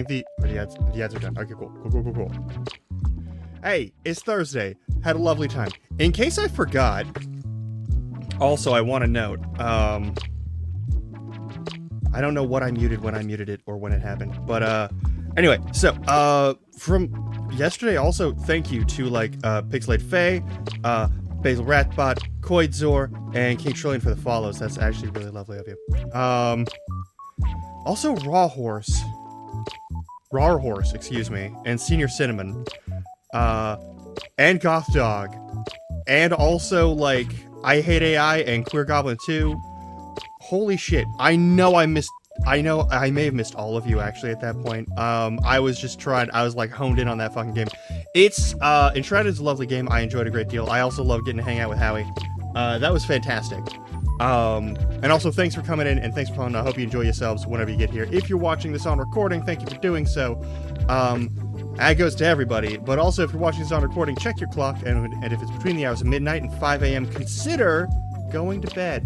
think the ads are done. Okay, cool. Hey, it's Thursday. Had a lovely time. In case I forgot, also I want to note, I don't know what I muted when I muted it or when it happened, but anyway, so from yesterday, also thank you to Pixelate Faye, Basil Ratbot, Koidzor, and King Trillion for the follows. That's actually really lovely of you. Also Raw Horse, excuse me, and Senior Cinnamon, and Goth Dog, and also I Hate AI and Queer Goblin 2. Holy shit! I know I may have missed all of you actually at that point. I was just trying. I was honed in on that fucking game. It's Enshrouded is a lovely game. I enjoyed a great deal. I also love getting to hang out with Howie. That was fantastic. And also thanks for coming in and thanks for calling. I hope you enjoy yourselves whenever you get here. If you're watching this on recording, thank you for doing so. That goes to everybody. But also if you're watching this on recording, check your clock, and if it's between the hours of midnight and 5 a.m., consider going to bed.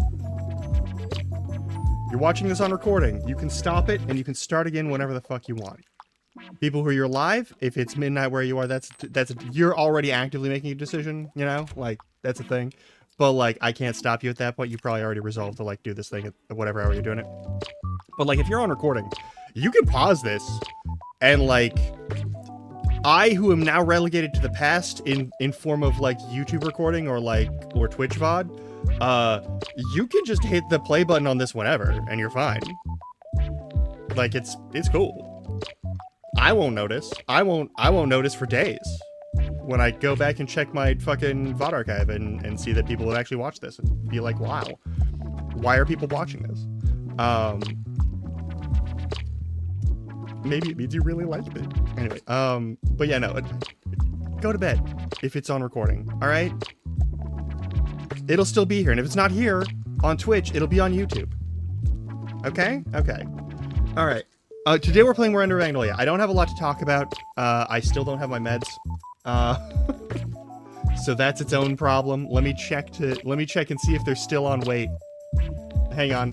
You're watching this on recording, you can stop it and you can start again whenever the fuck you want. People who are live, if it's midnight where you are, that's you're already actively making a decision, you know? That's a thing. But I can't stop you at that point. You probably already resolved to do this thing at whatever hour you're doing it. But if you're on recording, you can pause this and I, who am now relegated to the past in form of YouTube recording or Twitch VOD, you can just hit the play button on this whenever and you're fine. It's cool. I won't notice. I won't notice for days when I go back and check my fucking VOD archive and see that people have actually watched this and be like, wow, why are people watching this? Maybe it means you really liked it. Anyway, but yeah, no, go to bed if it's on recording, all right? It'll still be here, and if it's not here on Twitch, it'll be on YouTube. Okay? Okay. All right. Today we're playing We're Ender Magnolia. I don't have a lot to talk about. I still don't have my meds. So that's its own problem. Let me check and see if they're still on wait. Hang on.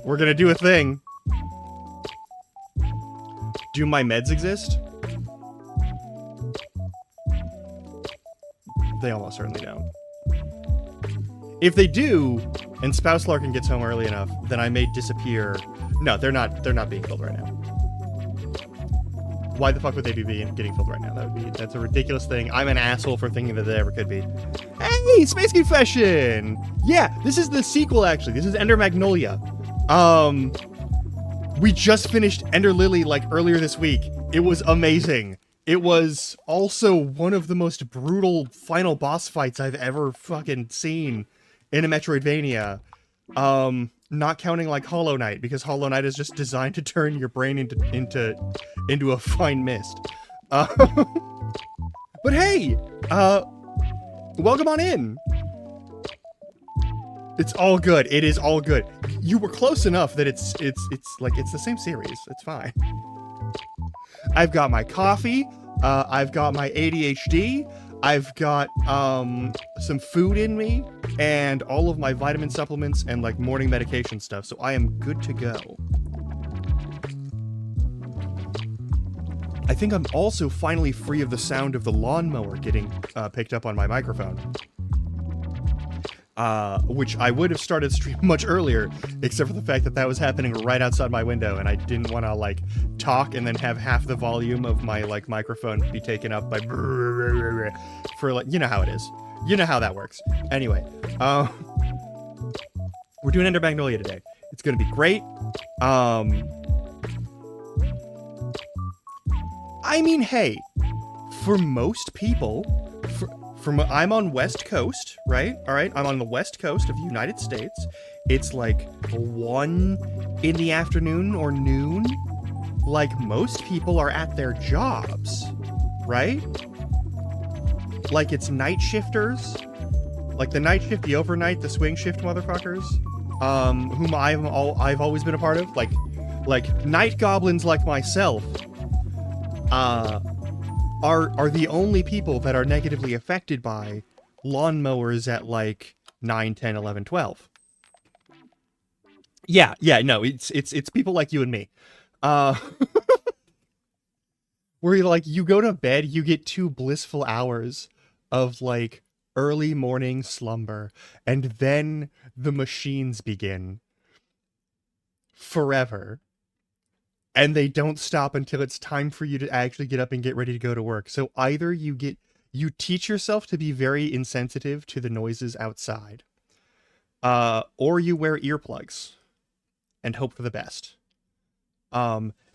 We're gonna do a thing. Do my meds exist? They almost certainly don't. If they do, and Spouse Larkin gets home early enough, then I may disappear. No, they're not being filled right now. Why the fuck would they be getting filled right now? That's a ridiculous thing. I'm an asshole for thinking that they ever could be. Hey, Space Confession! Yeah, this is the sequel actually. This is Ender Magnolia. We just finished Ender Lily earlier this week. It was amazing. It was also one of the most brutal final boss fights I've ever fucking seen in a Metroidvania. Not counting Hollow Knight, because Hollow Knight is just designed to turn your brain into a fine mist. But hey, welcome on in. It's all good. It is all good. You were close enough that it's the same series. It's fine. I've got my coffee. I've got my ADHD. I've got some food in me and all of my vitamin supplements and morning medication stuff, so I am good to go. I think I'm also finally free of the sound of the lawnmower getting picked up on my microphone. Which I would have started stream much earlier, except for the fact that was happening right outside my window, and I didn't want to talk and then have half the volume of my microphone be taken up by for you know how it is. You know how that works. Anyway, we're doing Ender Magnolia today. It's gonna be great. I mean, hey, for most people, I'm on West Coast, right? All right, I'm on the West Coast of the United States. It's 1 in the afternoon or noon. Most people are at their jobs, right? It's night shifters. The night shift, the overnight, the swing shift motherfuckers. Whom I've always been a part of. Night goblins like myself. Are the only people that are negatively affected by lawnmowers at 9, 10, 11, 12. Yeah, no, it's people like you and me. where like you go to bed, you get 2 blissful hours of like early morning slumber, and then the machines begin forever. And they don't stop until it's time for you to actually get up and get ready to go to work. So either you teach yourself to be very insensitive to the noises outside, or you wear earplugs and hope for the best.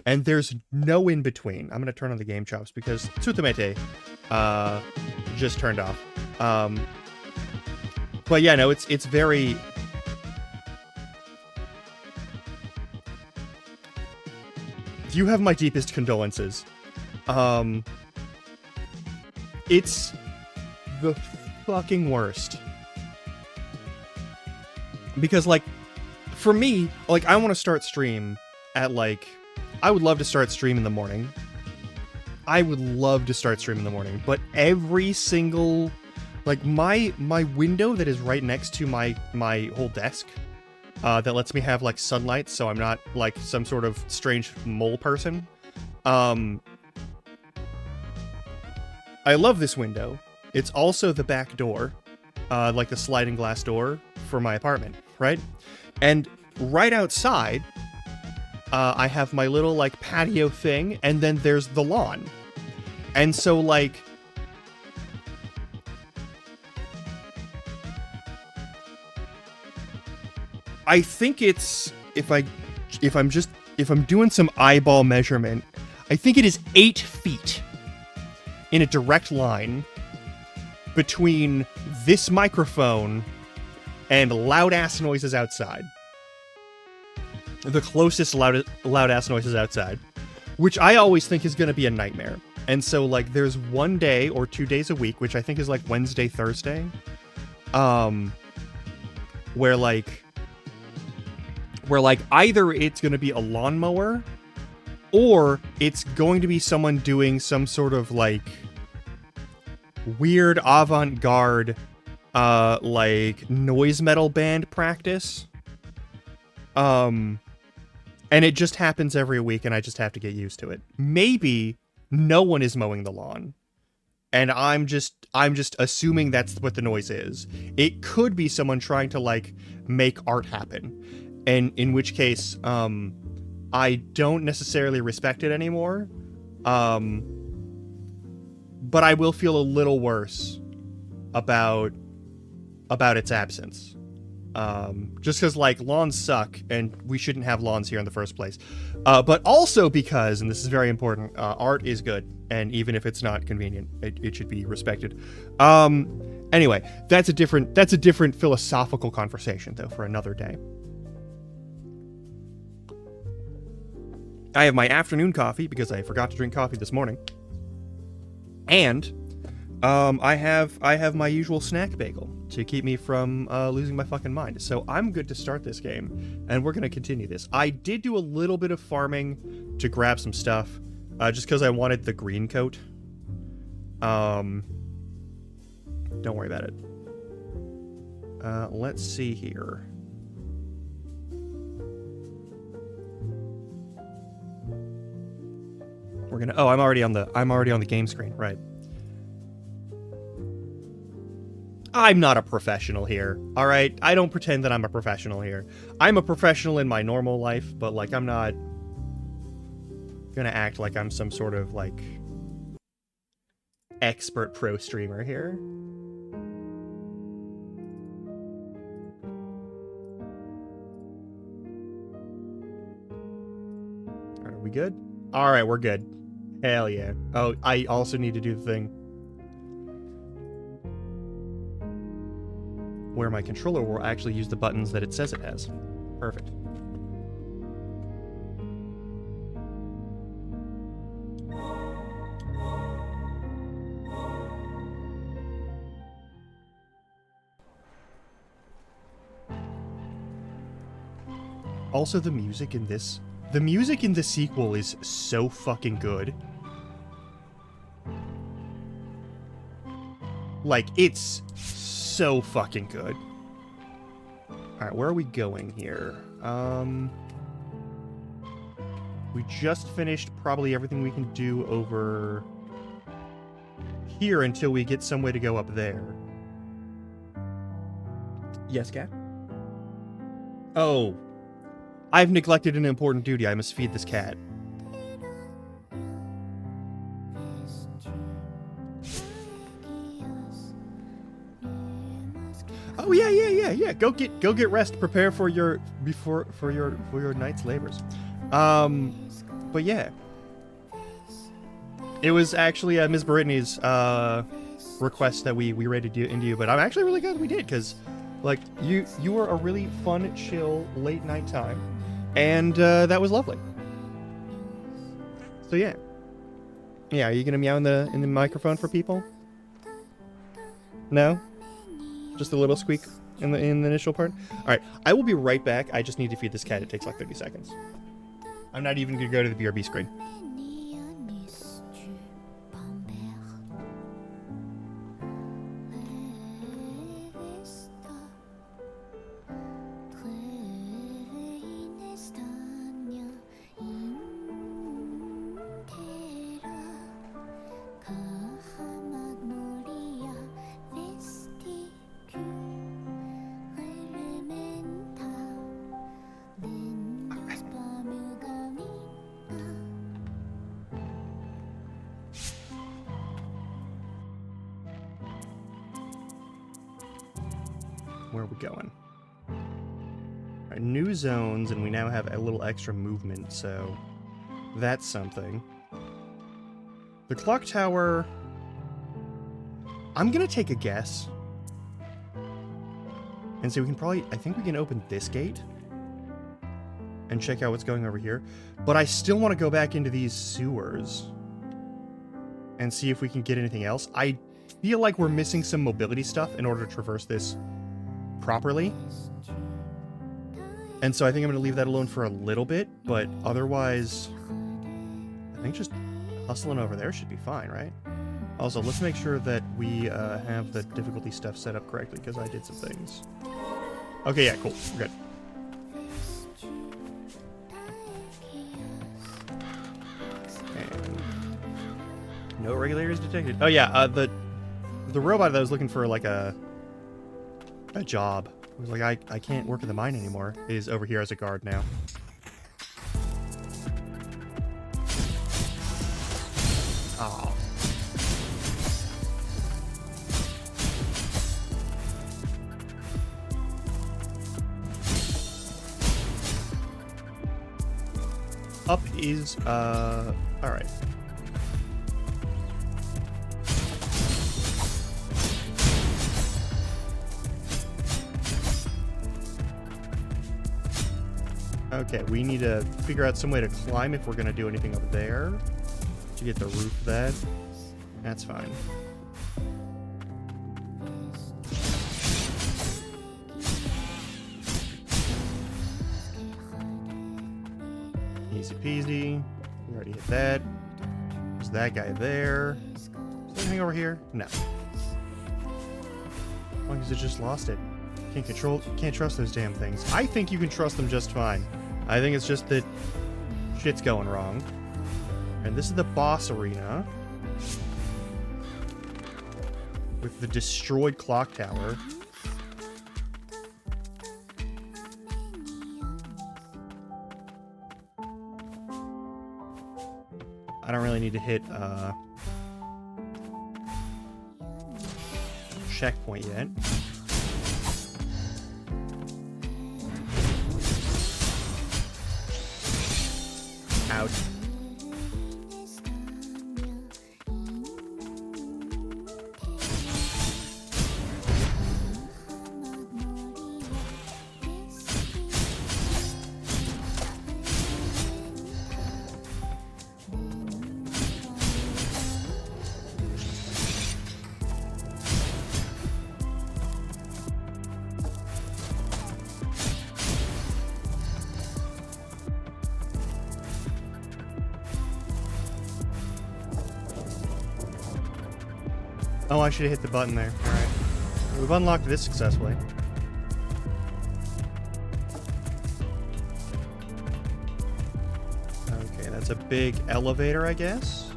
And there's no in between. I'm gonna turn on the game chops because Tsutomete just turned off. But yeah, no, it's very. You have my deepest condolences. It's the fucking worst. Because, like, for me, like, I want to start stream at, like, I would love to start stream in the morning. I would love to start stream in the morning, but every single, like, my window that is right next to my whole desk, that lets me have, like, sunlight, so I'm not, like, some sort of strange mole person. I love this window. It's also the back door, like the sliding glass door for my apartment, right? And right outside, I have my little, like, patio thing, and then there's the lawn. And so, like, I think it's, if I'm doing some eyeball measurement, I think it is 8 feet in a direct line between this microphone and loud-ass noises outside. The closest loud-ass noises outside, which I always think is going to be a nightmare. And so, like, there's 1 day or 2 days a week, which I think is, like, Wednesday, Thursday, where, like, either it's going to be a lawnmower, or it's going to be someone doing some sort of, like, weird avant-garde, like, noise metal band practice. And it just happens every week, and I just have to get used to it. Maybe no one is mowing the lawn, and I'm just assuming that's what the noise is. It could be someone trying to, like, make art happen, and in which case, I don't necessarily respect it anymore. But I will feel a little worse about its absence. Just because, like, lawns suck, and we shouldn't have lawns here in the first place. But also because, and this is very important, art is good, and even if it's not convenient, it should be respected. Anyway, that's a different philosophical conversation, though, for another day. I have my afternoon coffee because I forgot to drink coffee this morning. And I have my usual snack bagel to keep me from losing my fucking mind. So I'm good to start this game, and we're going to continue this. I did do a little bit of farming to grab some stuff, just because I wanted the green coat. Don't worry about it. Let's see here. We're gonna. Oh, I'm already on the game screen, right? I'm not a professional here, all right? I don't pretend that I'm a professional here. I'm a professional in my normal life, but, like, I'm not gonna act like I'm some sort of, like, expert pro streamer here. Are we good? All right, we're good. Hell yeah. Oh, I also need to do the thing where my controller will actually use the buttons that it says it has. Perfect. Also, the music in the sequel is so fucking good. Like, it's so fucking good. Alright, where are we going here? We just finished probably everything we can do over here until we get some way to go up there. Yes, cat? Oh. I've neglected an important duty. I must feed this cat. Oh yeah. Go get rest. Prepare for your night's labors. But yeah. It was actually Ms. Brittany's request that we rated you into you, but I'm actually really glad we did, because like you were a really fun, chill, late night time, and that was lovely. So yeah. Yeah, are you gonna meow in the microphone for people? No? Just a little squeak in the initial part? Alright, I will be right back. I just need to feed this cat. It takes like 30 seconds. I'm not even gonna go to the BRB screen. Where are we going? Alright, new zones, and we now have a little extra movement, so that's something. The clock tower... I'm gonna take a guess. And so we can probably... I think we can open this gate and check out what's going over here. But I still want to go back into these sewers and see if we can get anything else. I feel like we're missing some mobility stuff in order to traverse this properly. And so I think I'm going to leave that alone for a little bit, but otherwise, I think just hustling over there should be fine, right? Also, let's make sure that we have the difficulty stuff set up correctly, because I did some things. Okay, yeah, cool. We're good. And no regulators detected. Oh yeah, the robot that was looking for like a job. It was like, I can't work in the mine anymore. Is over here as a guard now. Oh. Up is, alright. Okay, we need to figure out some way to climb if we're going to do anything up there. To get the roof of that. That's fine. Easy peasy. We already hit that. There's that guy there. Is there anything over here? No. As long as it just lost it. Can't trust those damn things. I think you can trust them just fine. I think it's just that shit's going wrong. And this is the boss arena. With the destroyed clock tower. I don't really need to hit checkpoint yet. Ouch. Oh, I should have hit the button there. Alright. We've unlocked this successfully. Okay, Okay, that's a big elevator, I guess.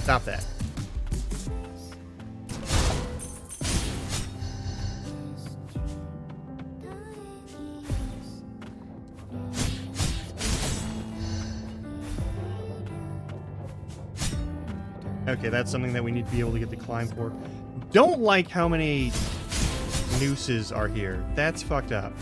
Stop that. Okay, that's something that we need to be able to get the climb for. Don't like how many nooses are here. That's fucked up.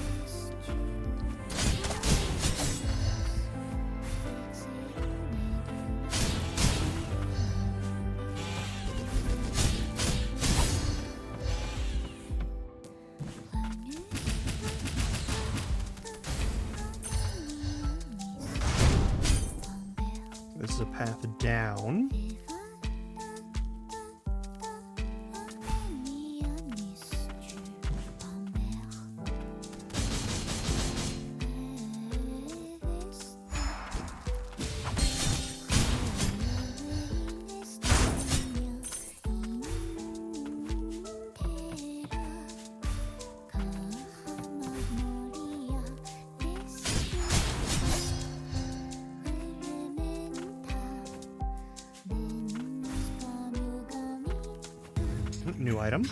This is a path down. New item.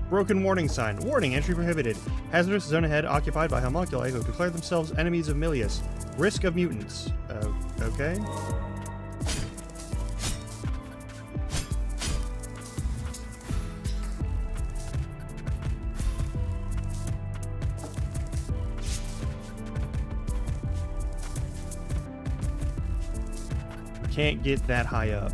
Broken warning sign. Warning, entry prohibited. Hazardous zone ahead occupied by homunculi who declare themselves enemies of Milius. Risk of mutants. Okay. Can't get that high up.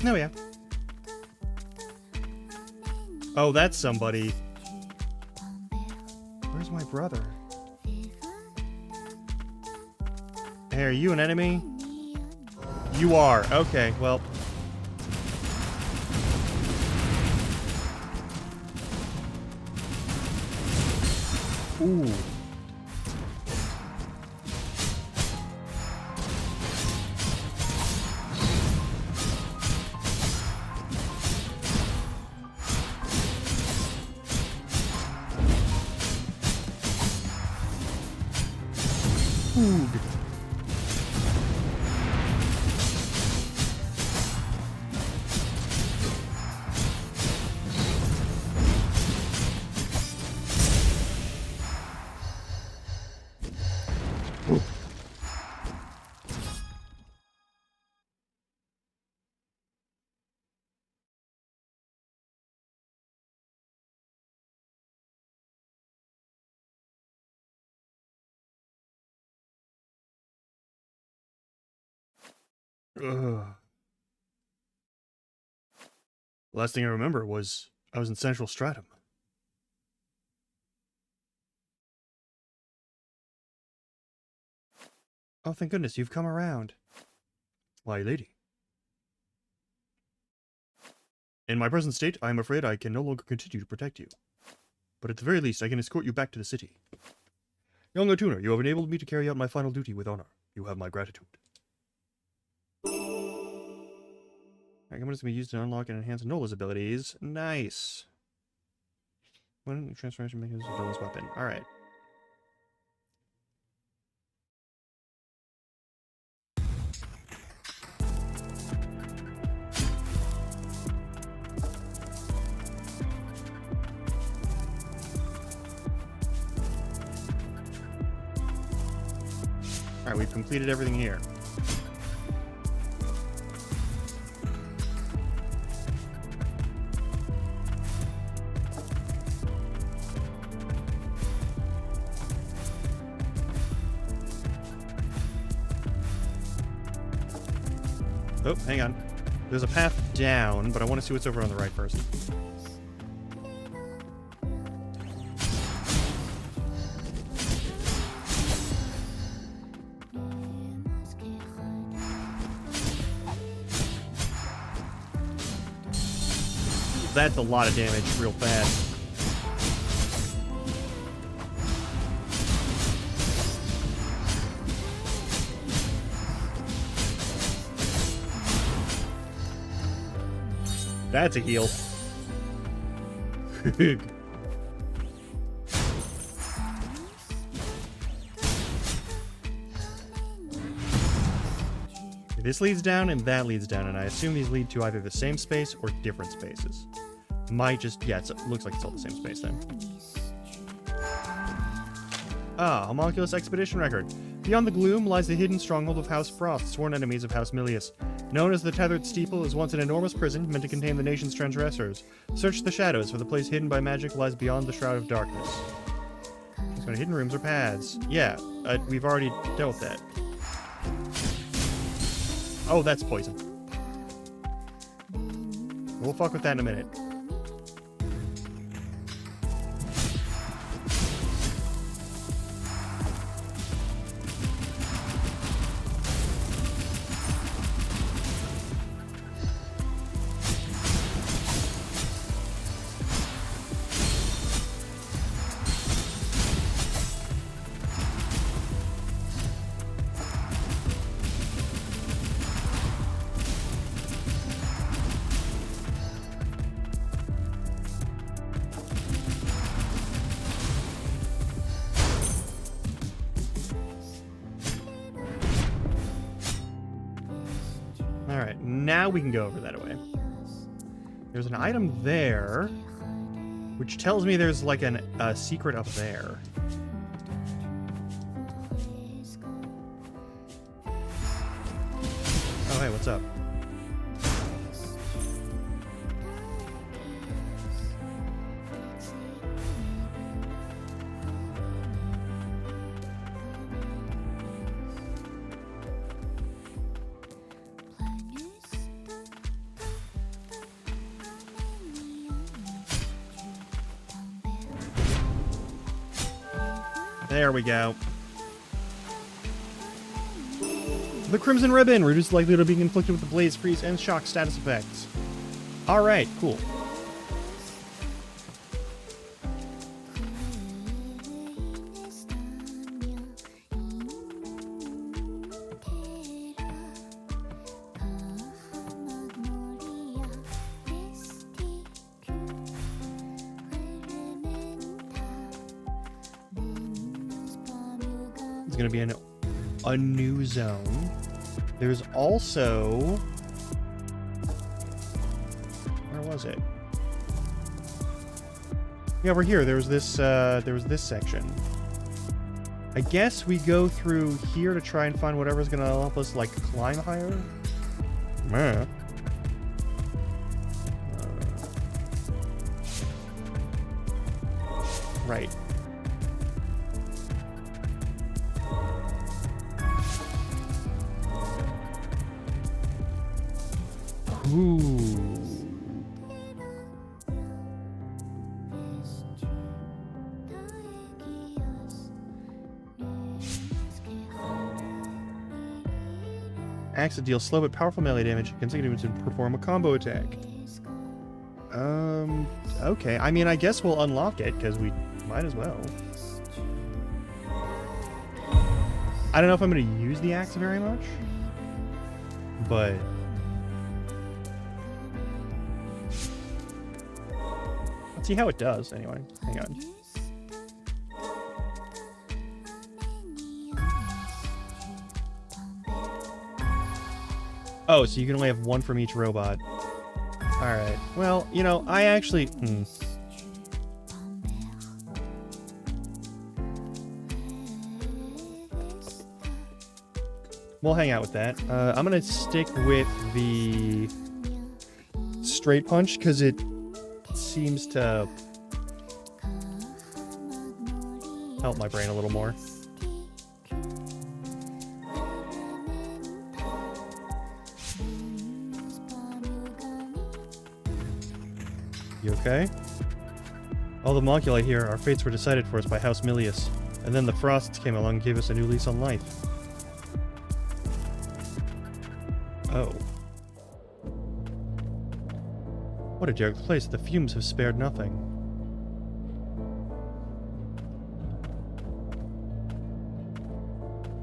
Oh, yeah. Oh, that's somebody. Where's my brother? Hey, are you an enemy? You are. Okay, well. Ooh. Oog. Ugh. Last thing I remember was I was in Central Stratum. Oh, thank goodness, you've come around. Why, lady? In my present state, I am afraid I can no longer continue to protect you. But at the very least, I can escort you back to the city. Young Attuner, you have enabled me to carry out my final duty with honor. You have my gratitude. Item is to be used to unlock and enhance Nola's abilities. Nice. When transformation makes a villain's weapon. Alright. Alright, we've completed everything here. Oh, hang on. There's a path down, but I want to see what's over on the right first. That's a lot of damage real fast. That's a heal. This leads down and that leads down, and I assume these lead to either the same space or different spaces. Might just, yeah, it looks like it's all the same space then. Ah, Homunculus Expedition Record. Beyond the gloom lies the hidden stronghold of House Frost, sworn enemies of House Milius. Known as the Tethered Steeple, is once an enormous prison meant to contain the nation's transgressors. Search the shadows, for the place hidden by magic lies beyond the Shroud of Darkness. So hidden rooms or paths. Yeah, we've already dealt with that. Oh, that's poison. We'll fuck with that in a minute. Alright, now we can go over that way. There's an item there, which tells me there's like a secret up there. Oh, hey, what's up? There we go. The Crimson Ribbon. Reduces the likelihood of being inflicted with the Blaze, Freeze, and Shock status effects. Alright, cool. It's going to be a new zone. There's also... Where was it? Yeah, over here. There was this section. I guess we go through here to try and find whatever's going to help us, like, climb higher? Meh. Right. Ooh. Axe that deals slow but powerful melee damage consecutively to perform a combo attack. Okay. I mean, I guess we'll unlock it, because we might as well. I don't know if I'm going to use the axe very much, but... let's see how it does, anyway. Hang on. Oh, so you can only have one from each robot. Alright. Well, you know, I actually... We'll hang out with that. I'm gonna stick with the straight punch, because it seems to help my brain a little more. You okay? All the homunculi here, our fates were decided for us by House Milius. And then the Frosts came along and gave us a new lease on life. Oh. What a dark place. The fumes have spared nothing.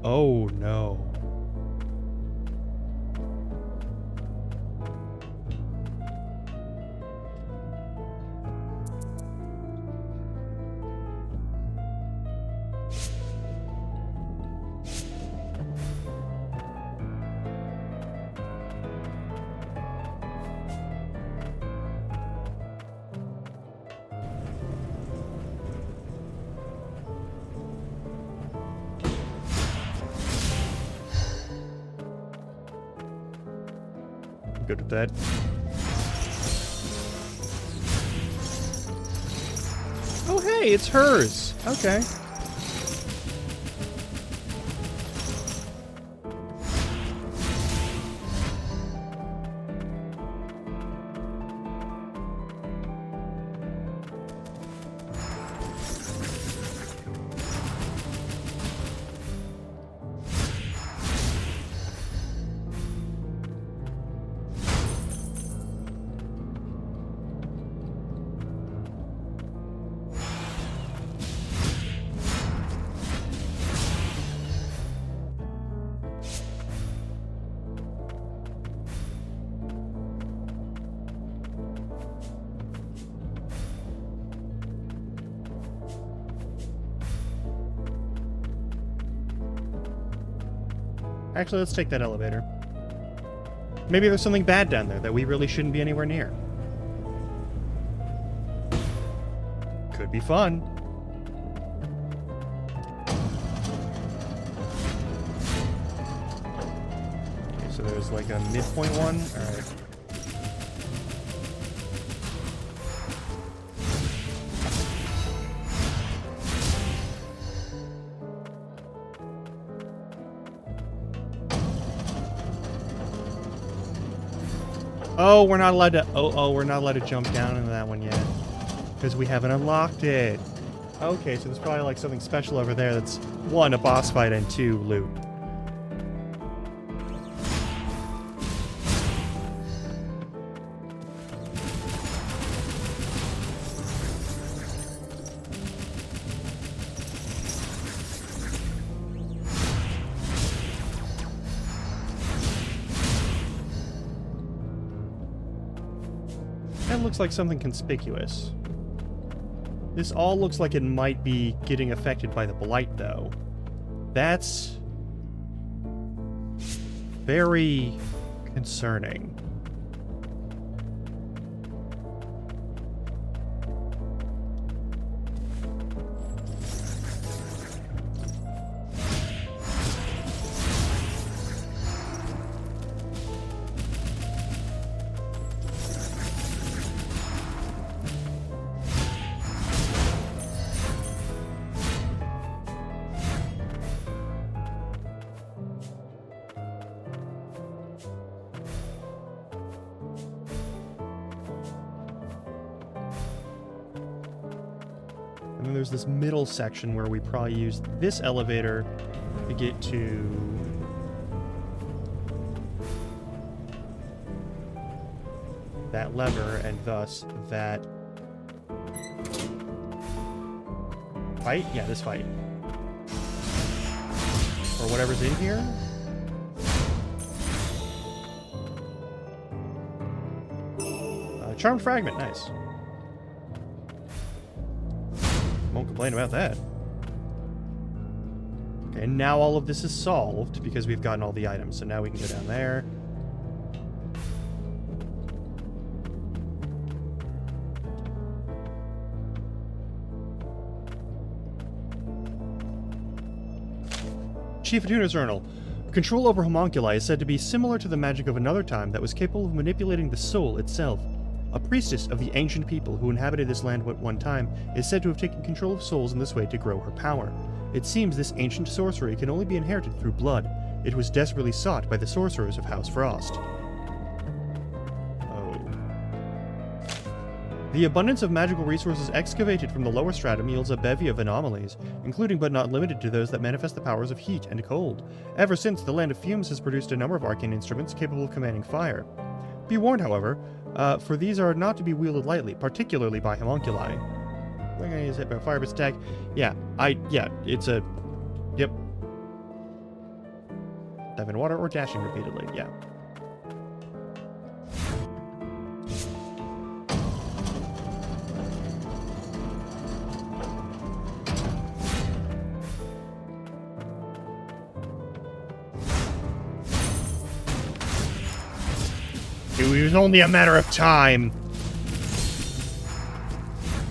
Oh no. Good with that. Oh hey, it's hers! Okay. Actually, let's take that elevator. Maybe there's something bad down there that we really shouldn't be anywhere near. Could be fun. Okay, so there's like a midpoint one. Alright. Oh, we're not allowed to. We're not allowed to jump down into that one yet because we haven't unlocked it. Okay, so there's probably like something special over there. That's one, a boss fight, and two, loot. That looks like something conspicuous. This all looks like it might be getting affected by the blight, though. That's very concerning. And then there's this middle section where we probably use this elevator to get to that lever, and thus that fight? Yeah, this fight. Or whatever's in here. Charmed fragment, nice. Won't complain about that. Okay, and now all of this is solved because we've gotten all the items. So now we can go down there. Chief Attuner's Journal. Control over homunculi is said to be similar to the magic of another time that was capable of manipulating the soul itself. A priestess of the ancient people who inhabited this land at one time is said to have taken control of souls in this way to grow her power. It seems this ancient sorcery can only be inherited through blood. It was desperately sought by the sorcerers of House Frost. Oh. The abundance of magical resources excavated from the lower stratum yields a bevy of anomalies, including but not limited to those that manifest the powers of heat and cold. Ever since, the Land of Fumes has produced a number of arcane instruments capable of commanding fire. Be warned, however, for these are not to be wielded lightly, particularly by homunculi. We're gonna use it by fire attack. Yeah, it's a... Yep. Dive in water or dashing repeatedly, yeah. It was only a matter of time.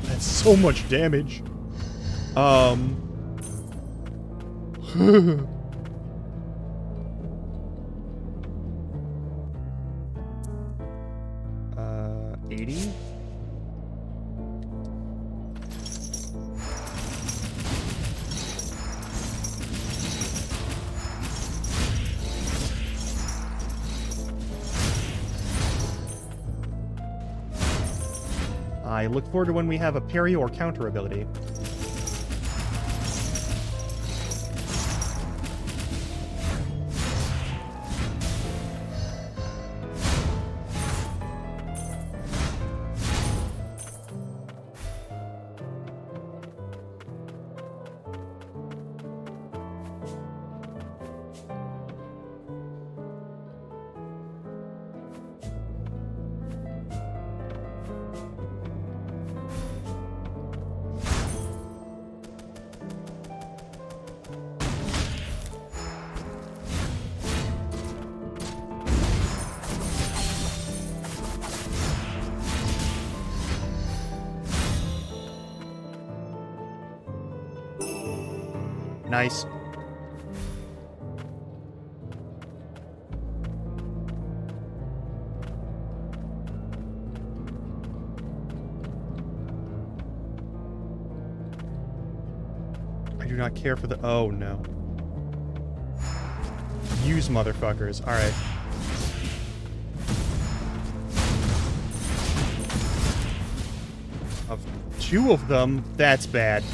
That's so much damage. 80? I look forward to when we have a parry or counter ability. Nice. I do not care for the... Oh, no. Use motherfuckers. Alright. Of 2 of them, that's bad.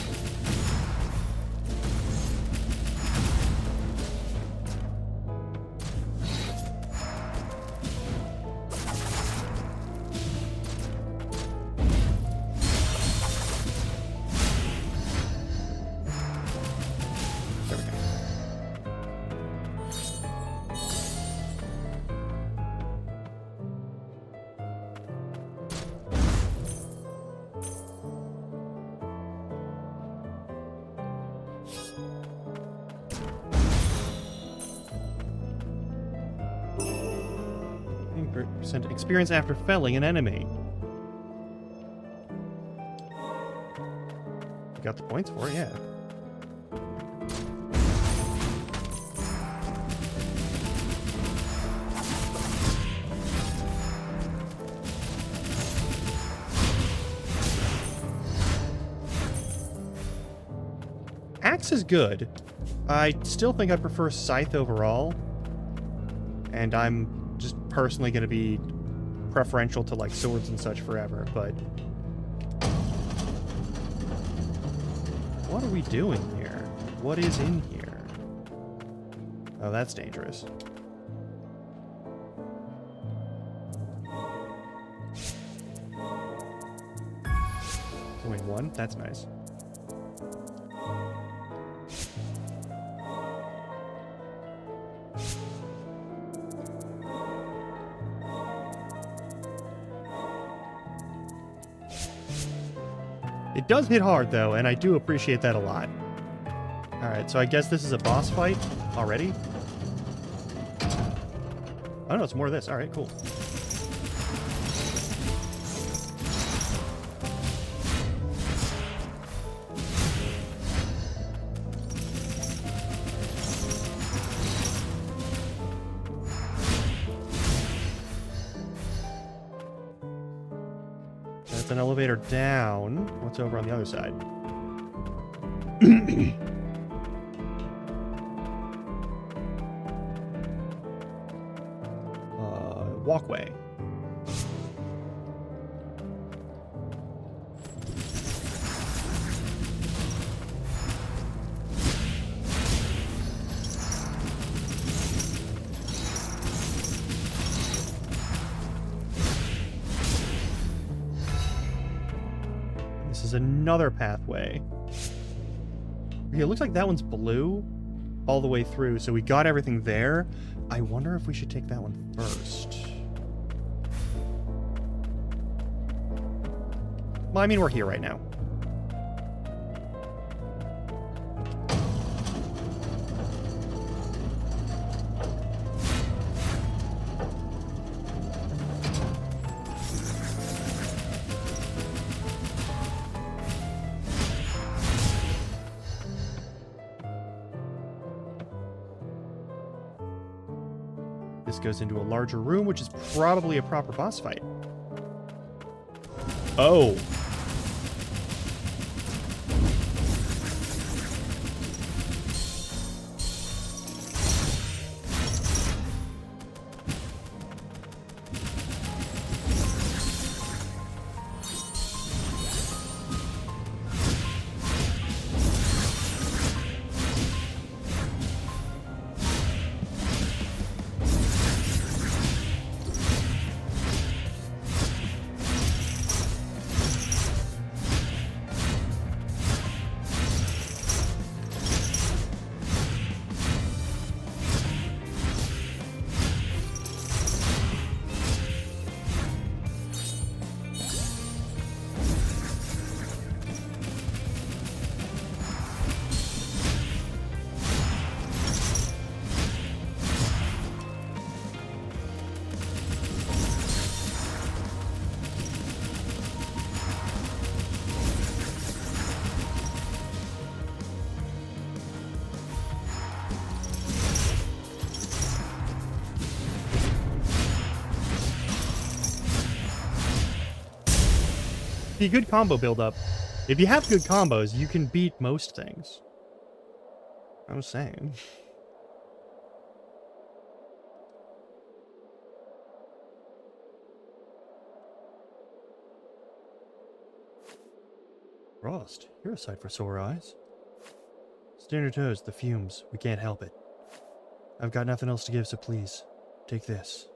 Experience after felling an enemy. You got the points for it, yeah. Axe is good. I still think I prefer Scythe overall. And I'm just personally going to be preferential to like swords and such forever, but what are we doing here? What is in here? Oh, that's dangerous. Only 1? That's nice. It does hit hard, though, and I do appreciate that a lot. Alright, so I guess this is a boss fight already? Oh no, it's more of this. Alright, cool. An elevator down. What's over on the other side? Walkway. this is another pathway. Okay, it looks like that one's blue all the way through, so we got everything there. I wonder if we should take that one first. Well, I mean, we're here right now. This goes into a larger room, which is probably a proper boss fight. Oh. A good combo build-up. If you have good combos, you can beat most things. I was saying. Frost, you're a sight for sore eyes. Standard toes, the fumes. We can't help it. I've got nothing else to give, so please, take this.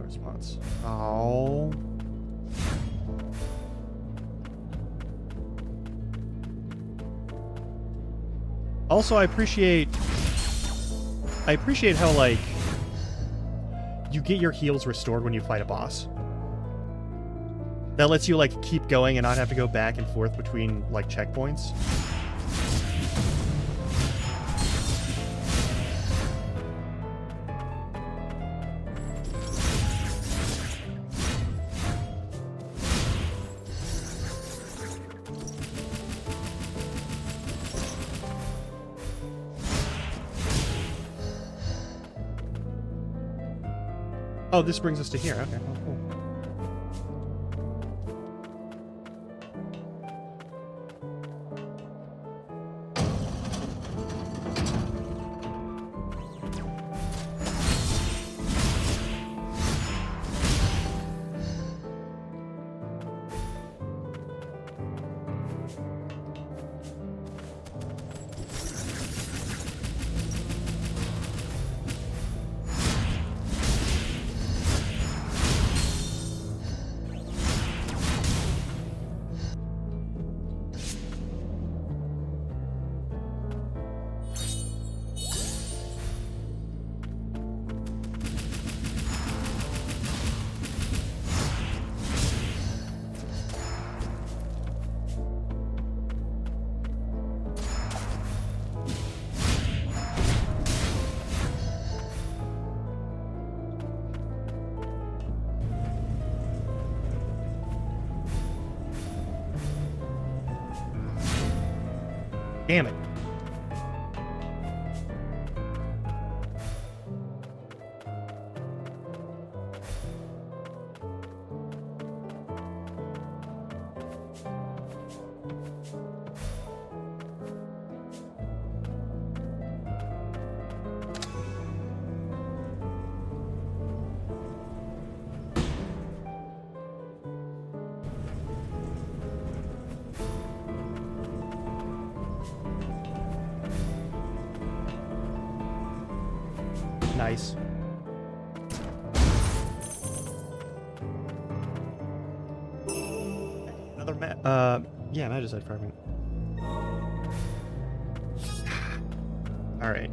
Response. Oh. Also, I appreciate how, like, you get your heals restored when you fight a boss. That lets you, like, keep going and not have to go back and forth between, like, checkpoints. Oh, this brings us to here. Okay, well, cool. Damn it. Nice. Another yeah, Magicite fragment. Alright.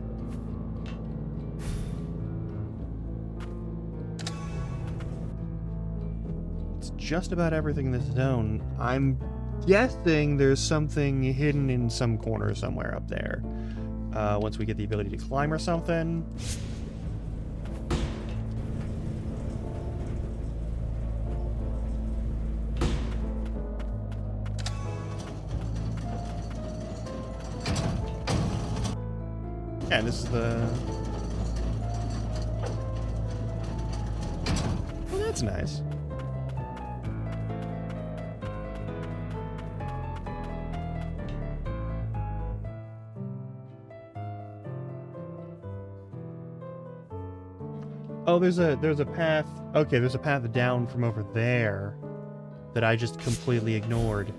It's just about everything in this zone. I'm guessing there's something hidden in some corner somewhere up there. Once we get the ability to climb or something. Yeah, this is the... Oh, that's nice. Oh, there's a path. Okay, there's a path down from over there that I just completely ignored.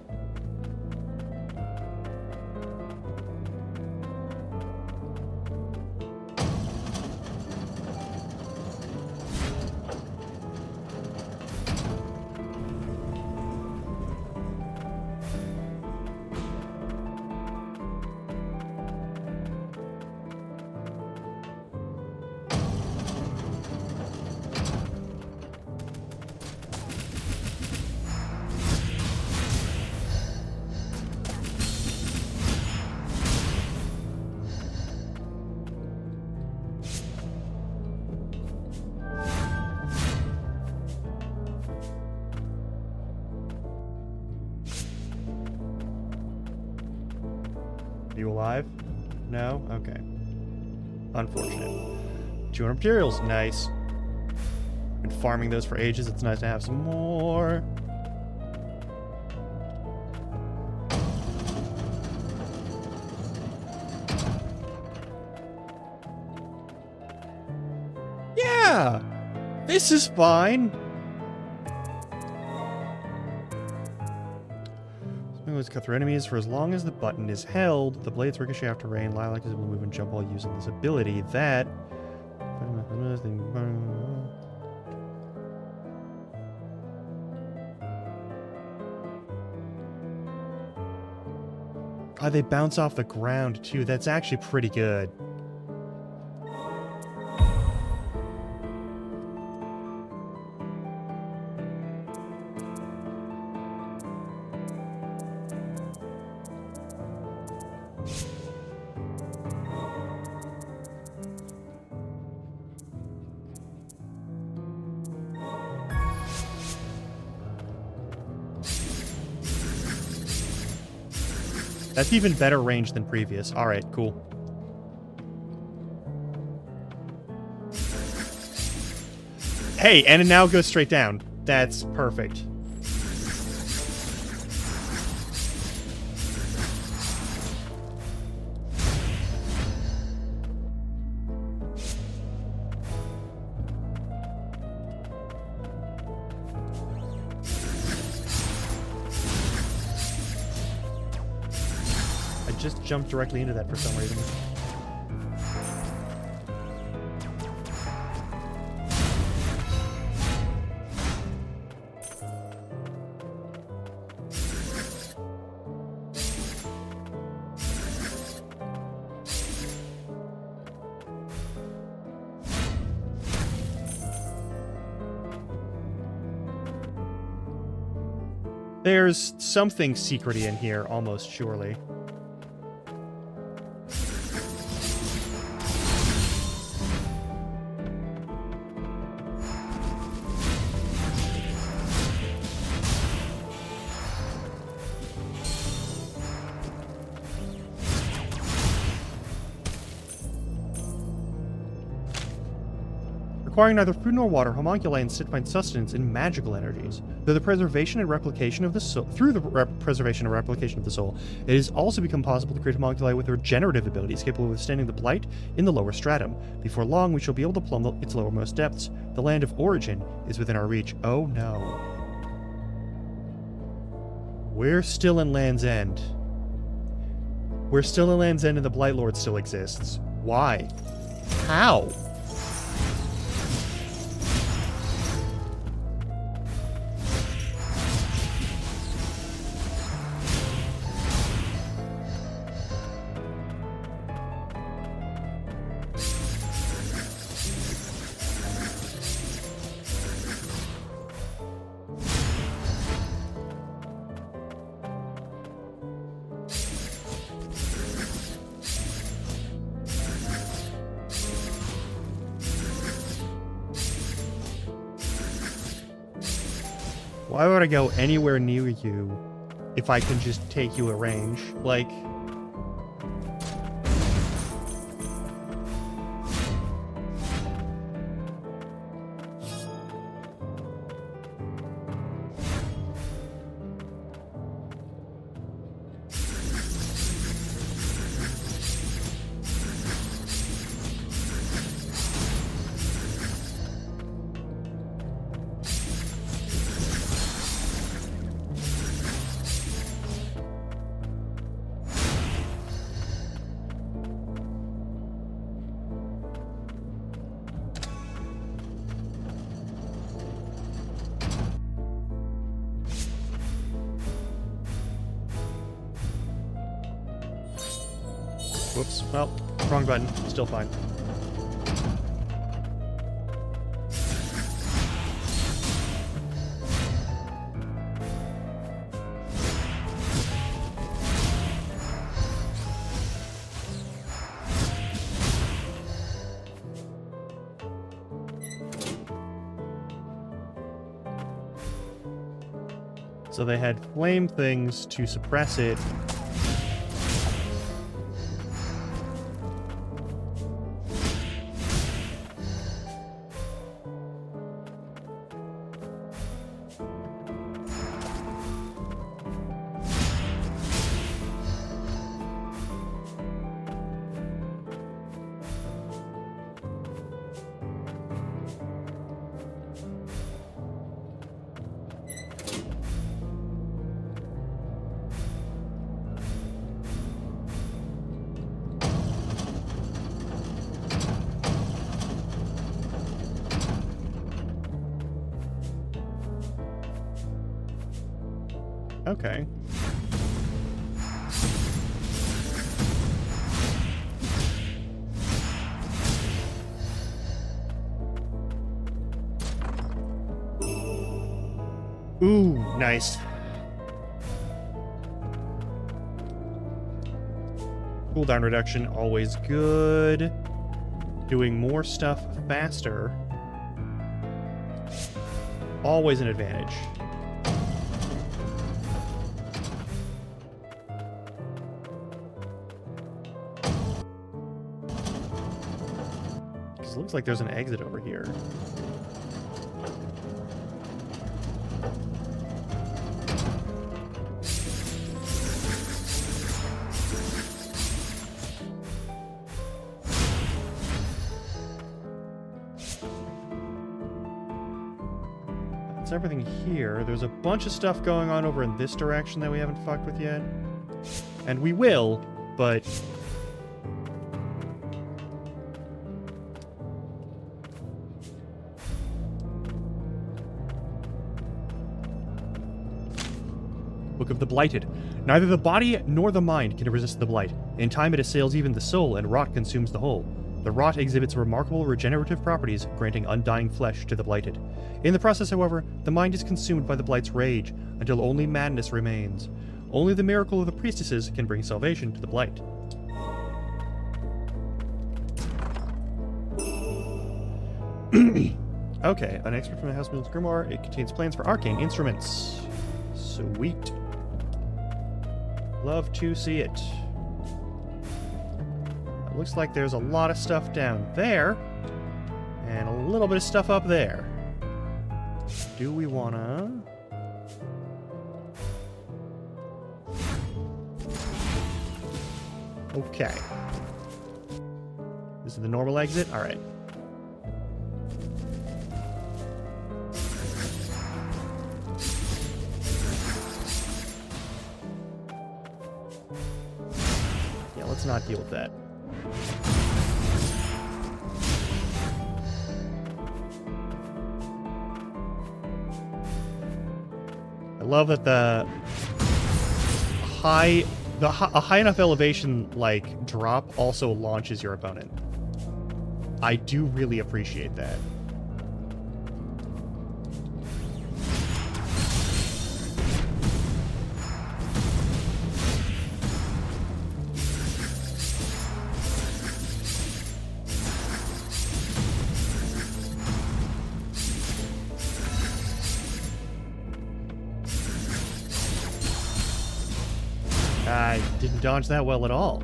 Are you alive? No? Okay. Unfortunate. 200 materials. Nice. Been farming those for ages. It's nice to have some more. Yeah! This is fine. Let's cut through enemies. For as long as the button is held, the blades ricochet after rain. Lilac is able to move and jump while using this ability. That... Oh, they bounce off the ground, too. That's actually pretty good. That's even better range than previous. Alright, cool. Hey, and it now goes straight down. That's perfect. Just jumped directly into that for some reason. There's something secrety in here, almost surely. Requiring neither food nor water, homunculi instead find sustenance in magical energies. Through the preservation and replication of the soul, it has also become possible to create homunculi with regenerative abilities capable of withstanding the blight in the lower stratum. Before long, we shall be able to plumb its lowermost depths. The land of origin is within our reach. Oh no. We're still in Land's End. We're still in Land's End and the Blight Lord still exists. Why? How? Why would I go anywhere near you if I can just take you at range? Like... Whoops. Well, wrong button. Still fine. So they had flame things to suppress it. Okay. Ooh, nice. Cooldown reduction, always good. Doing more stuff faster. Always an advantage. It looks like there's an exit over here. That's everything here. There's a bunch of stuff going on over in this direction that we haven't fucked with yet. And we will, but... Book of the Blighted. Neither the body nor the mind can resist the blight. In time it assails even the soul, and rot consumes the whole. The rot exhibits remarkable regenerative properties, granting undying flesh to the blighted. In the process, however, the mind is consumed by the blight's rage, until only madness remains. Only the miracle of the priestesses can bring salvation to the blight. Okay, an expert from the House Moon's Grimoire. It contains plans for arcane instruments. Sweet. Love to see it. It looks like there's a lot of stuff down there, and a little bit of stuff up there. Do we wanna... Okay. This is the normal exit? Alright. Yeah, let's not deal with that. I love that a high enough elevation like drop also launches your opponent. I do really appreciate that. I didn't dodge that well at all.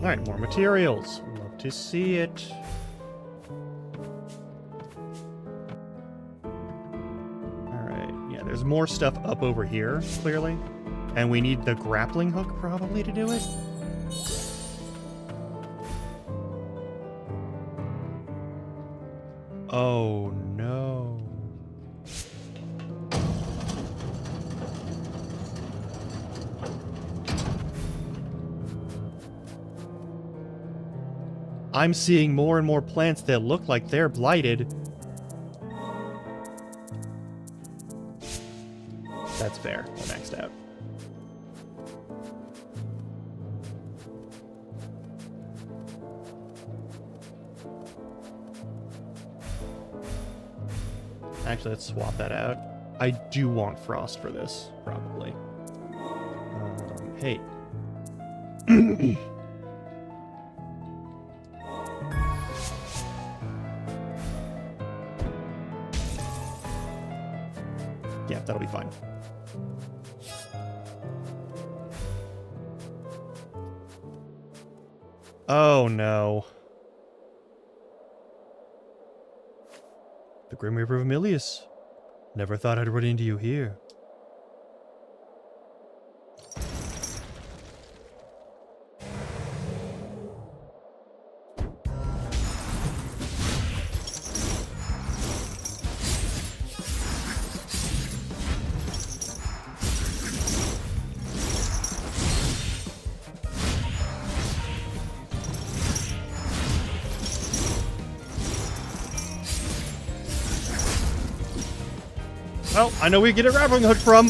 Alright, more materials. Love to see it. Alright, yeah, there's more stuff up over here, clearly. And we need the grappling hook, probably, to do it. Oh, no. I'm seeing more and more plants that look like they're blighted. That's fair. I maxed out. Actually, let's swap that out. I do want frost for this, probably. Hey. Yeah, that'll be fine. Oh, no. The Grim Reaper of Milius. Never thought I'd run into you here. Well, I know we get a grappling hook from.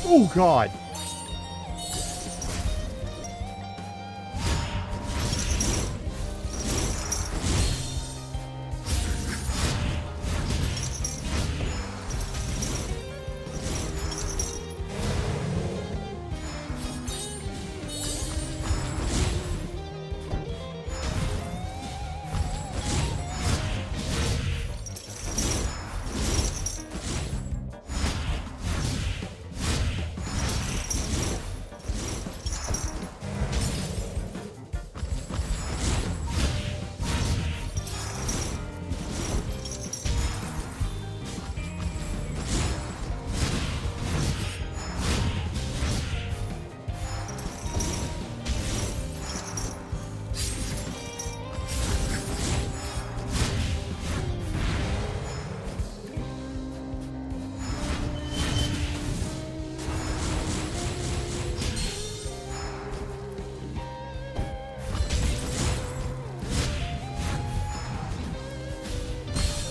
Oh, God.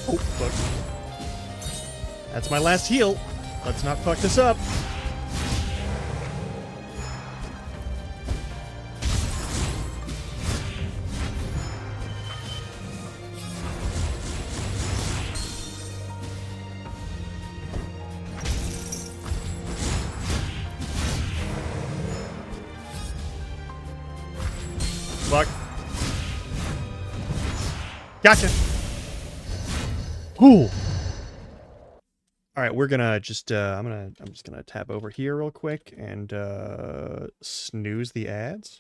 Oh, fuck. That's my last heal. Let's not fuck this up. Fuck. Gotcha. Ooh. All right, we're gonna just I'm just gonna tap over here real quick and snooze the ads.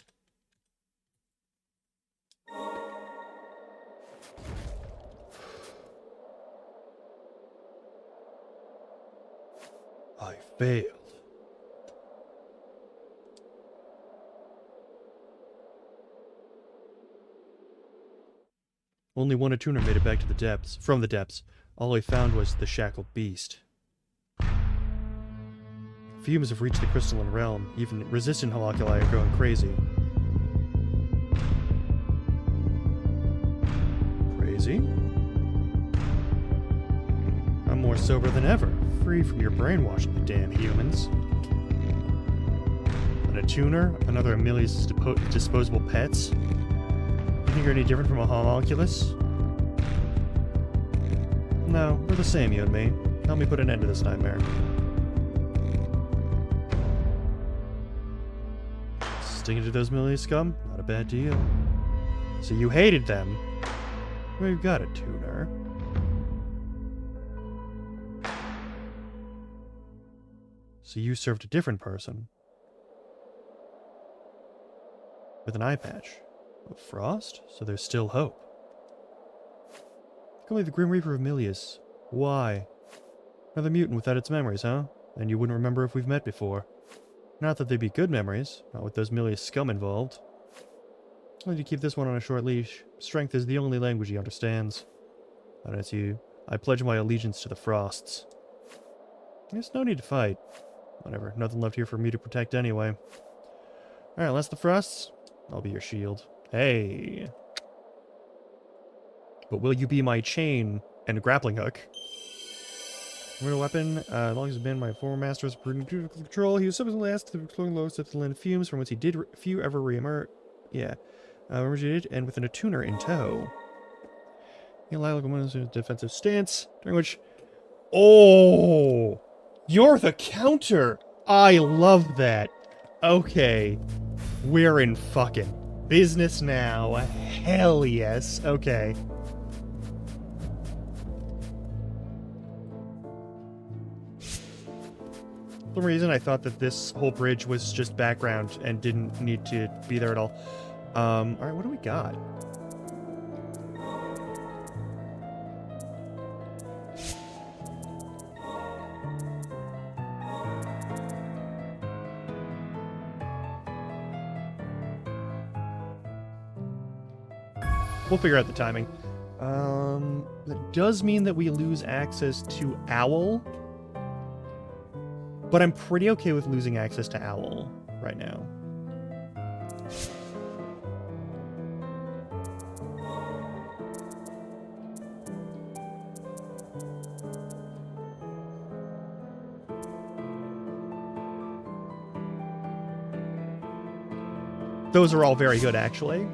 I failed. Only one tuner made it back to the depths. From the depths. All he found was the shackled beast. Fumes have reached the crystalline realm. Even resistant homunculi are going crazy. Crazy? I'm more sober than ever, free from your brainwashing, the damn humans. And a tuner? Another Amelia's disposable pets? You think you're any different from a homunculus? No, we're the same, you and me. Help me put an end to this nightmare. Sticking to those Amelia scum? Not a bad deal. So you hated them? Well, you got a tuner. So you served a different person. With an eye patch. Of Frost? So there's still hope. Call me the Grim Reaper of Milius. Why? Another mutant without its memories, huh? And you wouldn't remember if we've met before. Not that they'd be good memories, not with those Milius scum involved. Why did you keep this one on a short leash? Strength is the only language he understands. And as you, I pledge my allegiance to the Frosts. There's no need to fight. Whatever, nothing left here for me to protect anyway. Alright, unless the Frosts, I'll be your shield. Hey! But will you be my chain and grappling hook? Real weapon, as long as it's been my former master's prudent control, he was subsequently asked to explore the lowest of the land of fumes, from which he did few ever re-emerge. Yeah. Emerged, and with a tuner in tow. He allowed like a defensive stance, during which... Oh! You're the counter! I love that. Okay. We're in fucking business now. Hell yes. Okay. For some reason, I thought that this whole bridge was just background and didn't need to be there at all. Alright, what do we got? We'll figure out the timing. That does mean that we lose access to Owl. But I'm pretty okay with losing access to Owl right now. Those are all very good, actually.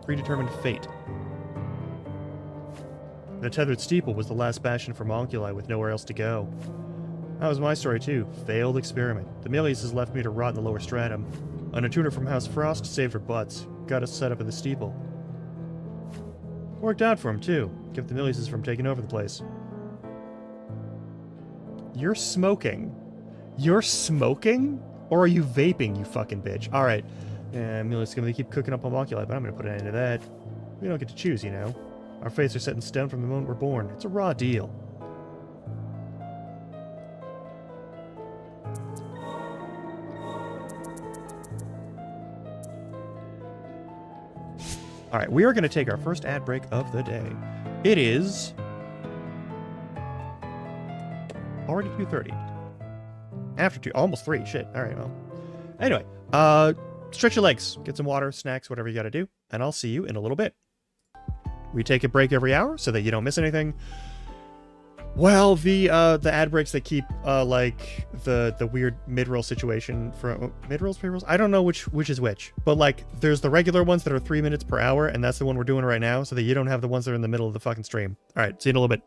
Predetermined fate. The tethered steeple was the last bastion for homunculi with nowhere else to go. That was my story too. Failed experiment. The Milius has left me to rot in the lower stratum. A tuner from House Frost saved her butts. Got us set up in the steeple. Worked out for him too. Kept the Miliuses from taking over the place. You're smoking. You're smoking? Or are you vaping, you fucking bitch? Alright. Milius is gonna keep cooking up homunculi, but I'm gonna put an end to that. We don't get to choose, you know. Our fates are set in stone from the moment we're born. It's a raw deal. Alright, we are going to take our first ad break of the day. It is... already 2:30. After 2, almost 3, shit. Alright, well. Anyway, stretch your legs, get some water, snacks, whatever you gotta do, and I'll see you in a little bit. We take a break every hour so that you don't miss anything. Well, the ad breaks that keep, like, the weird mid-roll situation from... Mid-rolls, pre-rolls? I don't know which is which. But, like, there's the regular ones that are 3 minutes per hour, and that's the one we're doing right now, so that you don't have the ones that are in the middle of the fucking stream. Alright, see you in a little bit.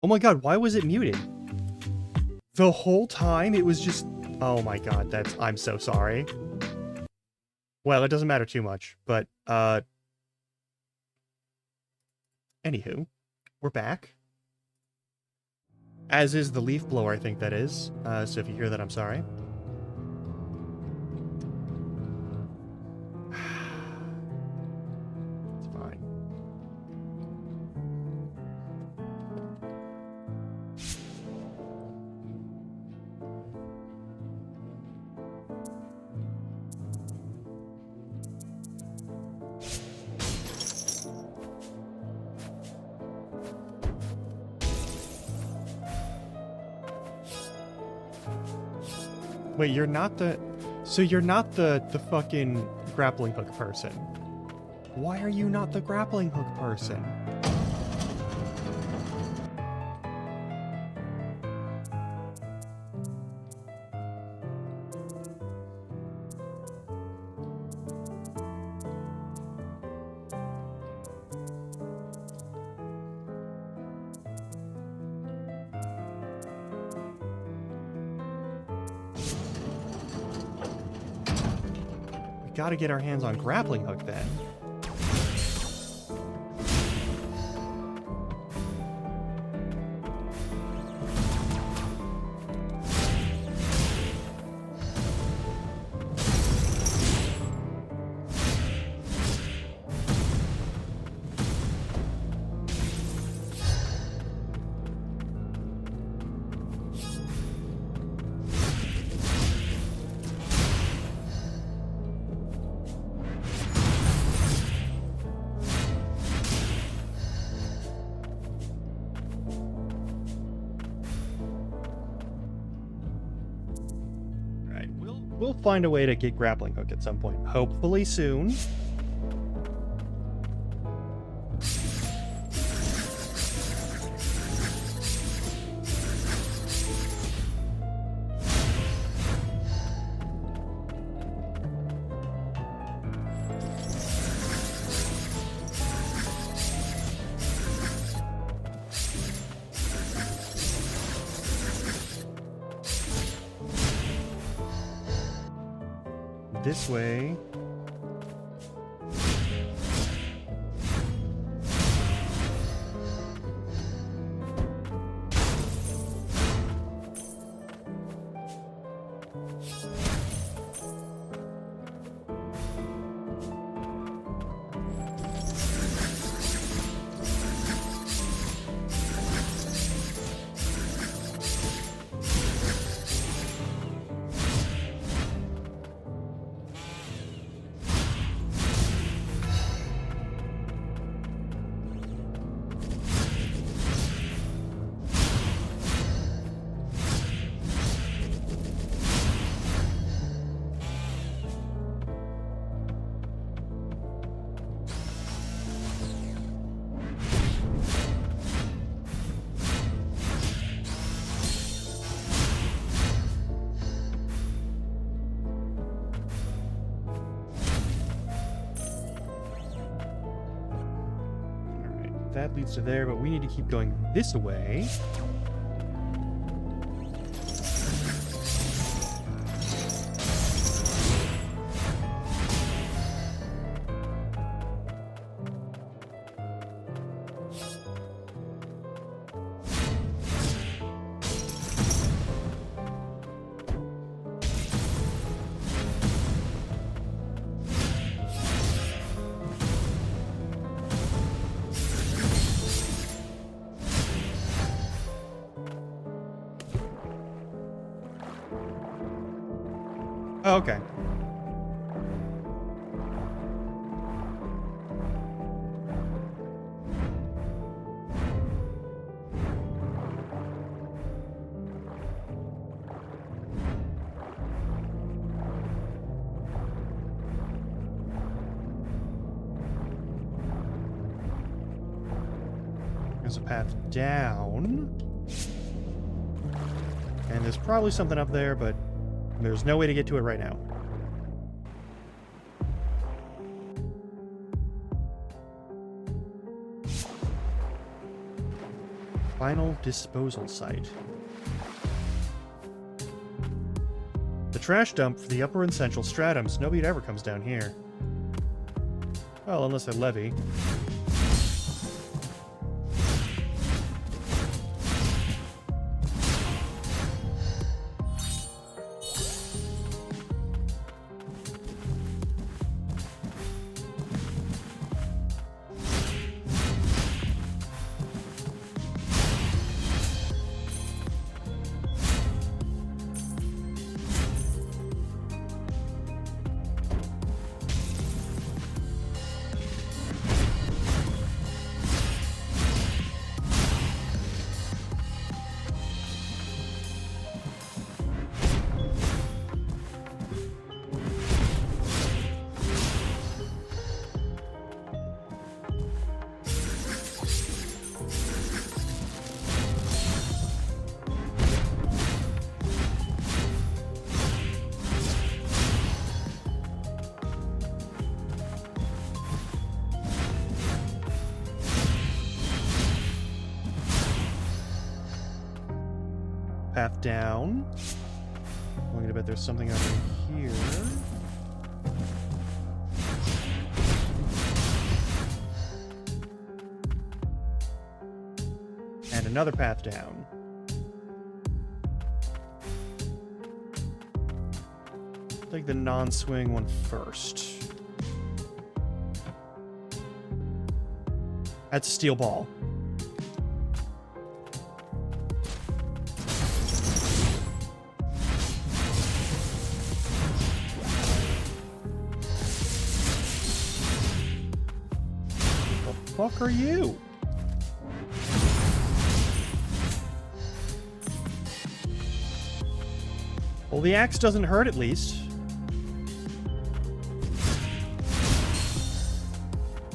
Oh my god, why was it muted? The whole time it was just... Oh my god, I'm so sorry. Well, it doesn't matter too much, but, anywho, we're back. As is the leaf blower, I think that is. So if you hear that, I'm sorry. It's fine. Wait, you're not the... So you're not the fucking grappling hook person. Why are you not the grappling hook person? Gotta get our hands on grappling hook then. We'll find a way to get grappling hook at some point. Hopefully soon. This way. That leads to there, but we need to keep going this way. Oh, okay. There's a path down. And there's probably something up there, but there's no way to get to it right now. Final disposal site. The trash dump for the upper and central stratums. Nobody ever comes down here. Well, unless I levy. Path down. I'm gonna bet there's something over here. And another path down. Take the non-swing one first. That's a steel ball. What the fuck are you? Well, the axe doesn't hurt at least.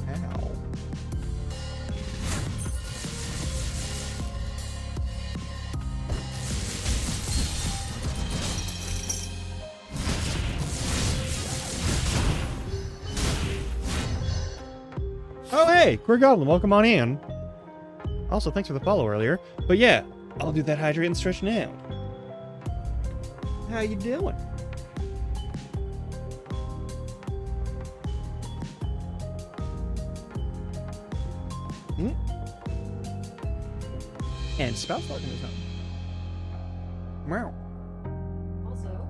Ow. Oh, hey, Queer Goblin, welcome on in. Also, thanks for the follow earlier. But yeah, I'll do that hydrate and stretch now. How you doing? And spout fucking is on. Meow. Also,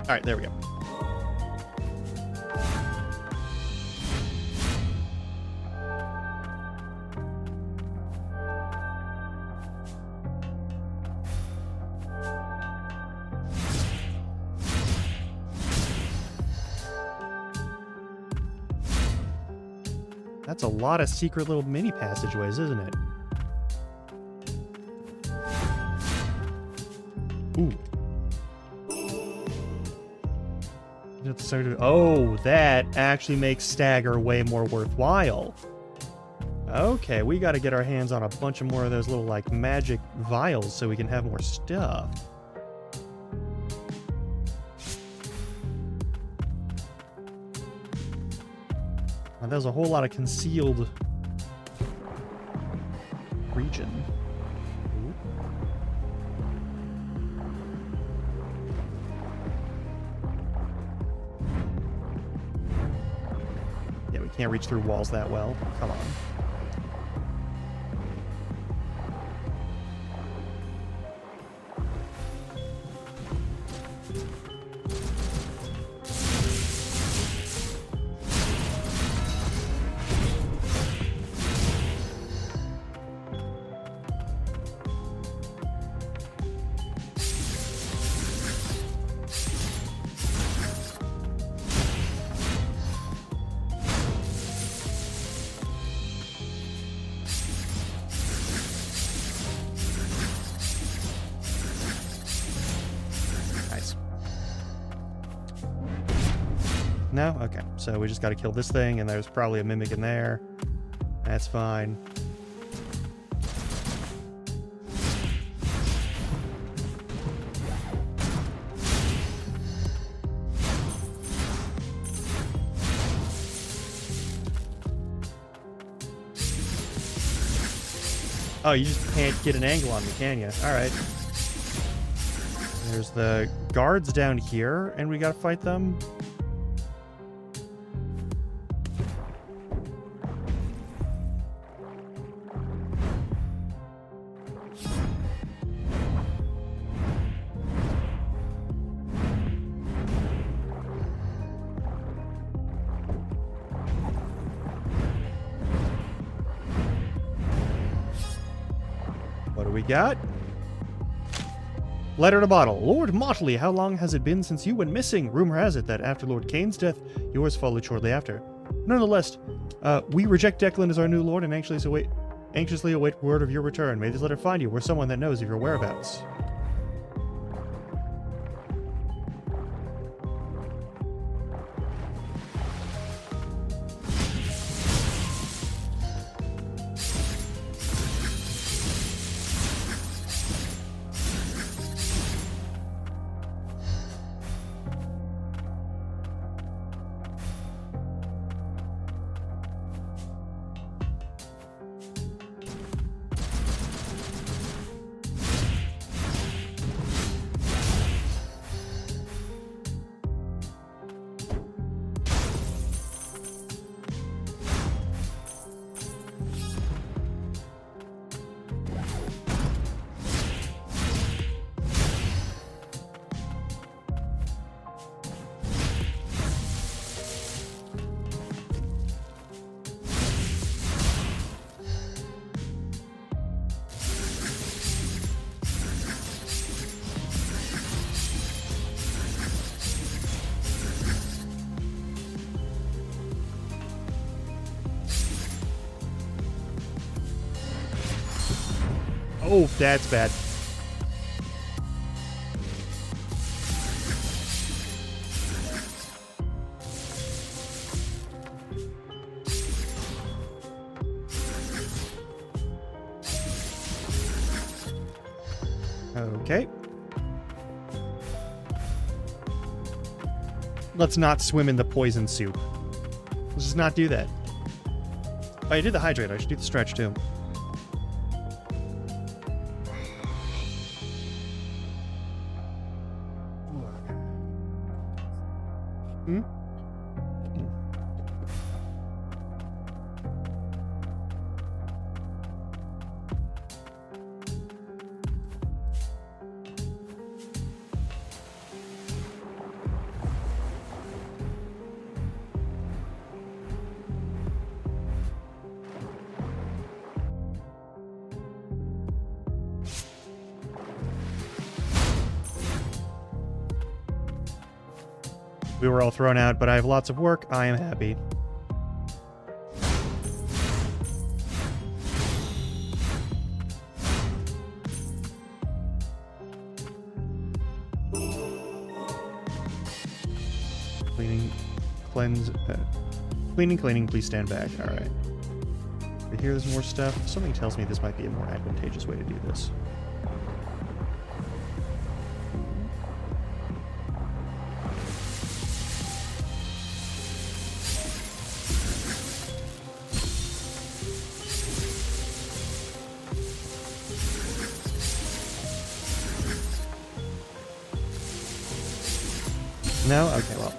All right, there we go. That's a lot of secret little mini passageways, isn't it? Ooh. Oh, that actually makes Stagger way more worthwhile. Okay, we gotta get our hands on a bunch of more of those little, like, magic vials so we can have more stuff. There's a whole lot of concealed region. Ooh. Yeah, we can't reach through walls that well. Come on. Nice. No? Okay. So we just gotta kill this thing, and there's probably a mimic in there. That's fine. Oh, you just can't get an angle on me, can you? Alright. There's the guards down here, and we gotta fight them. What do we got? Letter in a bottle. Lord Motley, how long has it been since you went missing? Rumor has it that after Lord Kane's death, yours followed shortly after. Nonetheless, we reject Declan as our new lord and anxiously await word of your return. May this letter find you or someone that knows of your whereabouts. Oh, that's bad. Okay. Let's not swim in the poison soup. Let's just not do that. Oh, I did the hydrate. I should do the stretch too. Hmm? We were all thrown out, but I have lots of work. I am happy. Cleaning, cleanse, cleaning, please stand back. All right. I hear there's more stuff. Something tells me this might be a more advantageous way to do this. No? Okay, well.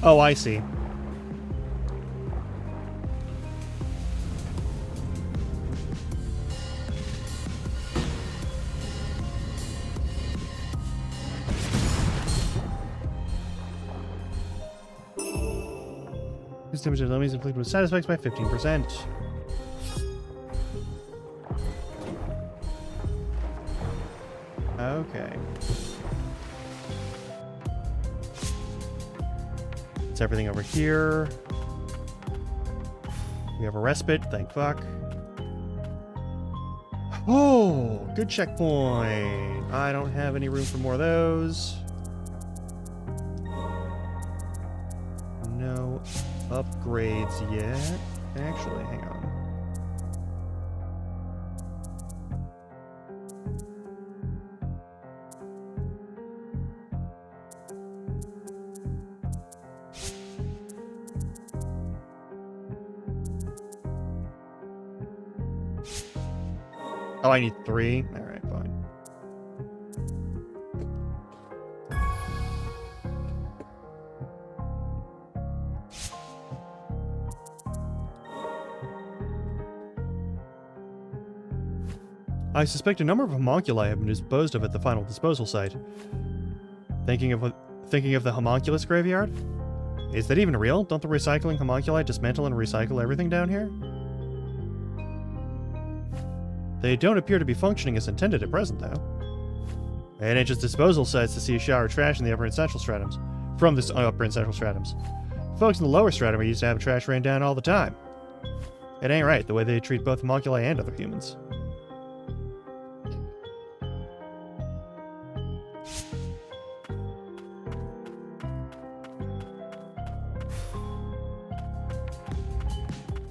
Oh, I see. This damage to enemies inflicted with side effects by 15%. Okay. It's everything over here. We have a respite, thank fuck. Oh, good checkpoint. I don't have any room for more of those. No upgrades yet. Actually, hang on. Oh, I need 3? Alright, fine. I suspect a number of homunculi have been disposed of at the final disposal site. Thinking of the homunculus graveyard? Is that even real? Don't the recycling homunculi dismantle and recycle everything down here? They don't appear to be functioning as intended at present, though. And it's just disposal sites to see a shower of trash in the upper and central stratums. From the upper and central stratums. Folks in the lower stratum are used to have trash rain down all the time. It ain't right, the way they treat both homunculi and other humans.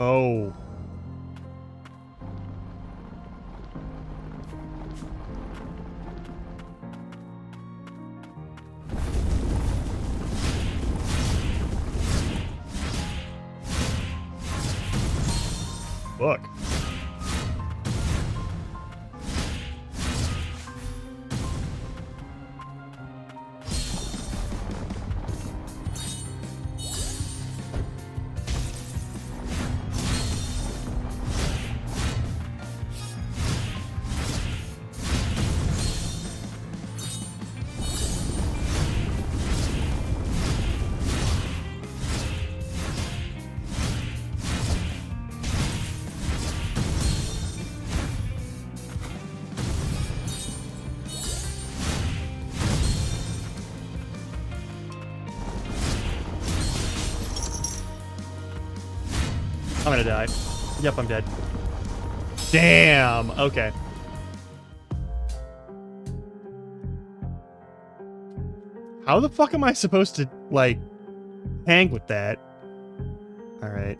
Oh. Fuck. I'm gonna die. Yep, I'm dead. Damn! Okay. How the fuck am I supposed to, like, hang with that? Alright,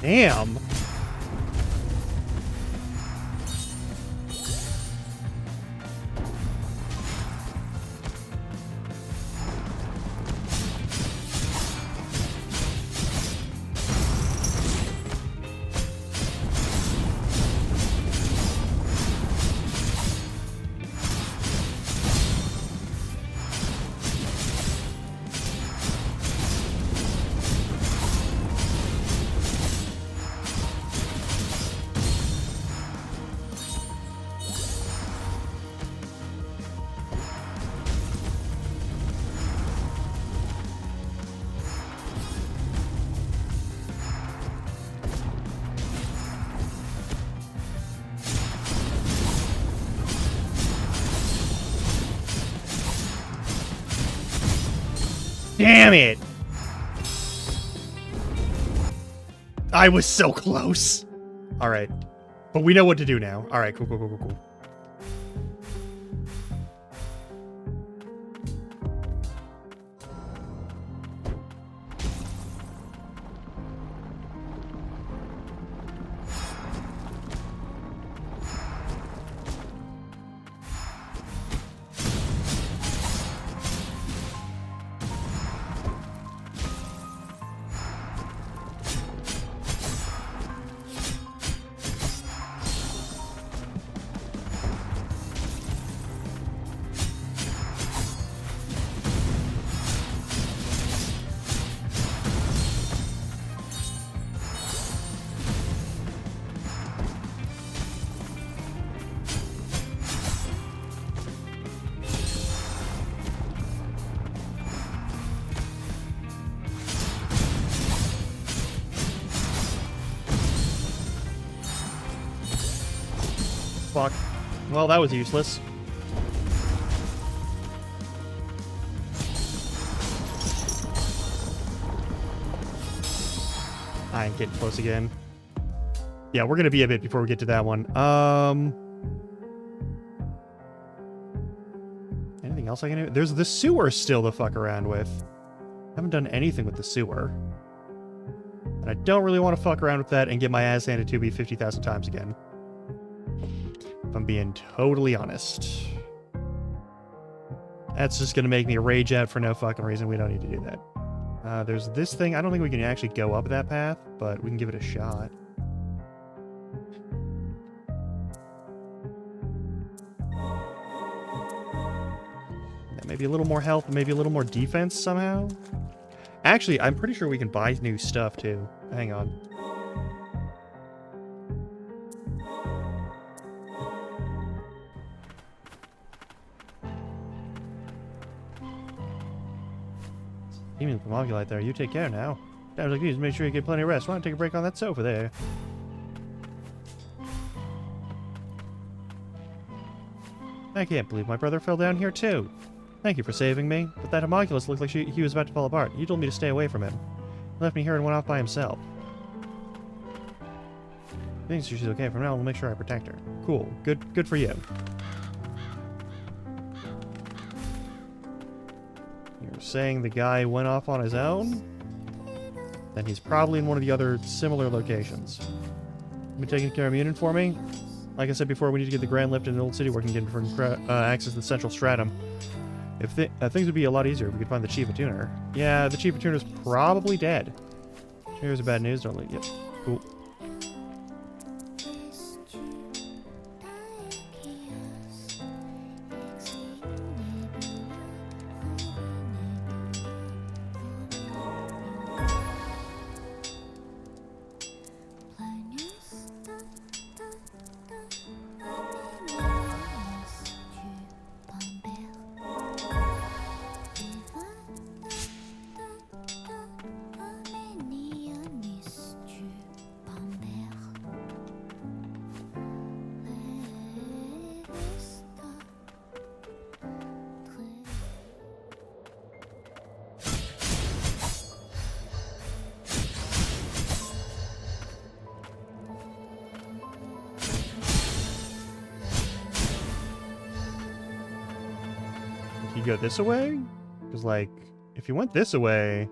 Damn. Damn it! I was so close. All right, but we know what to do now. All right, cool, cool, cool, cool, cool. Fuck. Well, that was useless. I ain't getting close again. Yeah, we're gonna be a bit before we get to that one. Anything else I can do? There's the sewer still to fuck around with. Haven't done anything with the sewer. And I don't really want to fuck around with that and get my ass handed to me 50,000 times again. If I'm being totally honest. That's just gonna make me rage out for no fucking reason. We don't need to do that. There's this thing. I don't think we can actually go up that path, but we can give it a shot. Maybe a little more health, maybe a little more defense somehow. Actually, I'm pretty sure we can buy new stuff too. Hang on. Even Thermogulite there, you take care now. Times like these, make sure you get plenty of rest. Why don't you take a break on that sofa there? I can't believe my brother fell down here too. Thank you for saving me, but that homunculus looked like he was about to fall apart. You told me to stay away from him. He left me here and went off by himself. I think she's okay. From now on, we'll make sure I protect her. Cool. Good for you. You're saying the guy went off on his own? Then he's probably in one of the other similar locations. You been taking care of Munin for me? Like I said before, we need to get the Grand Lift in the Old City working again for access to the Central Stratum. If things would be a lot easier if we could find the Chief Attuner. Yeah, the Chief Attuner's probably dead. Here's the bad news, don't leave. Yep, cool. You go this way? Because, like, if you went this way...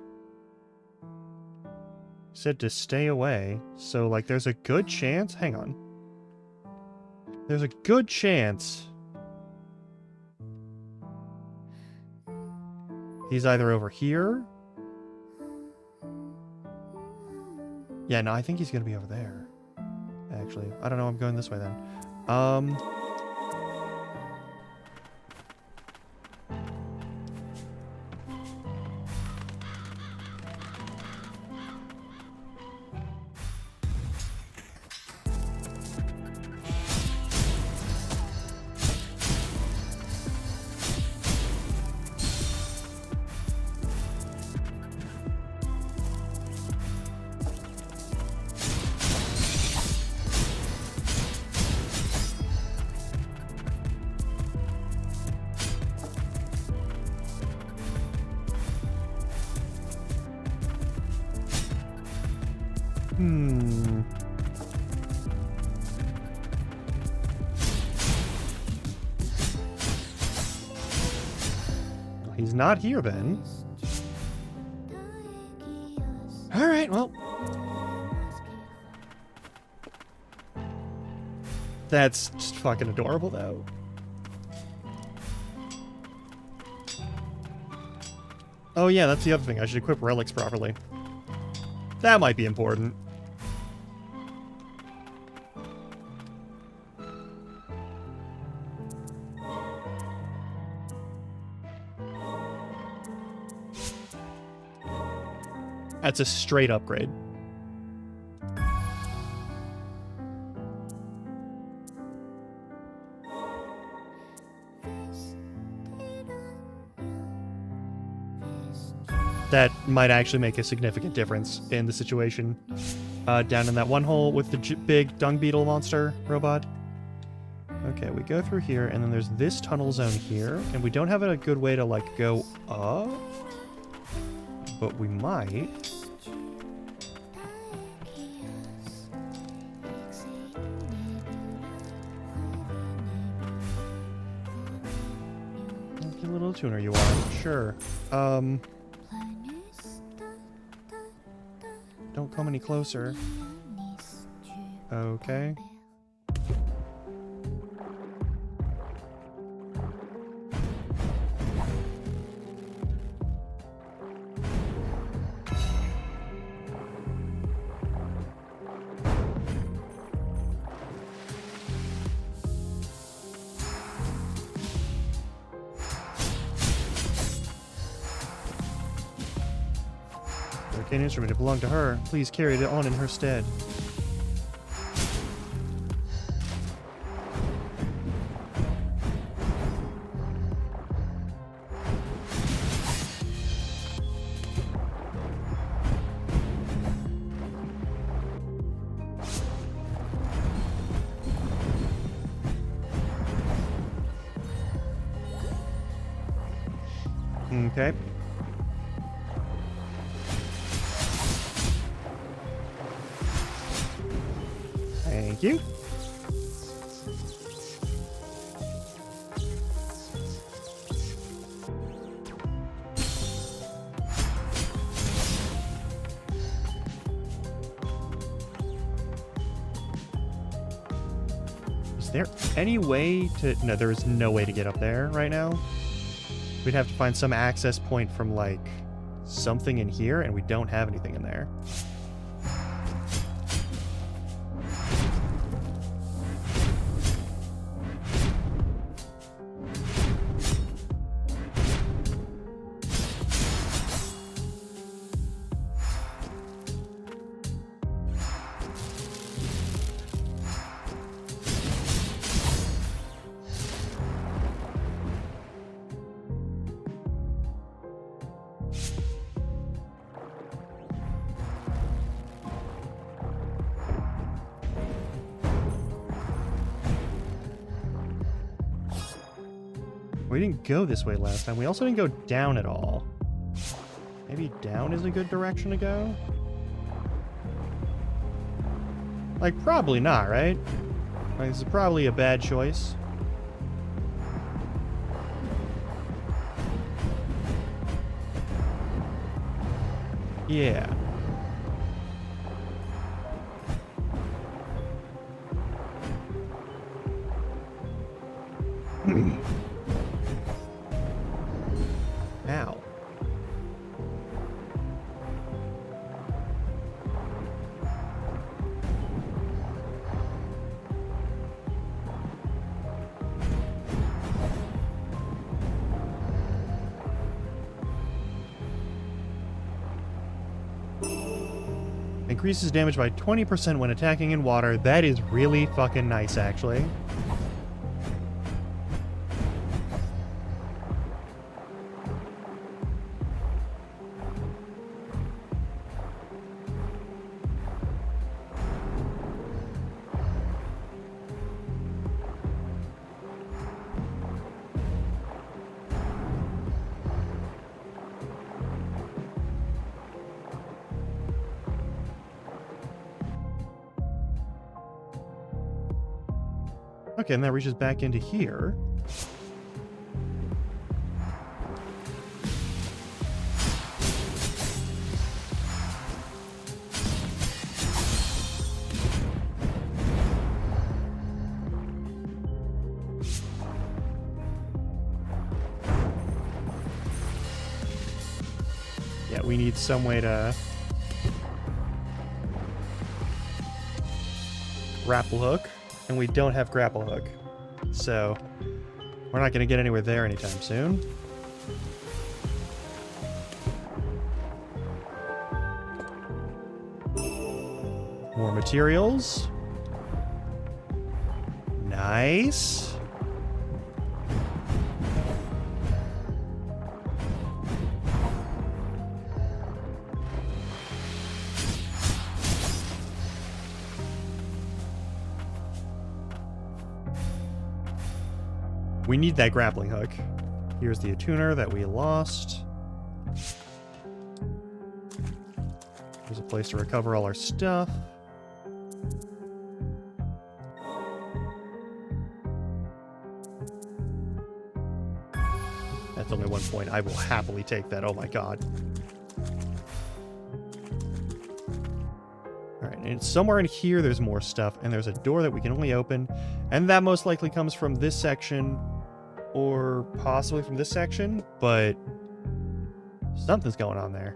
said to stay away. So, like, there's a good chance... Hang on. There's a good chance... he's either over here... Yeah, no, I think he's gonna be over there. Actually, I don't know, I'm going this way then. He's not here then. Alright, well. That's just fucking adorable, though. Oh yeah, that's the other thing. I should equip relics properly. That might be important. That's a straight upgrade. That might actually make a significant difference in the situation. Down in that one hole with the big dung beetle monster robot. Okay, we go through here, and then there's this tunnel zone here, and we don't have a good way to, like, go up. But we might. Lucky little tuner you are, sure. Don't come any closer. Okay. An instrument, it belonged to her. Please carry it on in her stead. Okay. Thank you. Is there any way to... No, there is no way to get up there right now. We'd have to find some access point from, like, something in here, and we don't have anything in there. We didn't go this way last time. We also didn't go down at all. Maybe down is a good direction to go? Like, probably not, right? Like, this is probably a bad choice. Yeah. Increases damage by 20% when attacking in water. That is really fucking nice, actually. Okay, and that reaches back into here. Yeah, we need some way to grapple hook. And we don't have grapple hook. So, we're not going to get anywhere there anytime soon. More materials. Nice. We need that grappling hook. Here's the attuner that we lost. There's a place to recover all our stuff. That's only 1 point. I will happily take that. Oh my god. Alright, and somewhere in here there's more stuff, and there's a door that we can only open, and that most likely comes from this section, or possibly from this section, but something's going on there.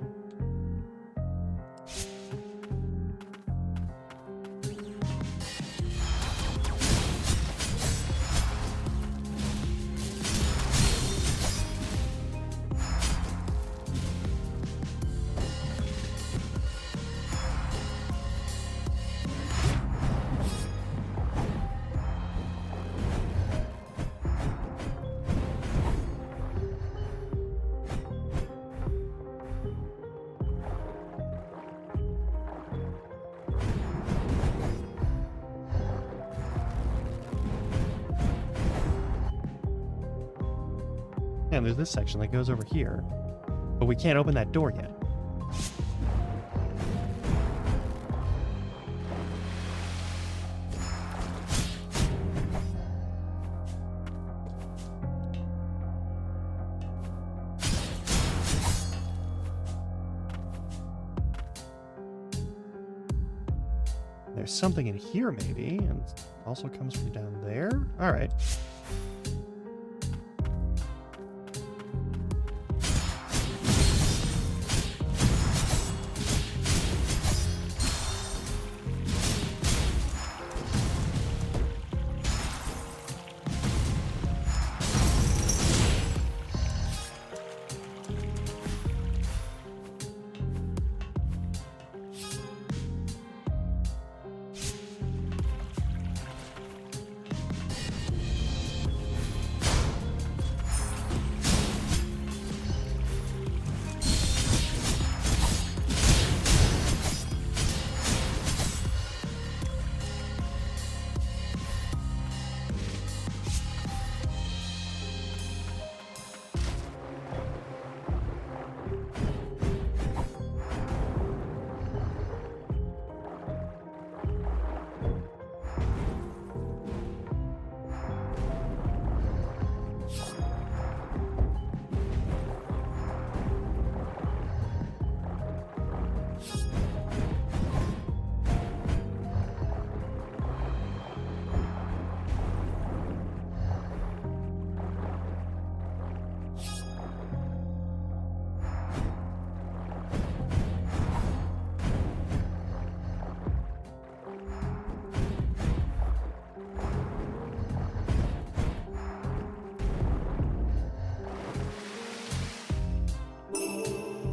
And there's this section that goes over here. But we can't open that door yet. There's something in here, maybe, and it also comes from down there. All right.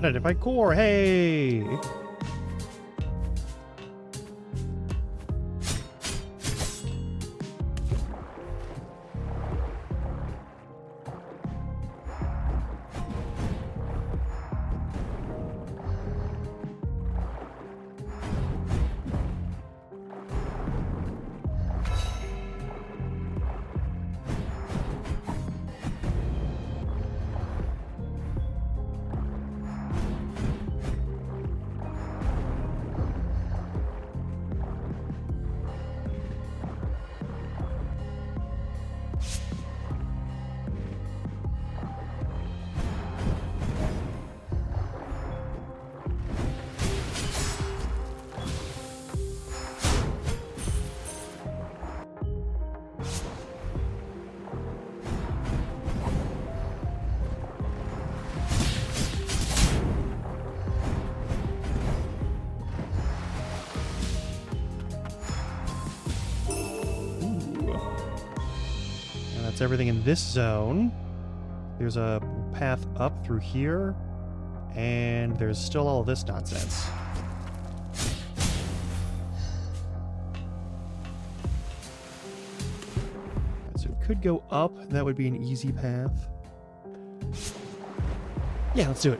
Identify core, hey! everything in this zone. There's a path up through here, and there's still all of this nonsense. Alright, so it could go up. That would be an easy path. Yeah, let's do it.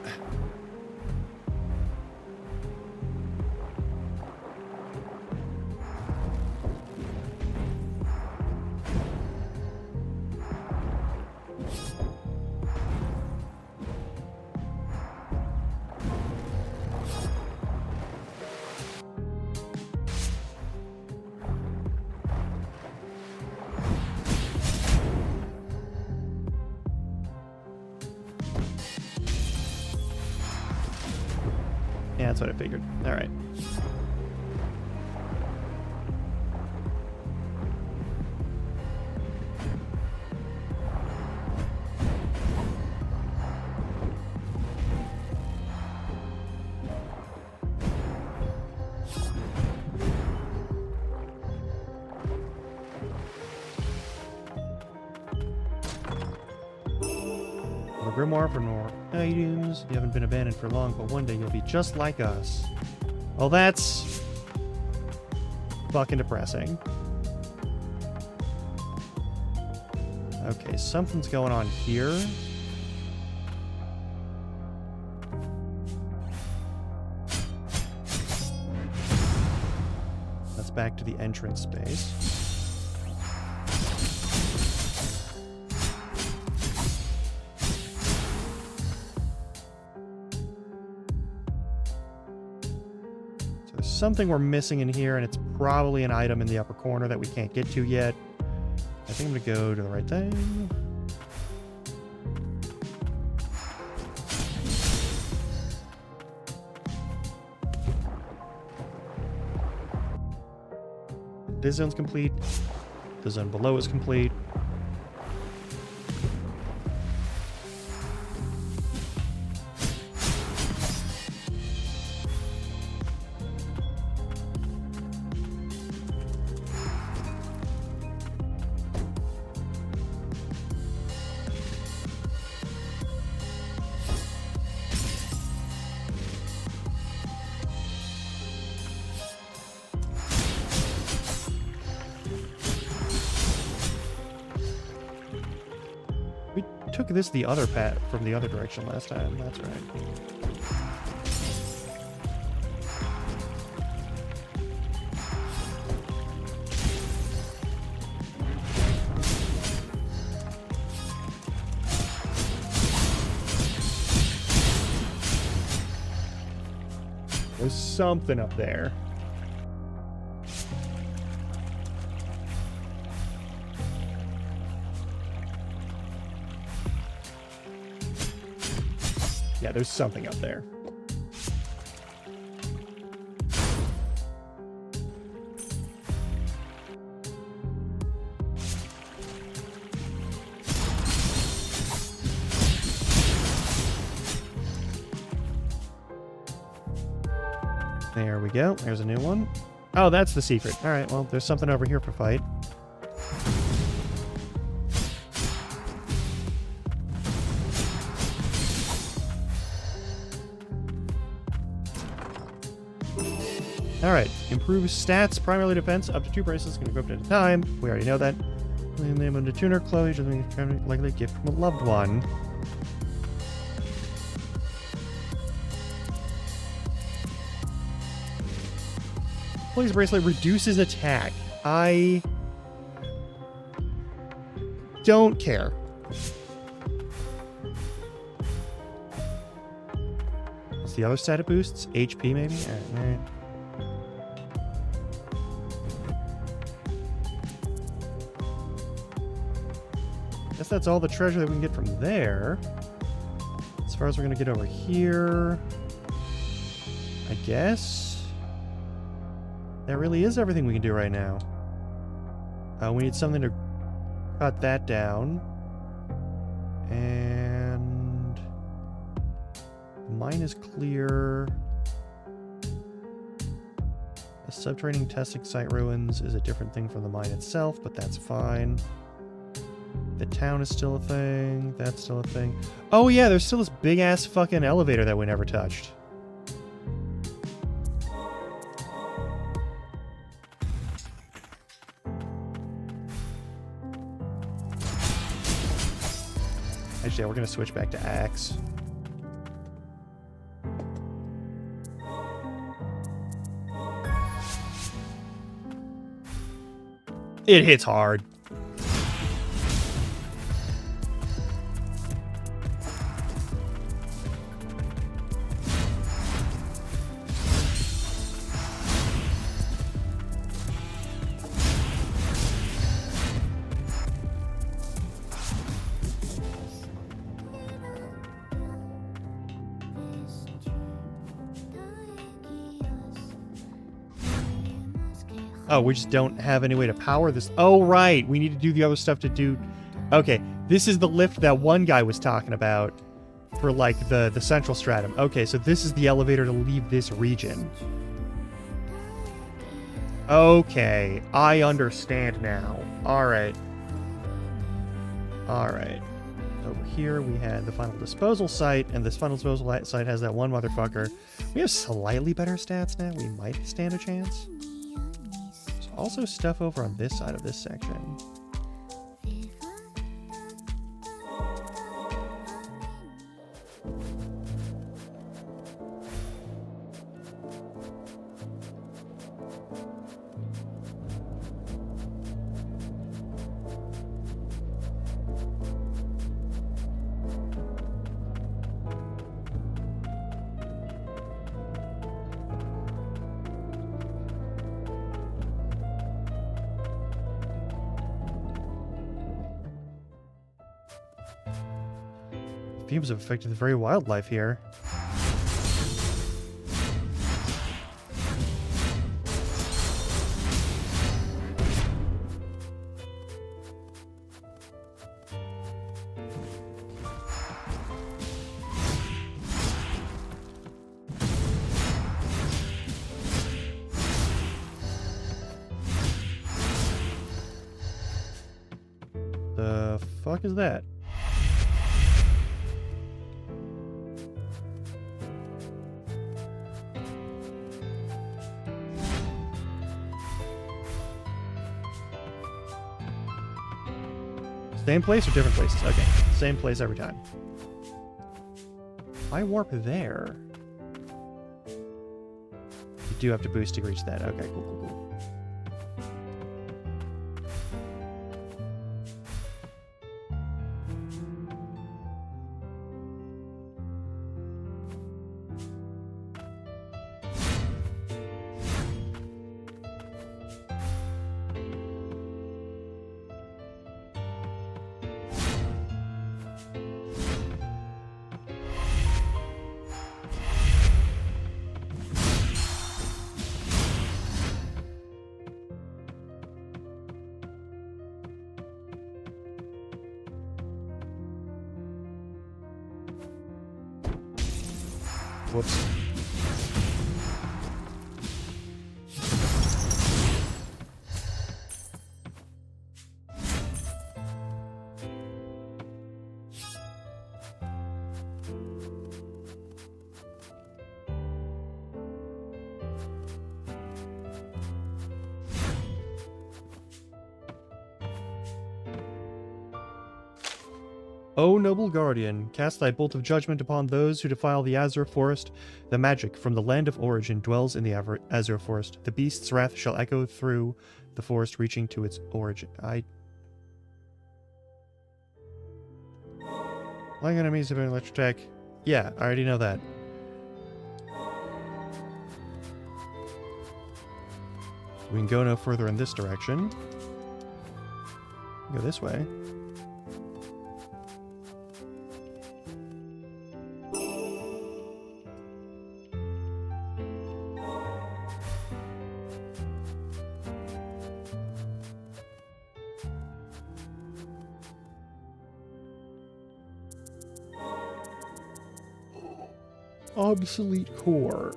Yeah, that's what I figured. All right. Grimoire for more items. You haven't been abandoned for long, but one day you'll be just like us. Well, that's fucking depressing. Okay, something's going on here. That's back to the entrance space. Something we're missing in here, and it's probably an item in the upper corner that we can't get to yet. I think I'm gonna go to the right thing. This zone's complete. The zone below is complete. Took this the other path from the other direction last time. That's right. There's something up there. Yeah, there's something up there. There we go. There's a new one. Oh, that's the secret. All right, well, there's something over here for fight. Alright, improves stats, primarily defense, up to 2 bracelets, can be equipped at a time. We already know that. Name of the tuner, clothes, likely a gift from a loved one. Please bracelet reduces attack. I don't care. What's the other stat it boosts? HP maybe? Alright. Guess that's all the treasure that we can get from there. As far as we're gonna get over here, I guess that really is everything we can do right now. We need something to cut that down, and mine is clear. A subterranean testing site ruins is a different thing from the mine itself, but that's fine. The town is still a thing. That's still a thing. Oh yeah, there's still this big ass fucking elevator that we never touched. Actually, yeah, we're gonna switch back to axe. It hits hard. Oh, we just don't have any way to power this. Oh, right. We need to do the other stuff to do... Okay, this is the lift that one guy was talking about for, like, the central stratum. Okay, so this is the elevator to leave this region. Okay, I understand now. Alright. Alright. Over here, we had the final disposal site, and this final disposal site has that one motherfucker. We have slightly better stats now. We might stand a chance. Also stuff over on this side of this section. Fumes have affected the very wildlife here. The fuck is that? Same place or different places? Okay, same place every time. I warp there. You do have to boost to reach that. Okay, cool, cool, cool. Whoops. O noble guardian, cast thy bolt of judgment upon those who defile the Azure Forest. The magic from the land of origin dwells in the Azure Forest. The beast's wrath shall echo through the forest, reaching to its origin. Flying enemies have an electric attack. Yeah, I already know that. We can go no further in this direction. Go this way. Obsolete core.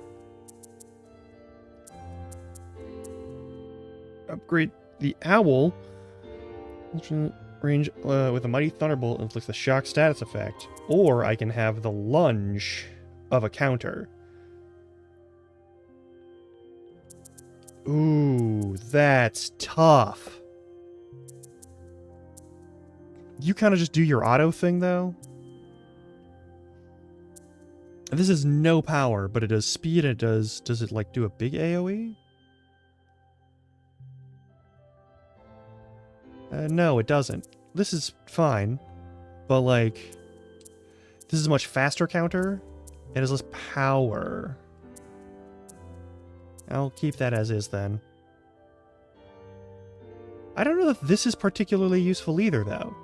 Upgrade the owl. Range with a Mighty Thunderbolt inflicts the shock status effect. Or I can have the lunge of a counter. Ooh, that's tough. You kind of just do your auto thing, though. This is no power, but it does speed, and it does... Does it, like, do a big AoE? No, it doesn't. This is fine. But, like... This is a much faster counter. It has less power. I'll keep that as is, then. I don't know if this is particularly useful either, though.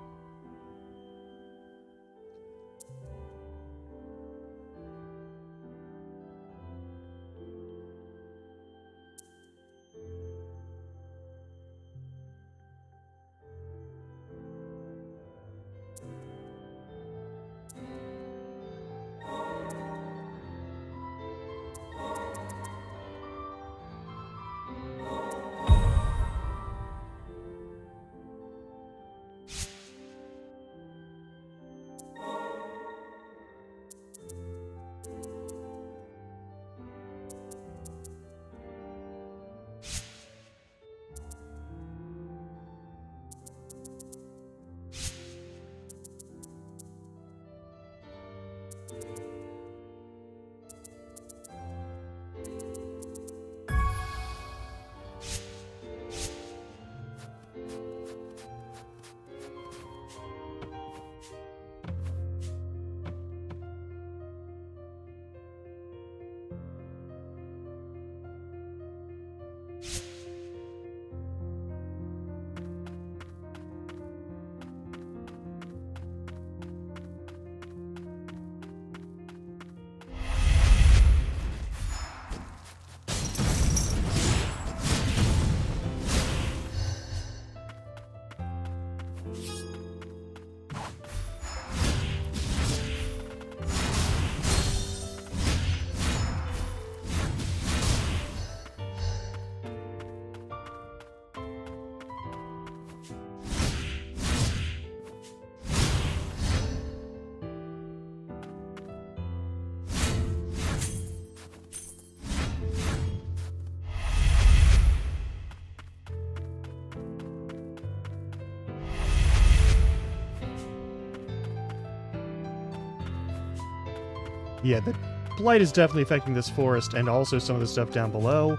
Yeah, the blight is definitely affecting this forest and also some of the stuff down below.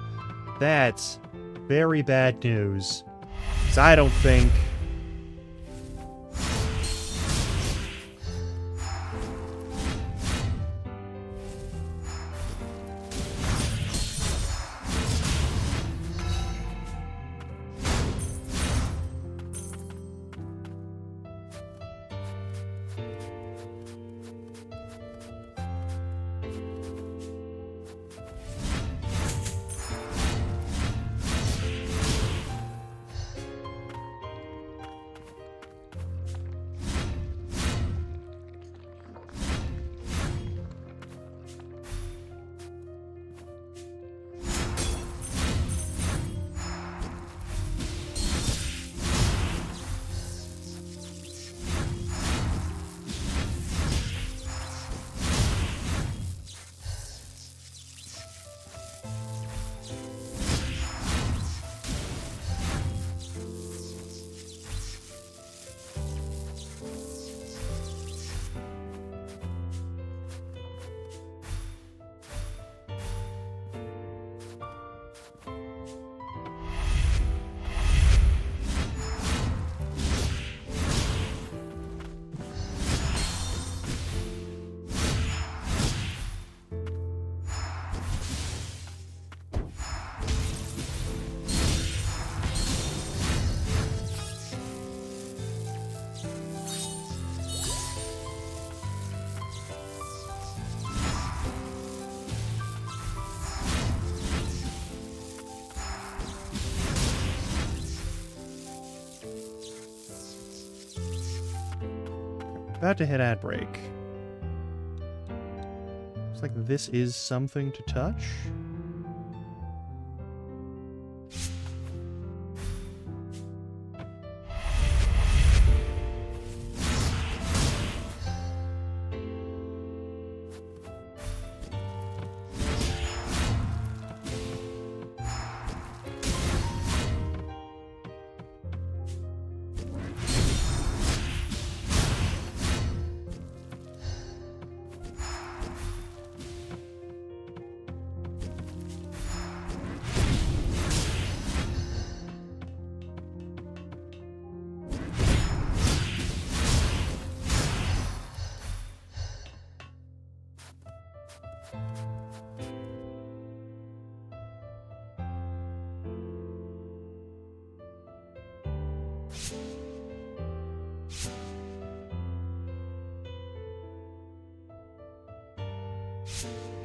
That's very bad news. 'Cause I don't think... About to hit ad break. Looks like this is something to touch.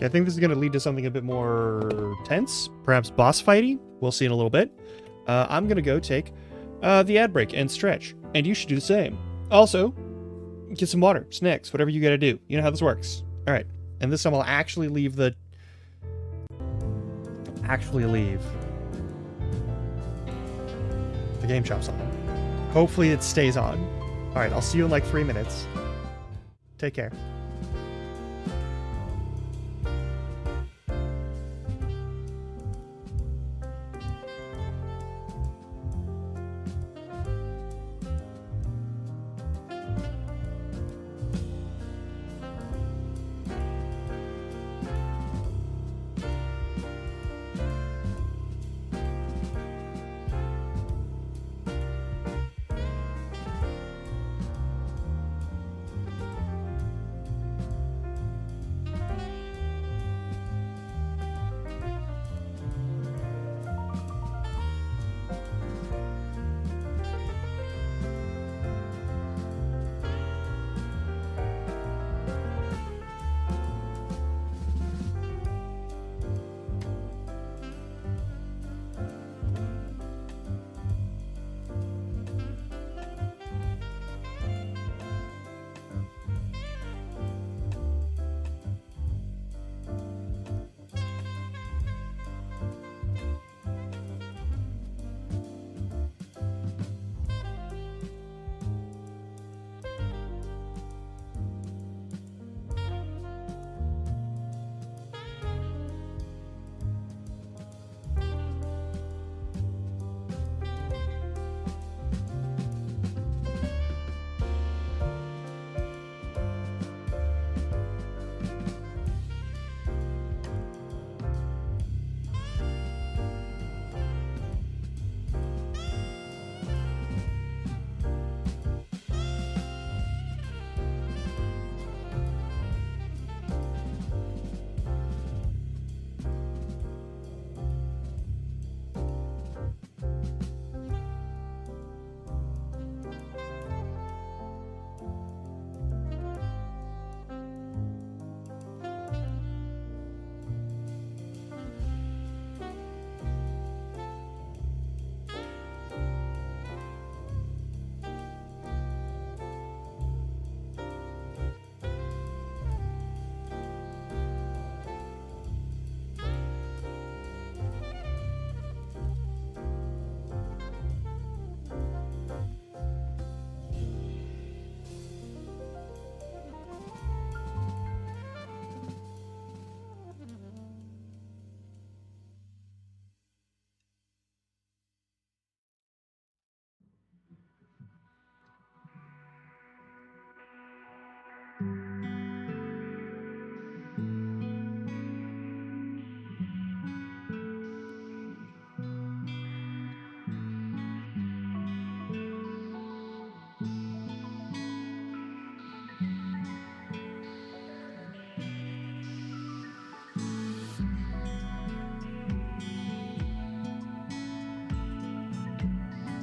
Okay, I think this is going to lead to something a bit more tense, perhaps boss fighty. We'll see in a little bit. I'm going to go take the ad break and stretch, and you should do the same. Also, get some water, snacks, whatever you got to do. You know how this works. All right, and this time I'll actually leave the game chops on. Hopefully it stays on. All right, I'll see you in like 3 minutes. Take care.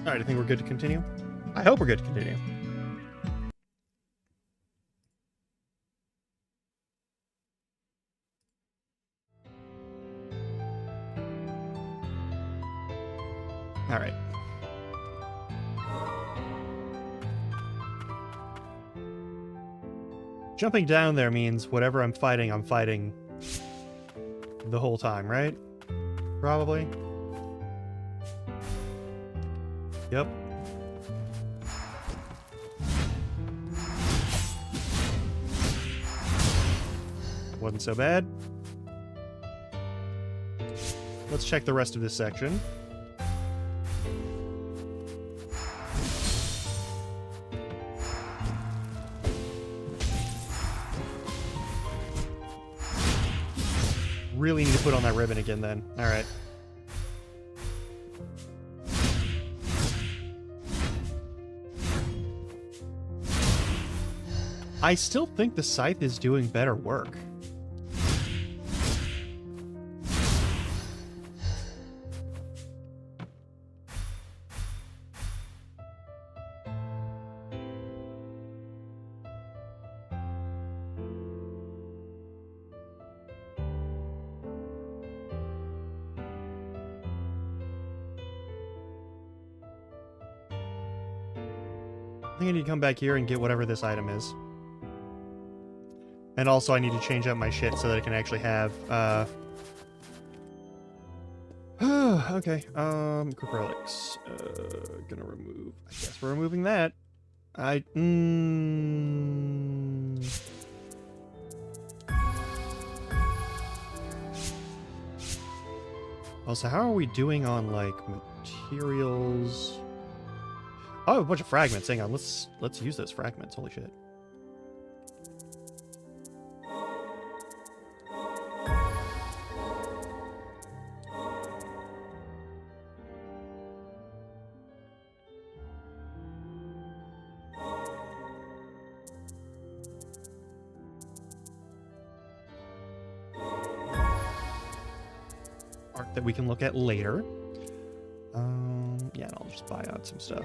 All right, I think we're good to continue. I hope we're good to continue. All right. Jumping down there means whatever I'm fighting the whole time, right? Probably. Yep. Wasn't so bad. Let's check the rest of this section. Really need to put on that ribbon again then. Alright. I still think the scythe is doing better work. I think I need to come back here and get whatever this item is. And also I need to change out my shit so that I can actually have, okay, quick relics. Gonna remove, I guess we're removing that. Also, how are we doing on, like, materials? Oh, a bunch of fragments. Hang on, let's use those fragments. Holy shit. Art that we can look at later. Yeah, and I'll just buy out some stuff.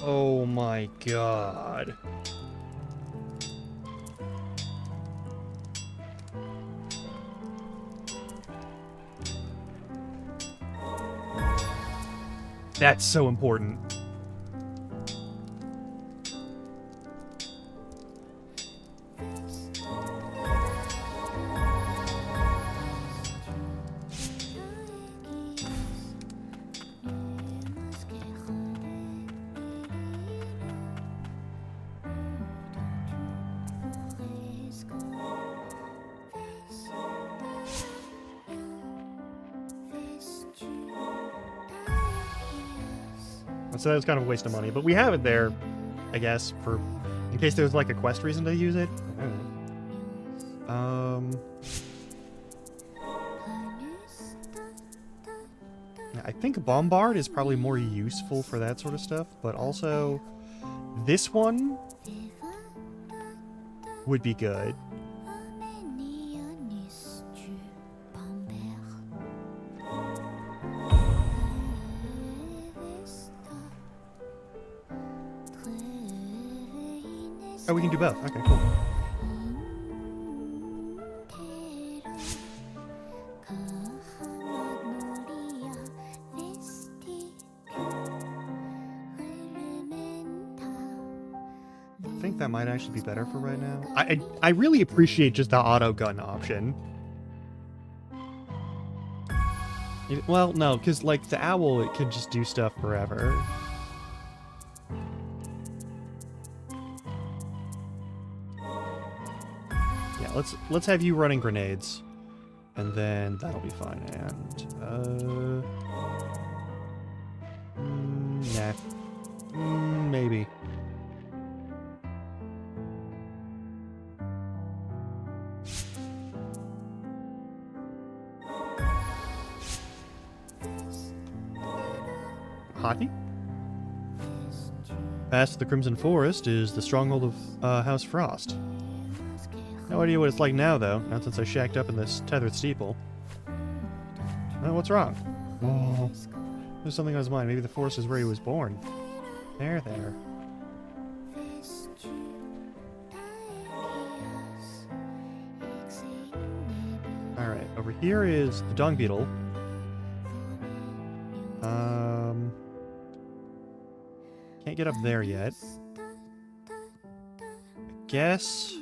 Oh my god. That's so important. So that was kind of a waste of money, but we have it there, I guess, for in case there's like a quest reason to use it. I don't know. I think Bombard is probably more useful for that sort of stuff, but also this one would be good. Oh, we can do both. Okay, cool. I think that might actually be better for right now. I really appreciate just the auto gun option. Well, no, because like the owl, it can just do stuff forever. Let's have you running grenades, and then that'll be fine. And nah, maybe. Hottie? Past the Crimson Forest is the stronghold of House Frost. No idea what it's like now, though, not since I shacked up in this tethered steeple. Oh, what's wrong? Oh, there's something on his mind. Maybe the forest is where he was born. There. Alright, over here is the dung beetle. Can't get up there yet. I guess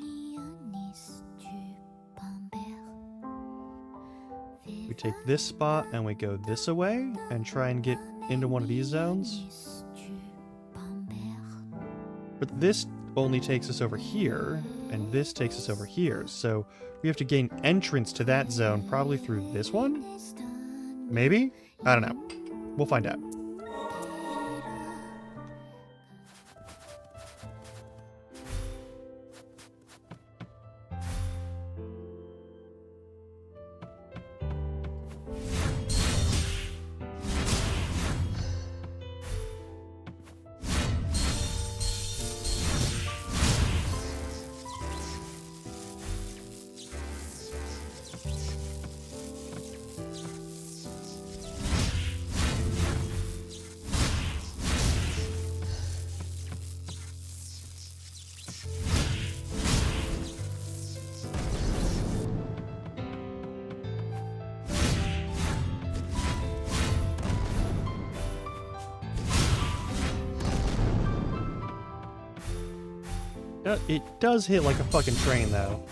we take this spot and we go this away and try and get into one of these zones. But this only takes us over here, and this takes us over here, so we have to gain entrance to that zone probably through this one? Maybe? I don't know. We'll find out. It does hit like a fucking train, though.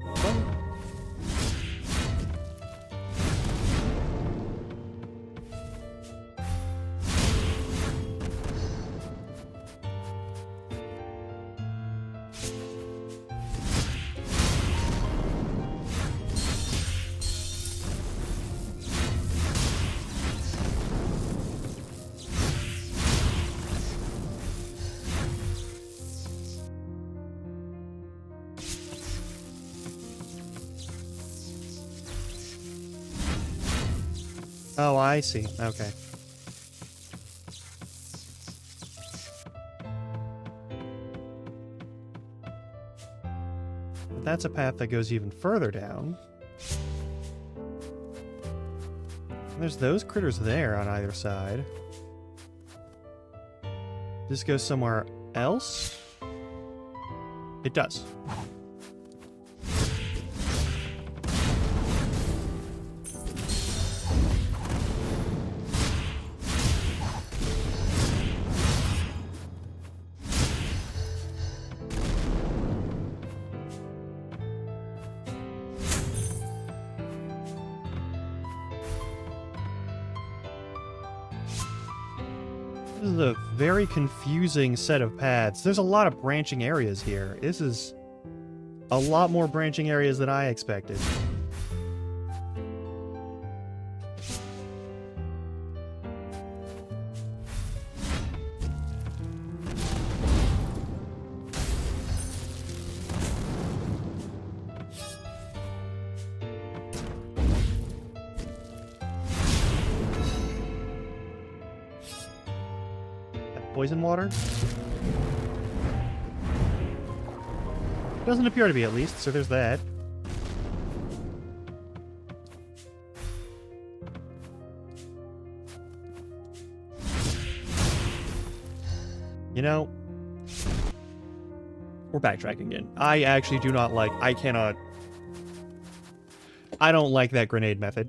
Sorry. Oh, I see. Okay. But that's a path that goes even further down. And there's those critters there on either side. This goes somewhere else? It does. This is a very confusing set of paths. There's a lot of branching areas here. This is a lot more branching areas than I expected. Poison water? Doesn't appear to be, at least, so there's that. You know, we're backtracking again. I actually do not like... I don't like that grenade method.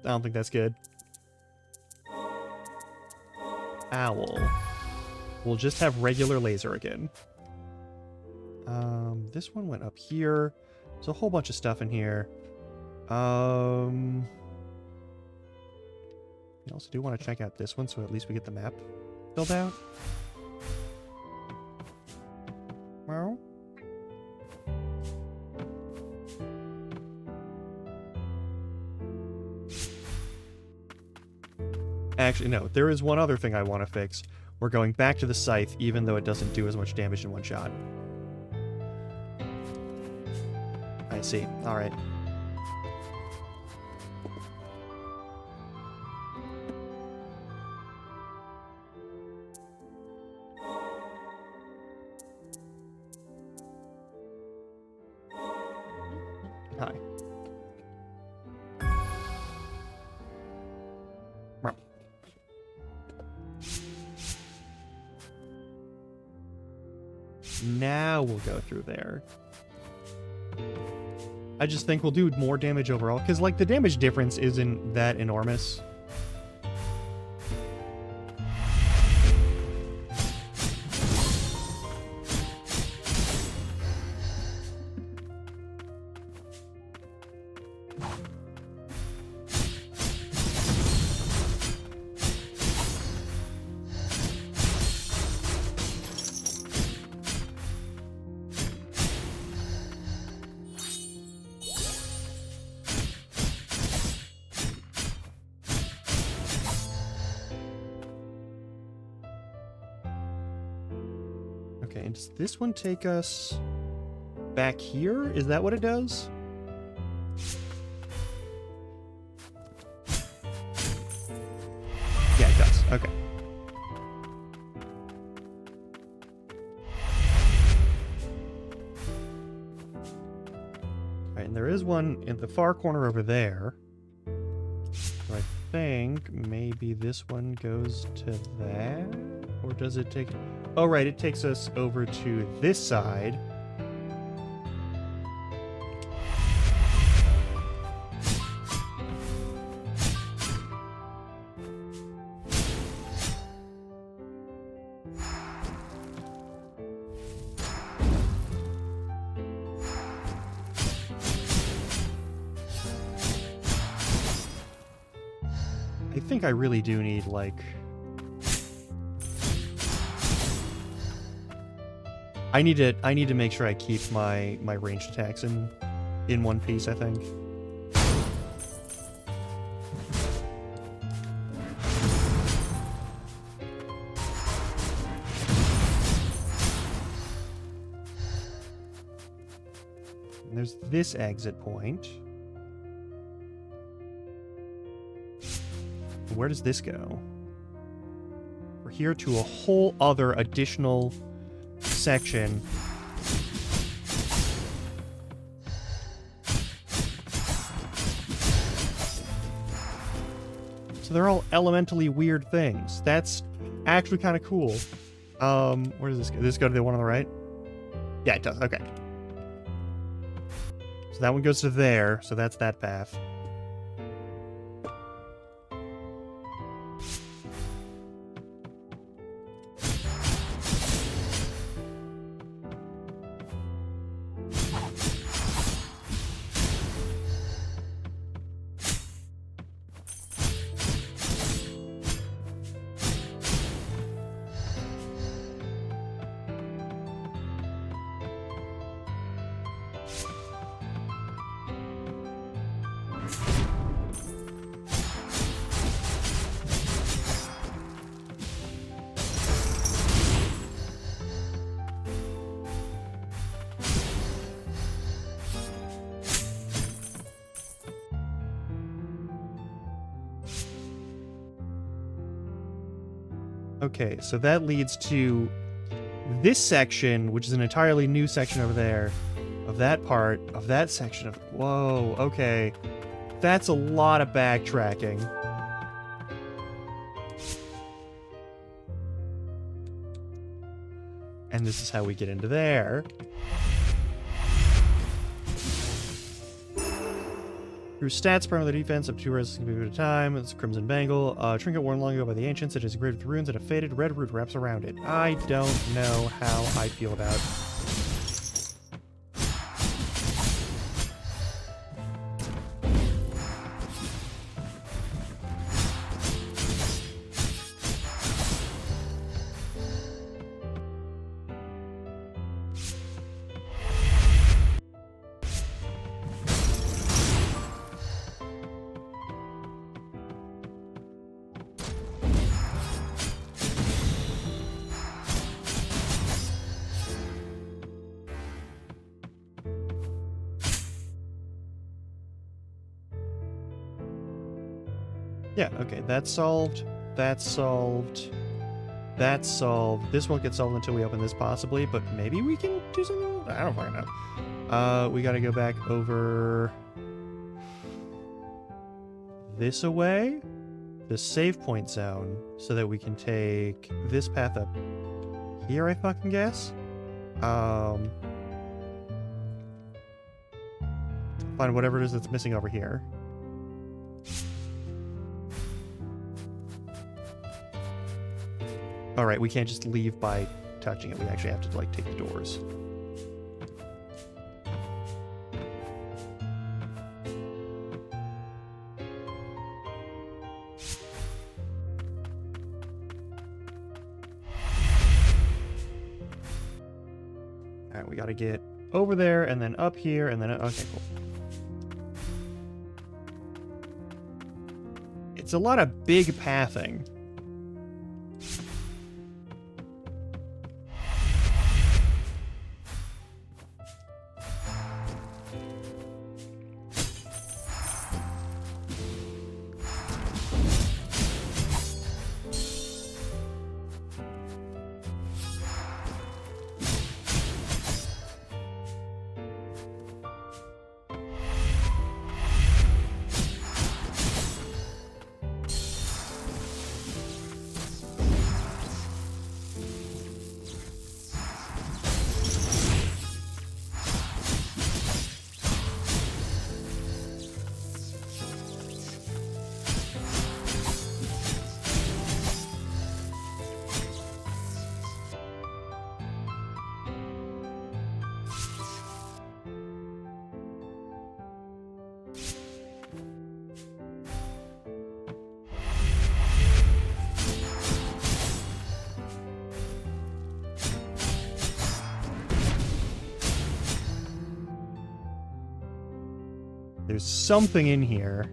I don't think that's good. Owl. We'll just have regular laser again. This one went up here. There's a whole bunch of stuff in here. I also do want to check out this one, so at least we get the map filled out. Well. Actually, no. There is one other thing I want to fix. We're going back to the scythe, even though it doesn't do as much damage in one shot. I see. Alright. Hi. Now we'll go through there. I just think we'll do more damage overall, because, like, the damage difference isn't that enormous. Okay, and does this one take us back here? Is that what it does? Yeah, it does. Okay. Alright, and there is one in the far corner over there. So I think maybe this one goes to that? Or does it take... Oh, right, it takes us over to this side. I think I really do need, like... I need to make sure I keep my ranged attacks in one piece, I think. And there's this exit point. Where does this go? We're here to a whole other additional section. So they're all elementally weird things. That's actually kind of cool. Where does this go? Does this go to the one on the right? Yeah, it does. Okay. So that one goes to there, so that's that path. Okay, so that leads to this section, which is an entirely new section over there, of that part, of that section of... Whoa, okay. That's a lot of backtracking. And this is how we get into there. Your stats, primarily defense, up 2 rests at a time. It's Crimson Bangle. Trinket worn long ago by the ancients. It is engraved with runes and a faded red root wraps around it. I don't know how I feel about it. Yeah, okay, that's solved. That's solved. That's solved. This won't get solved until we open this, possibly, but maybe we can do something? I don't fucking know. We gotta go back over... this away? The save point zone, so that we can take this path up here, I fucking guess? Find whatever it is that's missing over here. Alright, we can't just leave by touching it. We actually have to, like, take the doors. Alright, we gotta get over there, and then up here, and then... Okay, cool. It's a lot of big pathing. There's something in here.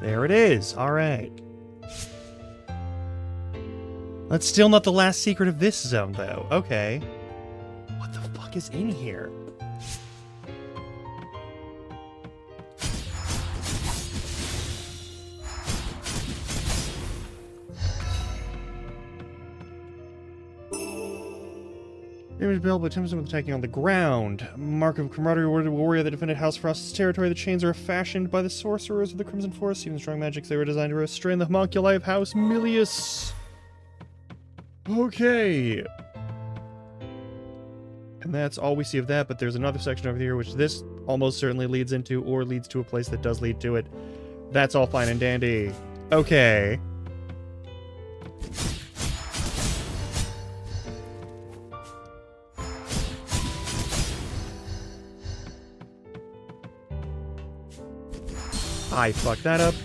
There it is. All right. That's still not the last secret of this zone, though. Okay. What the fuck is in here? Damage Bell, but attempts with attacking on the ground. Mark of camaraderie awarded a warrior that defended House Frost's territory. The chains are fashioned by the sorcerers of the Crimson Forest. Even strong magics, they were designed to restrain the homunculi of House Milius. Okay. And that's all we see of that, but there's another section over here, which this almost certainly leads into, or leads to a place that does lead to it. That's all fine and dandy. Okay. I fucked that up.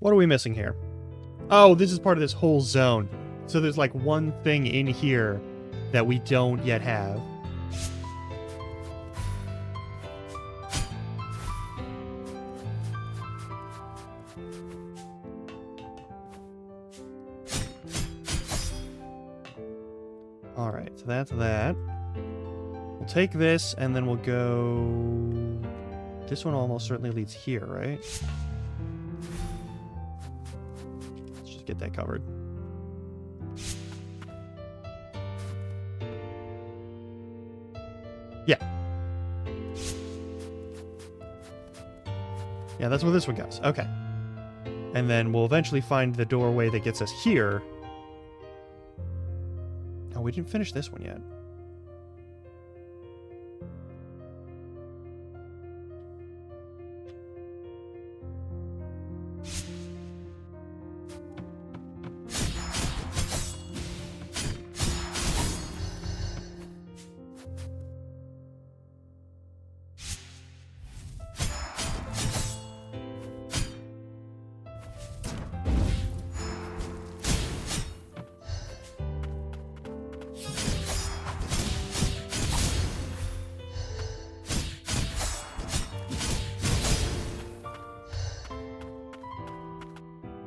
What are we missing here? Oh, this is part of this whole zone. So there's like one thing in here that we don't yet have. Alright, so that's that. We'll take this, and then we'll go... This one almost certainly leads here, right? Let's just get that covered. Yeah. Yeah, that's where this one goes. Okay. And then we'll eventually find the doorway that gets us here. Oh, we didn't finish this one yet.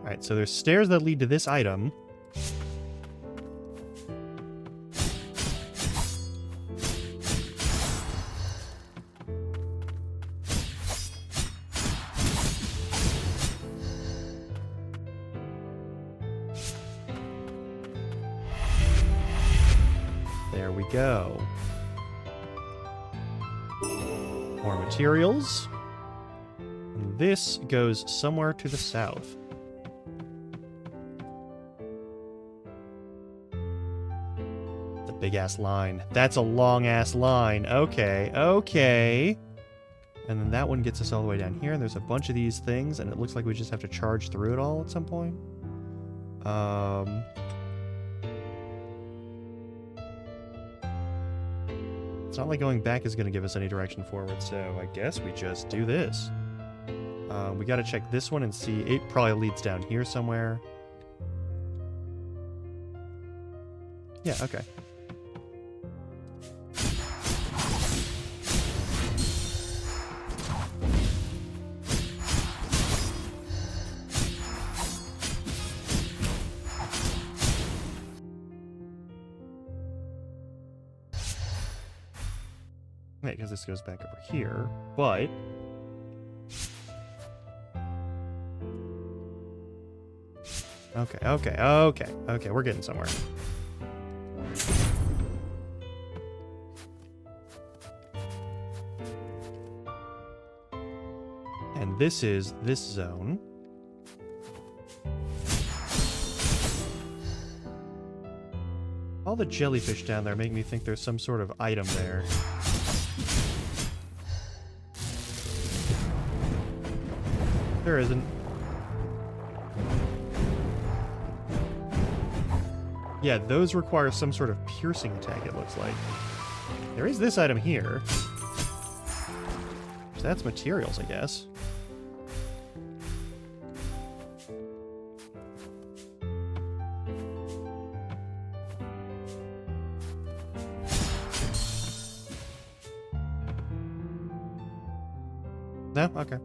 Alright, so there's stairs that lead to this item. There we go. More materials. And this goes somewhere to the south. Big ass line. That's a long ass line. Okay, okay. And then that one gets us all the way down here, and there's a bunch of these things, and it looks like we just have to charge through it all at some point. It's not like going back is going to give us any direction forward, so I guess we just do this. We got to check this one and see. It probably leads down here somewhere. Yeah, okay. Right, because this goes back over here, but... Okay, we're getting somewhere. And this is this zone. All the jellyfish down there make me think there's some sort of item there. There isn't. Yeah, those require some sort of piercing attack, it looks like. There is this item here. So that's materials, I guess. No? Okay.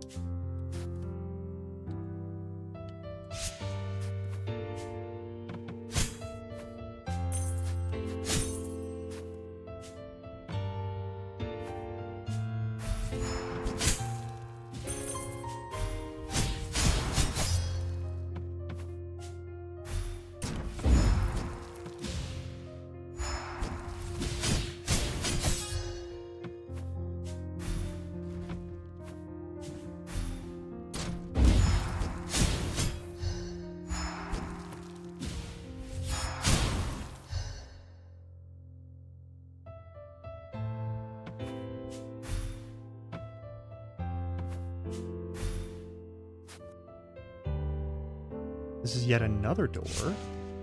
This is yet another door.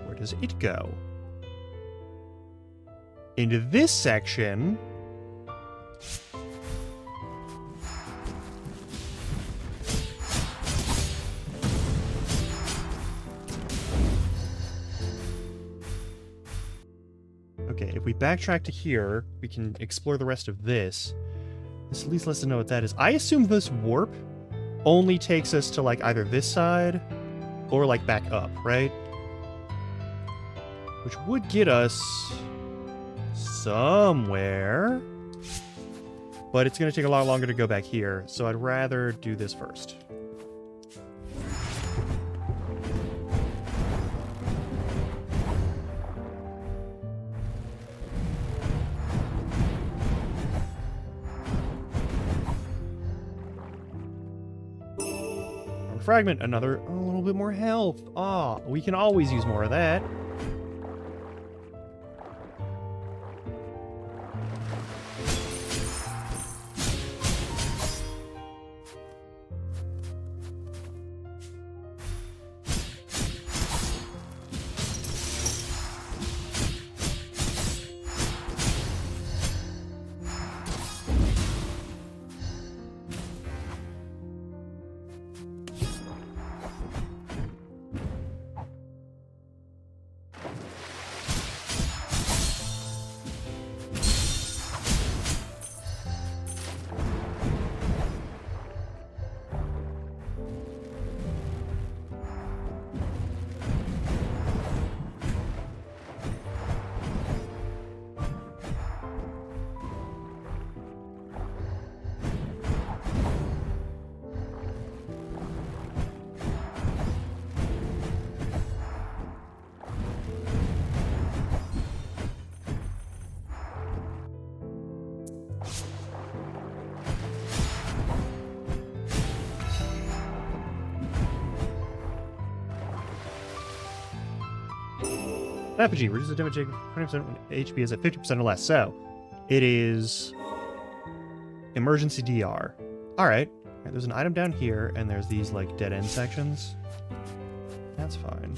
Where does it go? Into this section. Okay, if we backtrack to here, we can explore the rest of this. This at least lets us know what that is. I assume this warp only takes us to, like, either this side or, like, back up, right? Which would get us somewhere. But it's going to take a lot longer to go back here, so I'd rather do this first. Fragment, another a little bit more health. Ah, we can always use more of that. Apogee, reduces the damage taken 20% when HP is at 50% or less. So, it is emergency DR. Alright, there's an item down here, and there's these, like, dead-end sections. That's fine.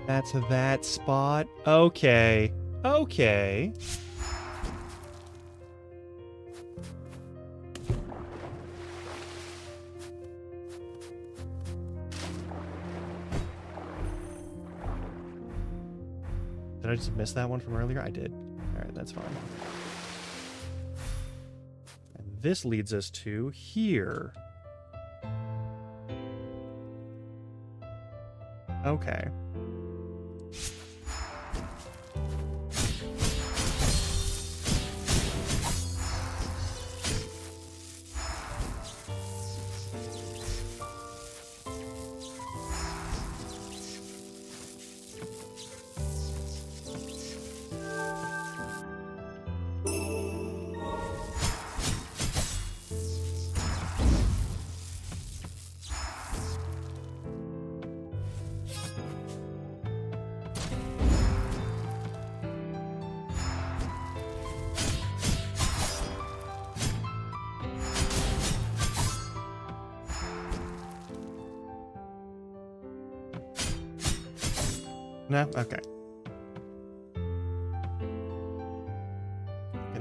That's that spot. Okay. Okay. Did I just miss that one from earlier? I did. Alright, that's fine. And this leads us to here. Okay. No? Okay.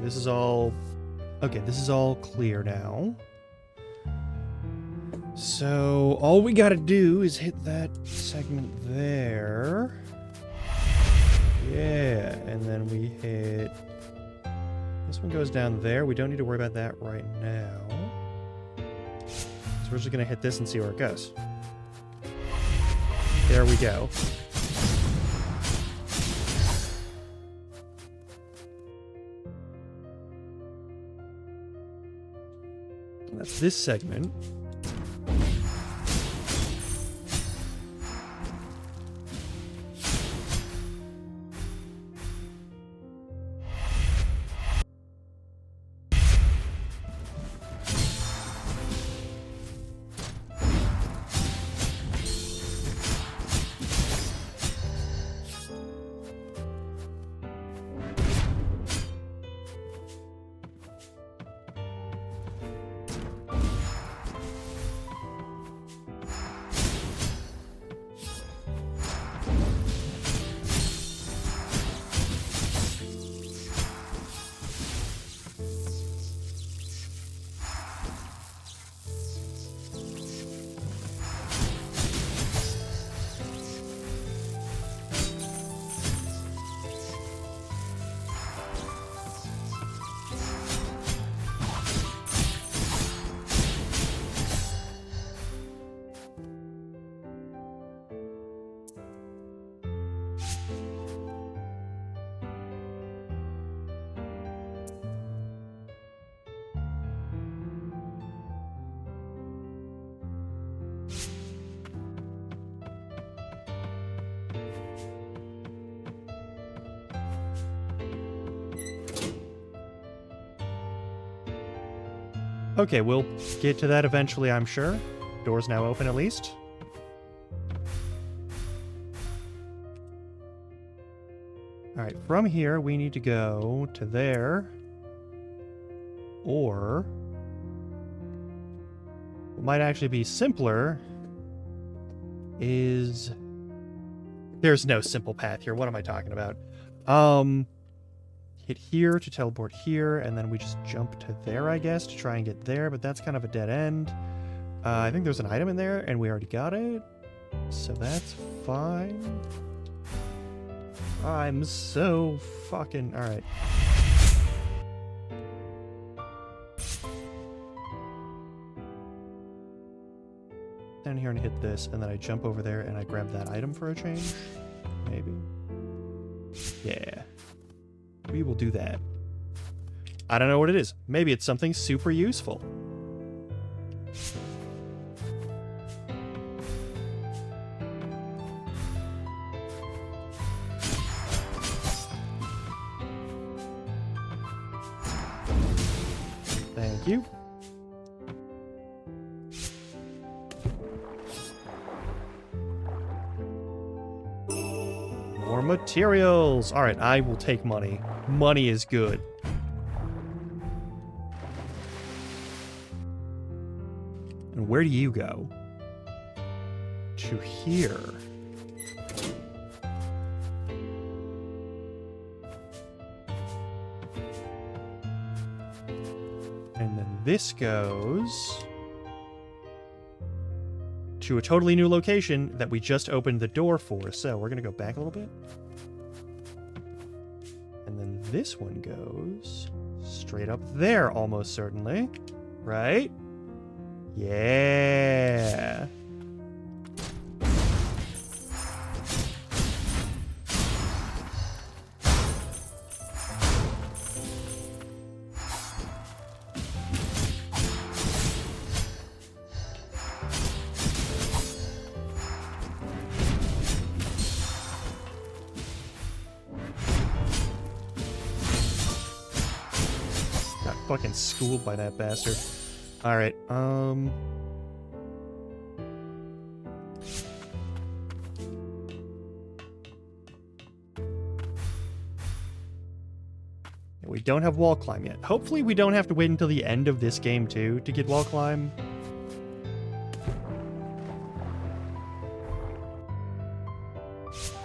this is all... Okay, this is all clear now. So, all we gotta do is hit that segment there. Yeah, and then we hit... This one goes down there. We don't need to worry about that right now. So we're just gonna hit this and see where it goes. There we go. That's this segment. Okay, we'll get to that eventually, I'm sure. Door's now open, at least. Alright, from here, we need to go to there. Or... what might actually be simpler is... There's no simple path here. What am I talking about? Hit here to teleport here, and then we just jump to there, I guess, to try and get there, but that's kind of a dead end. I think there's an item in there, and we already got it, so that's fine. I'm so fucking... Alright. Down here and hit this, and then I jump over there and I grab that item for a change? Maybe? Yeah. We will do that. I don't know what it is. Maybe it's something super useful. Thank you. More materials. All right, I will take money. Money is good. And where do you go? To here. And then this goes to a totally new location that we just opened the door for. So we're going to go back a little bit. And then this one goes straight up there, almost certainly. Right? Yeah. Fucking schooled by that bastard. Alright, we don't have wall climb yet. Hopefully we don't have to wait until the end of this game, too, to get wall climb.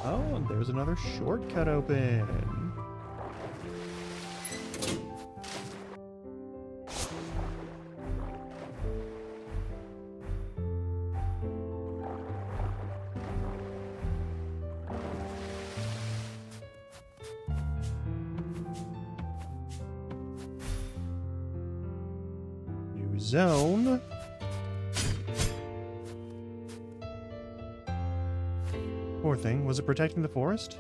Oh, and there's another shortcut open. zone. Poor thing. Was it protecting the forest?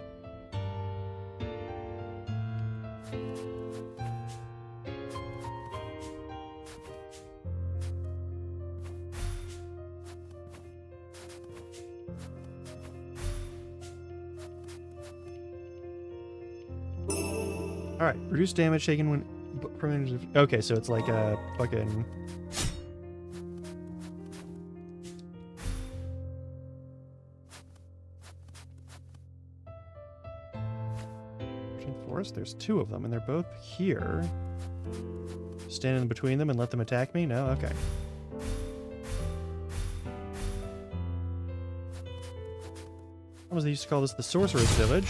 Alright, reduce damage taken when... Okay, so it's like a fucking... Forest? There's two of them, and they're both here. Stand in between them and let them attack me? No? Okay. What was they used to call this? The Sorcerer's Village.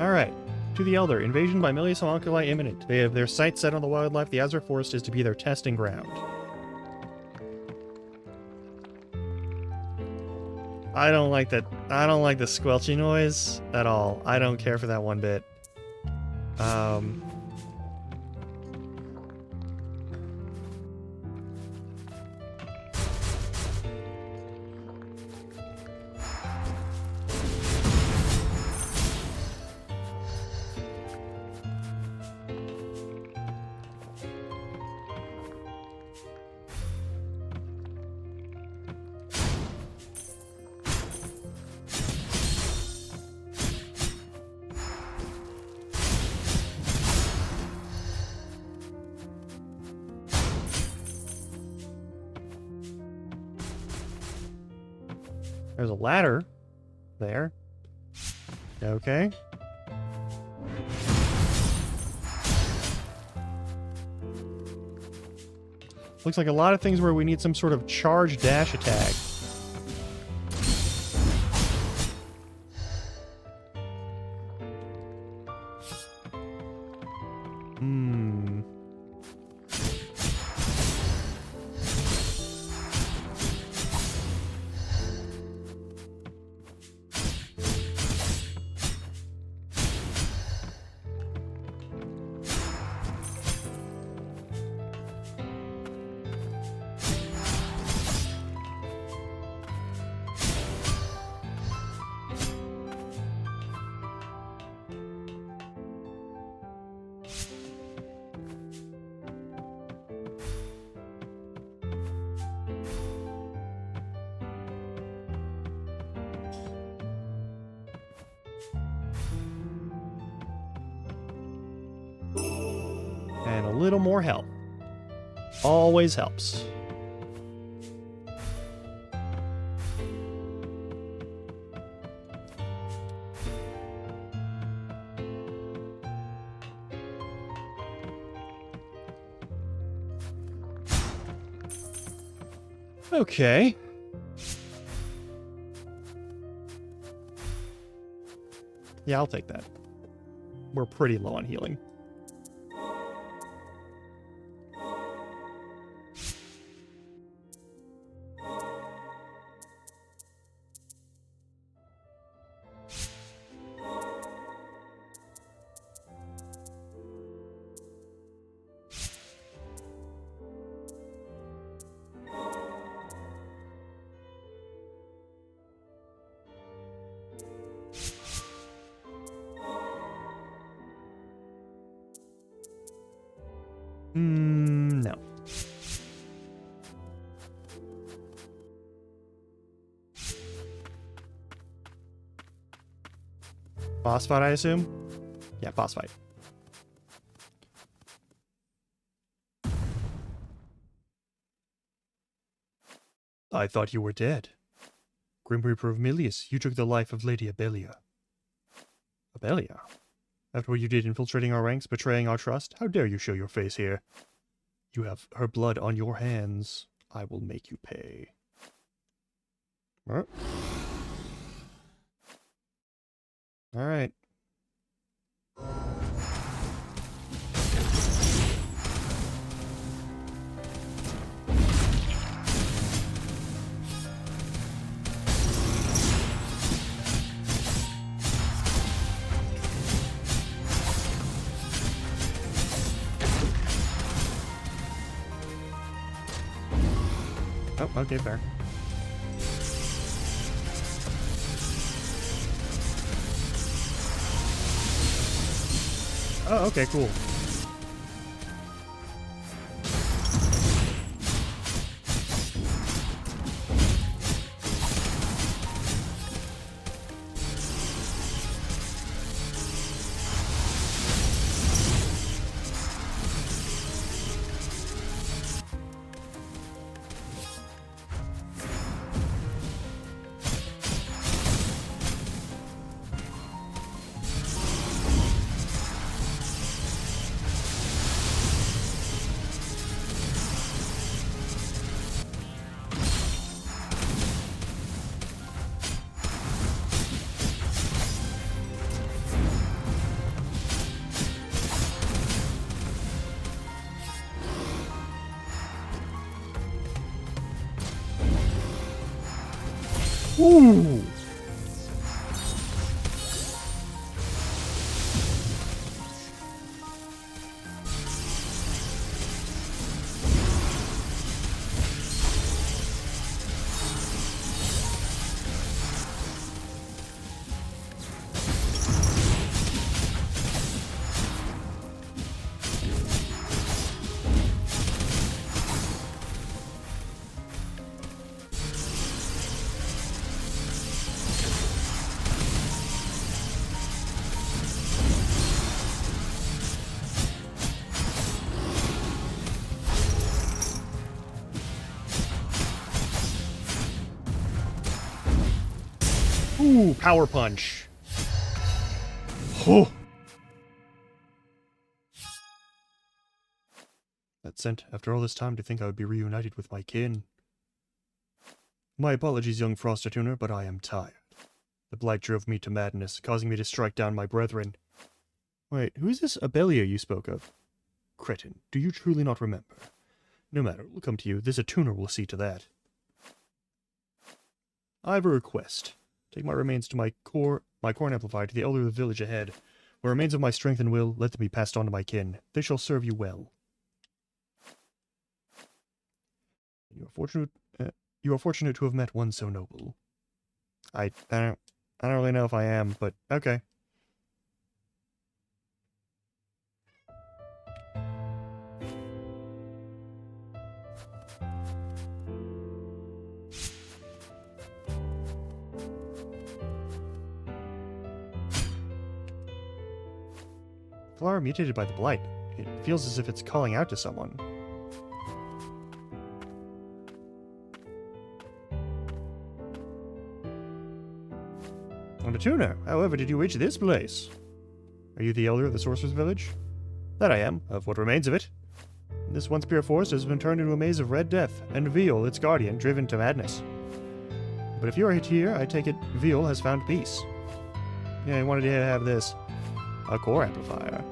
Alright. To the Elder. Invasion by Milius Homunculi imminent. They have their sights set on the wildlife. The Azure Forest is to be their testing ground. I don't like that. I don't like the squelchy noise at all. I don't care for that one bit. There's a ladder there. Okay. Looks like a lot of things where we need some sort of charge dash attack. And a little more help. Always helps. Okay. Yeah, I'll take that. We're pretty low on healing. No. Boss fight, I assume? Yeah, boss fight. I thought you were dead. Grim Reaper of Milius, you took the life of Lady Abelia. Abelia? After what you did infiltrating our ranks, betraying our trust, how dare you show your face here? You have her blood on your hands. I will make you pay. All right. Oh, okay, fair. Oh, okay, cool. Ooh! Ooh, power punch. Oh. That sent after all this time to think I would be reunited with my kin. My apologies, young Frostatuner, but I am tired. The blight drove me to madness, causing me to strike down my brethren. Wait, who is this Abelia you spoke of? Cretin, do you truly not remember? No matter, we'll come to you. This Atuner will see to that. I have a request. Take my remains to my corn amplifier to the elder of the village ahead. What remains of my strength and will, let them be passed on to my kin. They shall serve you well. You are fortunate to have met one so noble. I don't really know if I am, but okay. Flower mutated by the blight. It feels as if it's calling out to someone. I'm a tuner. However, did you reach this place? Are you the elder of the Sorcerer's Village? That I am, of what remains of it. This once pure forest has been turned into a maze of red death, and Veal, its guardian, driven to madness. But if you are here, I take it Veal has found peace. Yeah, I wanted to have this. A core amplifier.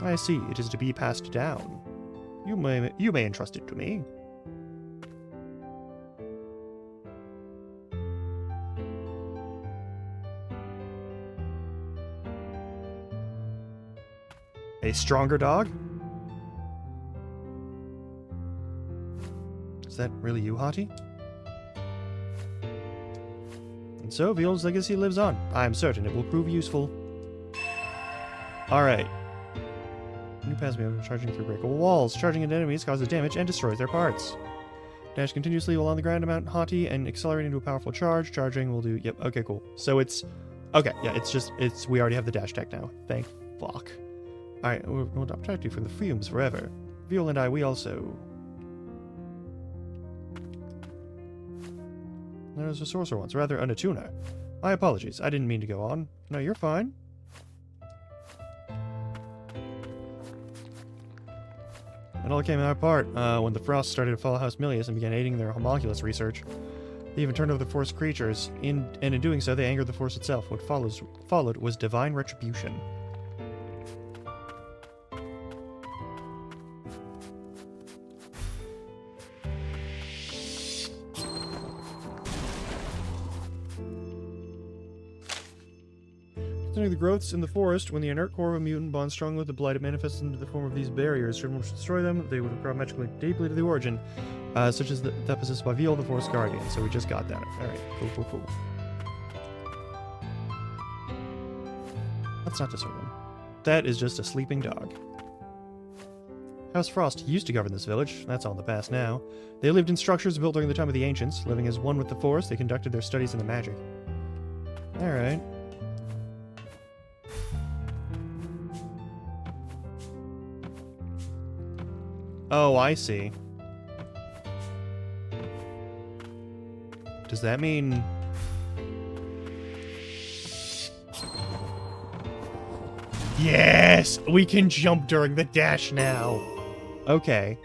I see, it is to be passed down. You may entrust it to me. A stronger dog? Is that really you, Hati? And so, Veal's legacy lives on. I am certain it will prove useful. Alright. New pass me over charging through breakable walls. Charging into enemies causes damage and destroys their parts. Dash continuously while on the ground to mount Hati and accelerate into a powerful charge. Charging will do... Yep, okay, cool. So it's... Okay, yeah, we already have the dash tech now. Thank fuck. Alright, we'll not protect you from the fumes forever. Veal and I, we also... There's a sorcerer once, rather an Atuner. My apologies, I didn't mean to go on. No, you're fine. It all came apart when the Frost started to follow House Milius and began aiding their homunculus research. They even turned over the forest creatures, and in doing so, they angered the force itself. What followed was divine retribution. Considering the growths in the forest, when the inert core of a mutant bonds strongly with the blight, it manifests into the form of these barriers. Should one destroy them, they would have grown magically deeply to the origin, such as that possessed by Veal, the Forest Guardian. So we just got that. Alright, cool. Let's not disturb them. That is just a sleeping dog. House Frost used to govern this village. That's all in the past now. They lived in structures built during the time of the ancients. Living as one with the forest, they conducted their studies in the magic. Alright. Oh, I see. Does that mean... Yes! We can jump during the dash now! Okay.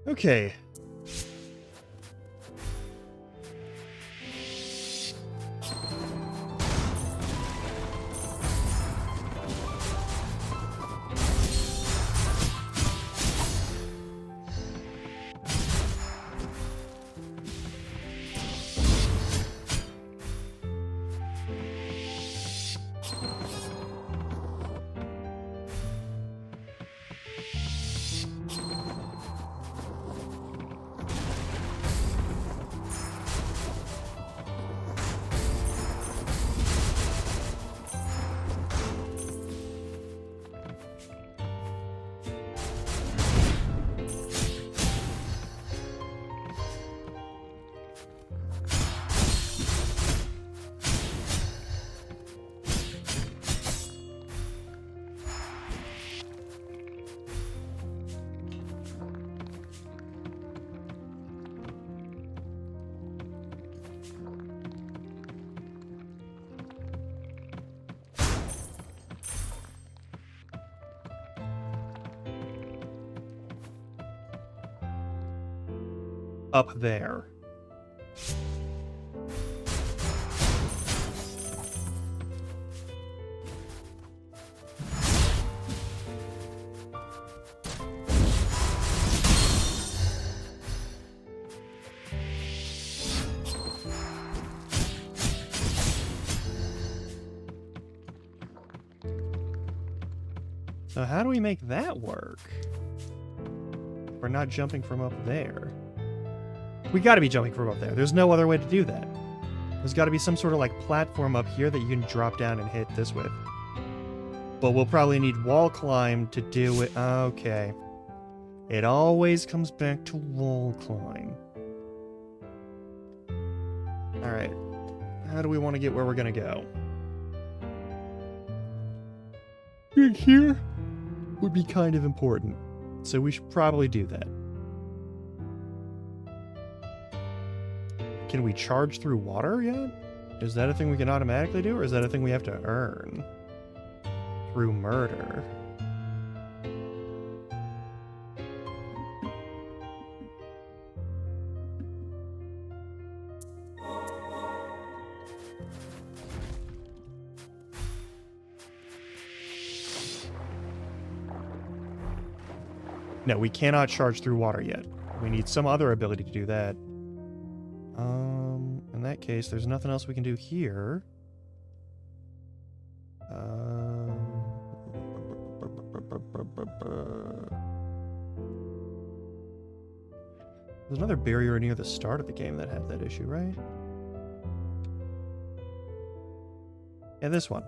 Okay. Up there. So how do we make that work? We're not jumping from up there. We gotta be jumping from up there. There's no other way to do that. There's gotta be some sort of like platform up here that you can drop down and hit this with. But we'll probably need wall climb to do it. Okay. It always comes back to wall climb. Alright. How do we want to get where we're gonna go? Being here would be kind of important. So we should probably do that. Can we charge through water yet? Is that a thing we can automatically do, or is that a thing we have to earn? Through murder. No, we cannot charge through water yet. We need some other ability to do that. In that case, there's nothing else we can do here. There's another barrier near the start of the game that had that issue, right? Yeah, this one.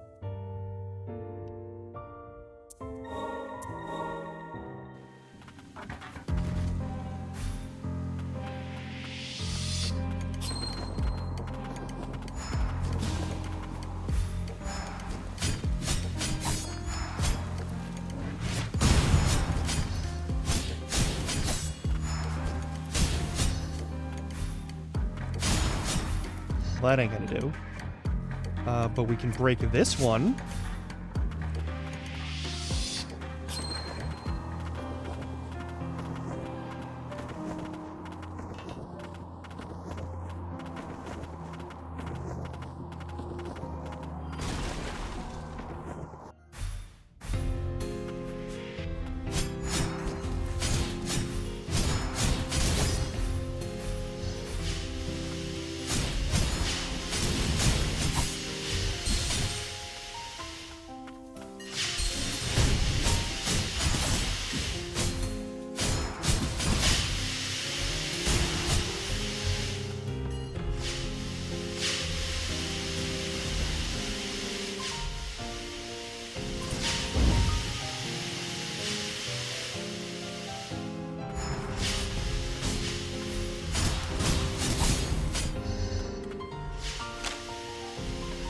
That ain't gonna do. But we can break this one.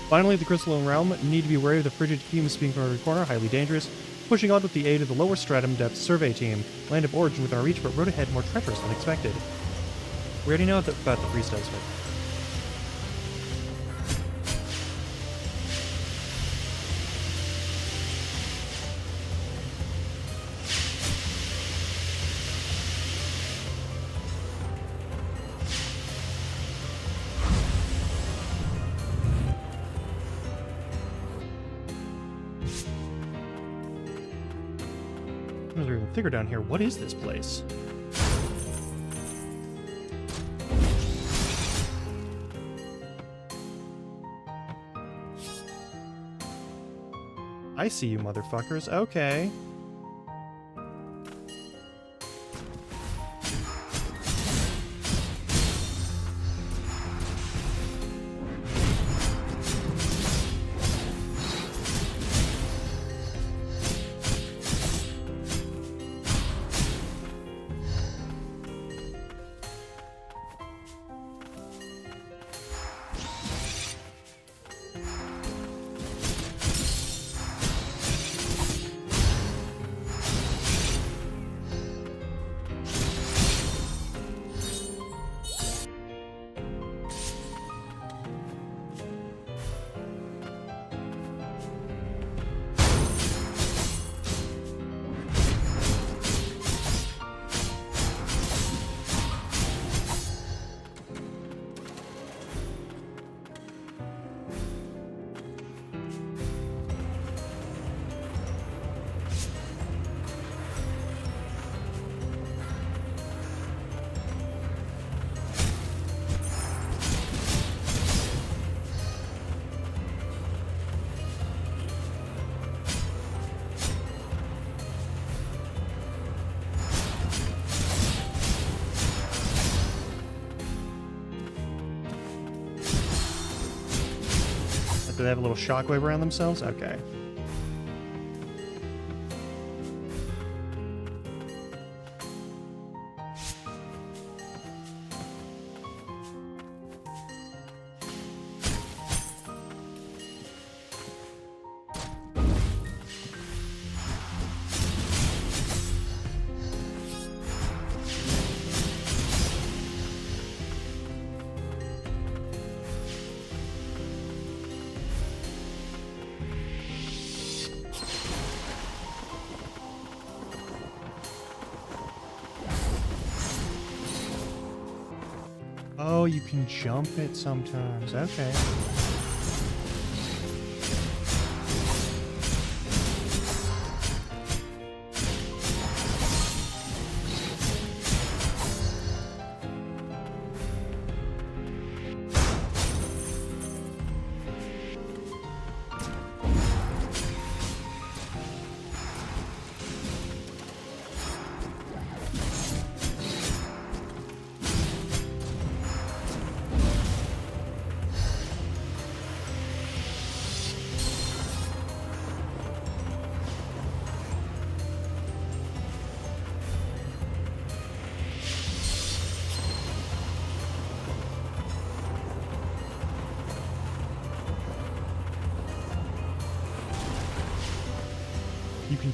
Finally, the Crystalline Realm need to be wary of the frigid fumes being from every corner, highly dangerous. Pushing on with the aid of the lower stratum depth survey team. Land of origin within our reach, but road ahead more treacherous than expected. We already know about the freestyle spec. There's even thicker down here. What is this place? I see you, motherfuckers. Okay. Do they have a little shockwave around themselves? Okay. Oh, you can jump it sometimes. Okay.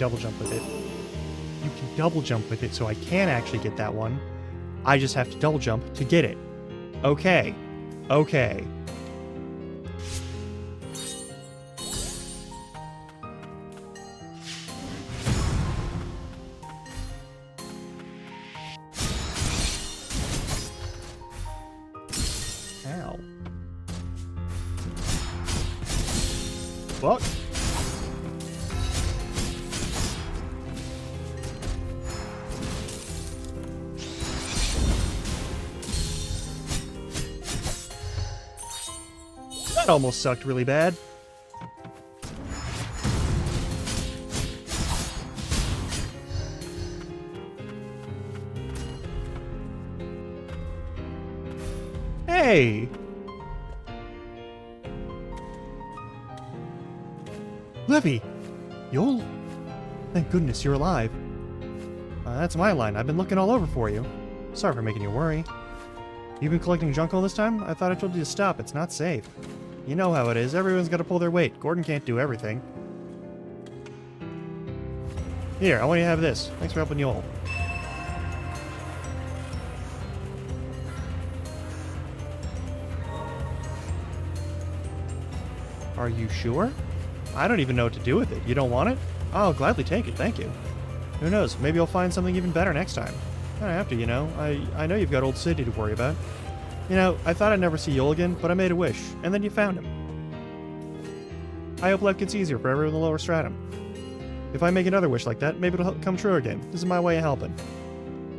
double jump with it. You can double jump with it, so I can actually get that one. I just have to double jump to get it. Okay. Okay. Ow. Fuck. That almost sucked really bad. Hey! Levy! You'll... Thank goodness you're alive. That's my line. I've been looking all over for you. Sorry for making you worry. You've been collecting junk all this time? I thought I told you to stop. It's not safe. You know how it is. Everyone's got to pull their weight. Gordon can't do everything. Here, I want you to have this. Thanks for helping Yoel. Are you sure? I don't even know what to do with it. You don't want it? I'll gladly take it, thank you. Who knows, maybe you'll find something even better next time. I don't have to, you know. I know you've got Old City to worry about. You know, I thought I'd never see Yoel again, but I made a wish, and then you found him. I hope life gets easier for everyone in the lower stratum. If I make another wish like that, maybe it'll come true again. This is my way of helping.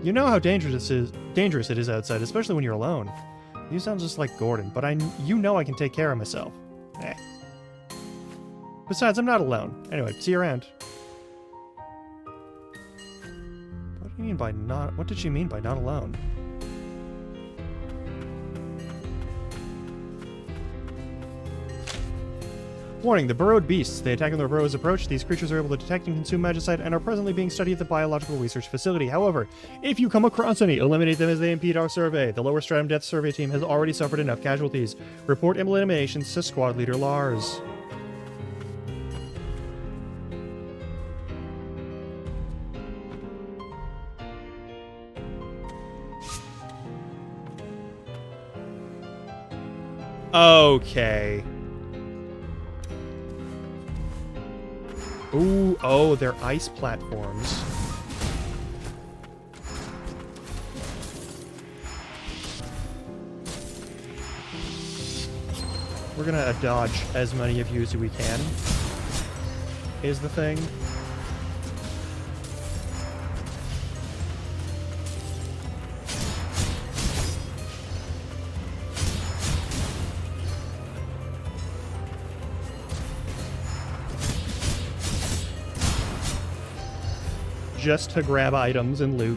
You know how dangerous it is outside, especially when you're alone. You sound just like Gordon, but you know I can take care of myself. Eh. Besides, I'm not alone. Anyway, see you around. What do you mean by not... What did she mean by not alone? Warning, the burrowed beasts. They attack when their burrows approach. These creatures are able to detect and consume magicite and are presently being studied at the Biological Research Facility. However, if you come across any, eliminate them as they impede our survey. The Lower Stratum Death Survey team has already suffered enough casualties. Report eliminations to Squad Leader Lars. Okay. Ooh, oh, they're ice platforms. We're gonna dodge as many of you as we can, is the thing. Just to grab items and loot.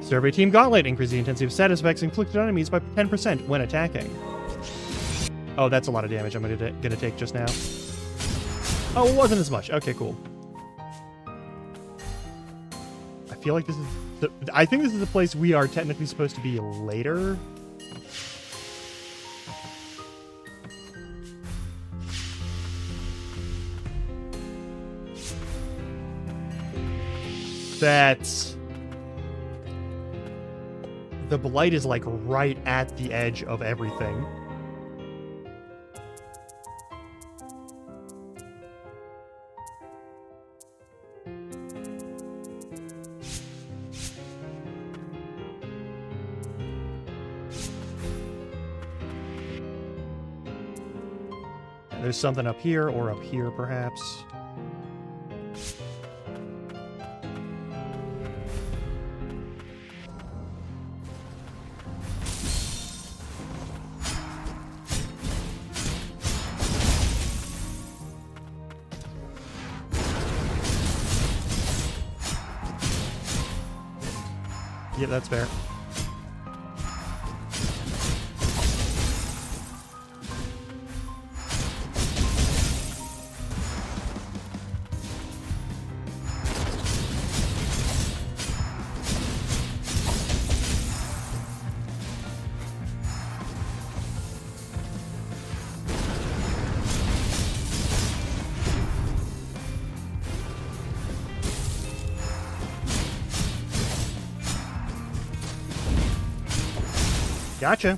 Survey Team Gauntlet. Increase the intensity of status effects inflicted on enemies by 10% when attacking. Oh, that's a lot of damage I'm gonna take just now. Oh, it wasn't as much. Okay, cool. I feel like this is... I think this is the place we are technically supposed to be later. That's... The Blight is, like, right at the edge of everything. There's something up here, or up here, perhaps. Yeah, that's fair. Gotcha.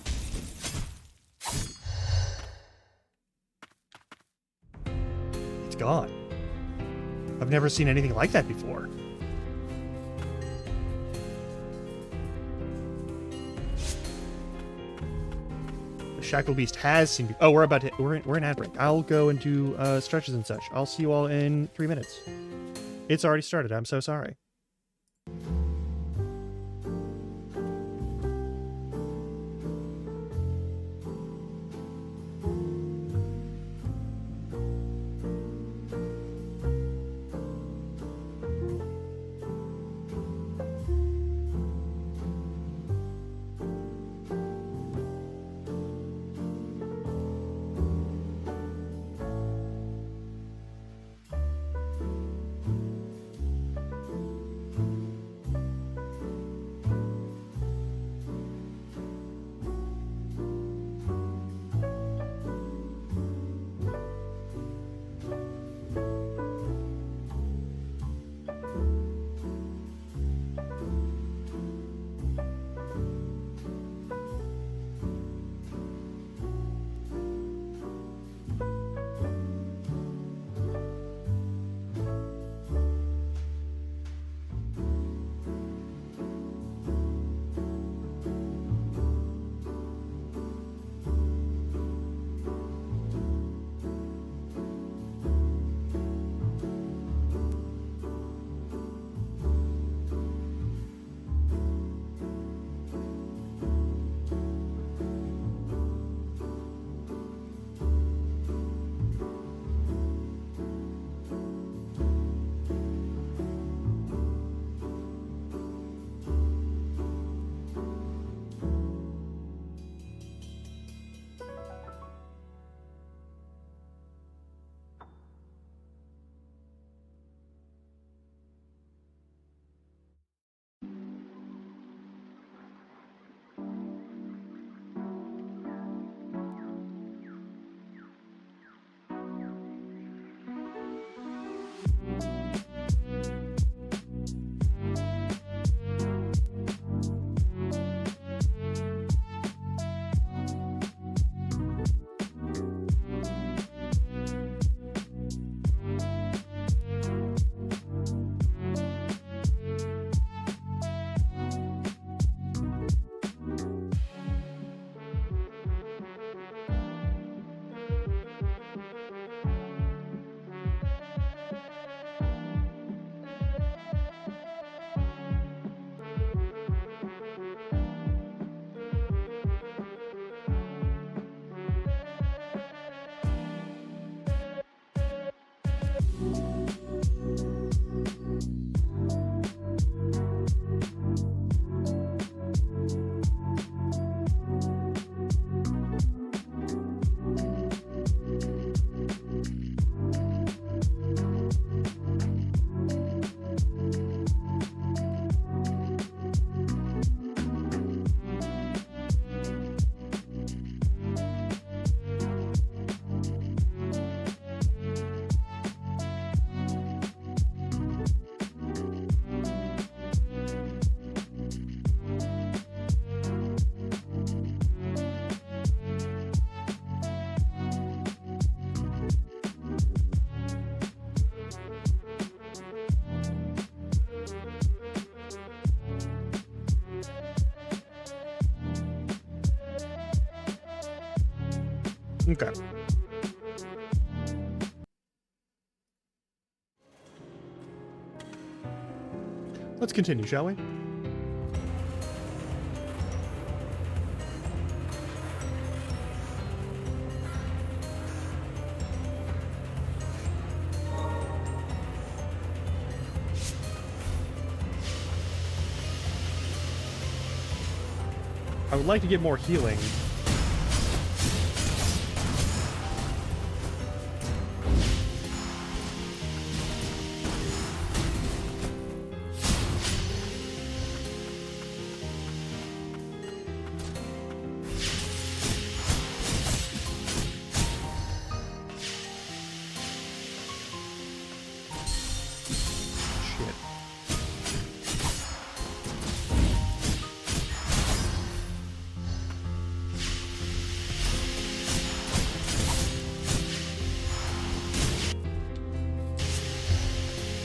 It's gone. I've never seen anything like that before. The Shackle Beast has seen. Oh, we're in ad break. I'll go and do stretches and such. I'll see you all in 3 minutes. It's already started. I'm so sorry. Okay. Let's continue, shall we? I would like to get more healing.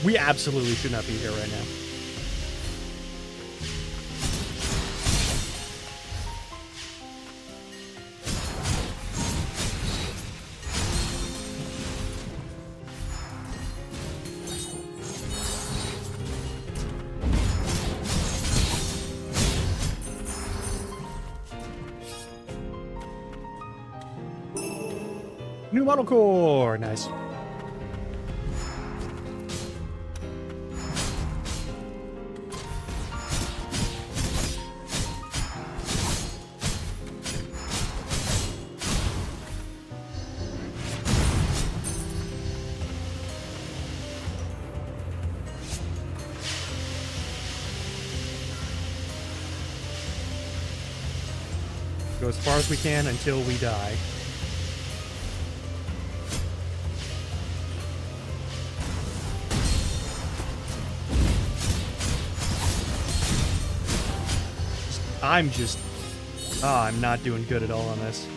We absolutely should not be here right now. New model core! Nice. Go as far as we can until we die. I'm not doing good at all on this.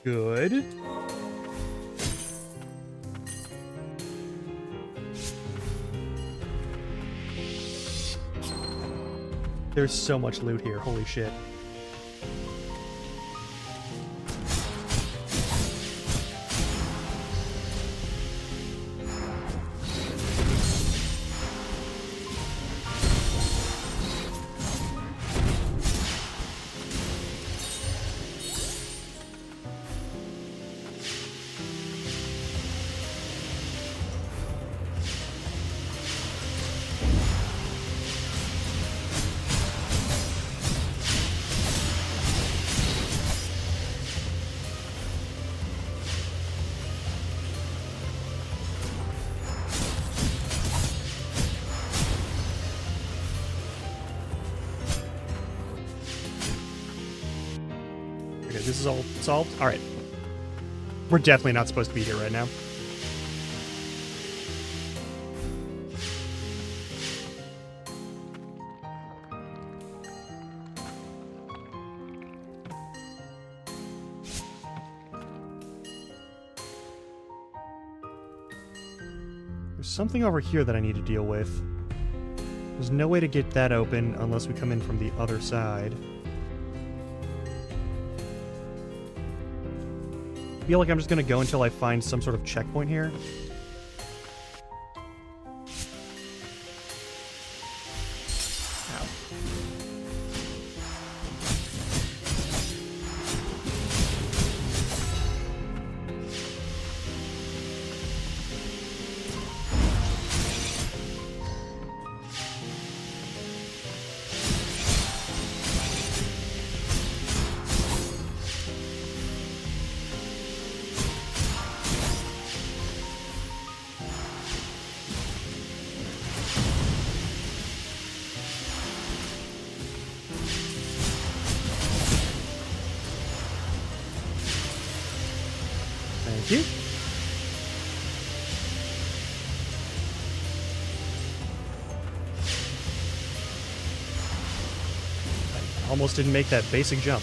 Good. There's so much loot here, holy shit. Okay, this is all solved? Alright. We're definitely not supposed to be here right now. There's something over here that I need to deal with. There's no way to get that open unless we come in from the other side. I feel like I'm just gonna go until I find some sort of checkpoint here. Ow. Thank you. I almost didn't make that basic jump.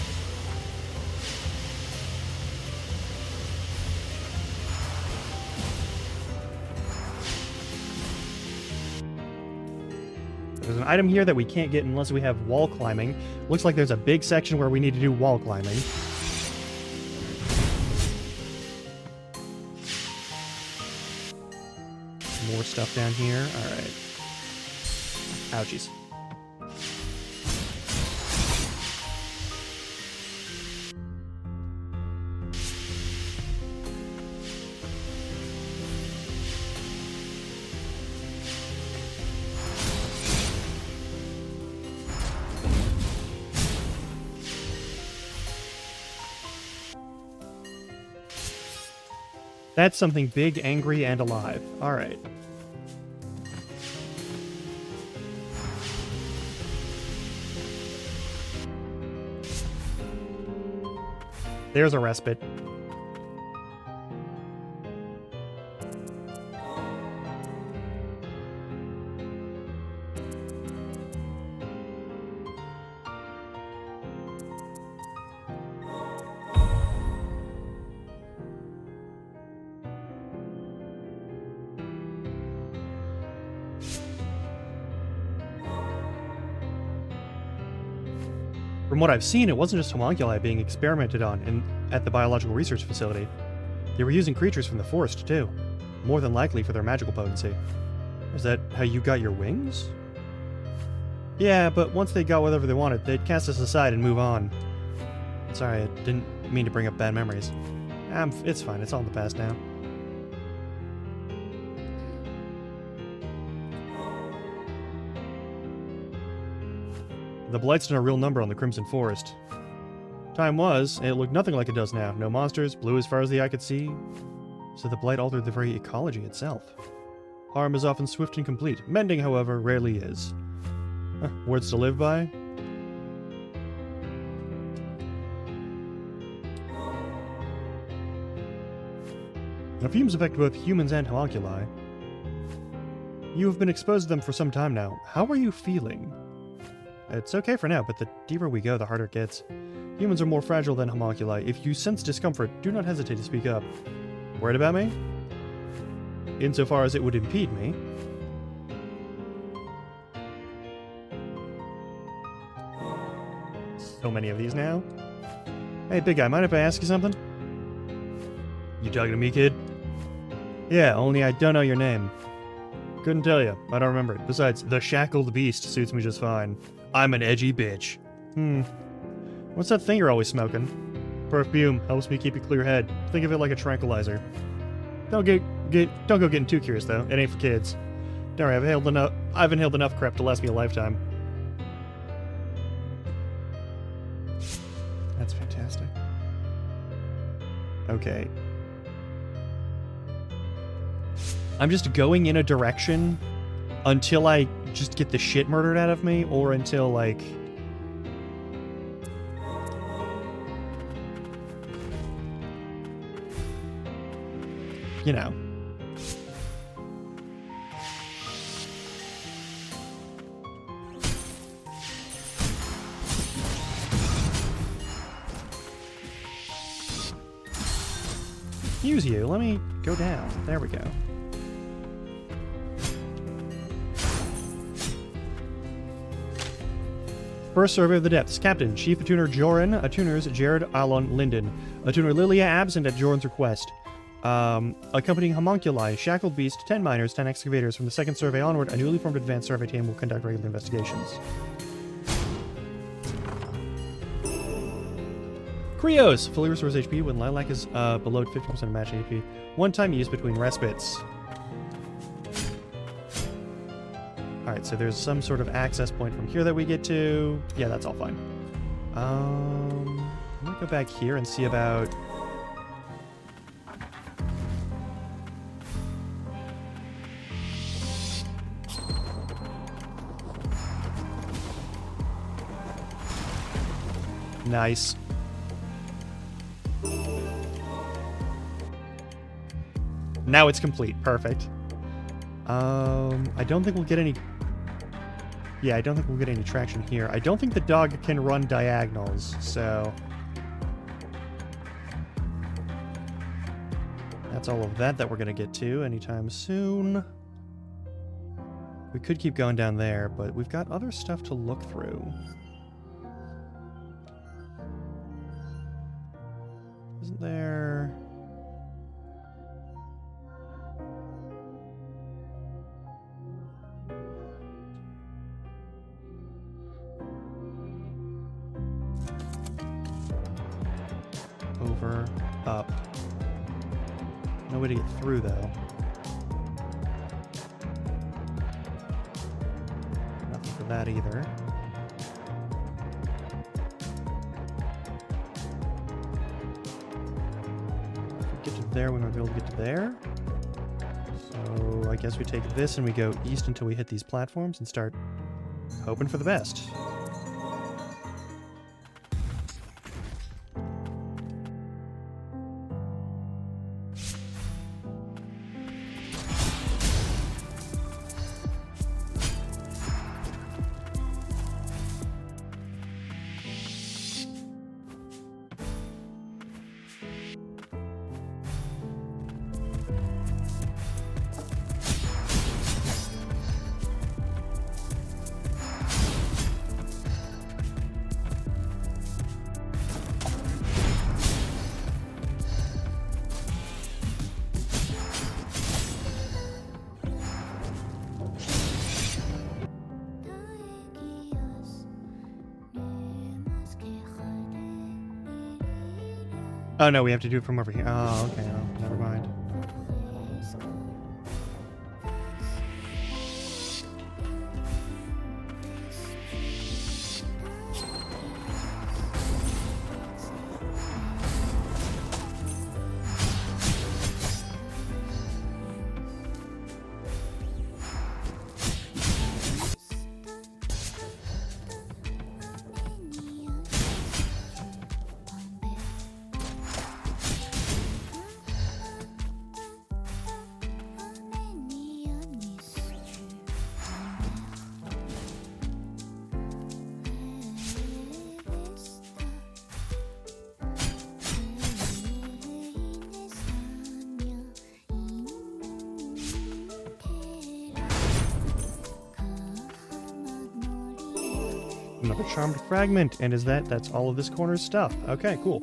There's an item here that we can't get unless we have wall climbing. Looks like there's a big section where we need to do wall climbing. More stuff down here. Alright. Ouchies. That's something big, angry, and alive. All right. There's a respite. From what I've seen, it wasn't just homunculi being experimented on at the biological research facility. They were using creatures from the forest, too. More than likely for their magical potency. Is that how you got your wings? Yeah, but once they got whatever they wanted, they'd cast us aside and move on. Sorry, I didn't mean to bring up bad memories. It's fine, it's all in the past now. The Blight's done a real number on the Crimson Forest. Time was, and it looked nothing like it does now. No monsters, blue as far as the eye could see. So the Blight altered the very ecology itself. Harm is often swift and complete. Mending, however, rarely is. Words to live by? The fumes affect both humans and homunculi. You have been exposed to them for some time now. How are you feeling? It's okay for now, but the deeper we go, the harder it gets. Humans are more fragile than homunculi. If you sense discomfort, do not hesitate to speak up. Worried about me? Insofar as it would impede me. So many of these now. Hey, big guy, mind if I ask you something? You talking to me, kid? Yeah, only I don't know your name. Couldn't tell you. I don't remember it. Besides, the shackled beast suits me just fine. I'm an edgy bitch. What's that thing you're always smoking? Perfume helps me keep a clear head. Think of it like a tranquilizer. Don't go getting too curious though. It ain't for kids. Don't worry, I've inhaled enough crap to last me a lifetime. That's fantastic. Okay. I'm just going in a direction until I just get the shit murdered out of me, or until, like... you know. Use you. Let me go down. There we go. First survey of the depths. Captain, Chief Attuner Joran, Attuners Jared Alon Linden. Attuner Lilia absent at Joran's request. Accompanying homunculi, shackled beast, 10 miners, 10 excavators. From the second survey onward, a newly formed advanced survey team will conduct regular investigations. Krios! Fully restores HP when Lilac is below 50% of match HP. One-time use between respites. Alright, so there's some sort of access point from here that we get to. Yeah, that's all fine. I'm gonna go back here and see about... Nice. Now it's complete. Perfect. I don't think we'll get any... Yeah, I don't think we'll get any traction here. I don't think the dog can run diagonals, so... That's all of that we're gonna get to anytime soon. We could keep going down there, but we've got other stuff to look through. Isn't there... Over, up. No way to get through, though. Nothing for that either. get to there, we might be able to get to there. So I guess we take this and we go east until we hit these platforms and start hoping for the best. Oh no, we have to do it from over here. Oh, okay. Oh, never mind. Another charmed fragment, and that's all of this corner's stuff. Okay, cool.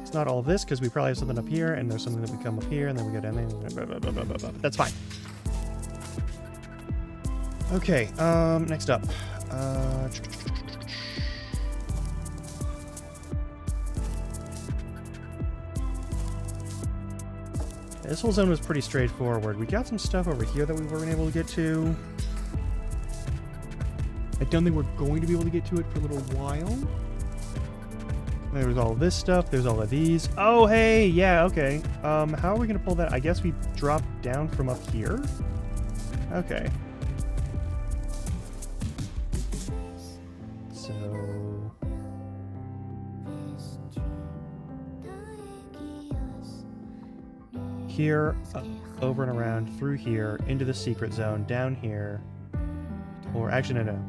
It's not all of this, because we probably have something up here, and there's something that we come up here, and then we go down there, blah, blah, blah, blah, blah, blah. That's fine. Okay, next up. This whole zone was pretty straightforward. We got some stuff over here that we weren't able to get to. I don't think we're going to be able to get to it for a little while. There was all of this stuff. There's all of these. Oh, hey! Yeah, okay. How are we going to pull that? I guess we drop down from up here? Okay. So... here, over and around, through here, into the secret zone, down here. Or actually, no.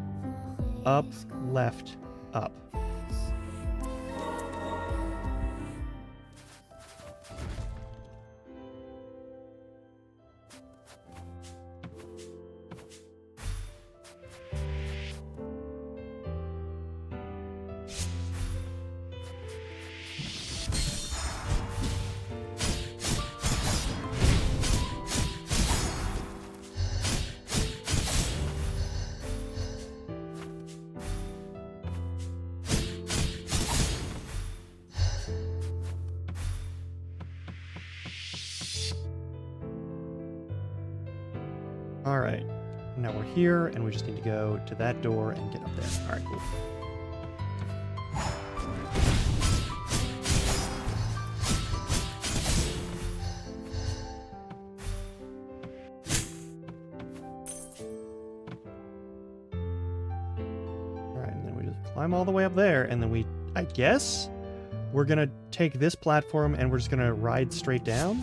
Up, left, up. Alright, now we're here, and we just need to go to that door and get up there. Alright, cool. Alright, and then we just climb all the way up there, and then we, I guess, we're gonna take this platform and we're just gonna ride straight down?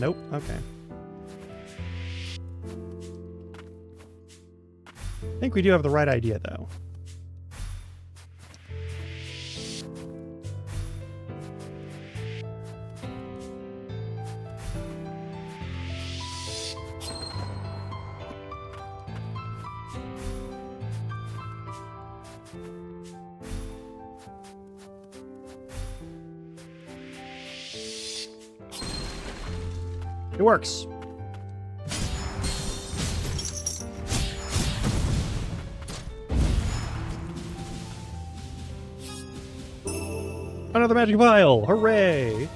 Nope. Okay. I think we do have the right idea, though. It works. Another magic vial! Hooray!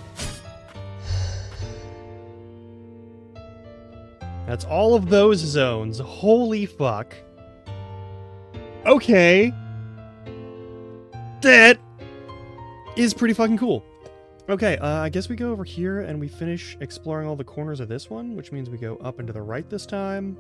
That's all of those zones. Holy fuck. Okay. That is pretty fucking cool. Okay, I guess we go over here and we finish exploring all the corners of this one, which means we go up and to the right this time.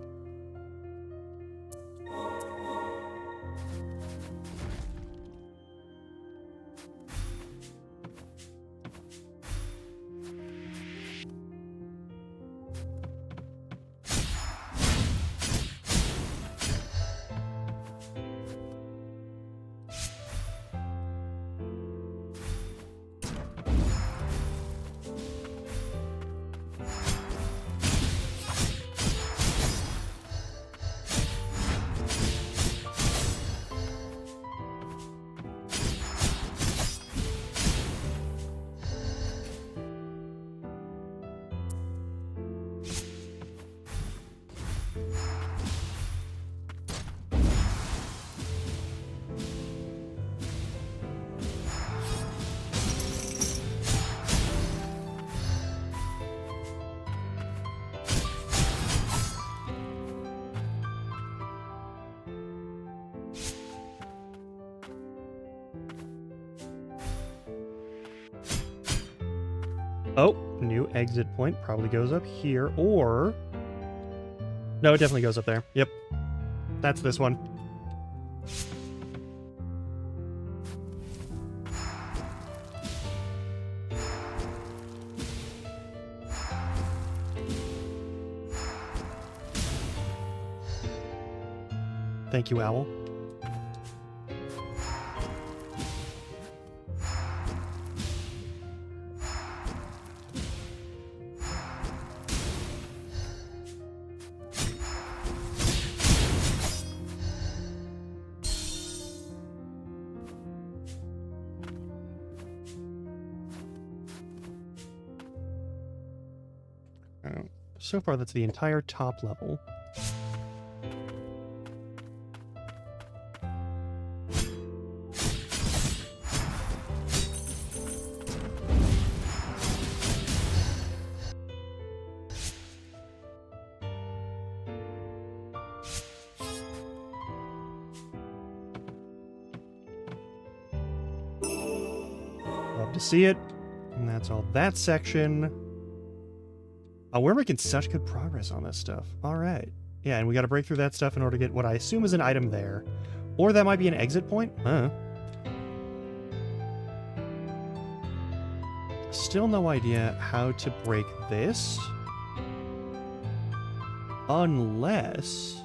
Oh, new exit point probably goes up here, or... No, it definitely goes up there. Yep. That's this one. Thank you, Owl. So far, that's the entire top level. Love to see it. And that's all that section. Oh, we're making such good progress on this stuff. All right. Yeah, and we got to break through that stuff in order to get what I assume is an item there. Or that might be an exit point. Huh. Still no idea how to break this. Unless...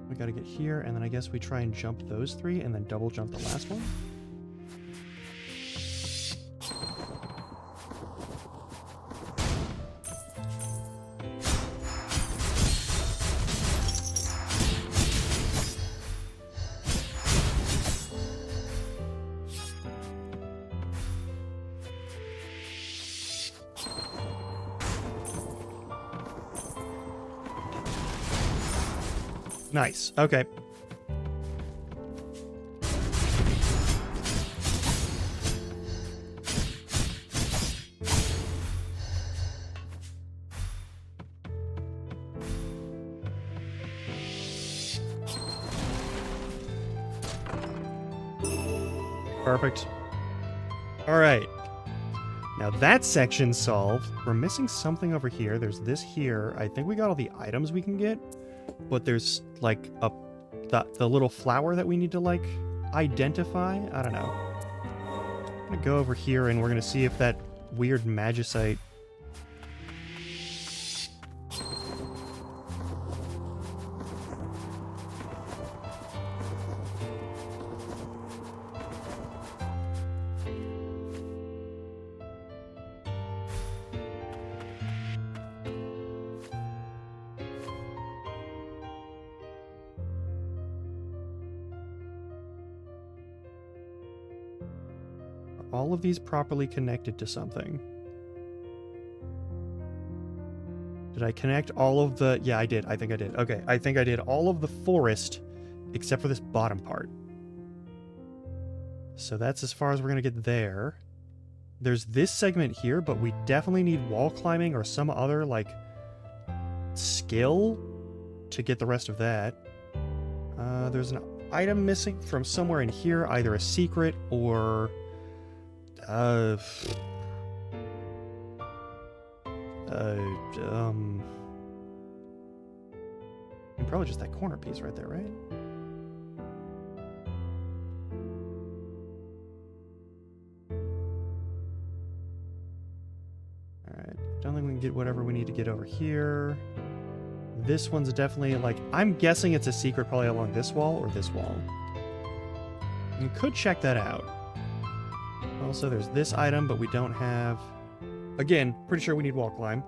we got to get here, and then I guess we try and jump those three, and then double jump the last one. Nice. Okay. Perfect. All right. Now that section's solved. We're missing something over here. There's this here. I think we got all the items we can get, but there's like the little flower that we need to like identify. I don't know. I'm gonna go over here and we're gonna see if that weird magicite. All of these properly connected to something? Did I connect all of the... Yeah, I did. I think I did. Okay, I think I did all of the forest except for this bottom part. So that's as far as we're going to get there. There's this segment here, but we definitely need wall climbing or some other, like, skill to get the rest of that. There's an item missing from somewhere in here, either a secret or... probably just that corner piece right there, right? Alright, don't think we can get whatever we need to get over here. This one's definitely, like, I'm guessing it's a secret probably along this wall or this wall. You could check that out. Also, there's this item, but we don't have... Again, pretty sure we need wall climb.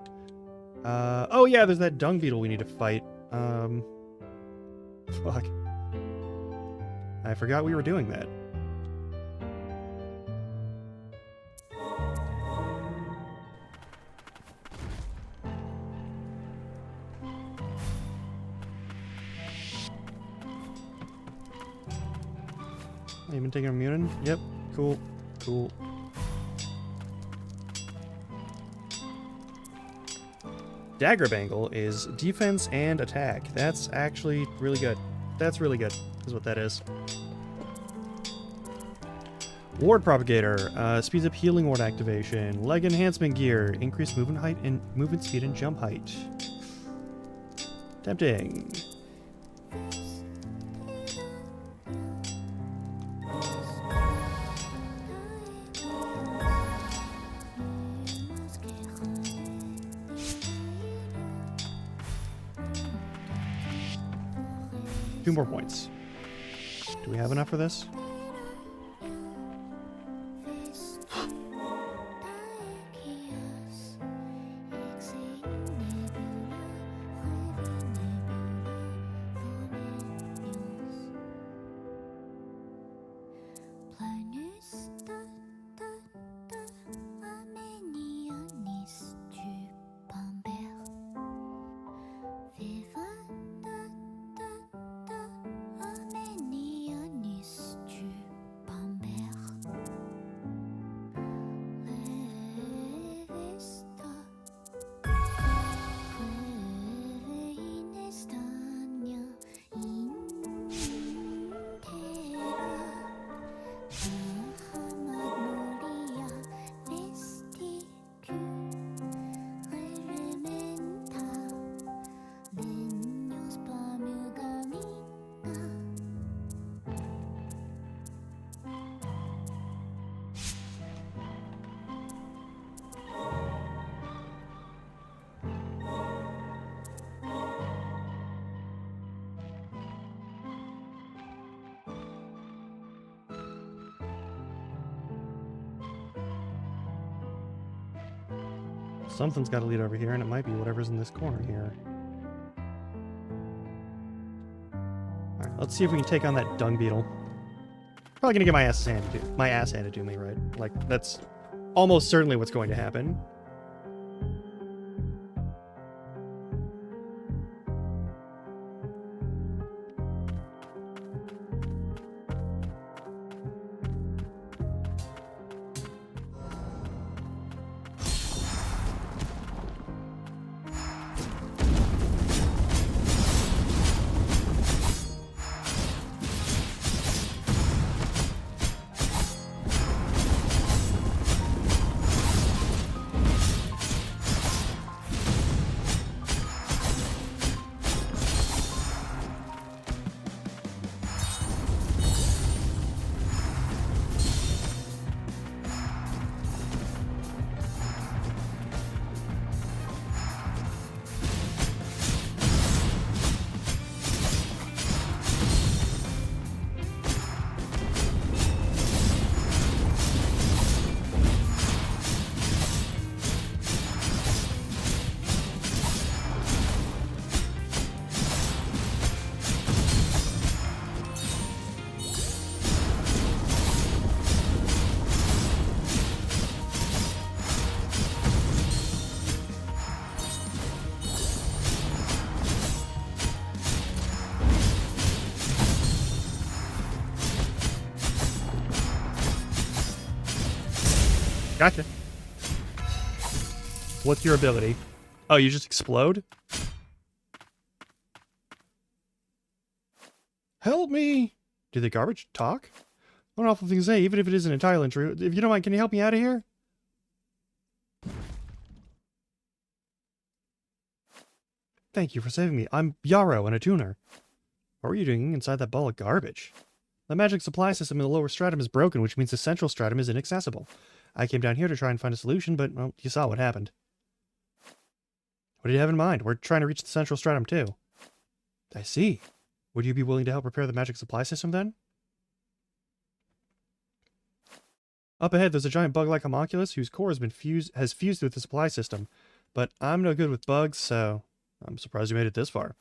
Oh yeah, there's that dung beetle we need to fight. Fuck. I forgot we were doing that. You been taking a mutant? Yep. Cool. Cool. Dagger Bangle is defense and attack. That's actually really good. That's really good, is what that is. Ward Propagator speeds up healing ward activation. Leg enhancement gear, increased movement height and movement speed and jump height. Tempting. Two more points. Do we have enough for this? Something's got to lead over here, and it might be whatever's in this corner here. Alright, let's see if we can take on that dung beetle. Probably gonna get my ass handed to me, right? Like, that's almost certainly what's going to happen. Gotcha. What's your ability? Oh, you just explode? Help me! Do the garbage talk? What an awful thing to say, even if it isn't entirely true. If you don't mind, can you help me out of here? Thank you for saving me. I'm Yarrow and a tuner. What were you doing inside that ball of garbage? The magic supply system in the lower stratum is broken, which means the central stratum is inaccessible. I came down here to try and find a solution, but, well, you saw what happened. What do you have in mind? We're trying to reach the central stratum, too. I see. Would you be willing to help repair the magic supply system, then? Up ahead, there's a giant bug-like homunculus whose core has fused with the supply system. But I'm no good with bugs, so I'm surprised you made it this far.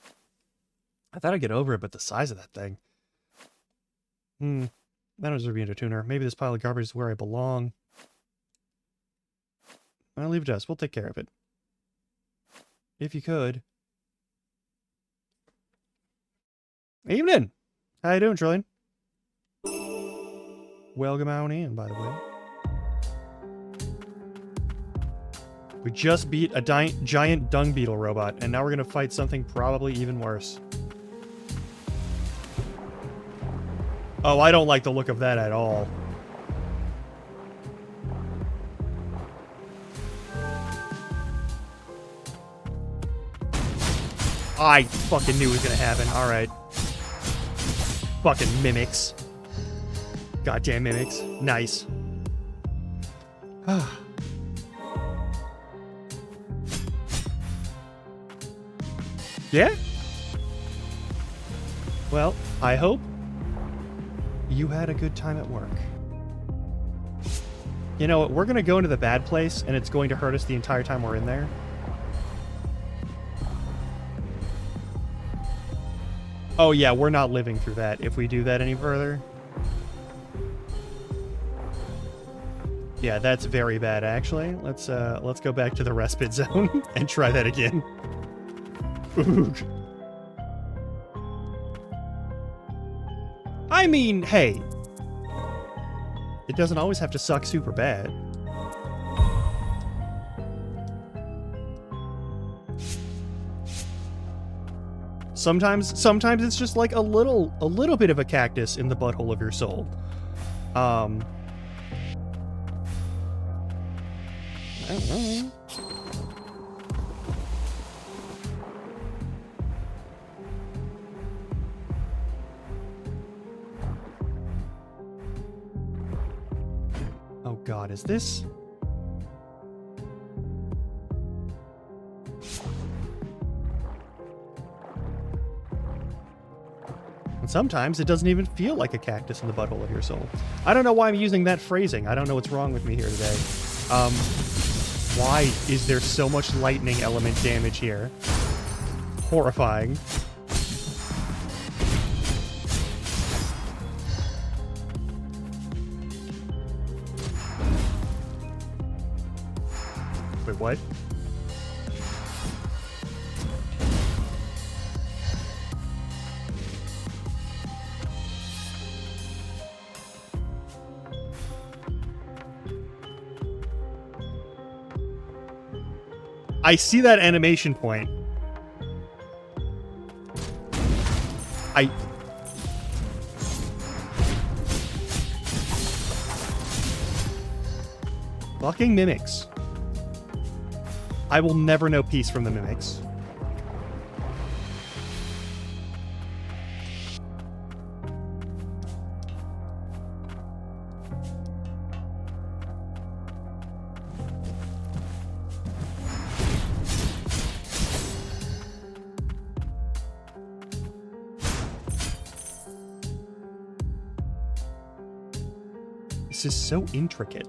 I thought I'd get over it, but the size of that thing... I don't deserve being a tuner. Maybe this pile of garbage is where I belong. I'll leave it to us. We'll take care of it. If you could. Evening! How you doing, Trillian? Welcome on in, by the way. We just beat a giant dung beetle robot, and now we're gonna fight something probably even worse. Oh, I don't like the look of that at all. I fucking knew it was gonna happen. Alright. Fucking mimics. Goddamn mimics. Nice. Yeah? Well, I hope you had a good time at work. You know what? We're going to go into the bad place, and it's going to hurt us the entire time we're in there. Oh yeah, we're not living through that if we do that any further. Yeah, that's very bad, actually. Let's go back to the respite zone and try that again. I mean, hey. It doesn't always have to suck super bad. Sometimes it's just like a little bit of a cactus in the butthole of your soul. I don't know. Oh God, is this? And sometimes it doesn't even feel like a cactus in the butthole of your soul. I don't know why I'm using that phrasing. I don't know what's wrong with me here today. Why is there so much lightning element damage here? Horrifying. Wait, what? I see that animation point. Fucking mimics. I will never know peace from the mimics. This is so intricate.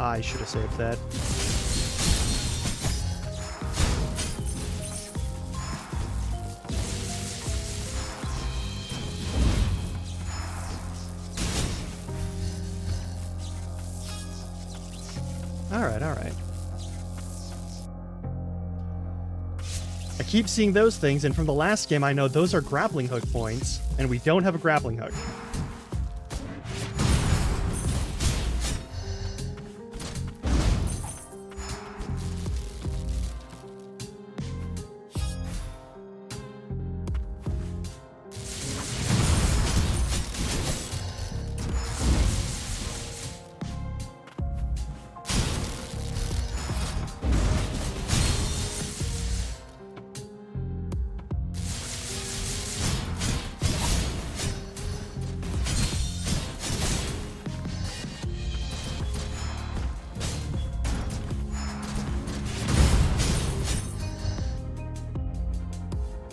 I should have saved that. Alright, alright. I keep seeing those things, and from the last game I know those are grappling hook points, and we don't have a grappling hook.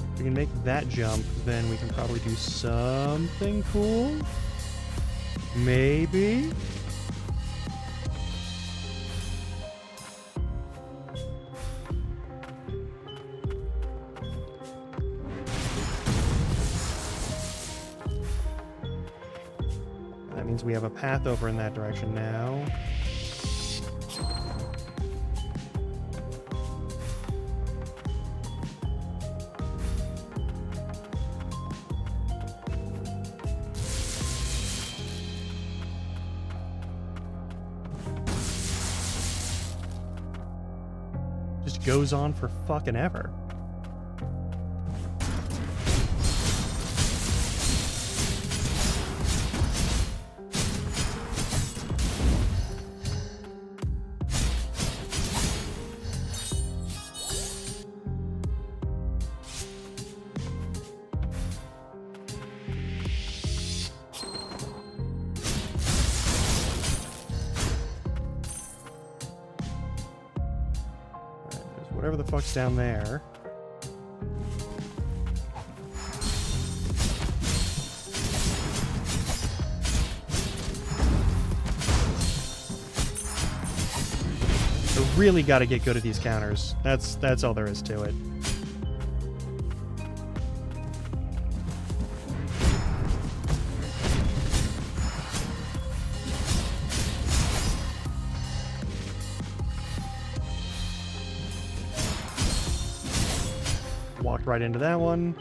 If we can make that jump, then we can probably do something cool. Maybe? That means we have a path over in that direction now. Just goes on for fucking ever. Whatever the fuck's down there. I really gotta get good at these counters. That's all there is to it. Walked right into that one.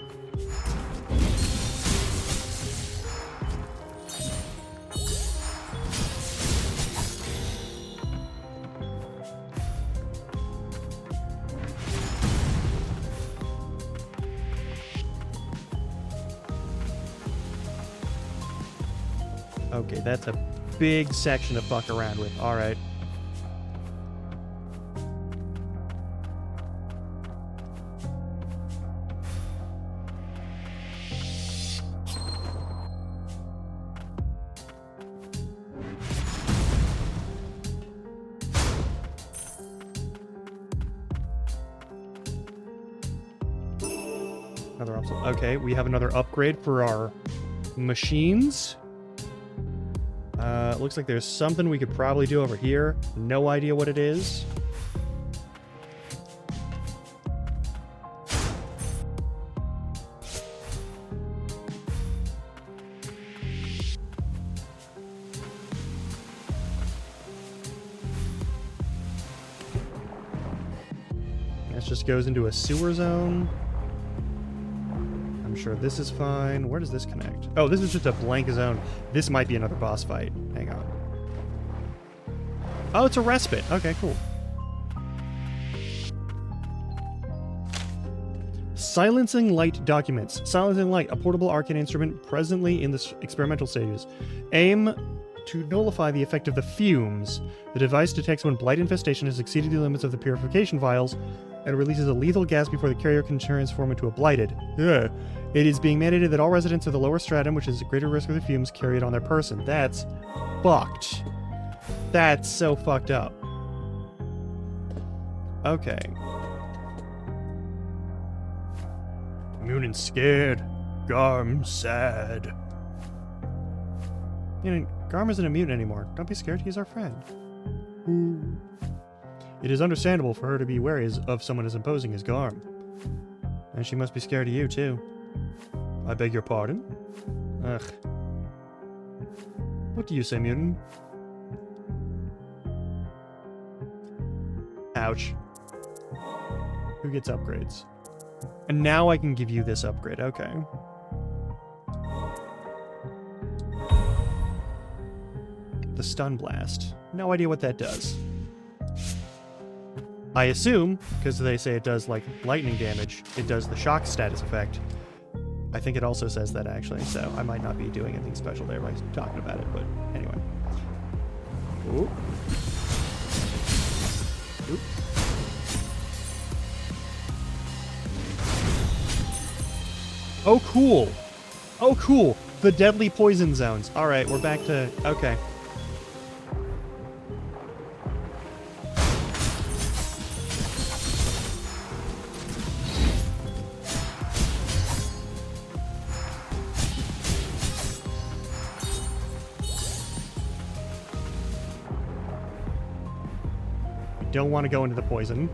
Okay, that's a big section to fuck around with. All right. Another obstacle. Okay, we have another upgrade for our machines. Looks like there's something we could probably do over here. No idea what it is. This just goes into a sewer zone. I'm sure this is fine. Where does this connect? Oh, this is just a blank zone. This might be another boss fight. Hang on. Oh, it's a respite. Okay, cool. Silencing Light documents. Silencing Light, a portable arcane instrument presently in the experimental stages. Aim to nullify the effect of the fumes. The device detects when blight infestation has exceeded the limits of the purification vials and releases a lethal gas before the carrier can transform into a blighted. Ugh. It is being mandated that all residents of the lower stratum, which is at greater risk of the fumes, carry it on their person. That's fucked. That's so fucked up. Okay. Immune and scared. Garm sad. You know, Garm isn't a mutant anymore. Don't be scared, he's our friend. It is understandable for her to be wary of someone as imposing as Garm. And she must be scared of you, too. I beg your pardon? Ugh. What do you say, mutant? Ouch. Who gets upgrades? And now I can give you this upgrade, okay. The Stun Blast. No idea what that does. I assume, because they say it does, like, lightning damage, it does the shock status effect. I think it also says that, actually, so I might not be doing anything special there by talking about it, but anyway. Ooh. Oop. Oh, cool. Oh, cool. The deadly poison zones. All right, we're back to... Okay. Don't want to go into the poison.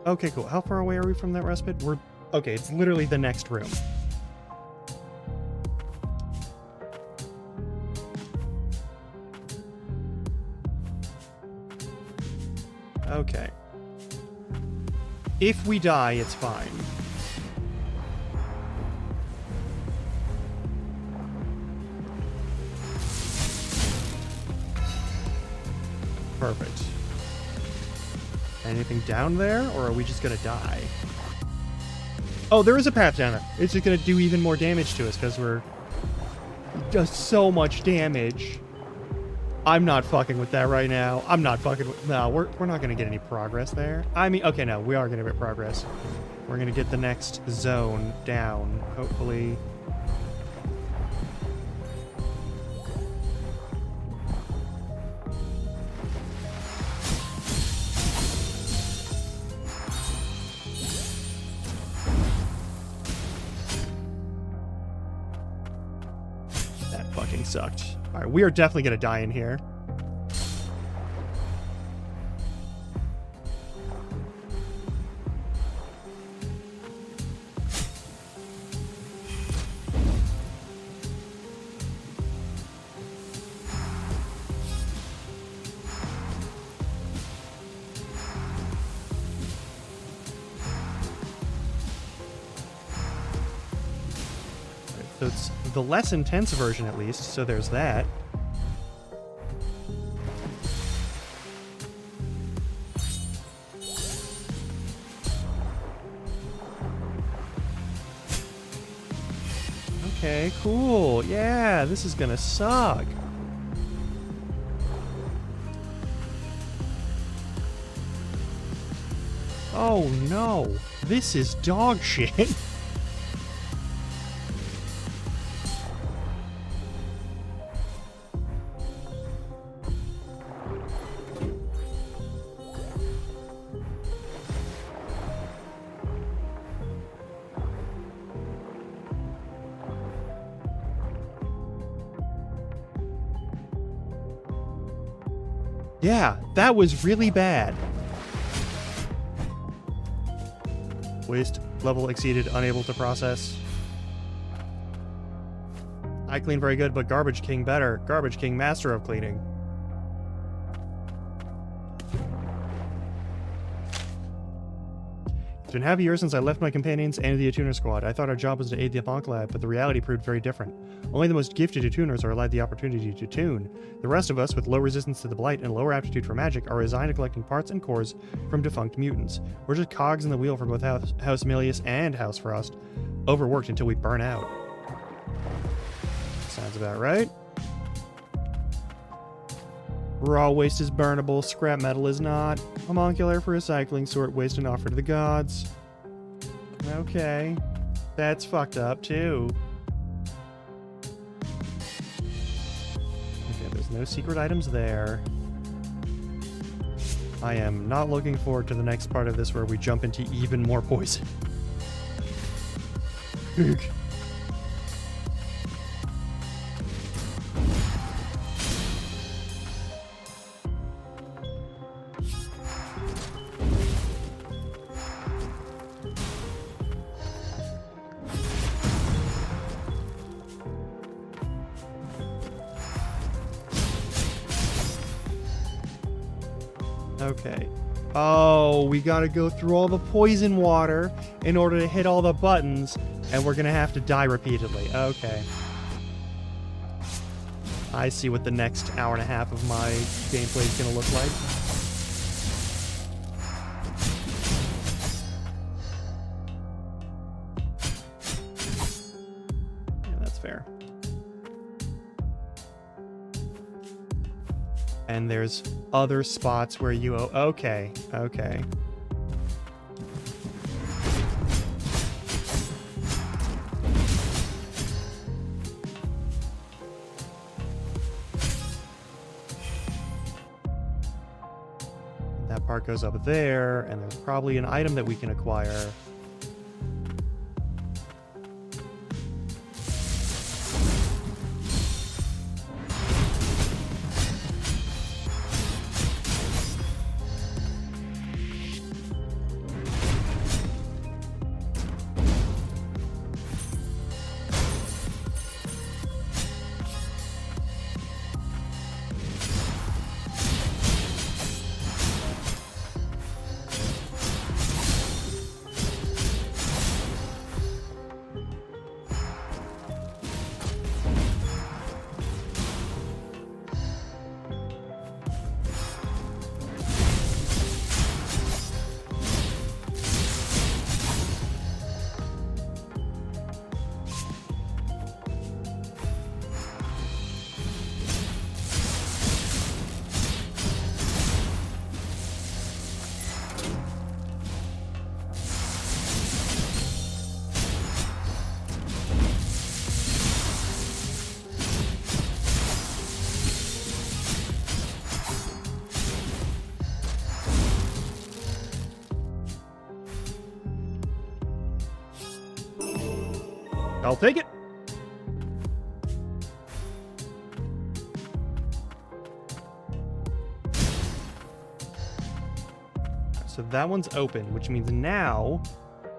Okay, cool. How far away are we from that respite? We're... Okay, it's literally the next room. Okay. If we die, it's fine. Perfect. Anything down there, or are we just gonna die? Oh, there is a path down there. It's just gonna do even more damage to us because we're... Does so much damage. I'm not fucking with that right now. I'm not fucking with... No, we're not gonna get any progress there. I mean, okay, no, we are gonna get progress. We're gonna get the next zone down, hopefully. Sucked. All right, we are definitely gonna die in here. So it's the less intense version, at least, so there's that. Okay, cool. Yeah, this is gonna suck. Oh no, this is dog shit. Yeah, that was really bad. Waste level exceeded, unable to process. I clean very good, but Garbage King better. Garbage King, master of cleaning. It's been half a year since I left my companions and the Attuner Squad. I thought our job was to aid the Apoc Lab, but the reality proved very different. Only the most gifted attuners are allowed the opportunity to tune. The rest of us, with low resistance to the Blight and lower aptitude for magic, are resigned to collecting parts and cores from defunct mutants. We're just cogs in the wheel for both House Milius and House Frost. Overworked until we burn out. Sounds about right. Raw waste is burnable. Scrap metal is not. Homuncular for recycling. Sort waste and offer to the gods. Okay. That's fucked up, too. Okay, there's no secret items there. I am not looking forward to the next part of this where we jump into even more poison. Okay. Oh, we gotta go through all the poison water in order to hit all the buttons, and we're gonna have to die repeatedly. Okay. I see what the next hour and a half of my gameplay is gonna look like. Yeah, that's fair. And there's other spots where you... Okay, okay. That part goes up there, and there's probably an item that we can acquire. I'll take it. So that one's open, which means now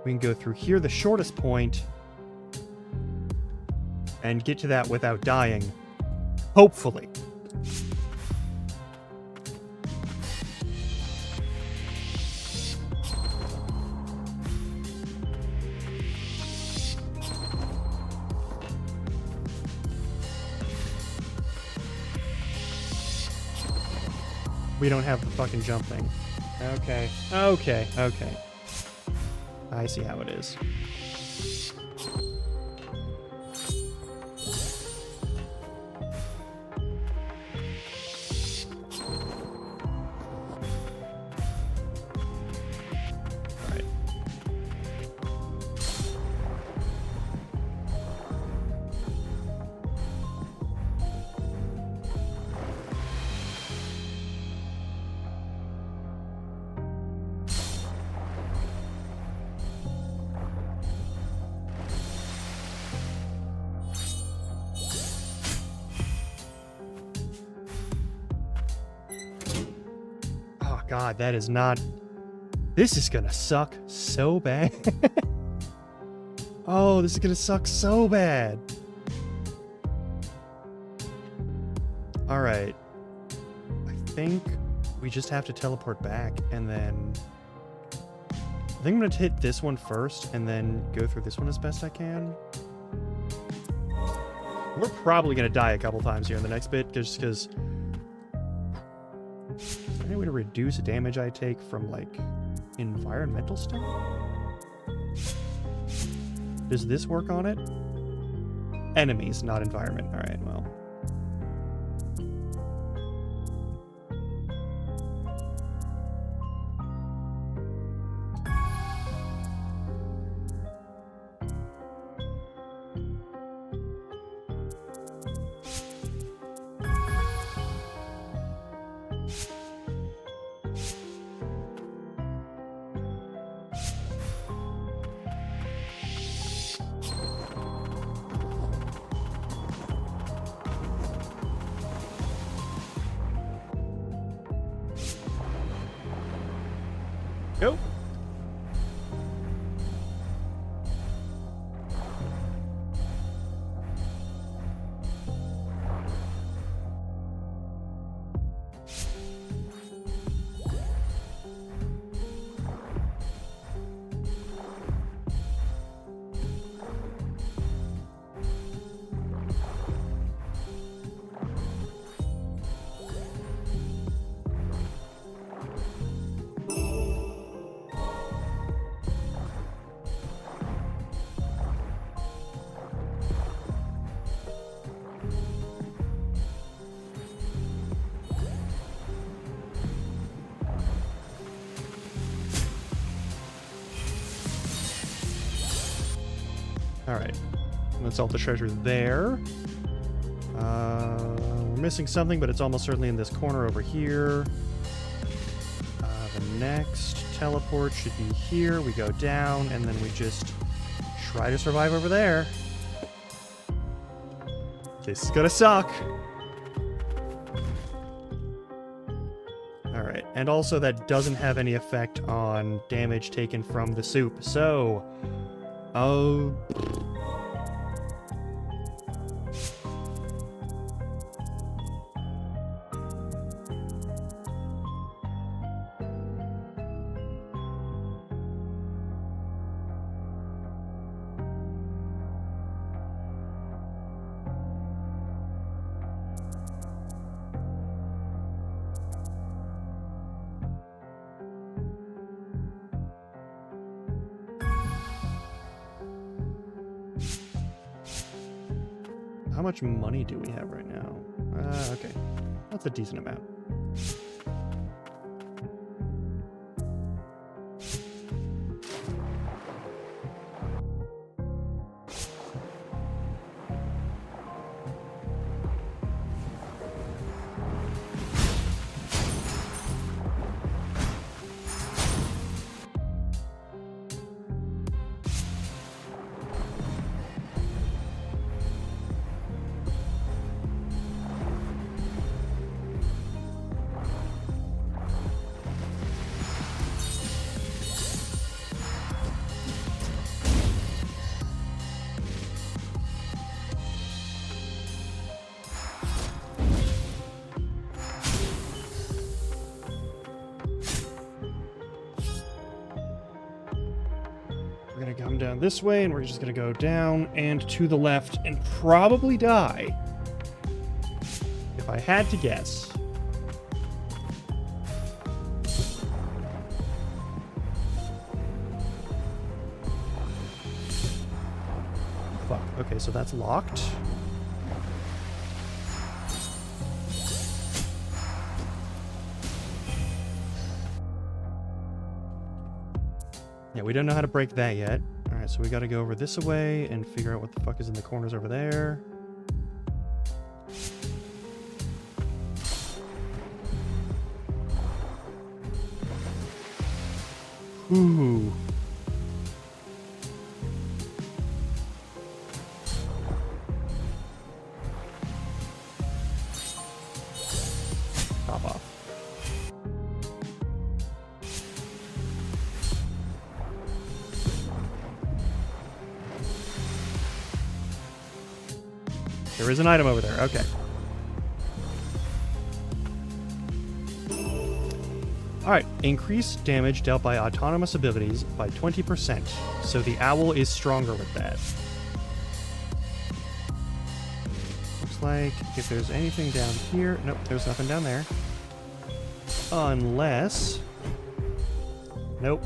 we can go through here, the shortest point, and get to that without dying. Hopefully. We don't have the fucking jump thing. Okay. Okay. Okay. I see how it is. Alright. God, that is not... This is gonna suck so bad. Oh, this is gonna suck so bad. Alright. I think we just have to teleport back, and then... I think I'm gonna hit this one first, and then go through this one as best I can. We're probably gonna die a couple times here in the next bit, just because... Is there any way to reduce the damage I take from, like, environmental stuff? Does this work on it? Enemies, not environment. Alright, well. Go. Alright. That's all the treasure there. We're missing something, but it's almost certainly in this corner over here. The next teleport should be here. We go down, and then we just try to survive over there. This is gonna suck. Alright, and also that doesn't have any effect on damage taken from the soup, so... Oh... How much money do we have right now? Okay. That's a decent amount. We're gonna come down this way, and we're just gonna go down and to the left and probably die. If I had to guess. Fuck. Okay, so that's locked. Yeah, we don't know how to break that yet. Alright, so we gotta go over this way and figure out what the fuck is in the corners over there. Ooh. Pop off. There is an item over there. Okay. Alright. Increase damage dealt by autonomous abilities by 20%. So the owl is stronger with that. Looks like if there's anything down here... Nope, there's nothing down there. Unless... Nope.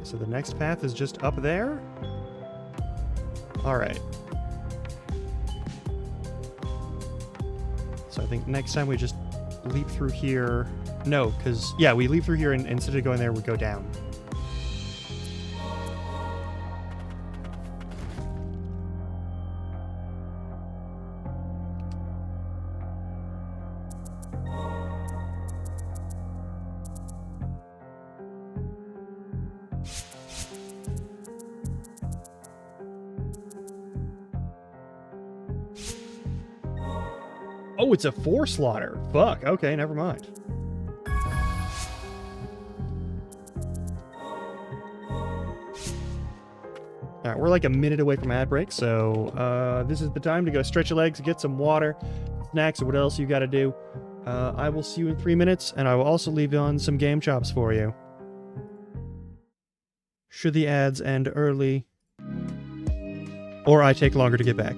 So the next path is just up there? Alright. So I think next time we just leap through here. No, because, yeah, we leap through here and instead of going there, we go down. Oh, it's a 4 slaughter. Fuck. Okay, never mind. All right, we're like a minute away from ad break, so this is the time to go stretch your legs, get some water, snacks, or what else you got to do. I will see you in 3 minutes, and I will also leave on some game chops for you. Should the ads end early, or I take longer to get back.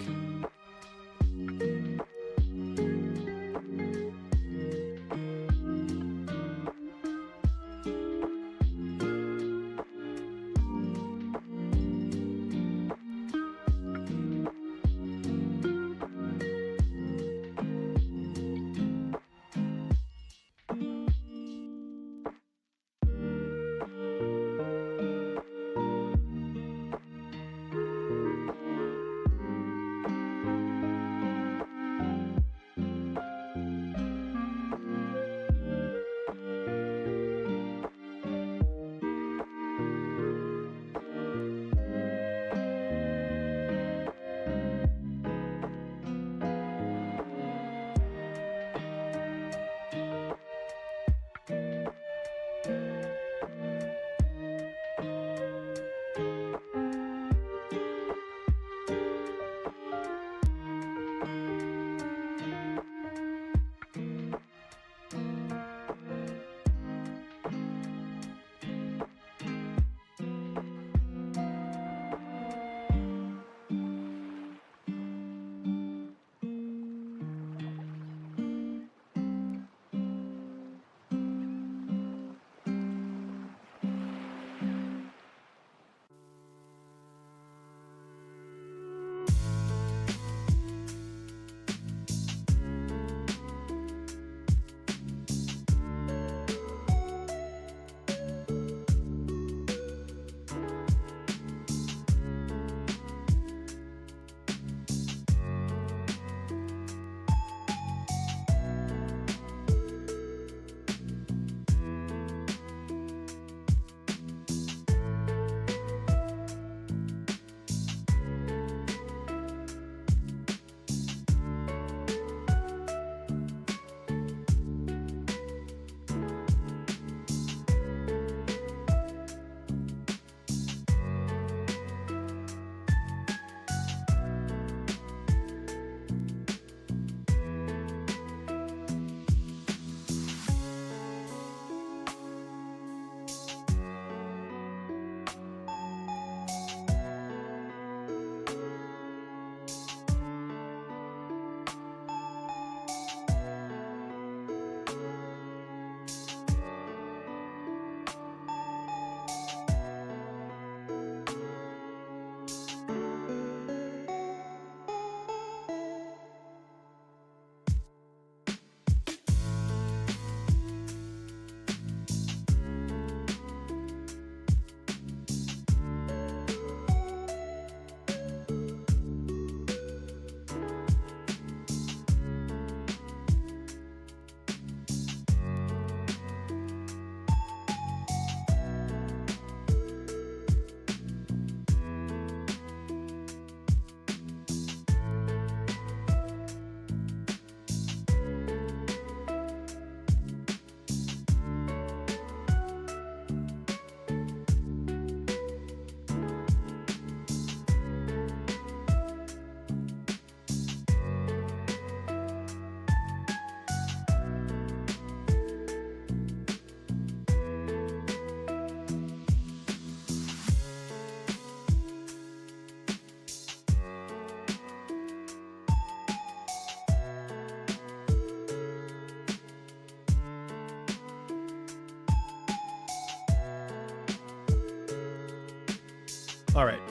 All right.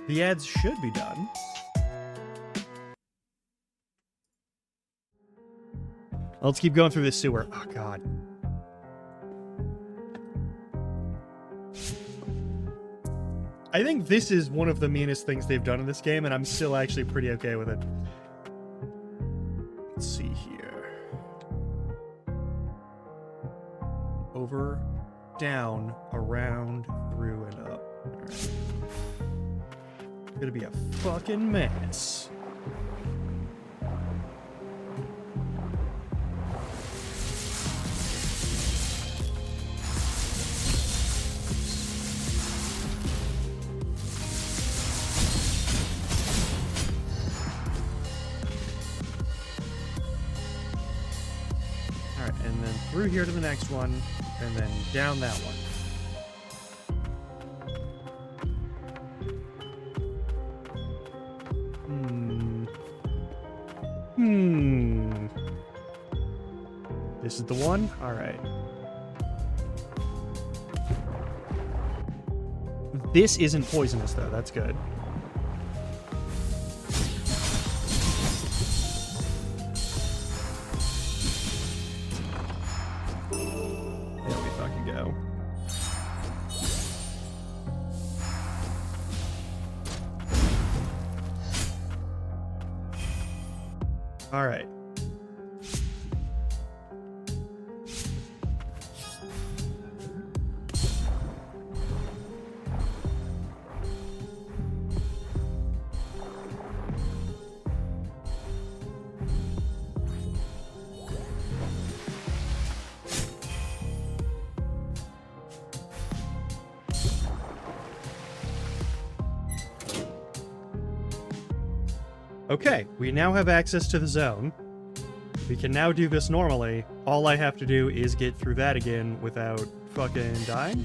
The ads should be done. Let's keep going through this sewer. Oh, God. I think this is one of the meanest things they've done in this game, and I'm still actually pretty okay with it. Let's see here. Over, down, around, through, and up. All right. It's gonna be a fucking mess. through here to the next one, and then down that one. This is the one? Alright. This isn't poisonous, though. That's good. There we fucking go. Alright. Okay, we now have access to the zone. We can now do this normally. All I have to do is get through that again without fucking dying.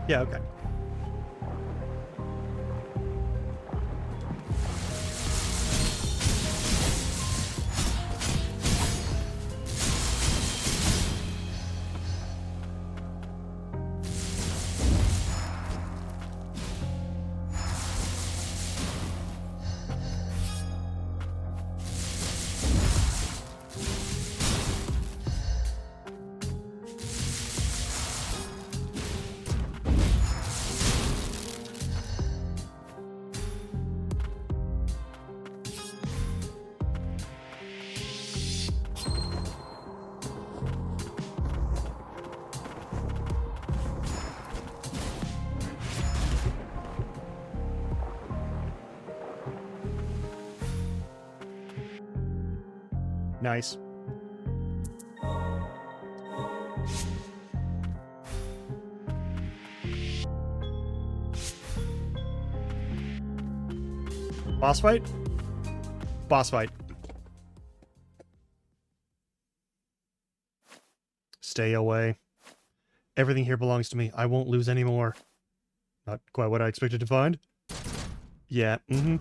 Yeah, okay. Nice. Boss fight? Boss fight. Stay away. Everything here belongs to me. I won't lose any more. Not quite what I expected to find. Yeah, mm-hmm.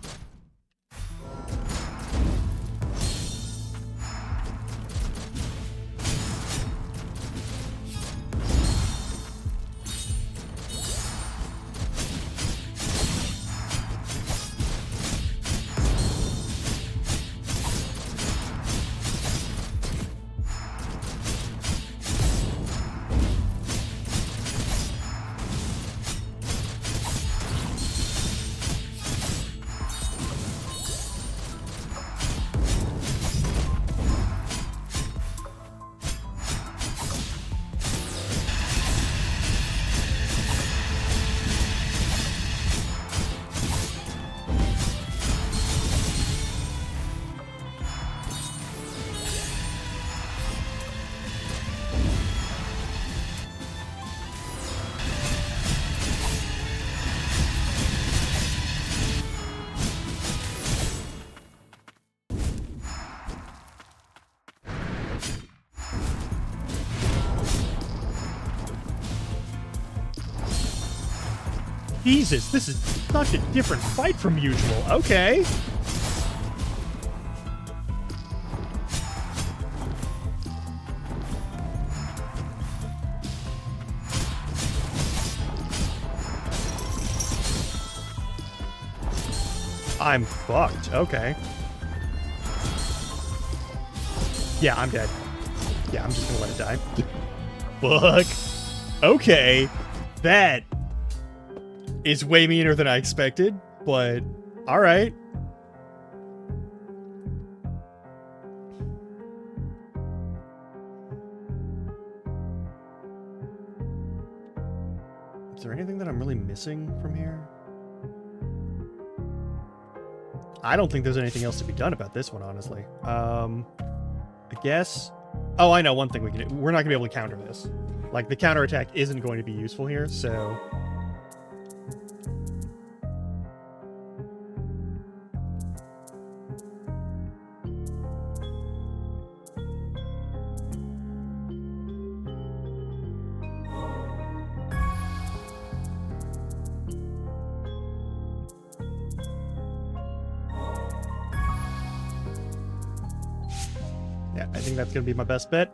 Jesus, this is such a different fight from usual. Okay. I'm fucked. Okay. Yeah, I'm dead. Yeah, I'm just gonna let it die. Fuck. Okay. That is way meaner than I expected, but alright. anything that I'm really missing from here? I don't think there's anything else to be done about this one, honestly. I guess... Oh, I know one thing we can do. We're not going to be able to counter this. Like, the counterattack isn't going to be useful here, so... Yeah, I think that's going to be my best bet.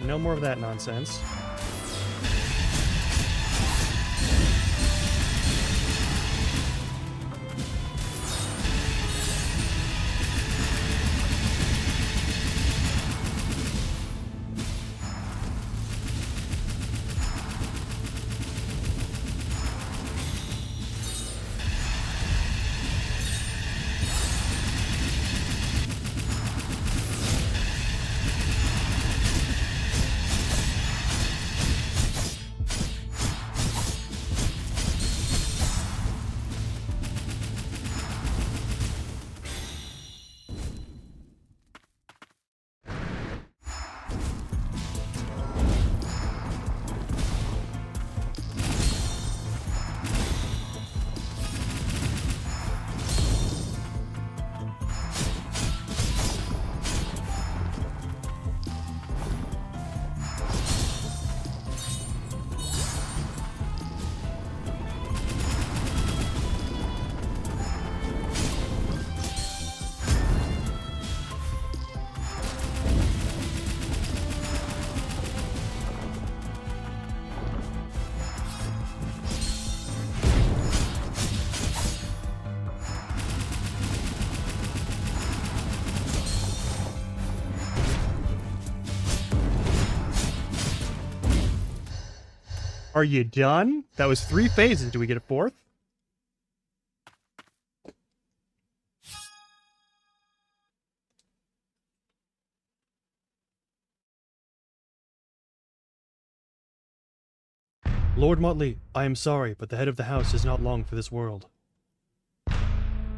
No more of that nonsense. Are you done? That was 3 phases. Do we get a 4th? Lord Motley, I am sorry, but the head of the house is not long for this world.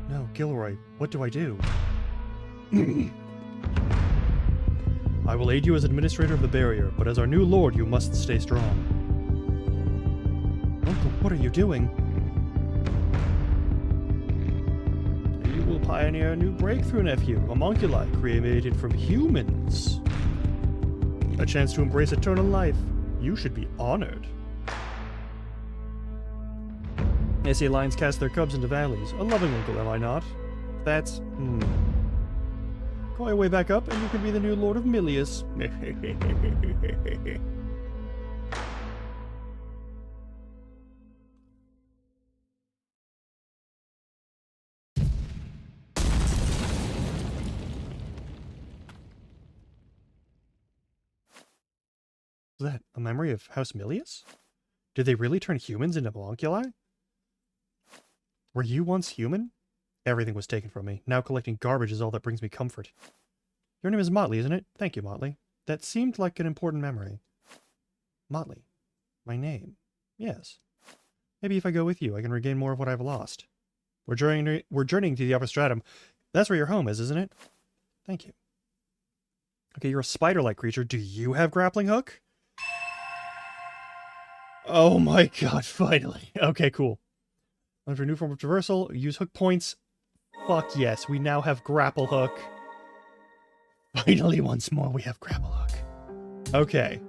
No, Gilroy, what do I do? I will aid you as administrator of the barrier, but as our new lord, you must stay strong. Uncle, what are you doing? You will pioneer a new breakthrough, nephew. Homunculi created from humans. A chance to embrace eternal life. You should be honored. I see lions cast their cubs into valleys. A loving uncle, am I not? That's... Go your way back up, and you can be the new Lord of Milius. Was that a memory of House Milius? Did they really turn humans into homunculi? Were you once human? Everything was taken from me. Now collecting garbage is all that brings me comfort. Your name is Motley, isn't it? Thank you, Motley. That seemed like an important memory. Motley. My name. Yes. Maybe if I go with you, I can regain more of what I've lost. We're journeying to the upper stratum. That's where your home is, isn't it? Thank you. Okay, you're a spider-like creature. Do you have grappling hook? Oh my god, finally. Okay, cool. Under new form of traversal, use hook points. Fuck yes, we now have grapple hook. Finally, once more, we have grapple hook. Okay.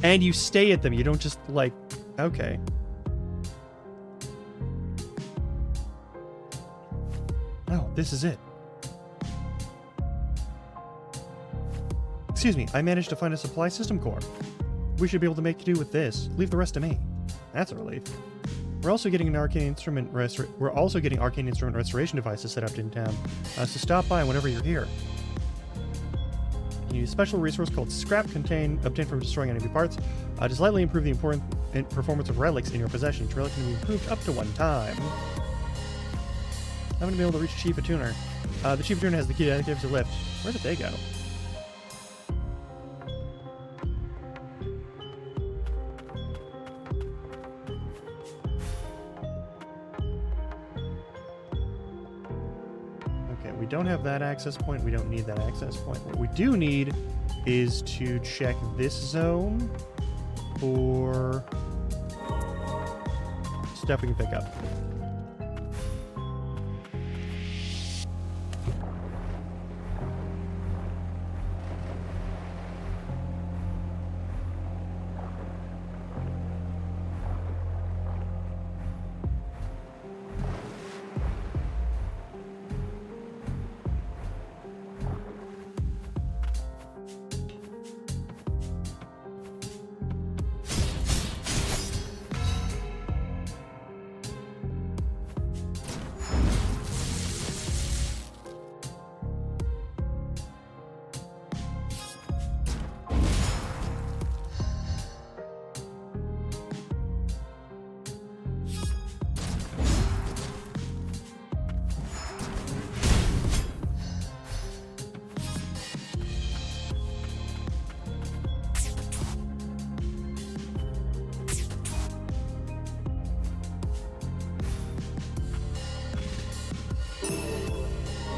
And you stay at them, you don't just, like... Okay. Oh, this is it. Excuse me, I managed to find a supply system core. We should be able to make do with this. Leave the rest to me. That's a relief. We're also getting an arcane instrument restoration devices set up in town. So stop by whenever you're here. You use a special resource called Scrap obtained from destroying enemy parts to slightly improve the performance of relics in your possession. Each relic can be improved up to 1 time. I'm going to be able to reach Chief Attuner. The Chief Attuner has the key to activate the lift. Where did they go? We don't have that access point. We don't need that access point. What we do need is to check this zone for stuff we can pick up.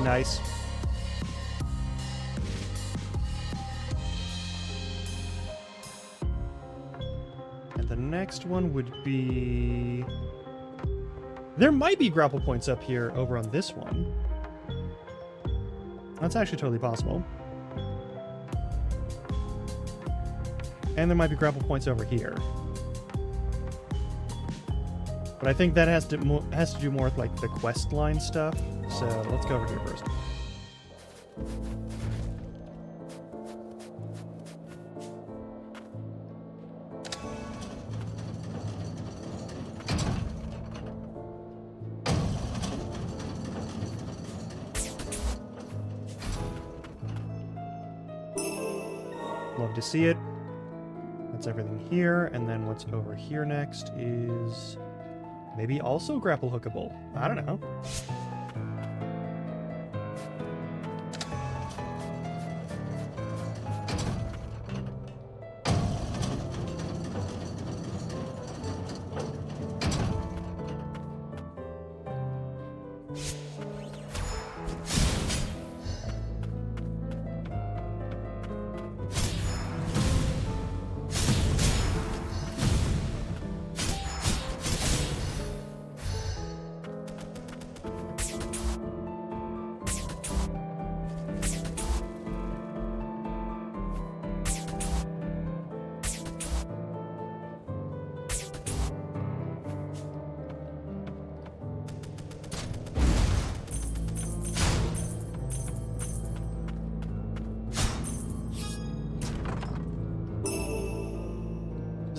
Nice. And the next one would be... There might be grapple points up here over on this one. That's actually totally possible. And there might be grapple points over here. But I think that has to do more with like the quest line stuff. So let's go over here first. Love to see it. That's everything here. And then what's over here next is maybe also grapple hookable. I don't know.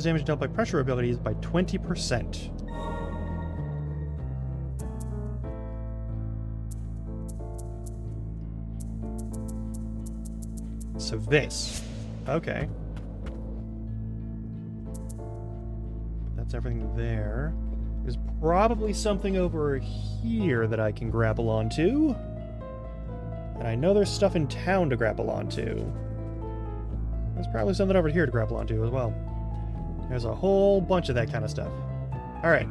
Damage dealt by pressure abilities by 20%. So this. Okay. That's everything there. There's probably something over here that I can grapple onto. And I know there's stuff in town to grapple onto. There's probably something over here to grapple onto as well. There's a whole bunch of that kind of stuff. All right.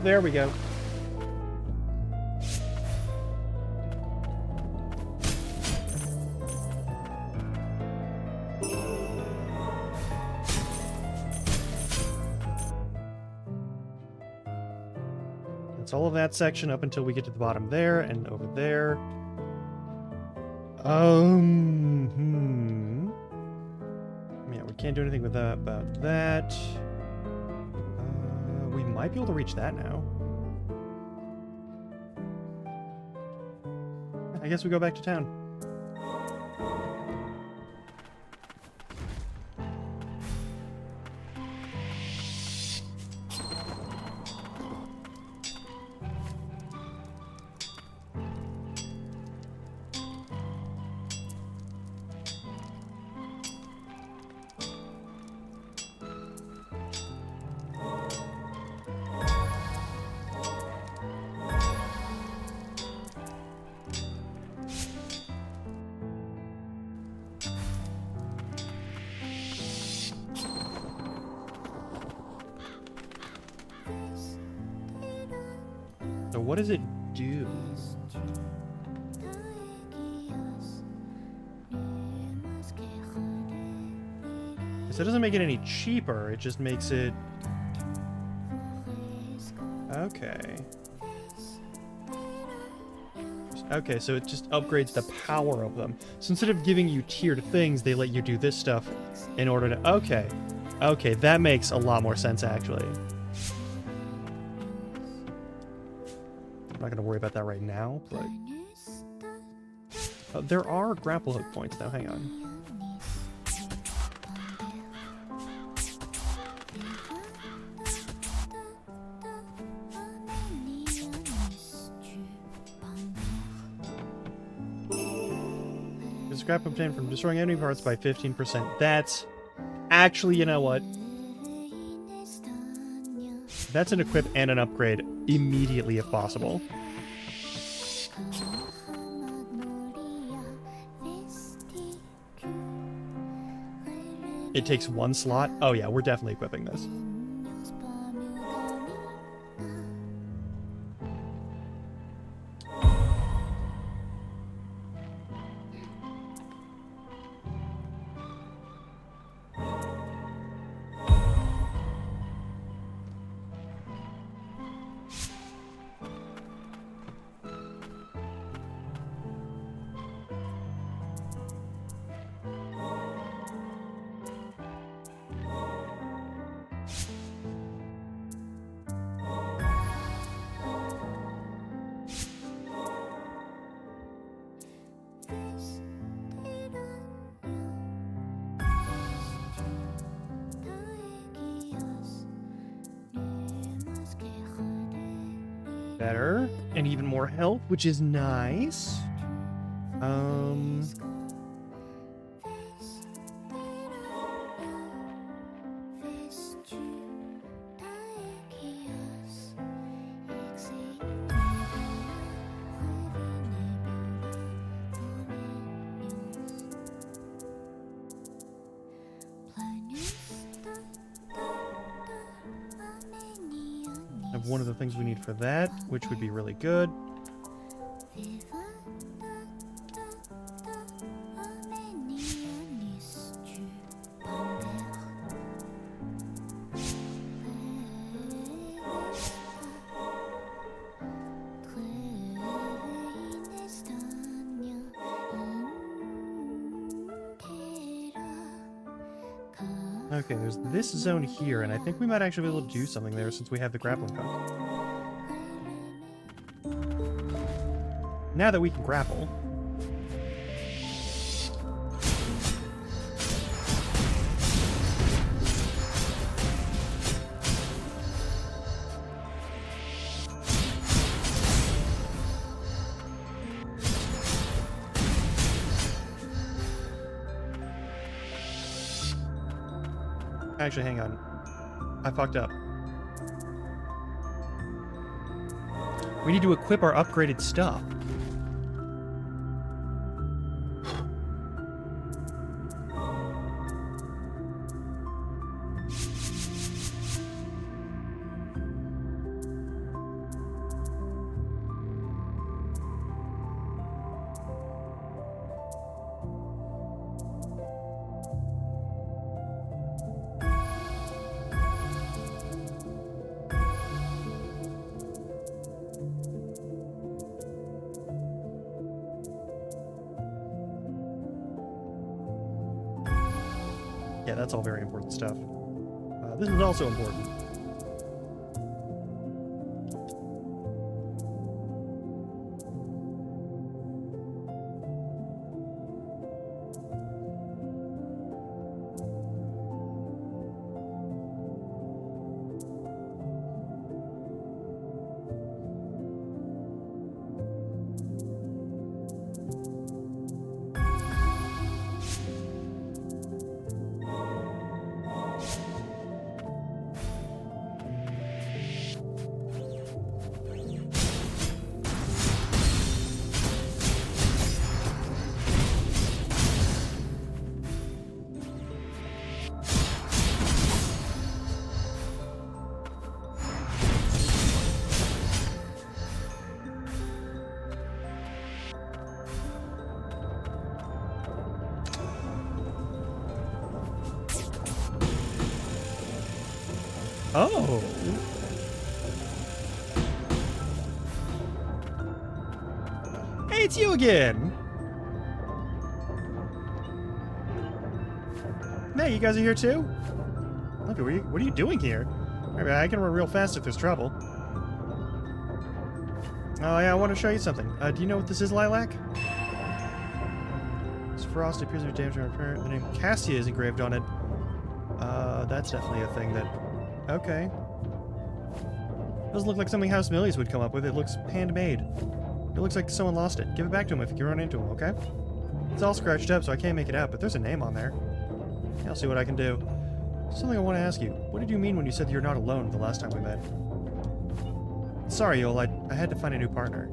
there we go. That's all of that section up until we get to the bottom there and over there. Yeah, we can't do anything with that about that. We might be able to reach that now. I guess we go back to town. So what does it do? So it doesn't make it any cheaper, it just makes it... Okay. Okay, so it just upgrades the power of them. So instead of giving you tiered things, they let you do this stuff in order to... Okay. Okay, that makes a lot more sense, actually. I'm not going to worry about that right now, but... there are grapple hook points, though. Hang on. Scrap obtained from destroying enemy parts by 15%. That's... Actually, you know what? That's an equip and an upgrade immediately if possible. It takes one slot? Oh yeah, we're definitely equipping this. Better. And even more health, which is nice. Have one of the things we need for that, which would be really good. Okay, there's this zone here, and I think we might actually be able to do something there since we have the grappling hook. Now that we can grapple. Actually, hang on. I fucked up. We need to equip our upgraded stuff. Yeah, that's all very important stuff. This is also important. Oh. Hey, it's you again. Hey, you guys are here too? Look, what are you doing here? I can run real fast if there's trouble. Oh yeah, I want to show you something. Do you know what this is, Lilac? This frost appears to be damaged. The name Cassia is engraved on it. That's definitely a thing that... Okay. Doesn't look like something House Millies would come up with. It looks handmade. It looks like someone lost it. Give it back to him if you run into him, okay? It's all scratched up, so I can't make it out, but there's a name on there. I'll see what I can do. Something I want to ask you. What did you mean when you said you're not alone the last time we met? Sorry, Yol, I had to find a new partner.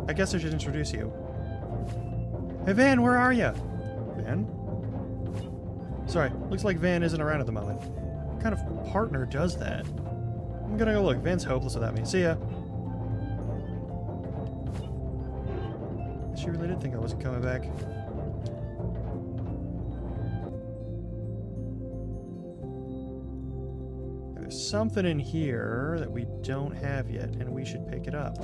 I guess I should introduce you. Hey, Van, where are you? Van? Sorry, looks like Van isn't around at the moment. What kind of partner does that? I'm gonna go look. Van's hopeless without me. See ya. She really did think I wasn't coming back. There's something in here that we don't have yet, and we should pick it up.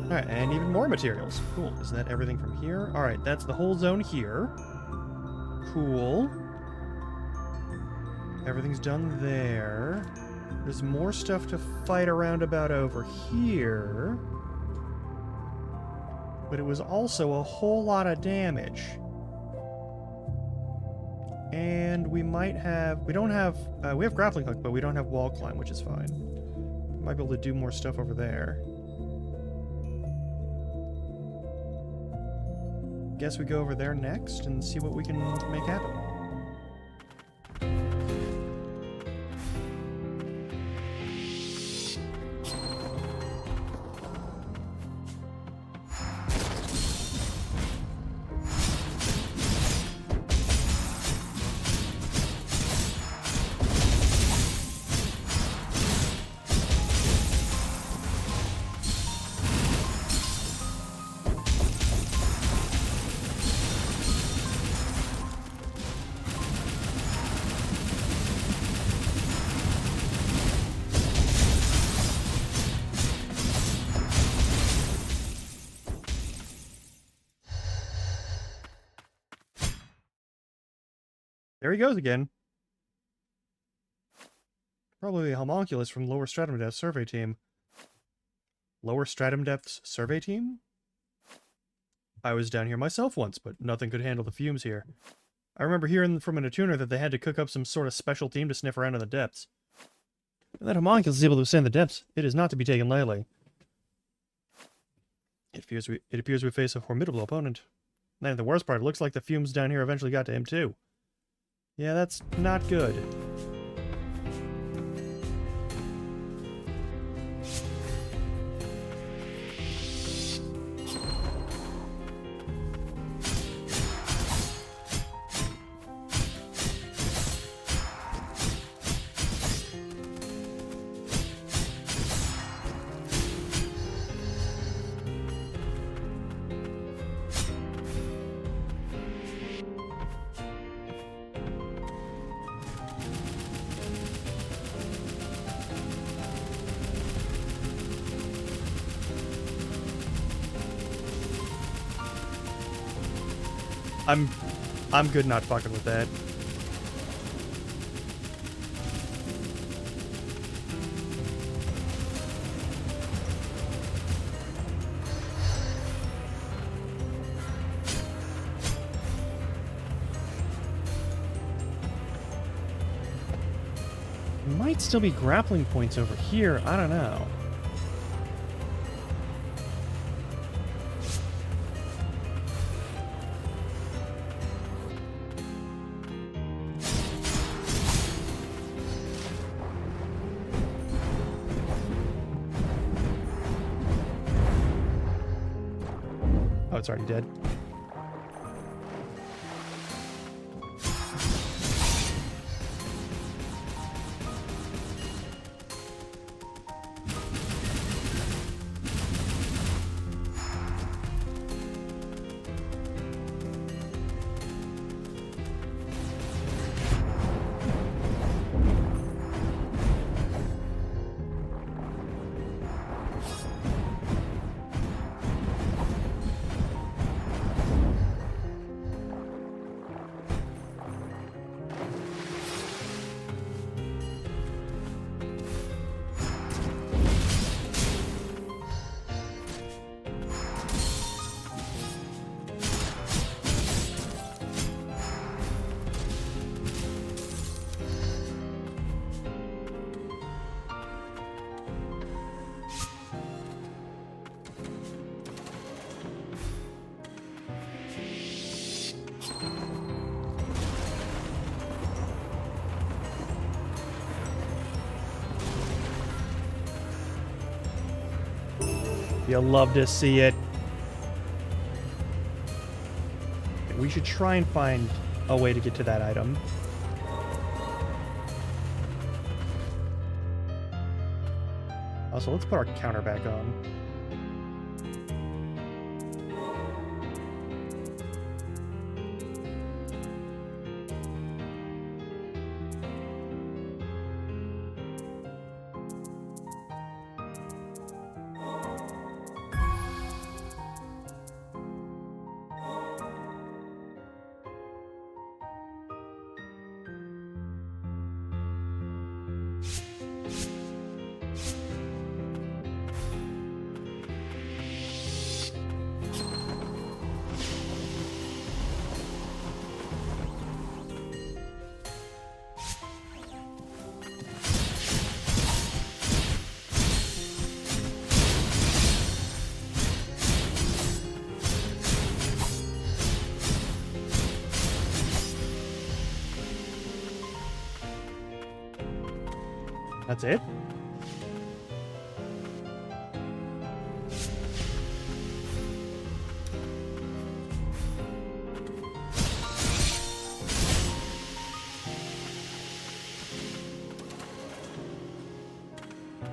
Alright, and even more materials. Cool. Is that everything from here? Alright, that's the whole zone here. Cool. Everything's done there. There's more stuff to fight around about over here. But it was also a whole lot of damage. And we might have... We don't have... we have grappling hook, but we don't have wall climb, which is fine. We might be able to do more stuff over there. Guess we go over there next and see what we can make happen. There he goes again. Probably a homunculus from Lower Stratum Depths Survey Team. Lower Stratum Depths Survey Team? I was down here myself once, but nothing could handle the fumes here. I remember hearing from an attuner that they had to cook up some sort of special team to sniff around in the depths. If that homunculus is able to withstand the depths, it is not to be taken lightly. It appears we face a formidable opponent. And the worst part, it looks like the fumes down here eventually got to him too. Yeah, that's not good. I'm good not fucking with that. Might still be grappling points over here. I don't know. Oh, it's already dead. You'll love to see it. We should try and find a way to get to that item. Also, let's put our counter back on. That's it?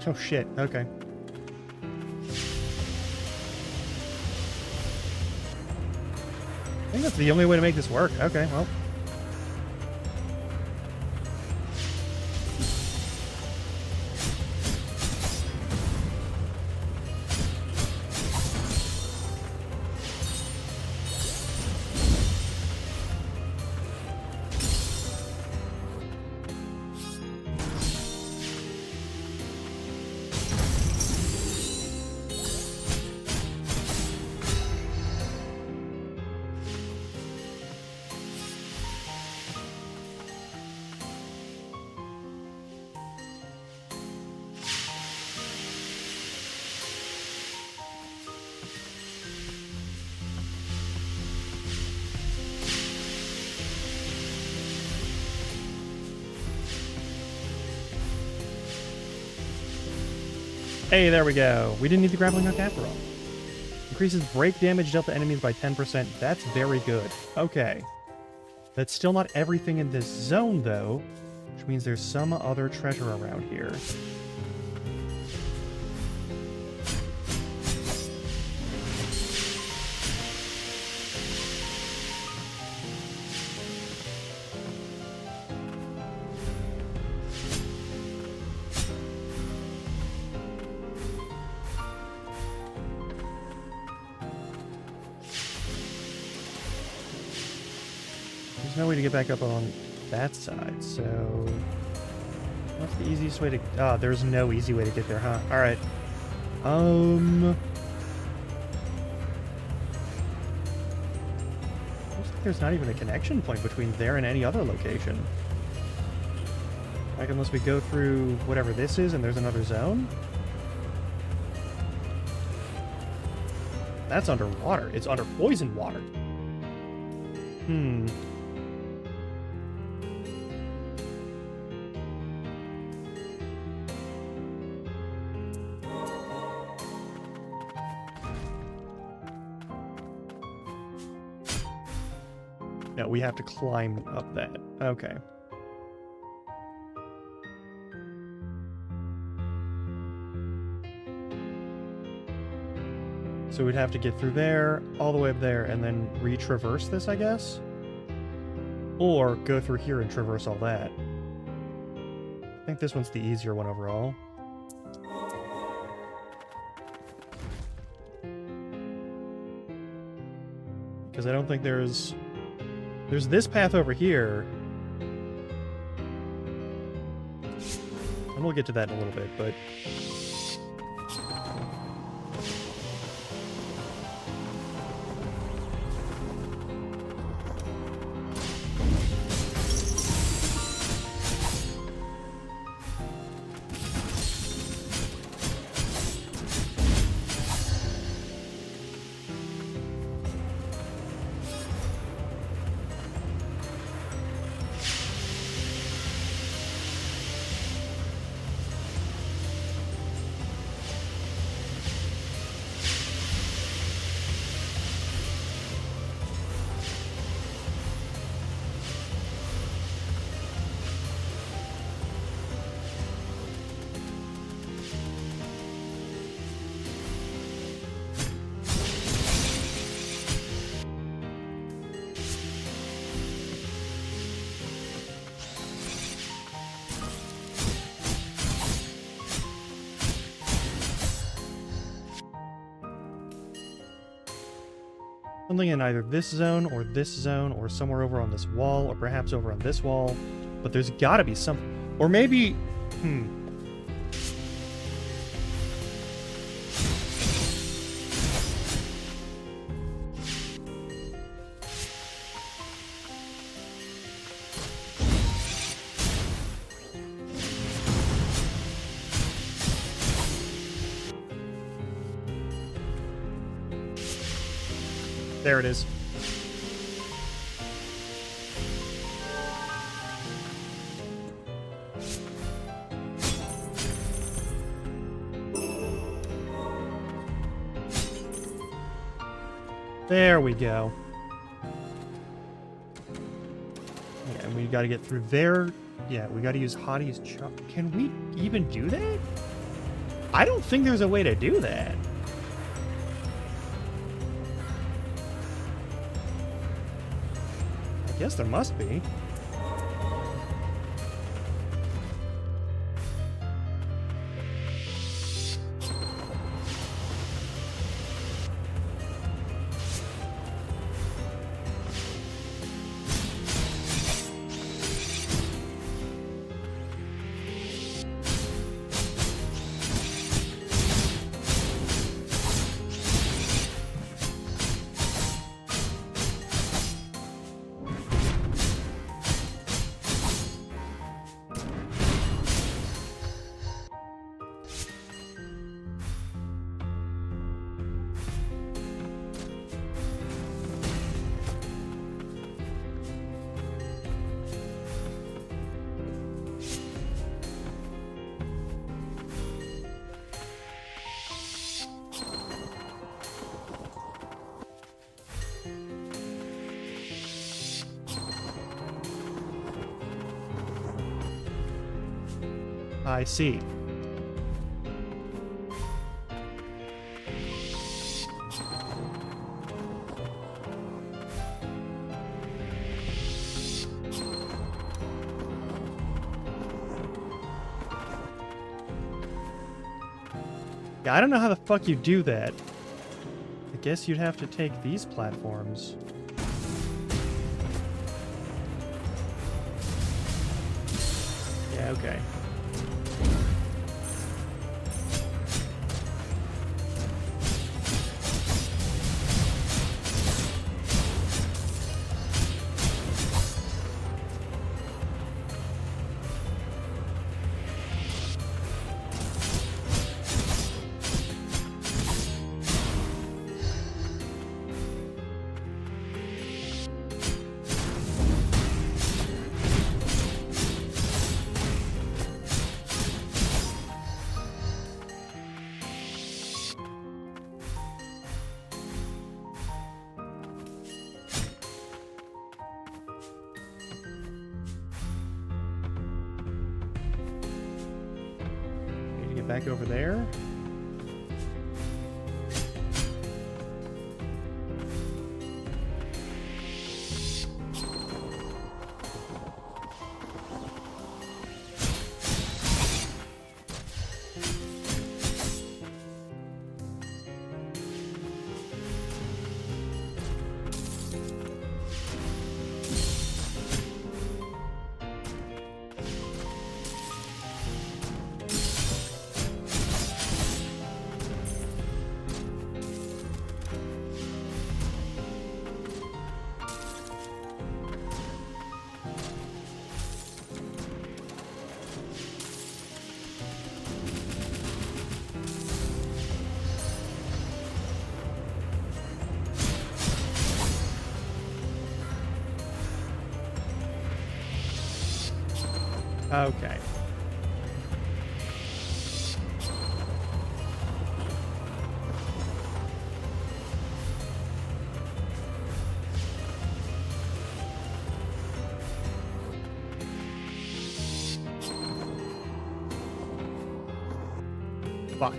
Oh shit, okay. I think that's the only way to make this work. Okay, well. Hey, there we go. We didn't need the grappling hook after all. Increases break damage dealt to enemies by 10%. That's very good. Okay. That's still not everything in this zone, though, which means there's some other treasure around here. There's no way to get back up on that side, so... What's the easiest way to... Ah, there's no easy way to get there, huh? Alright. Looks like there's not even a connection point between there and any other location. Like, unless we go through whatever this is and there's another zone? That's underwater. It's under poison water. Hmm. No, we have to climb up that. Okay. So we'd have to get through there, all the way up there, and then retraverse this, I guess? Or go through here and traverse all that. I think this one's the easier one overall. Because I don't think there's... There's this path over here. And we'll get to that in a little bit, but... Something in either this zone, or somewhere over on this wall, or perhaps over on this wall. But there's gotta be some... Or maybe... There it is. There we go. Yeah, and we gotta get through there. Yeah, we gotta use Hottie's chop. Can we even do that? I don't think there's a way to do that. I guess there must be. I see. Yeah, I don't know how the fuck you do that. I guess you'd have to take these platforms. Yeah, okay. Need to get back over there. Okay. Fuck.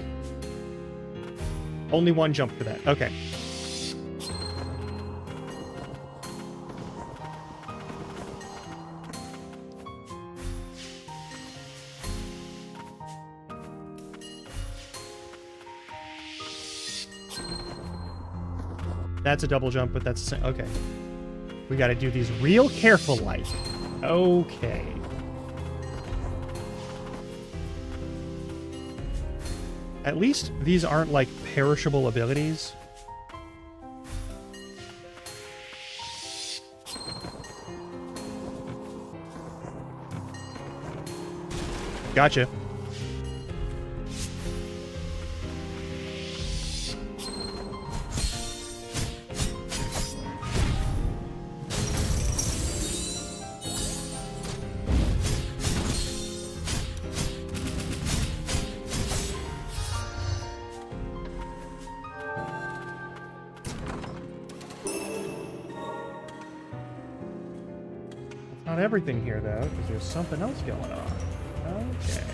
Only one jump for that. Okay. That's a double jump, but that's the same. Okay. We gotta do these real careful like. Okay. At least these aren't like perishable abilities. Gotcha. Not everything here, though, because there's something else going on. Okay.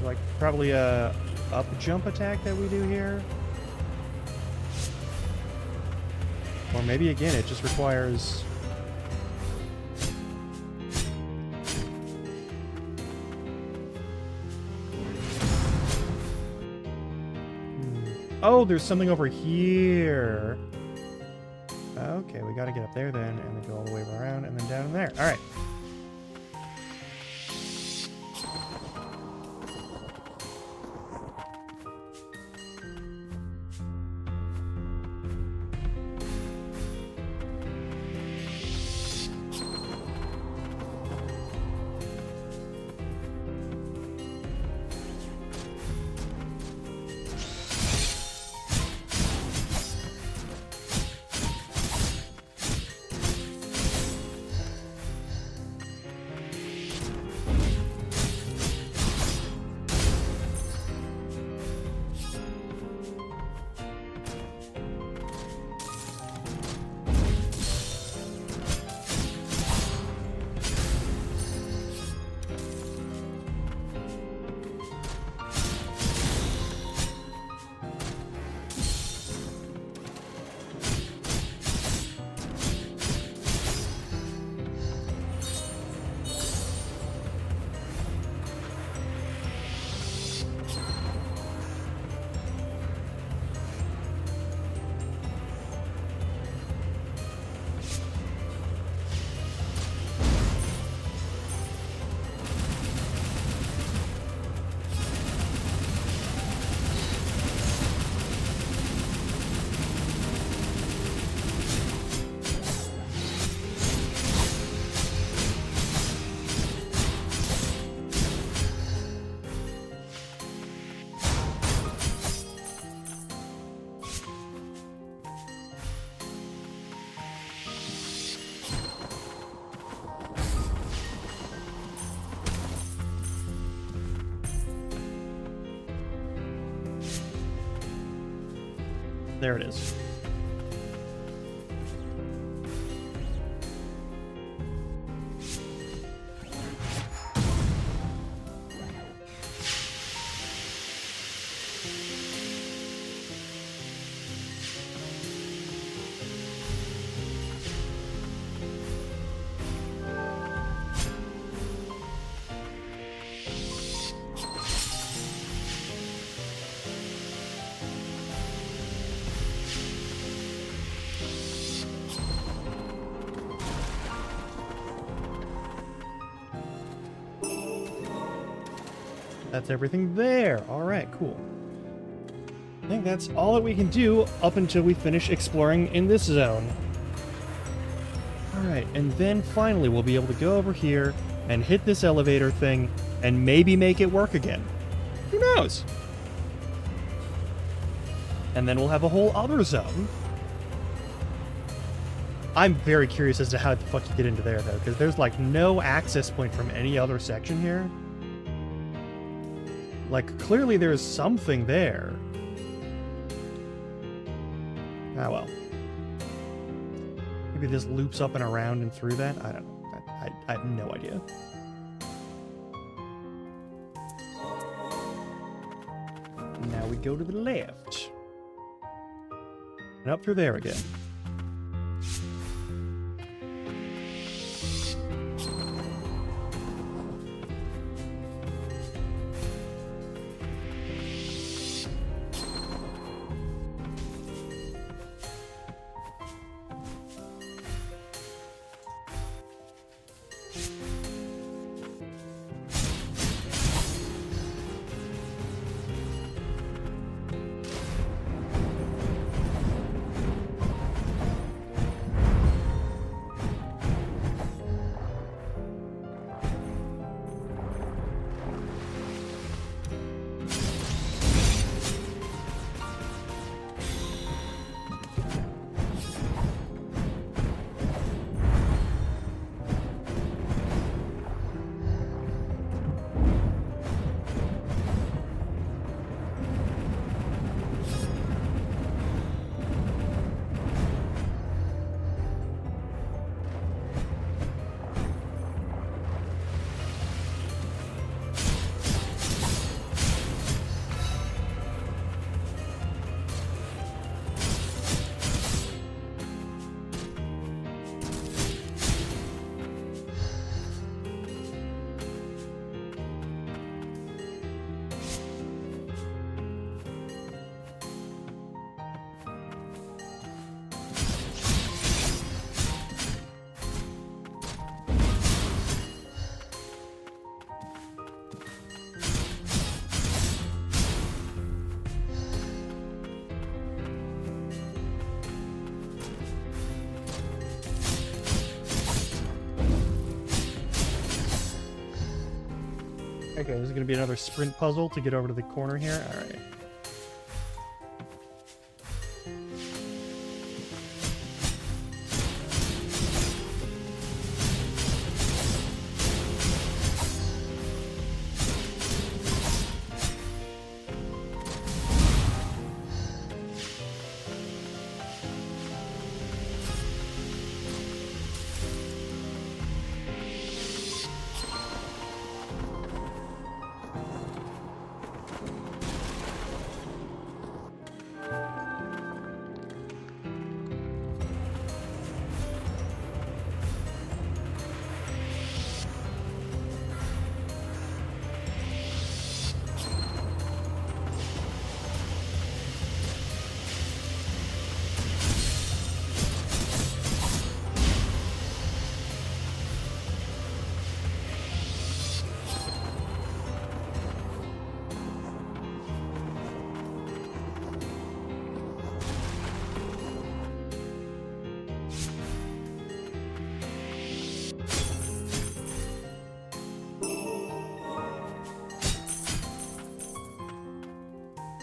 Like, probably a up jump attack that we do here. Or maybe, again, it just requires... Oh, there's something over here. Okay, we gotta get up there then, and then go all the way around, and then down in there. Alright. There it is. That's everything there. All right, cool. I think that's all that we can do up until we finish exploring in this zone. All right, and then finally we'll be able to go over here and hit this elevator thing and maybe make it work again. Who knows? And then we'll have a whole other zone. I'm very curious as to how the fuck you get into there, though, because there's, like, no access point from any other section here. Like, clearly there's something there. Ah, well. Maybe this loops up and around and through that? I don't know. I have no idea. Now we go to the left. And up through there again. Okay, this is going to be another sprint puzzle to get over to the corner here. All right.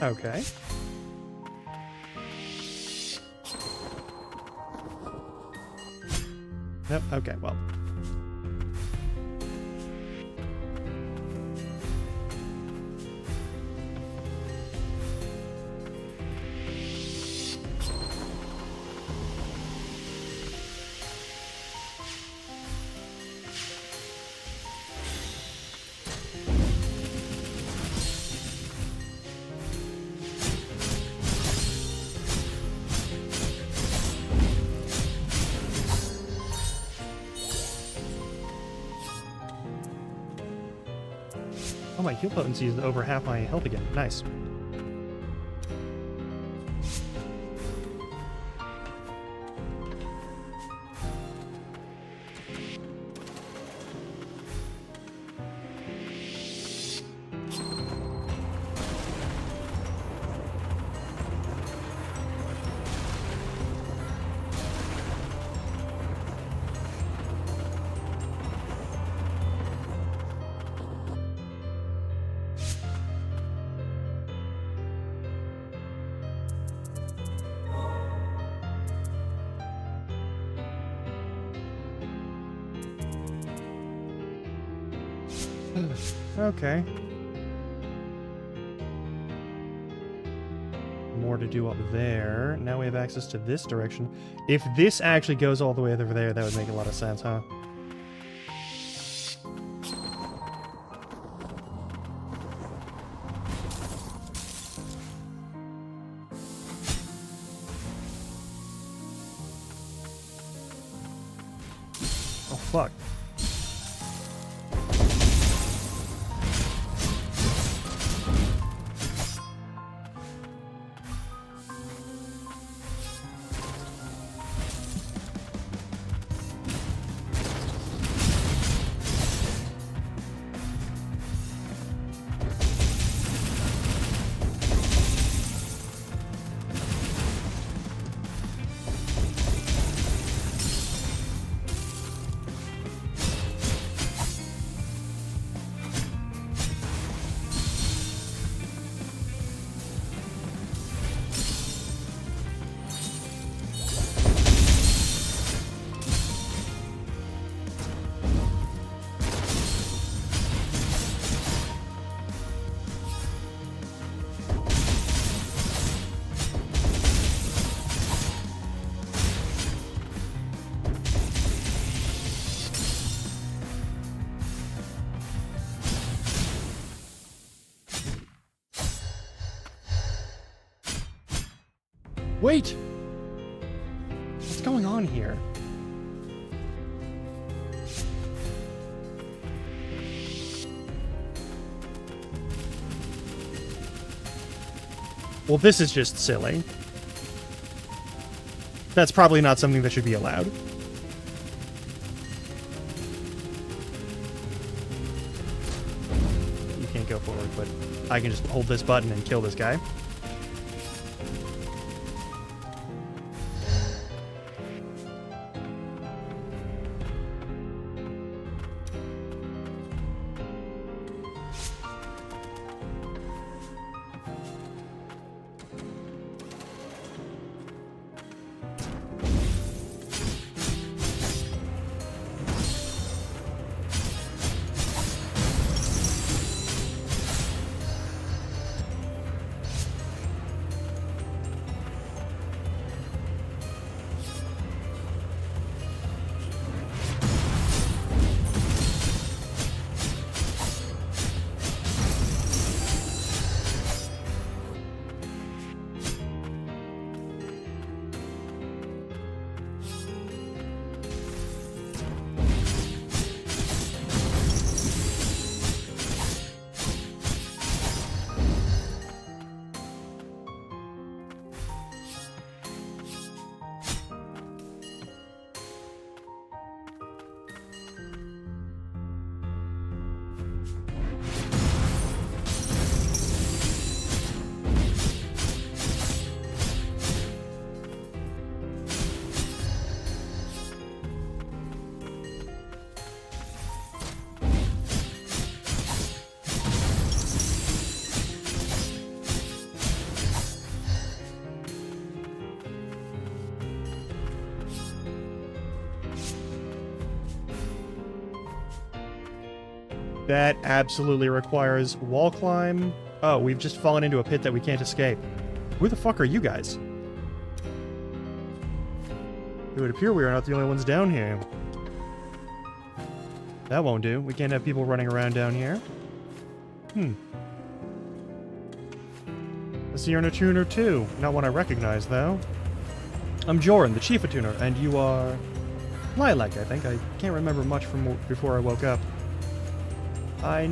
Okay. Yep, okay, well. Oh, my heal potency is over half my health again. Nice. Okay. More to do up there. Now we have access to this direction. If this actually goes all the way over there, that would make a lot of sense, huh? Oh, fuck. Wait! What's going on here? Well, this is just silly. That's probably not something that should be allowed. You can't go forward, but I can just hold this button and kill this guy. That absolutely requires wall climb. Oh, we've just fallen into a pit that we can't escape. Who the fuck are you guys? It would appear we are not the only ones down here. That won't do. We can't have people running around down here. I see you're an attuner too. Not one I recognize, though. I'm Joran, the chief attuner, and you are... Lilac, I think. I can't remember much from before I woke up. All I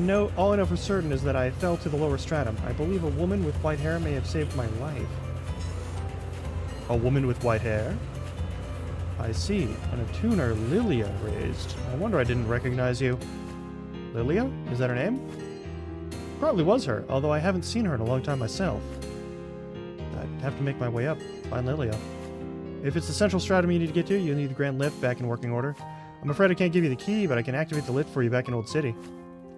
know for certain is that I fell to the lower stratum. I believe a woman with white hair may have saved my life. A woman with white hair? I see. An attuner Lilia raised. No wonder I didn't recognize you. Lilia? Is that her name? Probably was her, although I haven't seen her in a long time myself. I'd have to make my way up, find Lilia. If it's the central stratum you need to get to, you'll need the grand lift back in working order. I'm afraid I can't give you the key, but I can activate the lift for you back in Old City.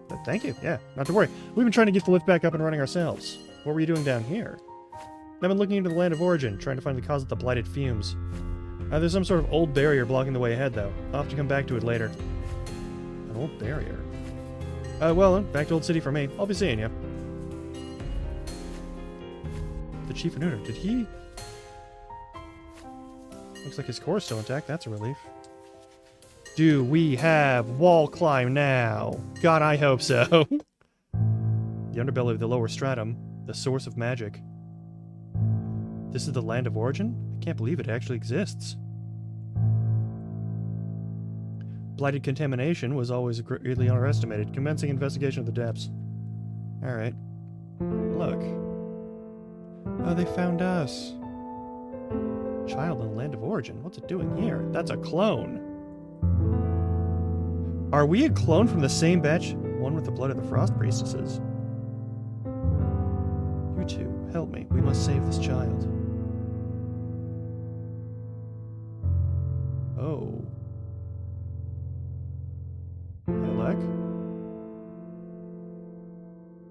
But thank you, yeah, not to worry. We've been trying to get the lift back up and running ourselves. What were you doing down here? I've been looking into the land of origin, trying to find the cause of the blighted fumes. There's some sort of old barrier blocking the way ahead, though. I'll have to come back to it later. An old barrier? Well then, back to Old City for me. I'll be seeing you. The Chief Annuner, did he... Looks like his core's still intact, that's a relief. Do we have wall climb now? God, I hope so. The underbelly of the lower stratum, the source of magic. This is the land of origin? I can't believe it actually exists. Blighted contamination was always greatly underestimated. Commencing investigation of the depths. Alright. Look. Oh, they found us. Child in the land of origin. What's it doing here? That's a clone. Are we a clone from the same batch? One with the blood of the Frost Priestesses. You two, help me. We must save this child. Oh. Alec?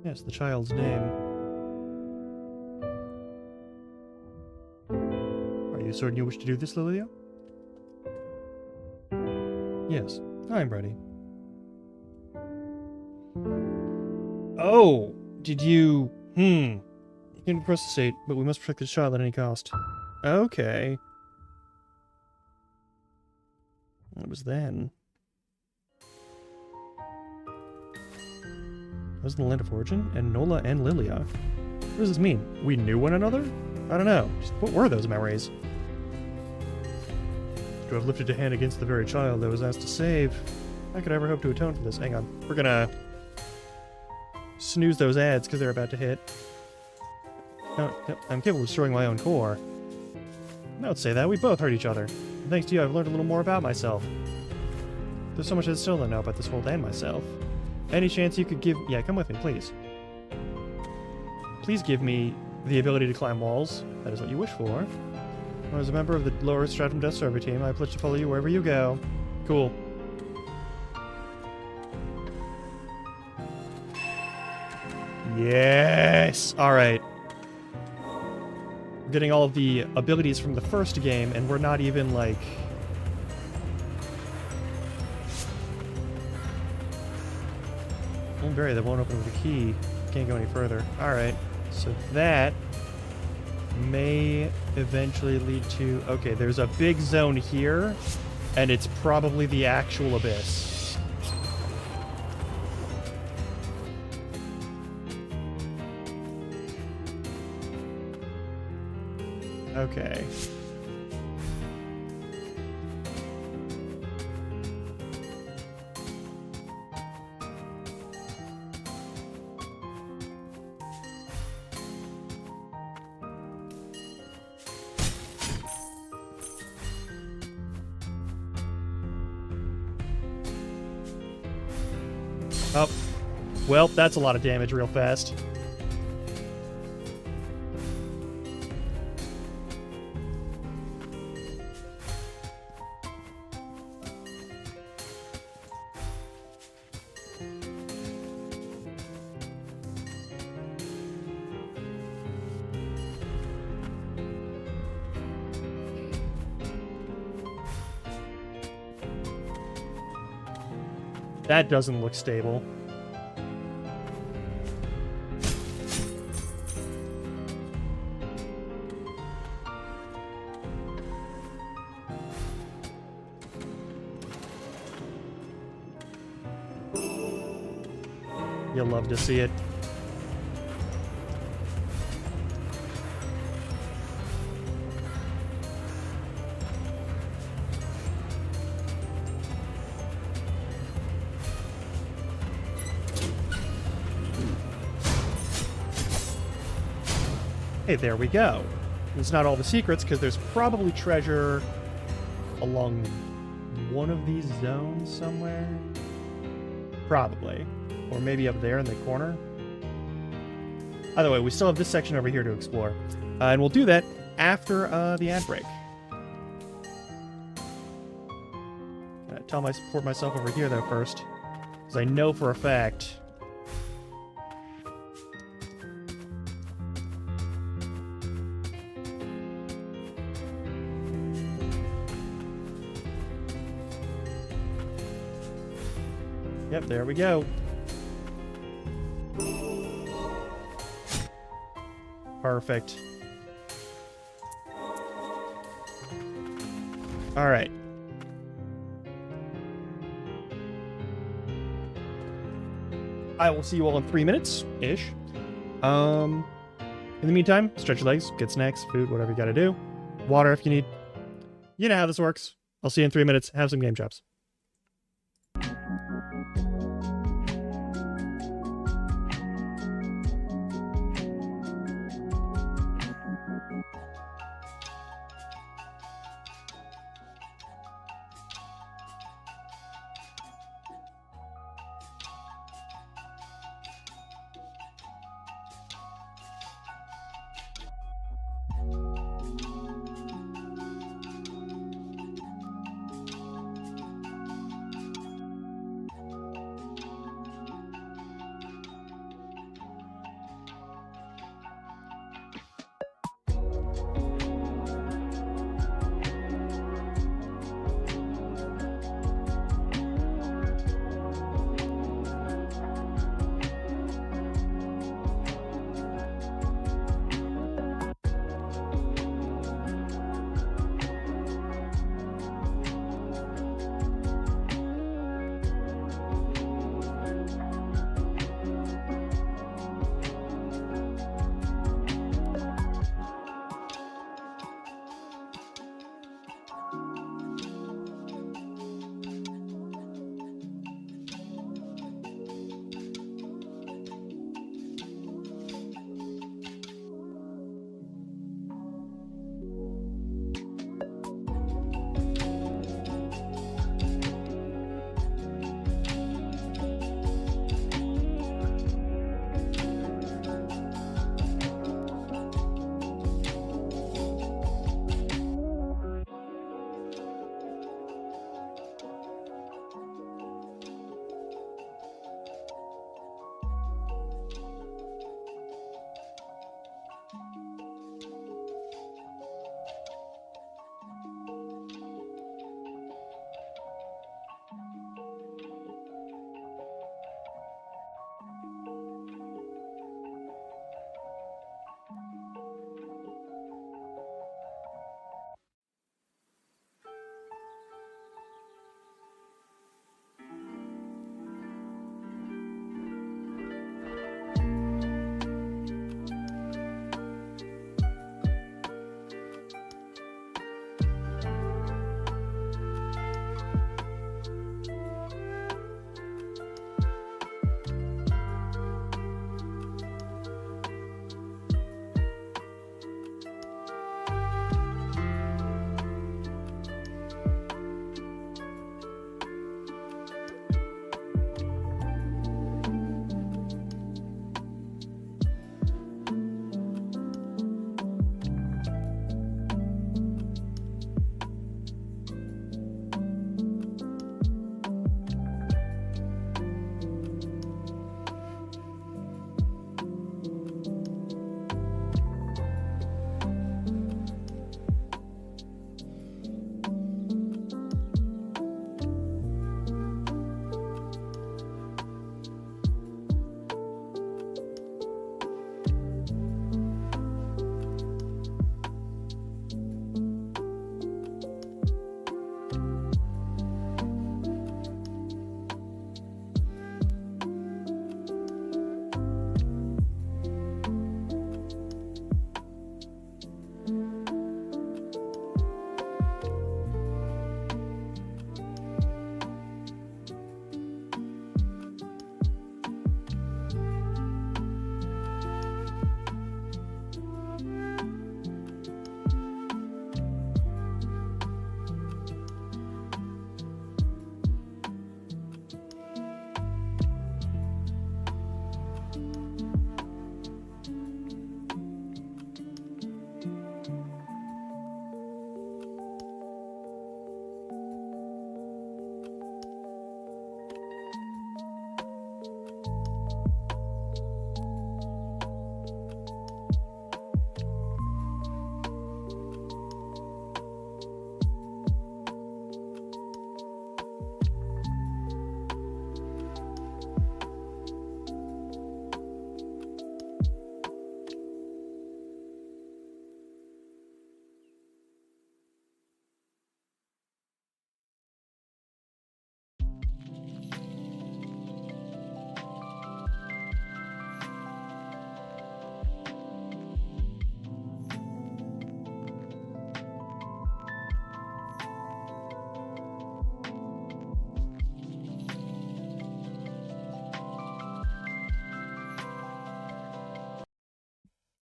Yes, the child's name. Are you certain you wish to do this, Lilia? Yes, I'm ready. Oh! Did you... You can press the state, but we must protect this child at any cost. Okay. What was then? I was in the land of origin, and Nola and Lilia. What does this mean? We knew one another? I don't know. Just what were those memories? To have lifted a hand against the very child I was asked to save. How could I ever hope to atone for this? Hang on. We're gonna snooze those ads because they're about to hit. No, I'm capable of destroying my own core. Don't say that. We both hurt each other. And thanks to you, I've learned a little more about myself. There's so much I still don't know about this world and myself. Any chance you could give... Yeah, come with me, please. Please give me the ability to climb walls. That is what you wish for. As a member of the lower stratum Death Server team, I pledge to follow you wherever you go. Cool. Yes! Alright. We're getting all of the abilities from the first game, and we're not even, like... One barrier that won't open with a key. Can't go any further. Alright. So that may eventually lead to... Okay, there's a big zone here, and it's probably the actual abyss. Okay. Oh. Well, that's a lot of damage real fast. That doesn't look stable. You'll love to see it. Hey, there we go. It's not all the secrets, because there's probably treasure along one of these zones somewhere. Probably. Or maybe up there in the corner. Either way, we still have this section over here to explore. And we'll do that after the ad break. Port myself over here, though, first. Because I know for a fact... Yep, there we go. Perfect. All right. I will see you all in 3 minutes-ish. In the meantime, stretch your legs, get snacks, food, whatever you gotta do. Water if you need. You know how this works. I'll see you in 3 minutes. Have some game jobs.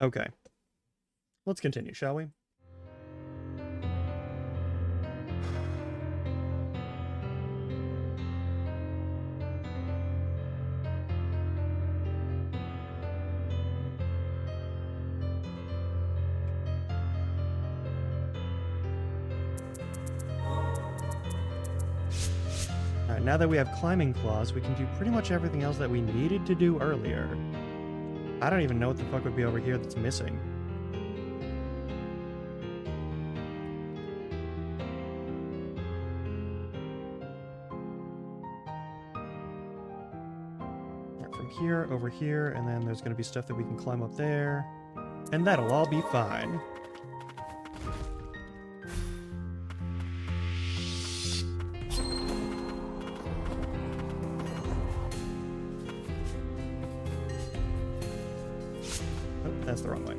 Okay. Let's continue, shall we? Alright, now that we have climbing claws, we can do pretty much everything else that we needed to do earlier. I don't even know what the fuck would be over here that's missing. Alright, from here, over here, and then there's gonna be stuff that we can climb up there. And that'll all be fine. That's the wrong way.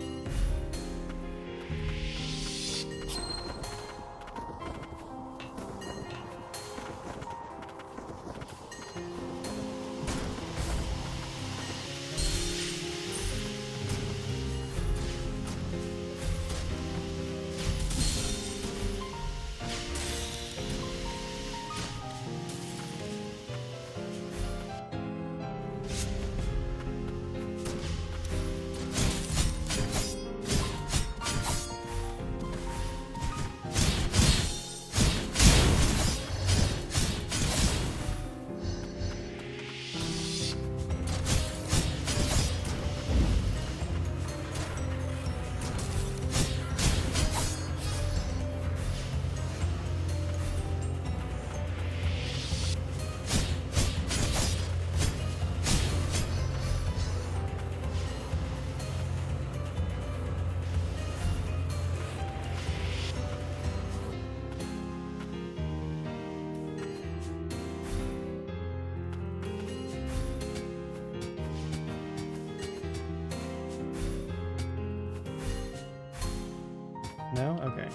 No? Okay.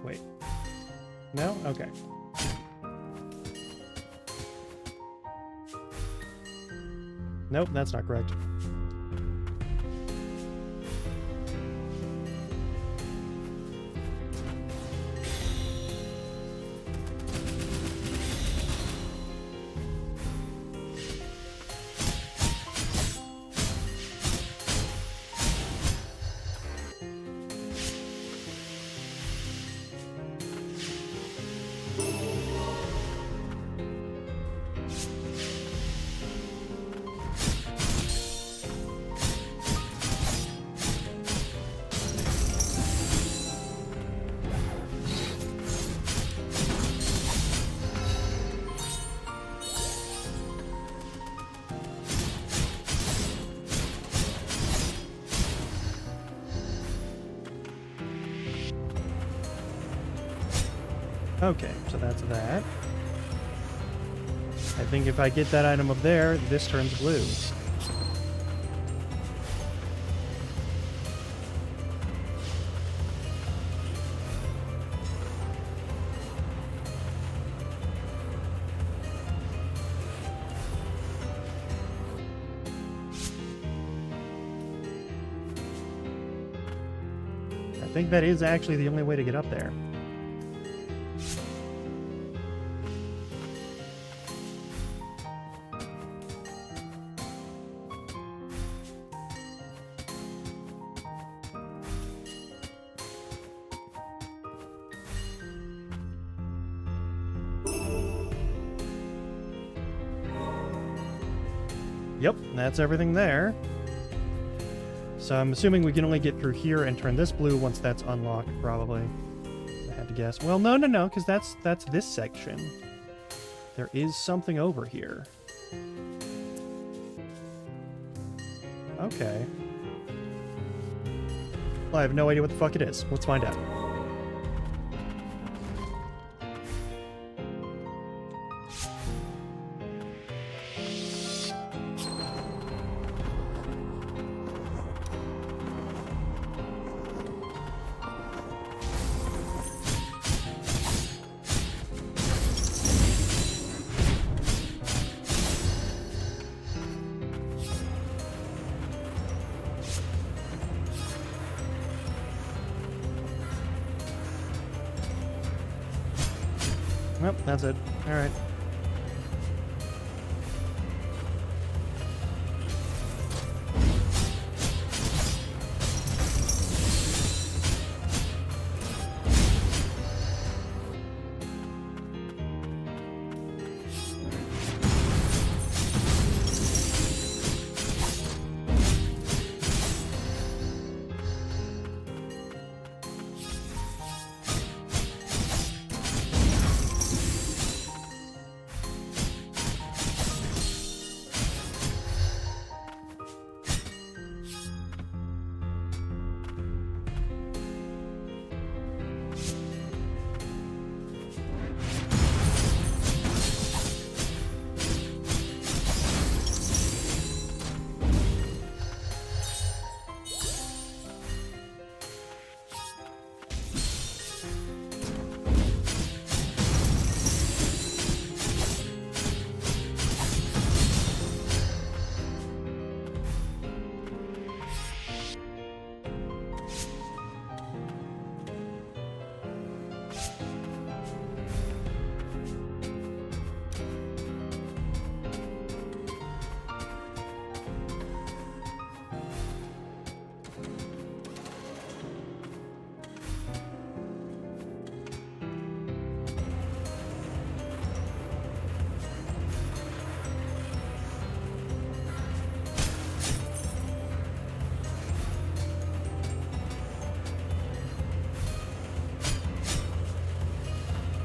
Wait. No? Okay. Nope, that's not correct. Okay, so that's that. I think if I get that item up there, this turns blue. I think that is actually the only way to get up there. Yep, that's everything there. So I'm assuming we can only get through here and turn this blue once that's unlocked, probably. I had to guess. Well, no, because that's this section. There is something over here. Okay. Well, I have no idea what the fuck it is. Let's find out. Nope, that's it. Alright.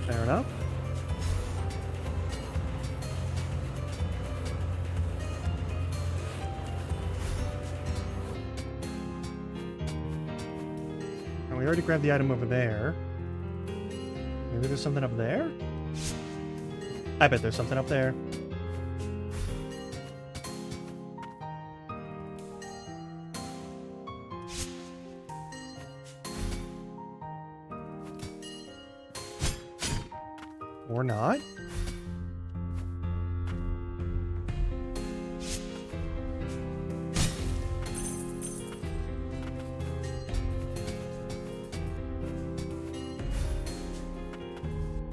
Fair enough. And we already grabbed the item over there. Maybe there's something up there? I bet there's something up there. Or not?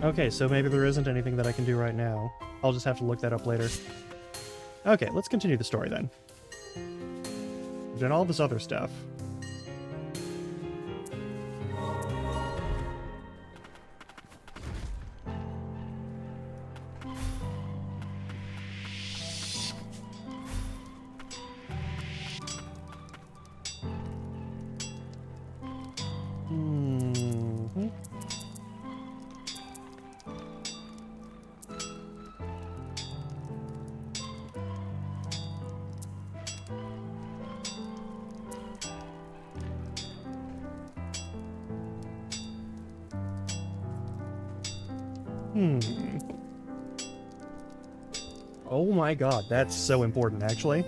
Okay, so maybe there isn't anything that I can do right now. I'll just have to look that up later. Okay, let's continue the story then. We've done all this other stuff. Oh my god, that's so important, actually.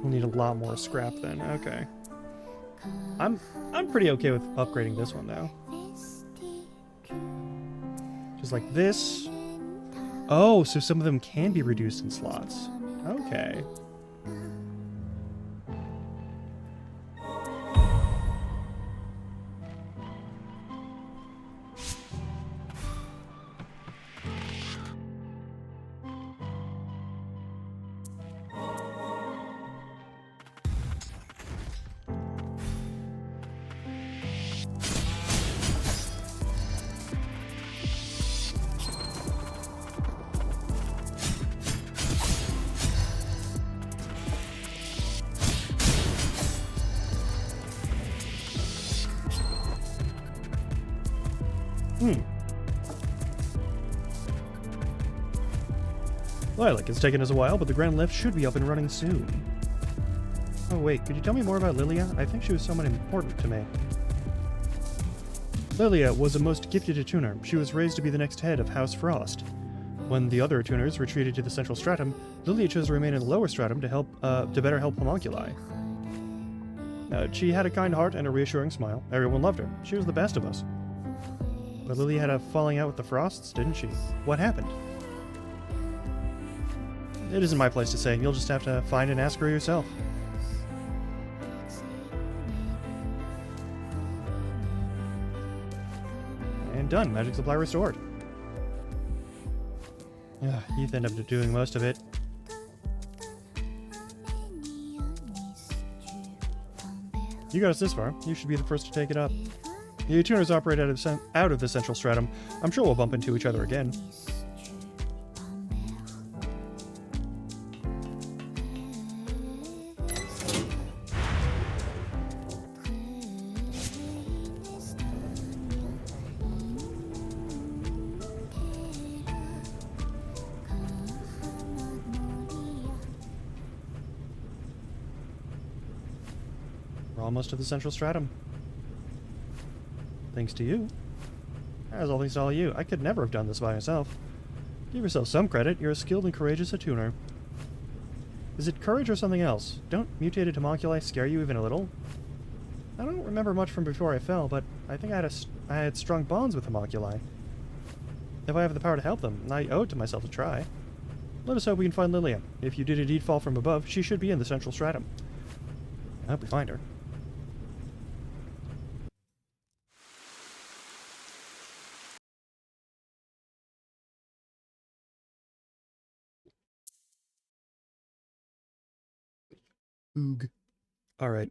We'll need a lot more scrap then. Okay. I'm pretty okay with upgrading this one though. Just like this. Oh, so some of them can be reduced in slots. Okay. Lilac, it's taken us a while, but the Grand Lift should be up and running soon. Oh wait, could you tell me more about Lilia? I think she was someone important to me. Lilia was a most gifted attuner. She was raised to be the next head of House Frost. When the other attuners retreated to the central stratum, Lilia chose to remain in the lower stratum to better help Homunculi. She had a kind heart and a reassuring smile. Everyone loved her. She was the best of us. But Lilia had a falling out with the Frosts, didn't she? What happened? It isn't my place to say. You'll just have to find and ask her yourself. And done. Magic supply restored. Heath ended up doing most of it. You got us this far. You should be the first to take it up. The attuners operate out of the central stratum. I'm sure we'll bump into each other again. We're almost to the central stratum. Thanks to you. As all thanks to all you. I could never have done this by myself. Give yourself some credit. You're a skilled and courageous attuner. Is it courage or something else? Don't mutated homunculi scare you even a little? I don't remember much from before I fell, but I think I had strong bonds with homunculi. If I have the power to help them, I owe it to myself to try. Let us hope we can find Lilia. If you did indeed fall from above, she should be in the central stratum. I hope we find her. Oog. Alright.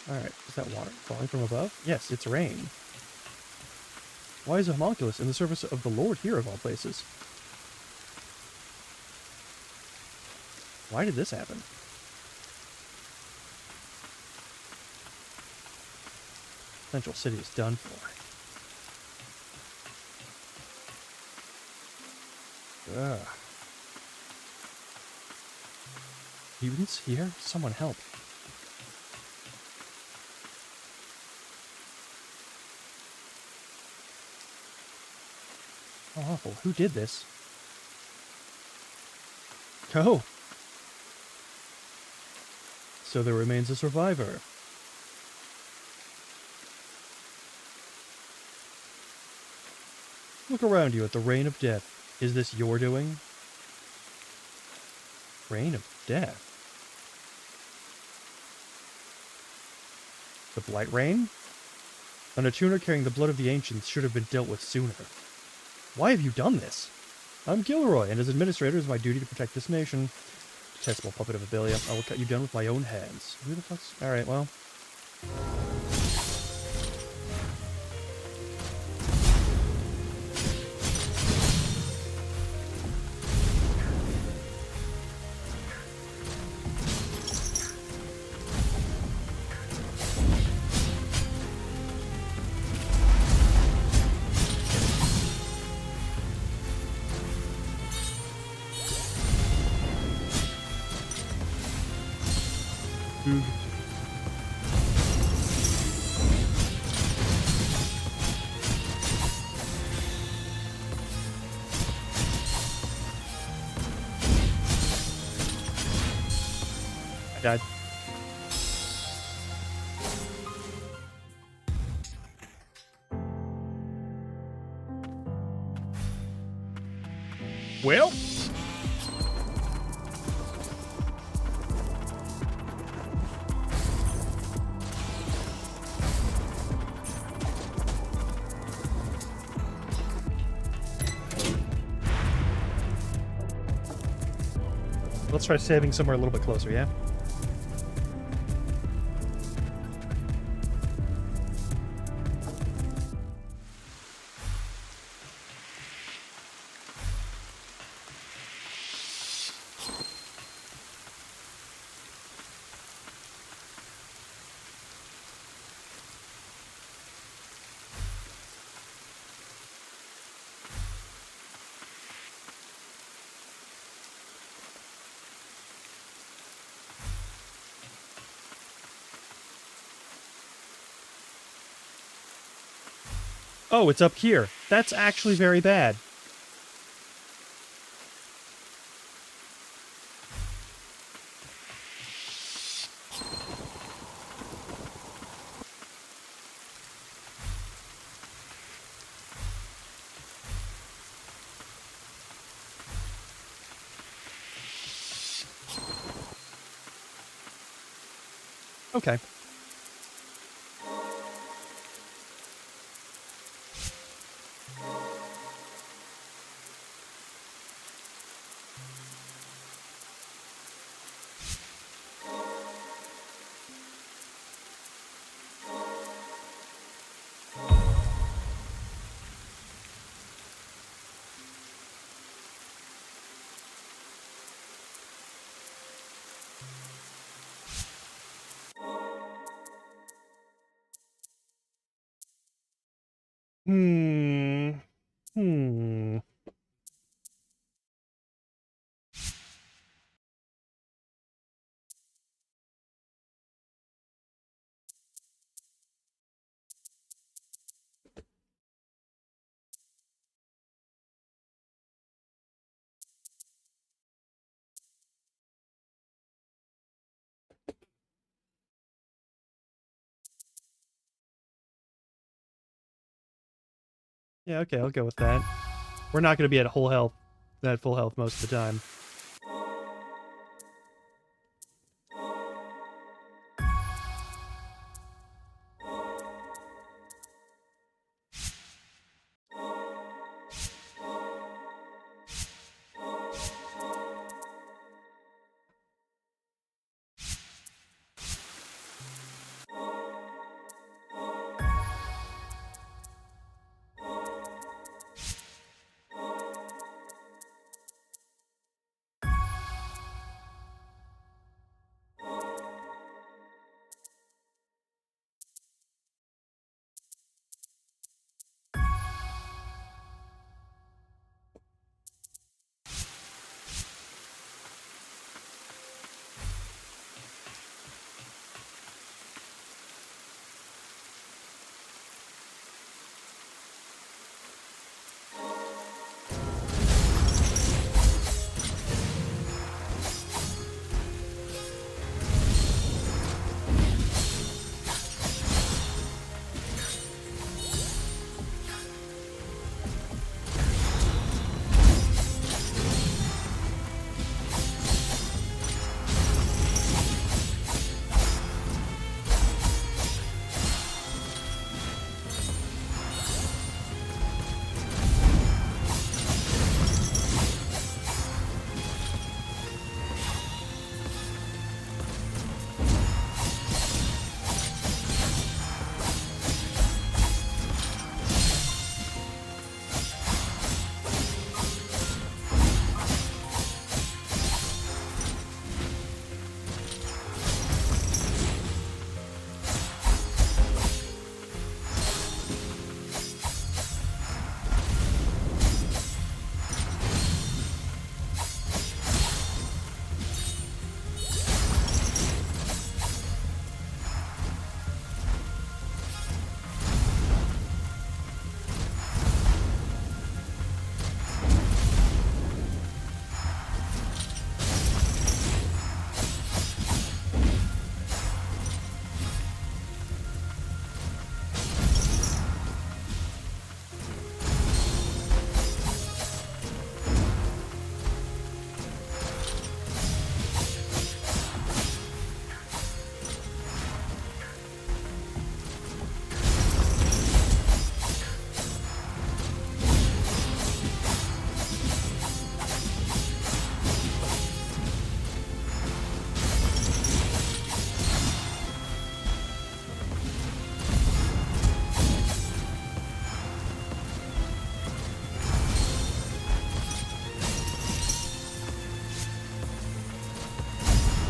Alright, is that water falling from above? Yes, it's rain. Why is a homunculus in the service of the Lord here of all places? Why did this happen? Central City is done for. Ugh. Mutants here? Someone help. How awful. Who did this? Oh! So there remains a survivor. Look around you at the Rain of Death. Is this your doing? Rain of Death? The Blight Rain? An attuner carrying the blood of the ancients should have been dealt with sooner. Why have you done this? I'm Gilroy, and as administrator it is my duty to protect this nation. Detestable puppet of Abilia. I will cut you down with my own hands. Who the fuck's... Alright, well... I died. Well... Let's try saving somewhere a little bit closer, yeah? Oh, it's up here. That's actually very bad. Okay. Hmm. Hmm. Yeah, okay, I'll go with that. We're not going to be at full health most of the time.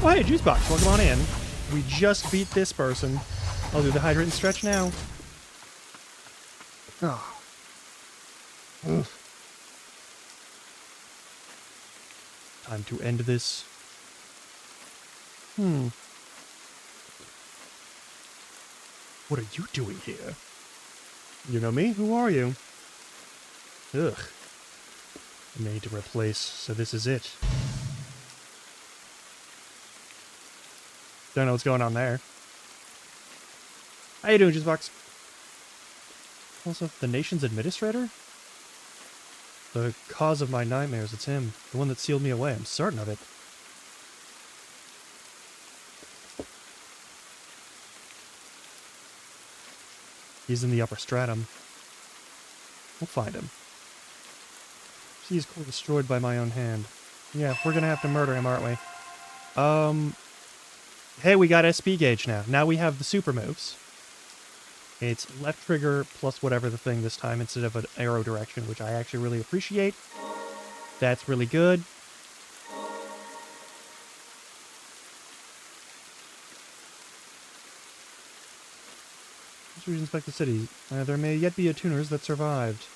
Oh, hey, Juice Box, welcome on in. We just beat this person. I'll do the hydrant and stretch now. Oh. Ugh. Time to end this. What are you doing here? You know me? Who are you? Ugh. Made to replace, so this is it. Don't know what's going on there. How you doing, Juicebox? Also, the nation's administrator? The cause of my nightmares, it's him. The one that sealed me away, I'm certain of it. He's in the upper stratum. We'll find him. He's core destroyed by my own hand. Yeah, we're gonna have to murder him, aren't we? Hey, we got SP gauge now. Now we have the super moves. It's left trigger plus whatever the thing this time instead of an arrow direction, which I actually really appreciate. That's really good. Let's inspect the city. There may yet be attuners that survived.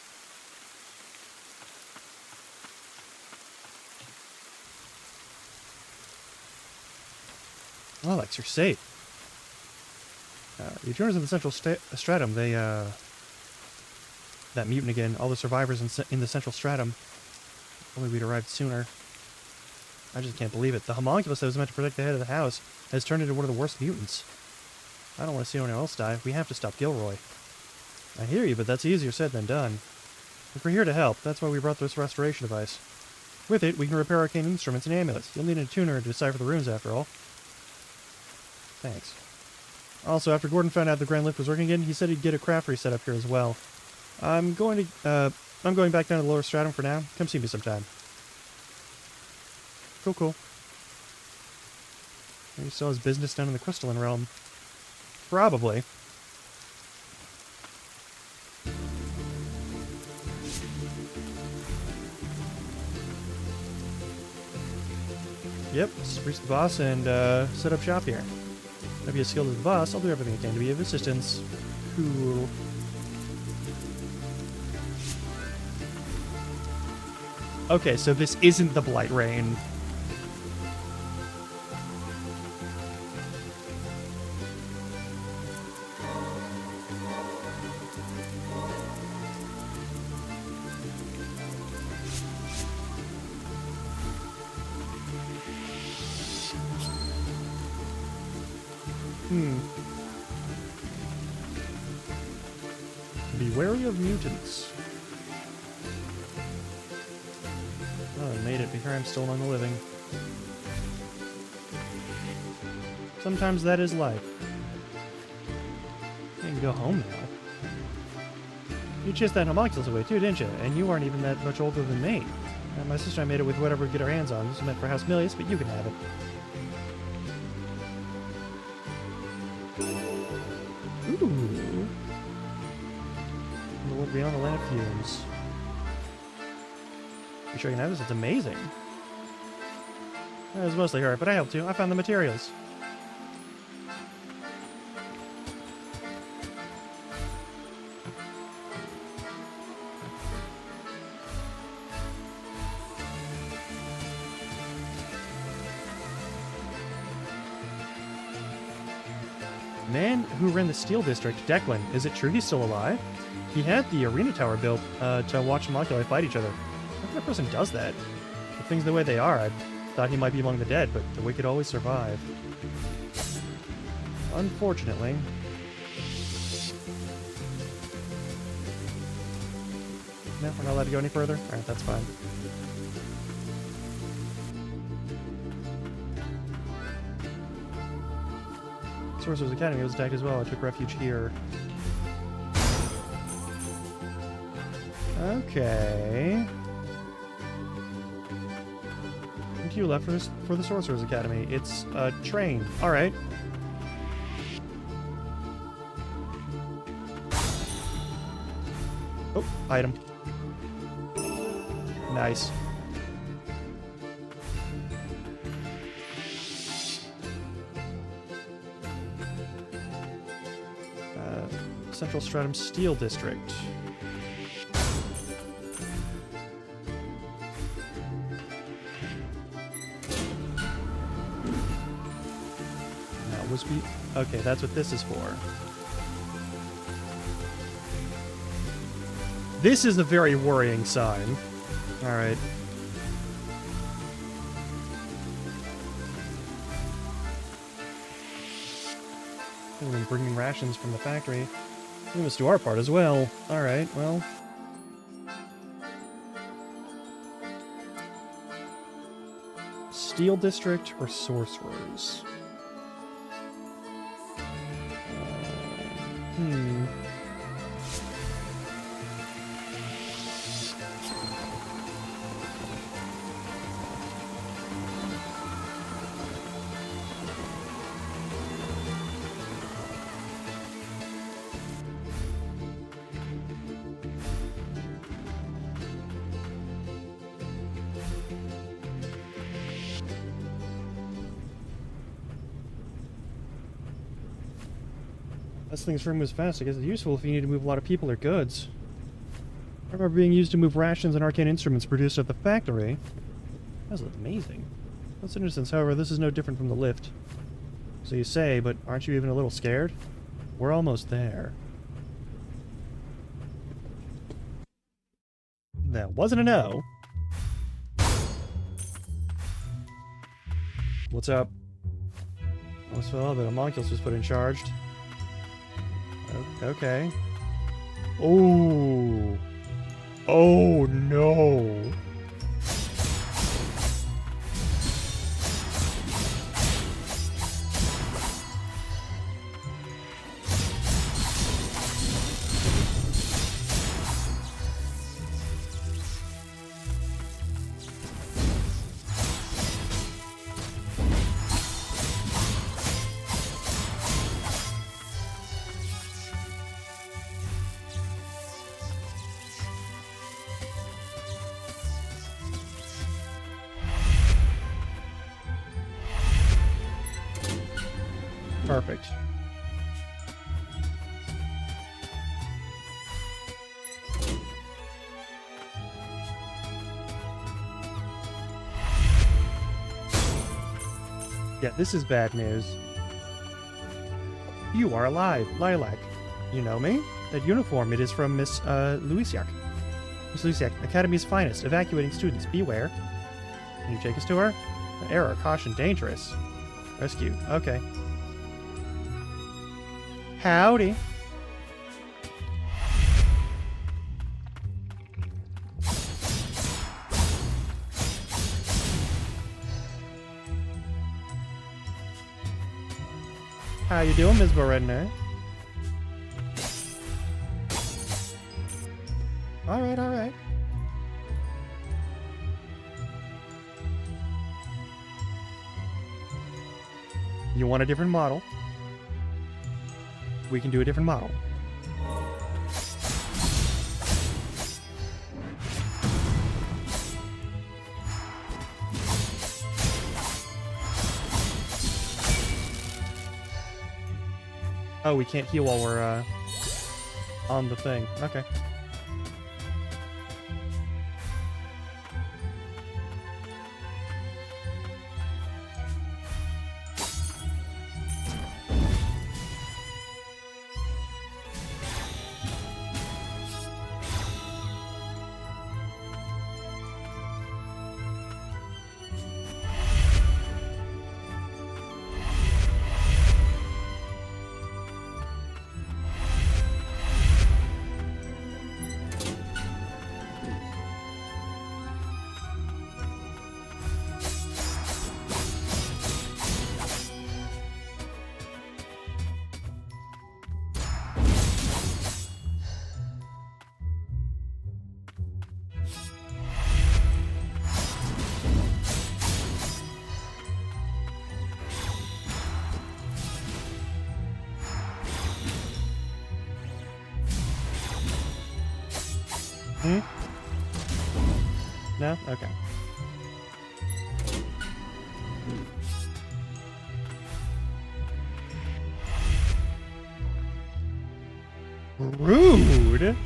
Alex, you're safe. The attuners in the central stratum, they, that mutant again, all the survivors in the central stratum. If only we'd arrived sooner. I just can't believe it. The homunculus that was meant to protect the head of the house has turned into one of the worst mutants. I don't want to see anyone else die. We have to stop Gilroy. I hear you, but that's easier said than done. If we're here to help, that's why we brought this restoration device. With it, we can repair arcane instruments and amulets. You'll need a tuner to decipher the runes after all. Thanks. Also, after Gordon found out the Grand Lift was working again, he said he'd get a craftery set up here as well. I'm going back down to the lower stratum for now. Come see me sometime. Cool. Maybe he still has business down in the crystalline realm. Probably. Yep, just reach the boss and set up shop here. I'll be as skilled as the boss. I'll do everything I can to be of assistance. Cool. Okay, so this isn't the Blight Rain. Be wary of mutants. Oh, I made it, but here I'm still among the living. Sometimes that is life. You can go home now. You chased that homunculus away too, didn't you? And you aren't even that much older than me. My sister and I made it with whatever we get our hands on. This is meant for House Milius, but you can have it. Ooh. The world beyond the land of fumes. You sure you can have this? It's amazing. It was mostly her, but I helped too. I found the materials. Man who ran the Steel District, Declan, is it true he's still alive? He had the arena tower built to watch Homunculi fight each other. What kind of person does that? With things the way they are, I thought he might be among the dead, but the wicked always survive. Unfortunately. No, we're not allowed to go any further? Alright, that's fine. Sorcerer's Academy was attacked as well. I took refuge here. Okay. What do you left for the Sorcerer's Academy? It's a train. Alright. Oh, item. Nice. Central Stratum Steel District. Now, okay, that's what this is for. This is a very worrying sign. Alright. We've been bringing rations from the factory. We must do our part as well. Alright, well. Steel District or Sorcerers? Hmm. This thing's room moves fast. I guess it's useful if you need to move a lot of people or goods. I remember being used to move rations and arcane instruments produced at the factory. That was amazing. That's an instance, however, this is no different from the lift. So you say, but aren't you even a little scared? We're almost there. That wasn't a no. What's up? Almost fell that a homunculus was put in charge. Okay. Oh. Oh no. Perfect. Yeah, this is bad news. You are alive, Lilac. You know me? That uniform, it is from Miss, Louisiac. Miss Louisiac, Academy's finest, evacuating students. Beware. Can you take us to her? Error, caution, dangerous. Rescue. Okay. Howdy. How you doing, Ms. Beredner? Alright, alright. You want a different model? We can do a different model. Oh, we can't heal while we're on the thing. Okay. Hmm? No? Okay. Rude!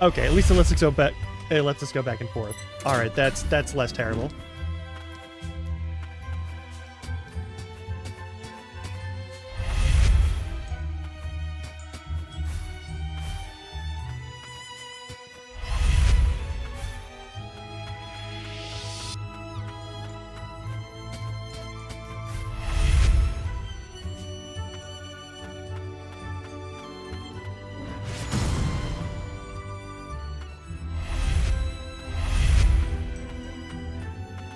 Okay, at least it lets us go back. It lets us go back and forth. All right, that's less terrible.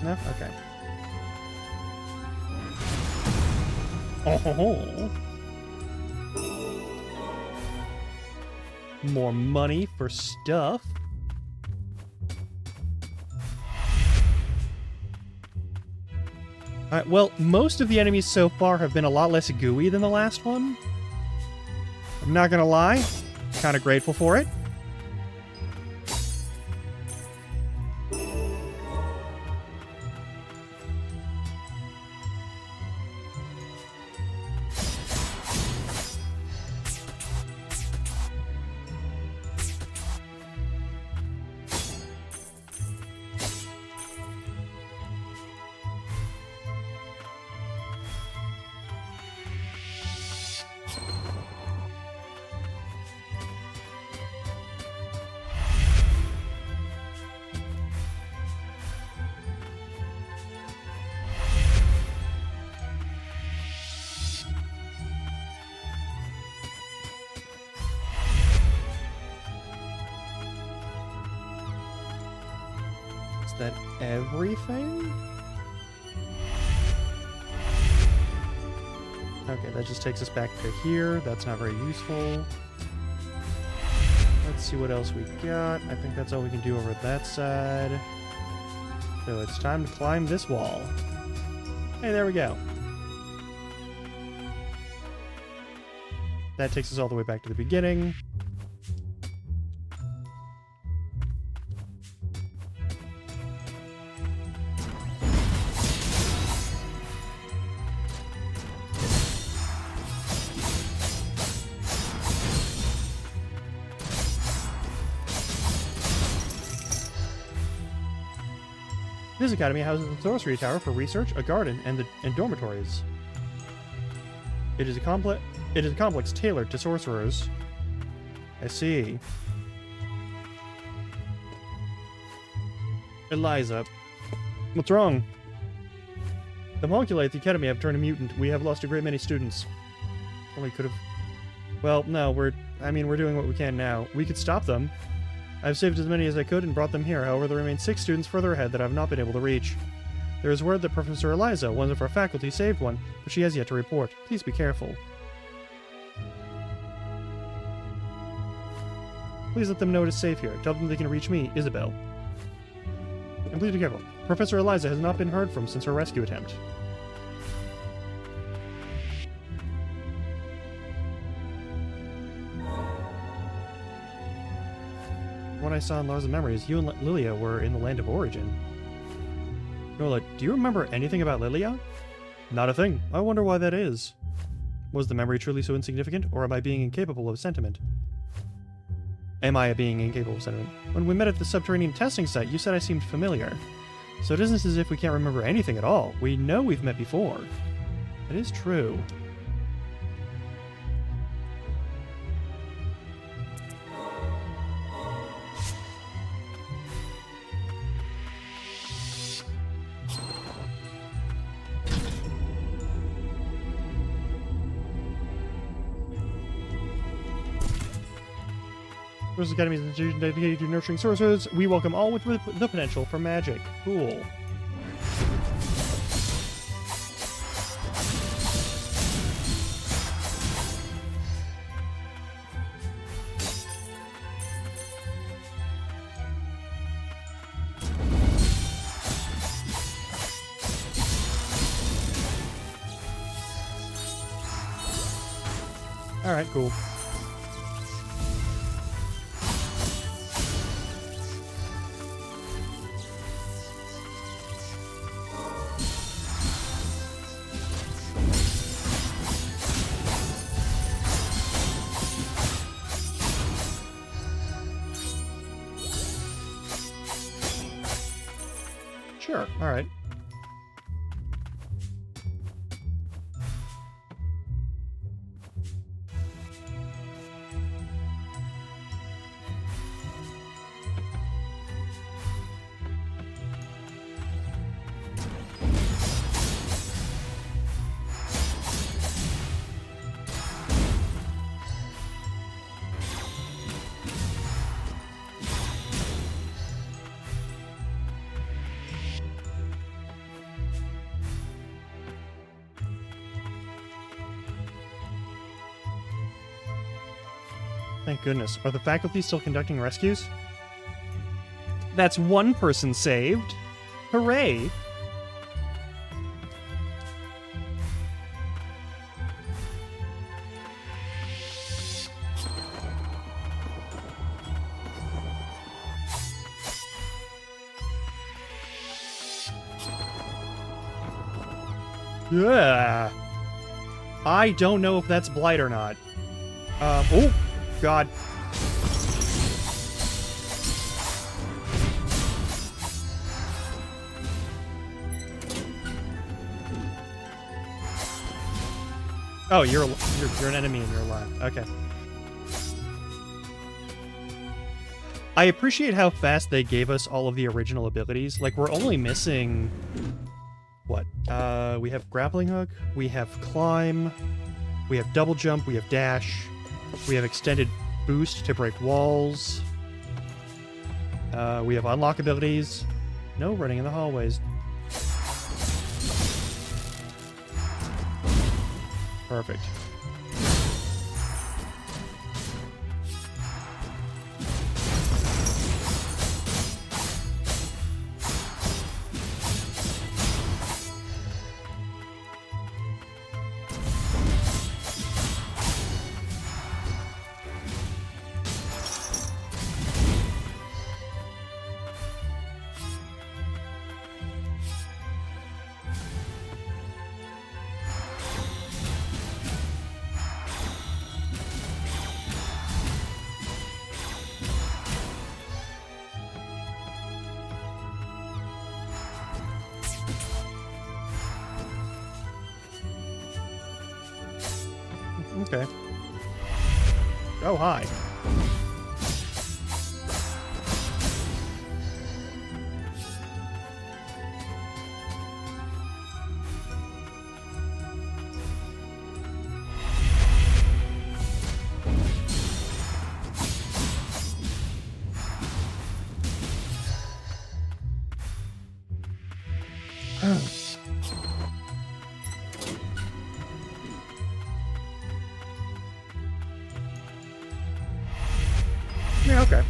No? Okay. Oh. More money for stuff. Alright, well, most of the enemies so far have been a lot less gooey than the last one. I'm not gonna lie. Kind of grateful for it. Is that everything? Okay, that just takes us back to here. That's not very useful. Let's see what else we got. I think that's all we can do over that side. So it's time to climb this wall. Hey, there we go. That takes us all the way back to the beginning. This academy houses a sorcery tower for research, a garden, and dormitories. It is a complex tailored to sorcerers. I see. Eliza. What's wrong? The homunculi at the academy have turned a mutant. We have lost a great many students. Only could have... Well, no, we're doing what we can now. We could stop them. I've saved as many as I could and brought them here. However, there remain 6 students further ahead that I have not been able to reach. There is word that Professor Eliza, one of our faculty, saved one, but she has yet to report. Please be careful. Please let them know it is safe here. Tell them they can reach me, Isabel. And please be careful. Professor Eliza has not been heard from since her rescue attempt. What I saw in Lars' memories, you and Lilia were in the land of origin. Nola, do you remember anything about Lilia? Not a thing. I wonder why that is. Was the memory truly so insignificant, or am I being incapable of sentiment? Am I being incapable of sentiment? When we met at the subterranean testing site, you said I seemed familiar. So it isn't as if we can't remember anything at all. We know we've met before. That is true. Sorcerer's Academy is an institution dedicated to nurturing sorcerers. We welcome all with the potential for magic. Cool. Alright, cool. Sure, alright. Thank goodness. Are the faculty still conducting rescues? That's one person saved. Hooray! Yeah. I don't know if that's blight or not. Oh, God. Oh, you're an enemy and you're alive. Okay. I appreciate how fast they gave us all of the original abilities. Like, we're only missing... What? We have grappling hook, we have climb, we have double jump, we have dash, we have extended boost to break walls, we have unlock abilities, no running in the hallways. Perfect. Okay. Oh, hi. Yeah, okay.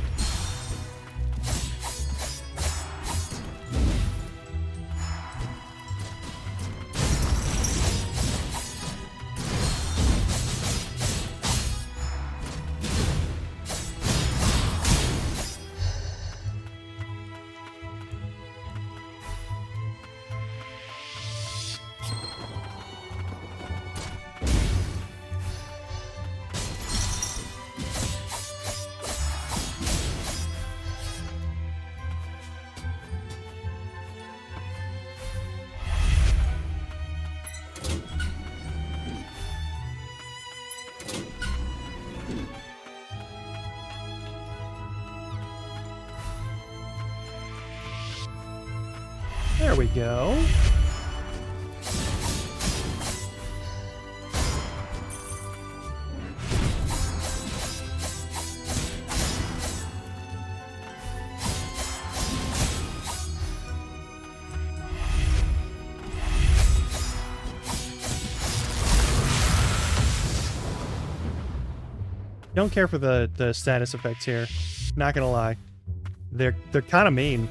There we go. Don't care for the status effects here. Not gonna lie. They're kind of mean.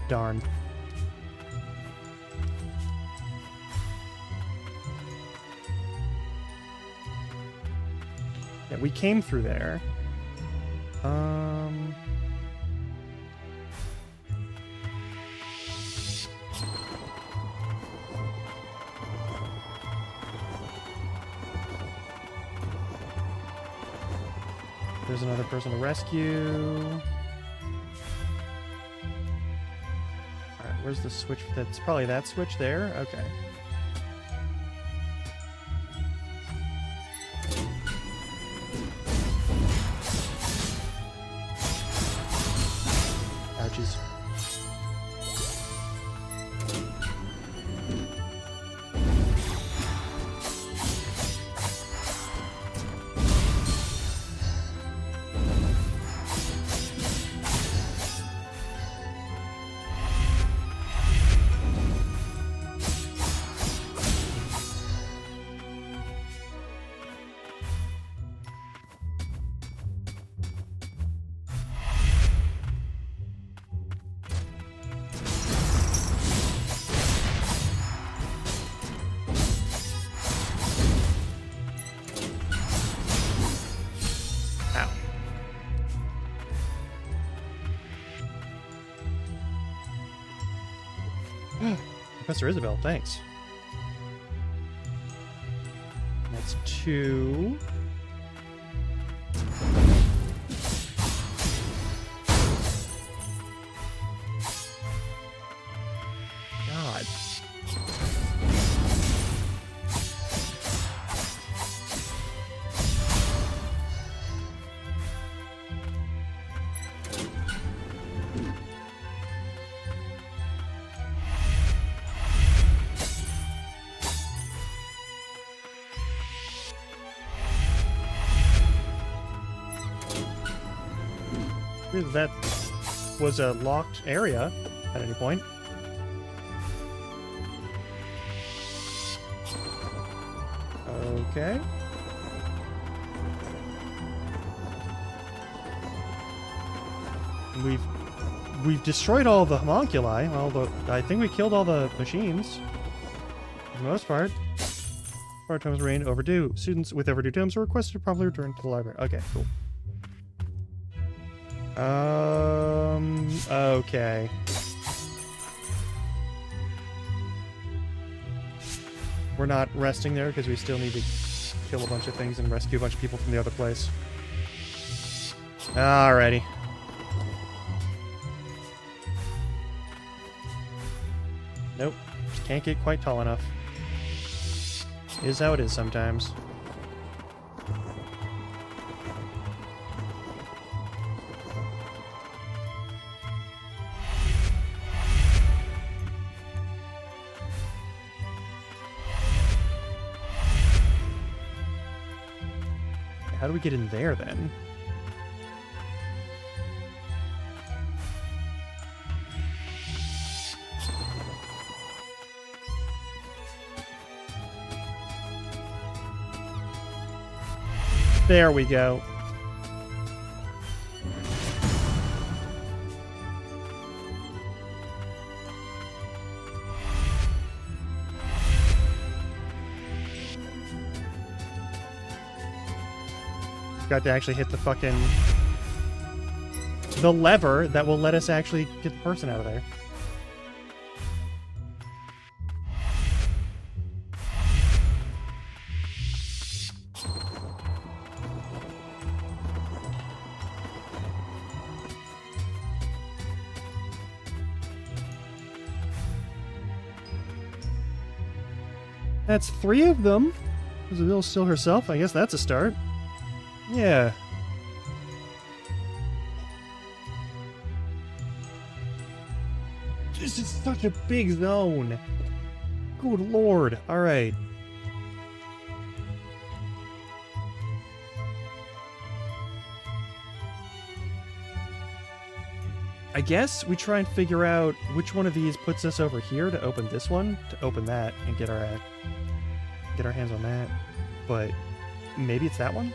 Darn. Yeah, we came through there. There's another person to rescue. Where's the switch? That's probably that switch there? Okay. Ouchies. Professor Isabel, thanks. That's 2. God. That was a locked area at any point. Okay. We've destroyed all the homunculi. Well, I think we killed all the machines for the most part. Our tomes remain overdue. Students with overdue tomes are requested to promptly return to the library. Okay, cool. Okay. We're not resting there because we still need to kill a bunch of things and rescue a bunch of people from the other place. Alrighty. Nope. Just can't get quite tall enough. Is how it is sometimes. How do we get in there then? There we go. Got to actually hit the lever that will let us actually get the person out of there. That's 3 of them. Isabel still herself. I guess that's a start. Yeah. This is such a big zone. Good lord. Alright. I guess we try and figure out which one of these puts us over here to open this one, to open that, and get our hands on that. But maybe it's that one?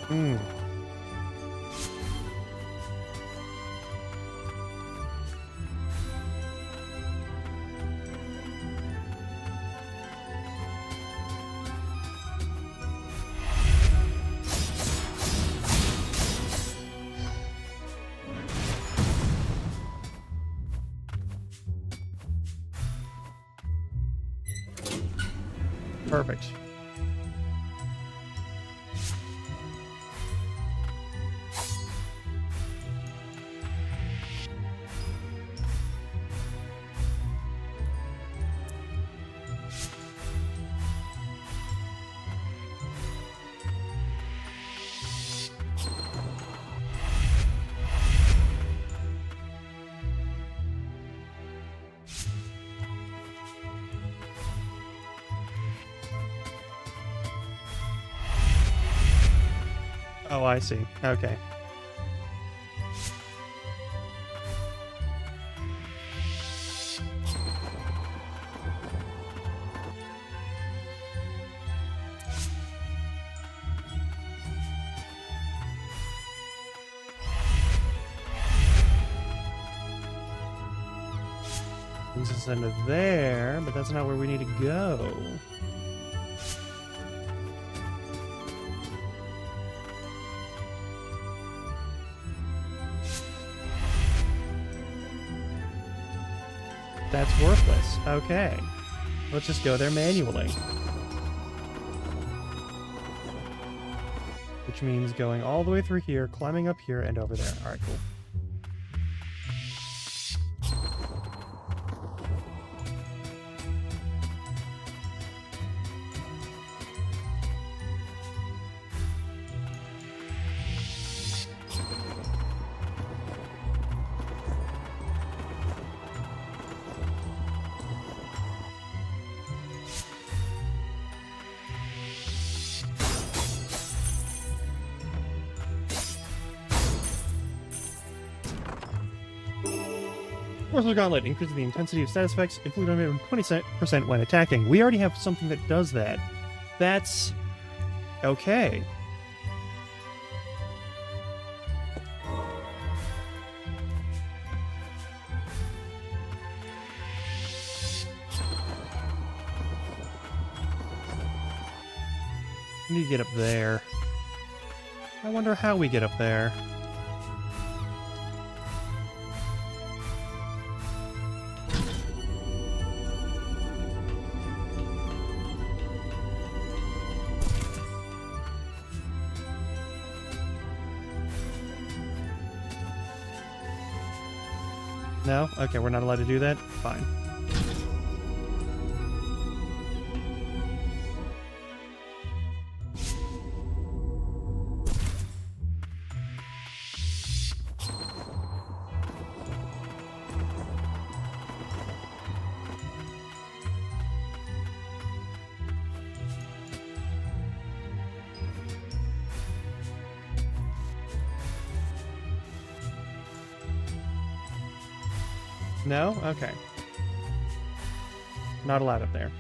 Hmm. Perfect. Oh, I see. Okay. Brings us into there, but that's not where we need to go. That's worthless. Okay. Let's just go there manually. Which means going all the way through here, climbing up here, and over there. Alright, cool. Forceless Gauntlet increases the intensity of status effects, inflict damage 20% when attacking. We already have something that does that. That's okay. We need to get up there. I wonder how we get up there. No? Okay, we're not allowed to do that? Fine. No? Okay. Not allowed up there.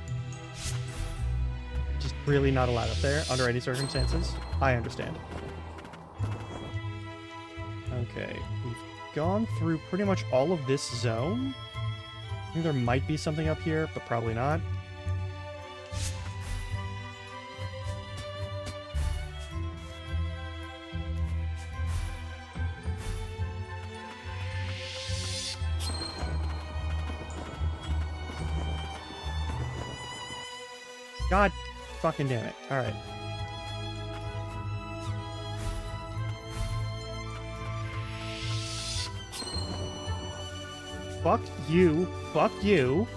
Just really not allowed up there under any circumstances. I understand. Okay. We've gone through pretty much all of this zone. I think there might be something up here, but probably not. God fucking damn it. Alright. Fuck you. Fuck you.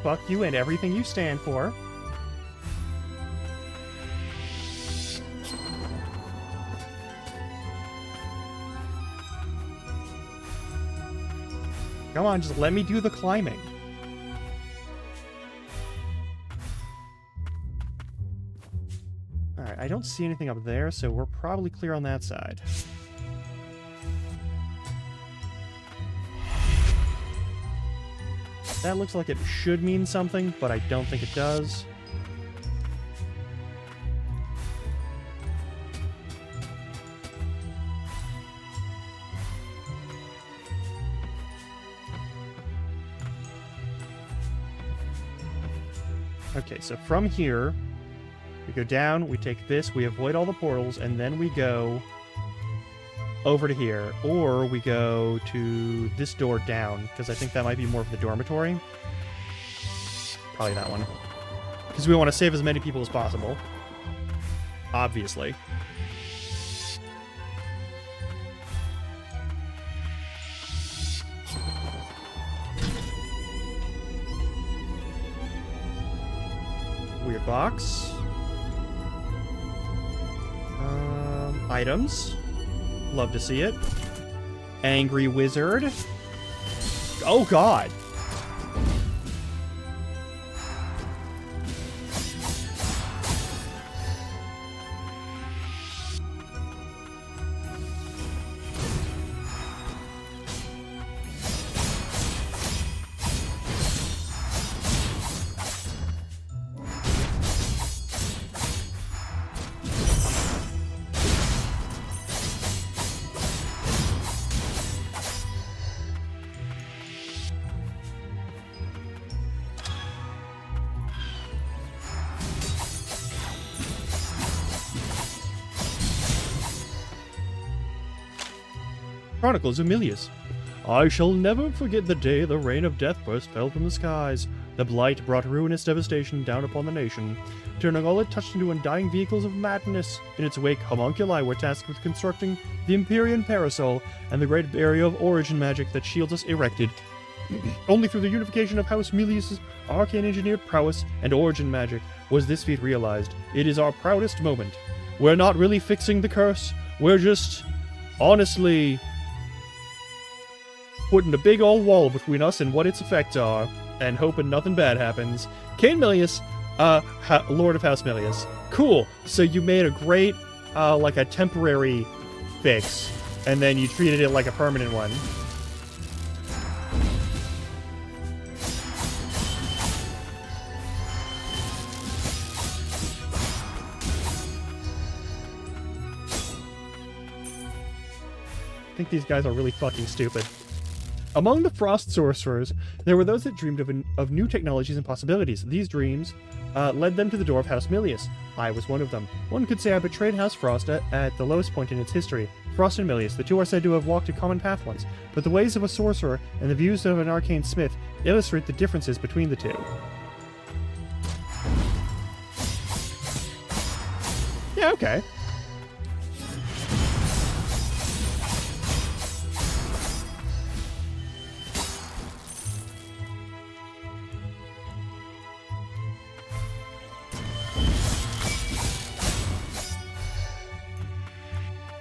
Fuck you and everything you stand for. Come on, just let me do the climbing. Alright, I don't see anything up there, so we're probably clear on that side. That looks like it should mean something, but I don't think it does. Okay, so from here, we go down, we take this, we avoid all the portals, and then we go over to here. Or we go to this door down, because I think that might be more of the dormitory. Probably that one. Because we want to save as many people as possible. Obviously. Weird box. Items. Love to see it. Angry wizard. Oh god. Chronicles of Milius. I shall never forget the day the rain of death burst fell from the skies. The blight brought ruinous devastation down upon the nation, turning all it touched into undying vehicles of madness. In its wake, homunculi were tasked with constructing the Empyrean Parasol and the great barrier of origin magic that shields us erected. Only through the unification of House Milius' arcane engineered prowess and origin magic was this feat realized. It is our proudest moment. We're not really fixing the curse, we're just, honestly, putting a big old wall between us and what its effects are, and hoping nothing bad happens. Kain Milius, Lord of House Milius. Cool. So you made a great, like a temporary fix, and then you treated it like a permanent one. I think these guys are really fucking stupid. Among the Frost sorcerers, there were those that dreamed of new technologies and possibilities. These dreams led them to the door of House Milius. I was one of them. One could say I betrayed House Frost at the lowest point in its history. Frost and Milius, the two are said to have walked a common path once, but the ways of a sorcerer and the views of an arcane smith illustrate the differences between the two. Yeah, okay.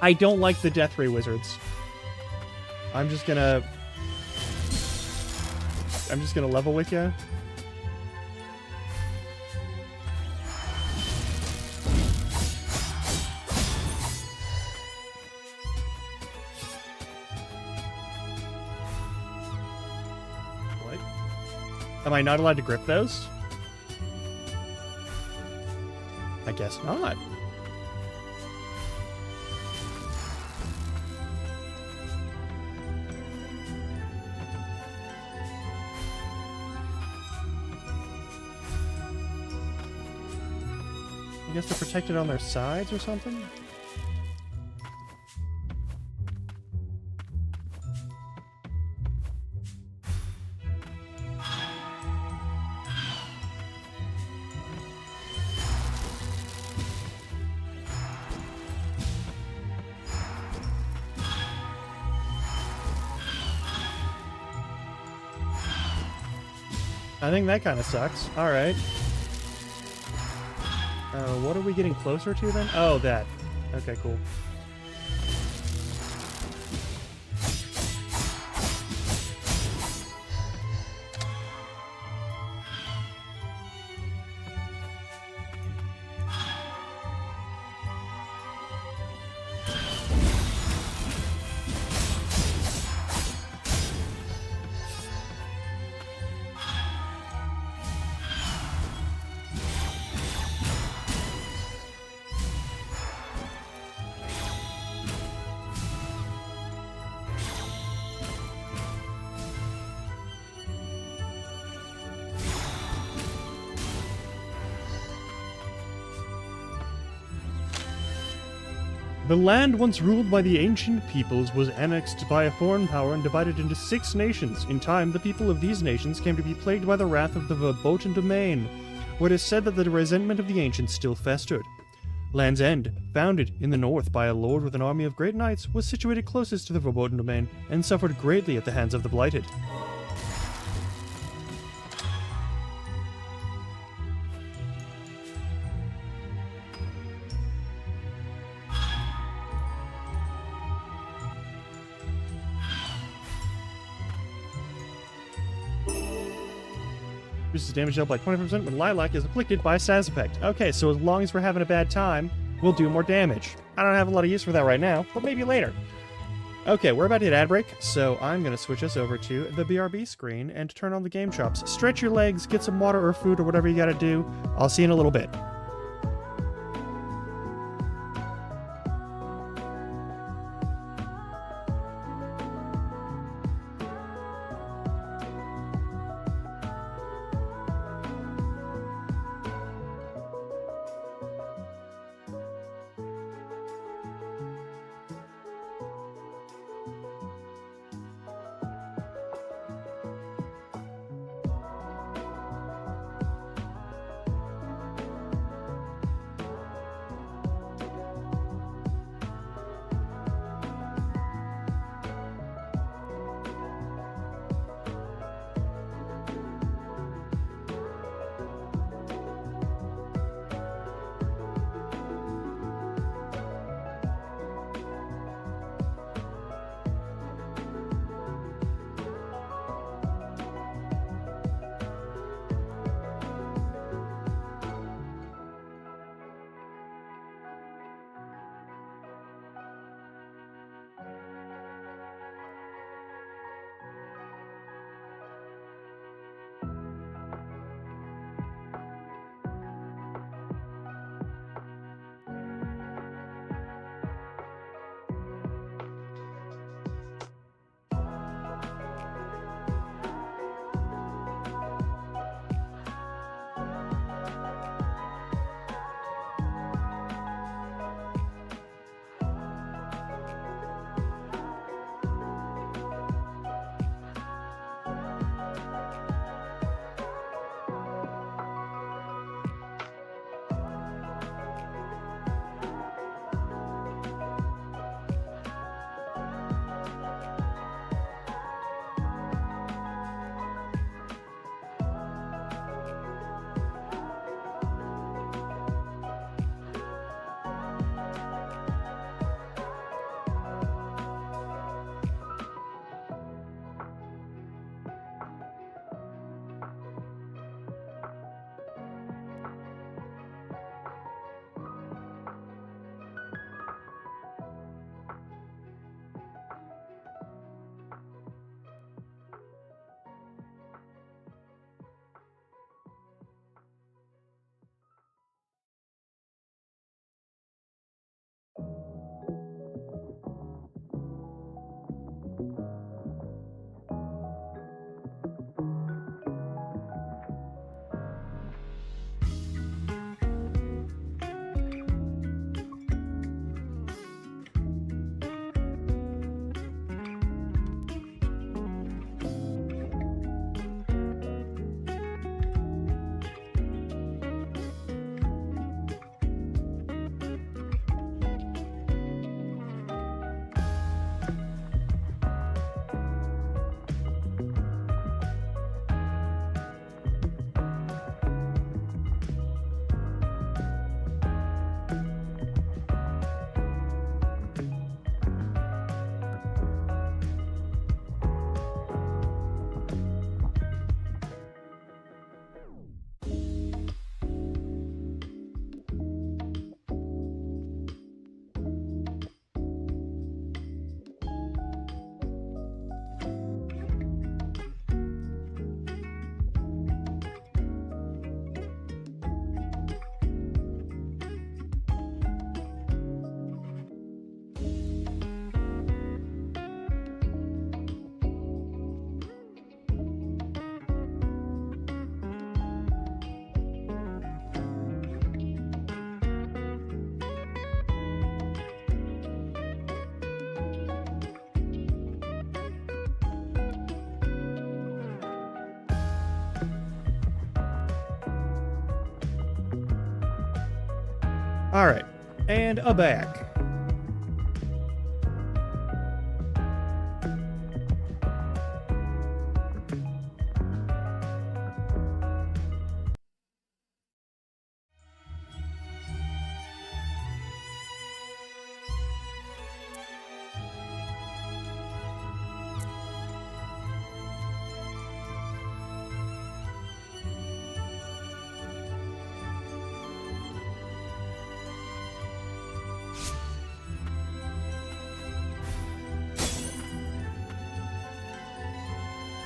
I don't like the Death Ray Wizards. I'm just gonna level with you. What? Am I not allowed to grip those? I guess not. I guess they're protected on their sides or something? I think that kind of sucks. Alright. What are we getting closer to then? Oh, that. Okay, cool. The land once ruled by the ancient peoples was annexed by a foreign power and divided into 6 nations. In time, the people of these nations came to be plagued by the wrath of the Verboten Domain, where it is said that the resentment of the ancients still festered. Land's End, founded in the north by a lord with an army of great knights, was situated closest to the Verboten Domain and suffered greatly at the hands of the Blighted. Reduces damage dealt by 20% when Lilac is afflicted by a Sazapect. Okay, so as long as we're having a bad time, we'll do more damage. I don't have a lot of use for that right now, but maybe later. Okay, we're about to hit ad break, so I'm going to switch us over to the BRB screen and turn on the game shops. Stretch your legs, get some water or food or whatever you gotta do. I'll see you in a little bit. Alright. And a bag.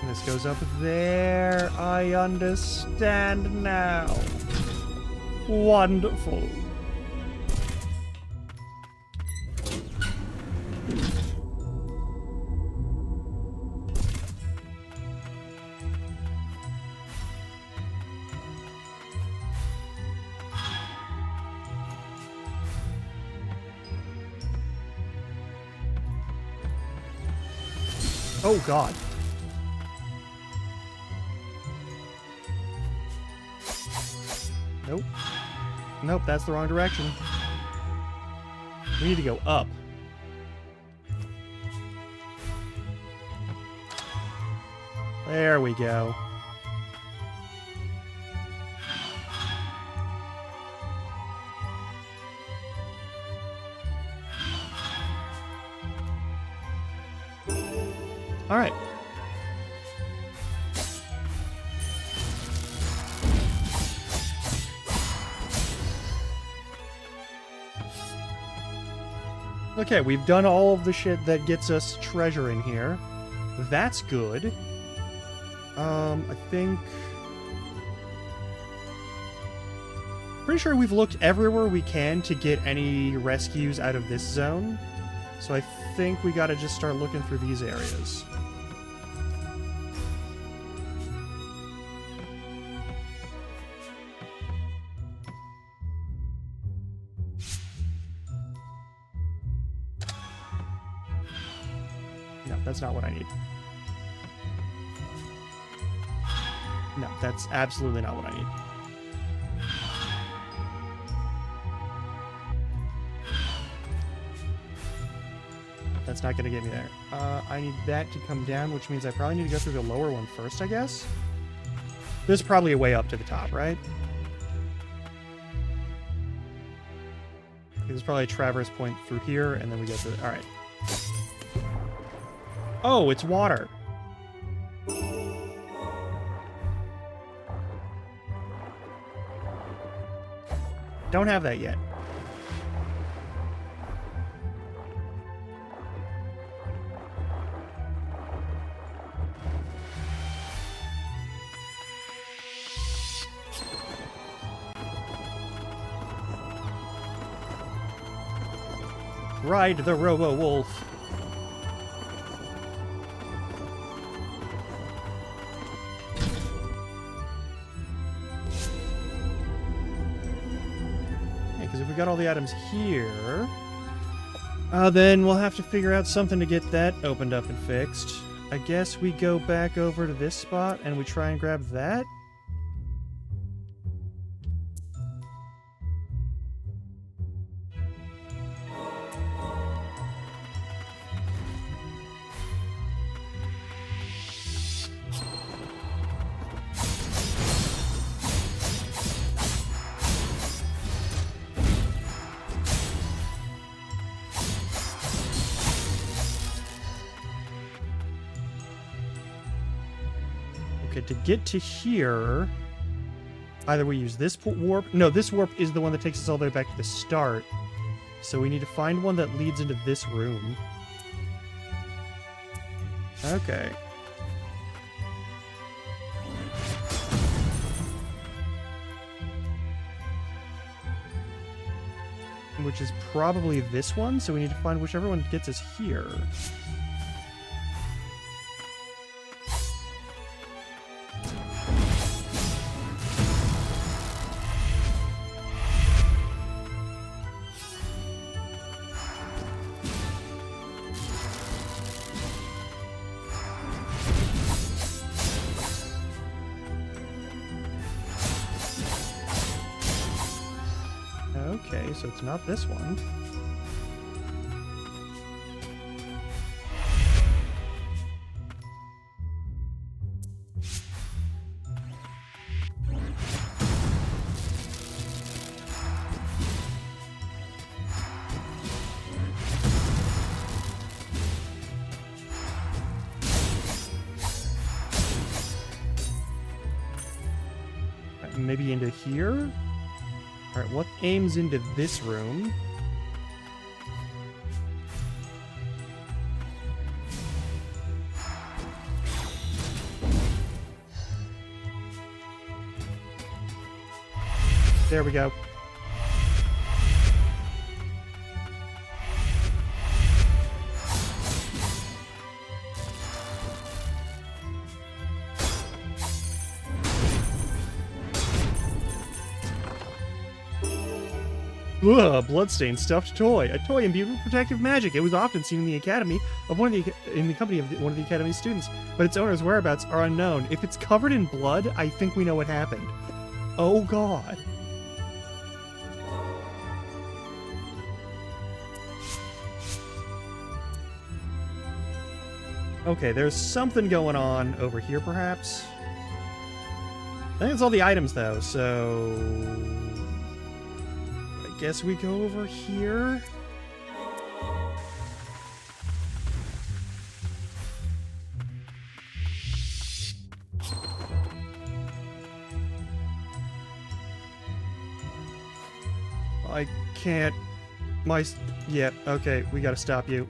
And this goes up there. I understand now. Wonderful. Oh, God. Nope. Nope, that's the wrong direction. We need to go up. There we go. All right. Okay, we've done all of the shit that gets us treasure in here. That's good. I think... Pretty sure we've looked everywhere we can to get any rescues out of this zone. So I think we gotta just start looking through these areas. No, that's not what I need. No, that's absolutely not what I need. That's not going to get me there. I need that to come down, which means I probably need to go through the lower one first, I guess. There's probably a way up to the top, right? Okay, there's probably a traverse point through here, and then we get to the... Alright. Oh, it's water. Don't have that yet. Ride the Robo-Wolf. Yeah, because if we got all the items here, then we'll have to figure out something to get that opened up and fixed. I guess we go back over to this spot and we try and grab that. Okay, to get to here, either we use this warp. No, this warp is the one that takes us all the way back to the start. So we need to find one that leads into this room. Okay. Which is probably this one, so we need to find whichever one gets us here. Okay, so it's not this one. Maybe into here? Alright, what aims into this room? There we go. Ugh, bloodstained stuffed toy. A toy imbued with protective magic. It was often seen in the academy of in the company of one of the academy's students, but its owner's whereabouts are unknown. If it's covered in blood, I think we know what happened. Oh god. Okay, there's something going on over here, perhaps. I think it's all the items, though, so I guess we go over here. I can't. Yep, okay, we gotta stop you.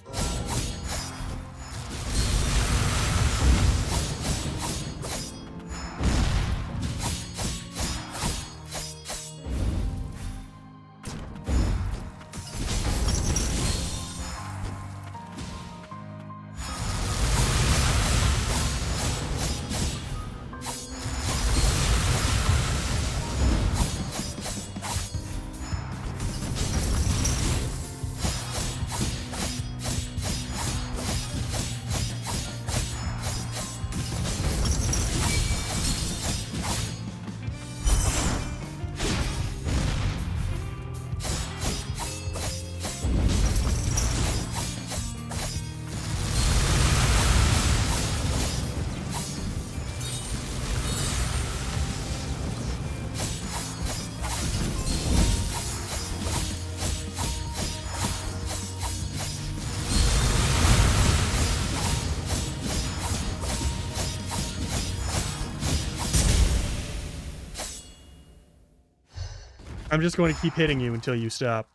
I'm just going to keep hitting you until you stop.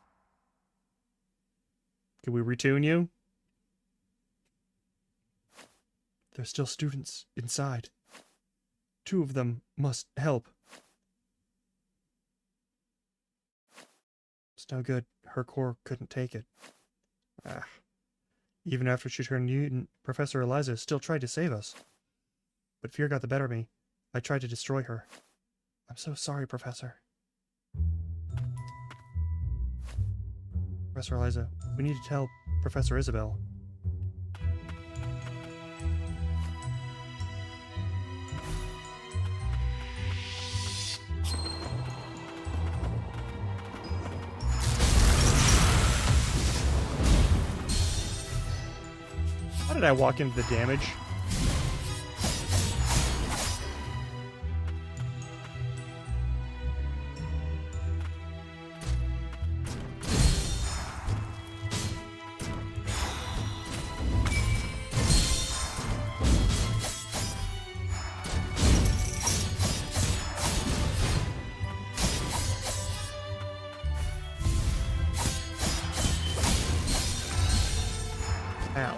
Can we retune you? There's still students inside. 2 of them must help. It's no good. Her core couldn't take it. Ah. Even after she turned mutant, Professor Eliza still tried to save us. But fear got the better of me. I tried to destroy her. I'm so sorry, Professor. Professor Eliza, we need to tell Professor Isabel. How did I walk into the damage? Ow.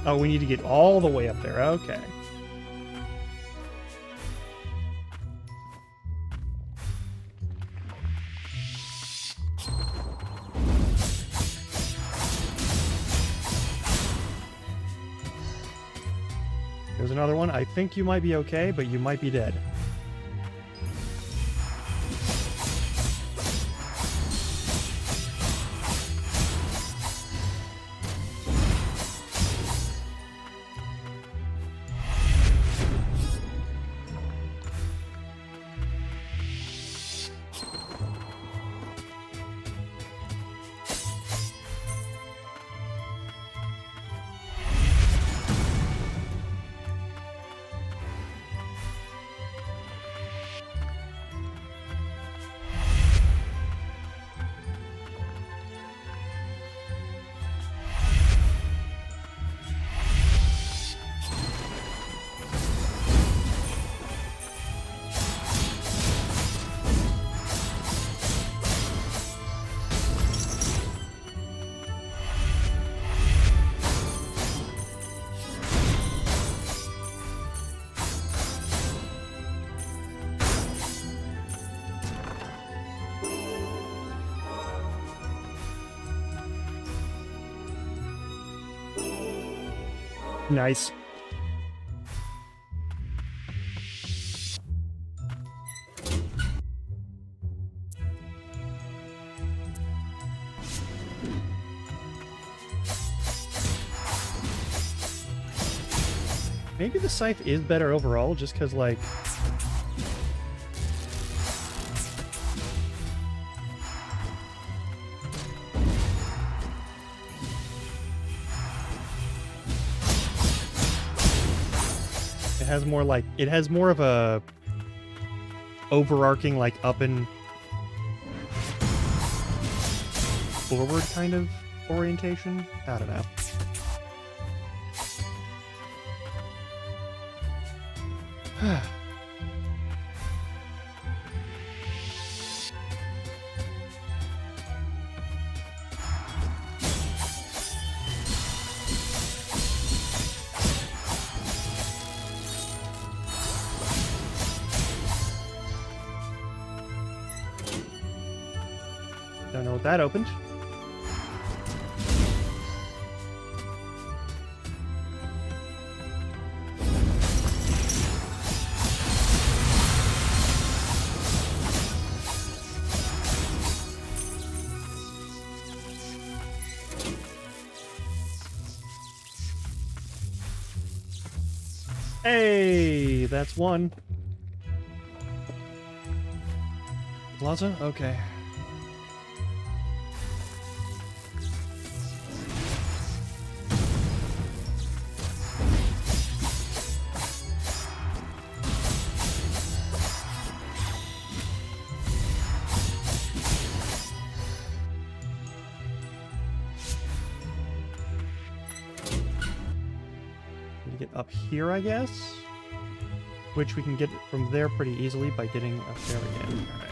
Oh, we need to get all the way up there. Okay. There's another one. I think you might be okay, but you might be dead. Nice. Maybe the scythe is better overall, just because, like... it has more of a overarching, like, up and forward kind of orientation. I don't know. Don't know what that opened. Hey, that's one. Plaza? Okay. Get up here, I guess, which we can get from there pretty easily by getting up there again. All right.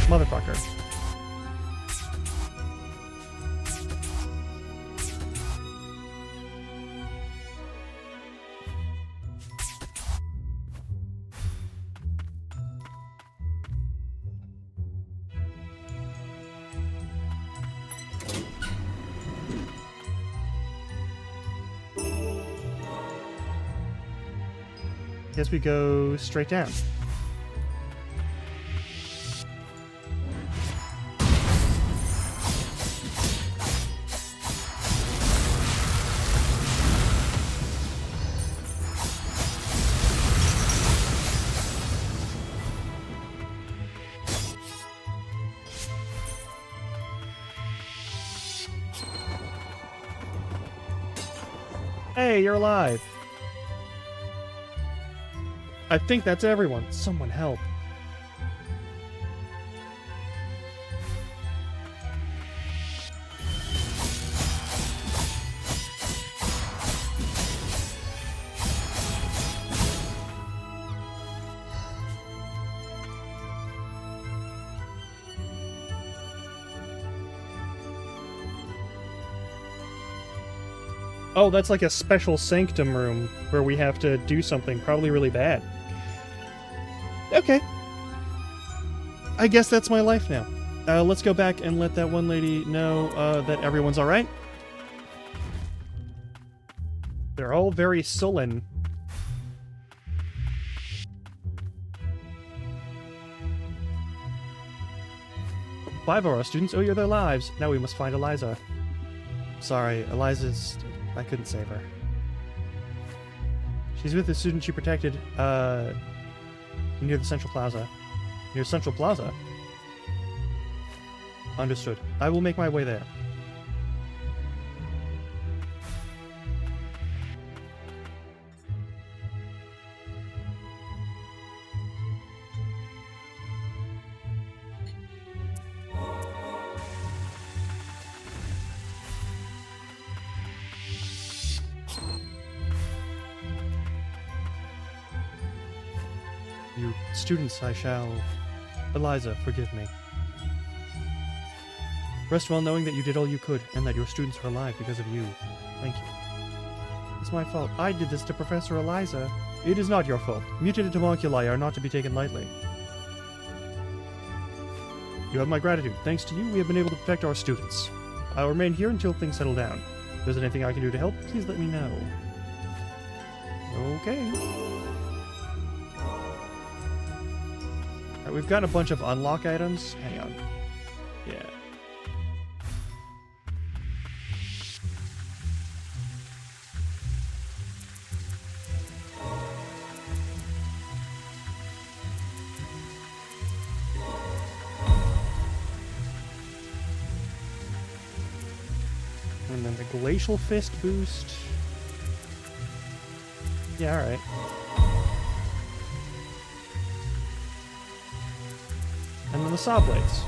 Motherfucker. Guess we go straight down. Hey, you're alive. I think that's everyone. Someone help. Oh, that's like a special sanctum room where we have to do something probably really bad. Okay. I guess that's my life now. Let's go back and let that one lady know that everyone's alright. They're all very sullen. Five of our students owe you their lives. Now we must find Eliza. Sorry, Eliza's... I couldn't save her. She's with the student she protected, near the Central Plaza. Near Central Plaza? Understood. I will make my way there. You students, I shall... Eliza, forgive me. Rest well knowing that you did all you could, and that your students are alive because of you. Thank you. It's my fault. I did this to Professor Eliza. It is not your fault. Mutated homunculi are not to be taken lightly. You have my gratitude. Thanks to you, we have been able to protect our students. I'll remain here until things settle down. If there's anything I can do to help, please let me know. Okay. Alright, we've got a bunch of unlock items. Hang on. Yeah. And then the Glacial Fist boost. Yeah, alright. And then the Saw Blades.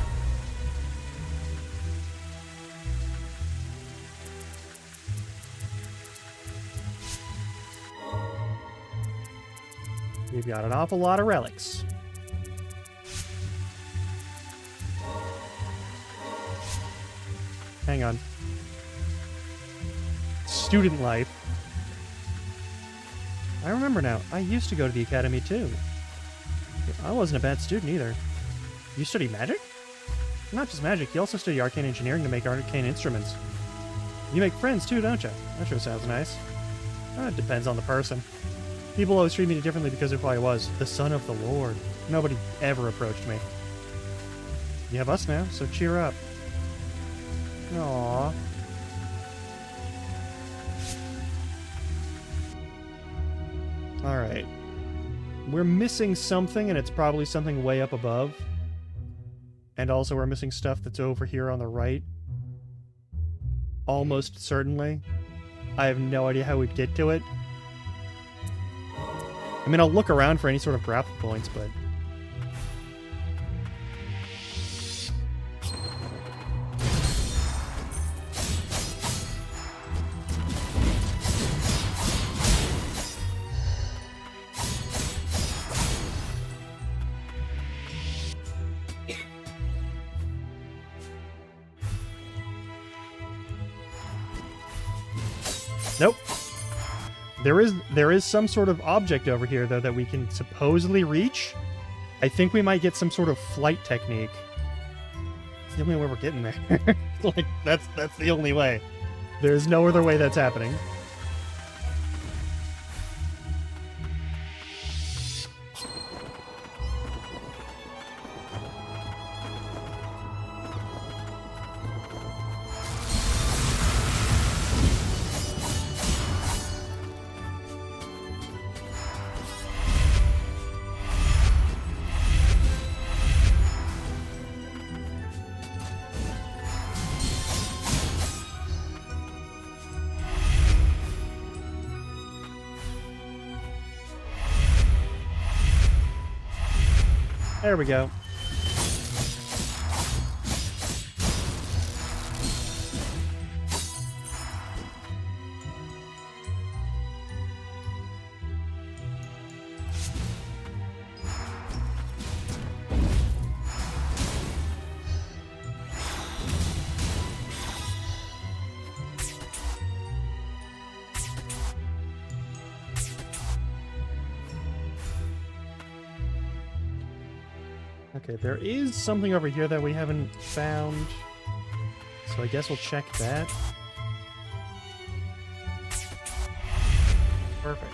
We've got an awful lot of relics. Hang on. Student life. I remember now. I used to go to the academy too. I wasn't a bad student either. You study magic? Not just magic, you also study arcane engineering to make arcane instruments. You make friends too, don't you? That sure sounds nice. It depends on the person. People always treat me differently because of who I was. The son of the Lord. Nobody ever approached me. You have us now, so cheer up. Aww. Alright. We're missing something, and it's probably something way up above. And also we're missing stuff that's over here on the right. Almost certainly. I have no idea how we'd get to it. I mean, I'll look around for any sort of grapple points, but... Nope. There is some sort of object over here, though, that we can supposedly reach. I think we might get some sort of flight technique. It's the only way we're getting there. Like, that's the only way. There's no other way that's happening. There we go. Okay, there is something over here that we haven't found. So I guess we'll check that. Perfect.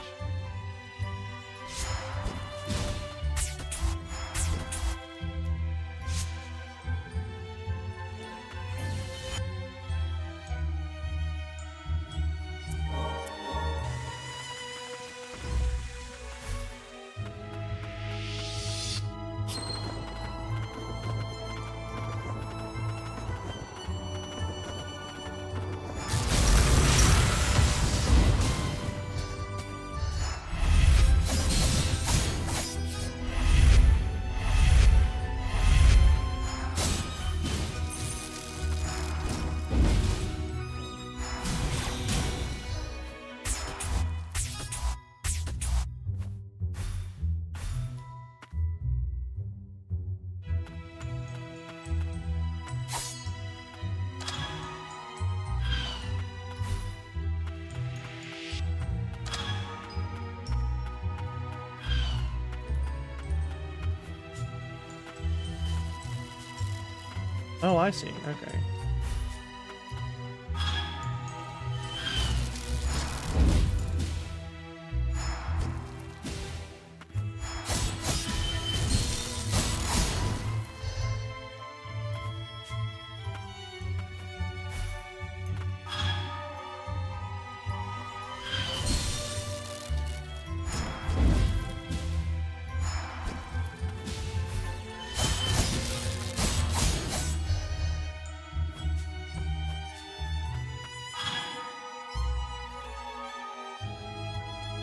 Oh, I see. Okay.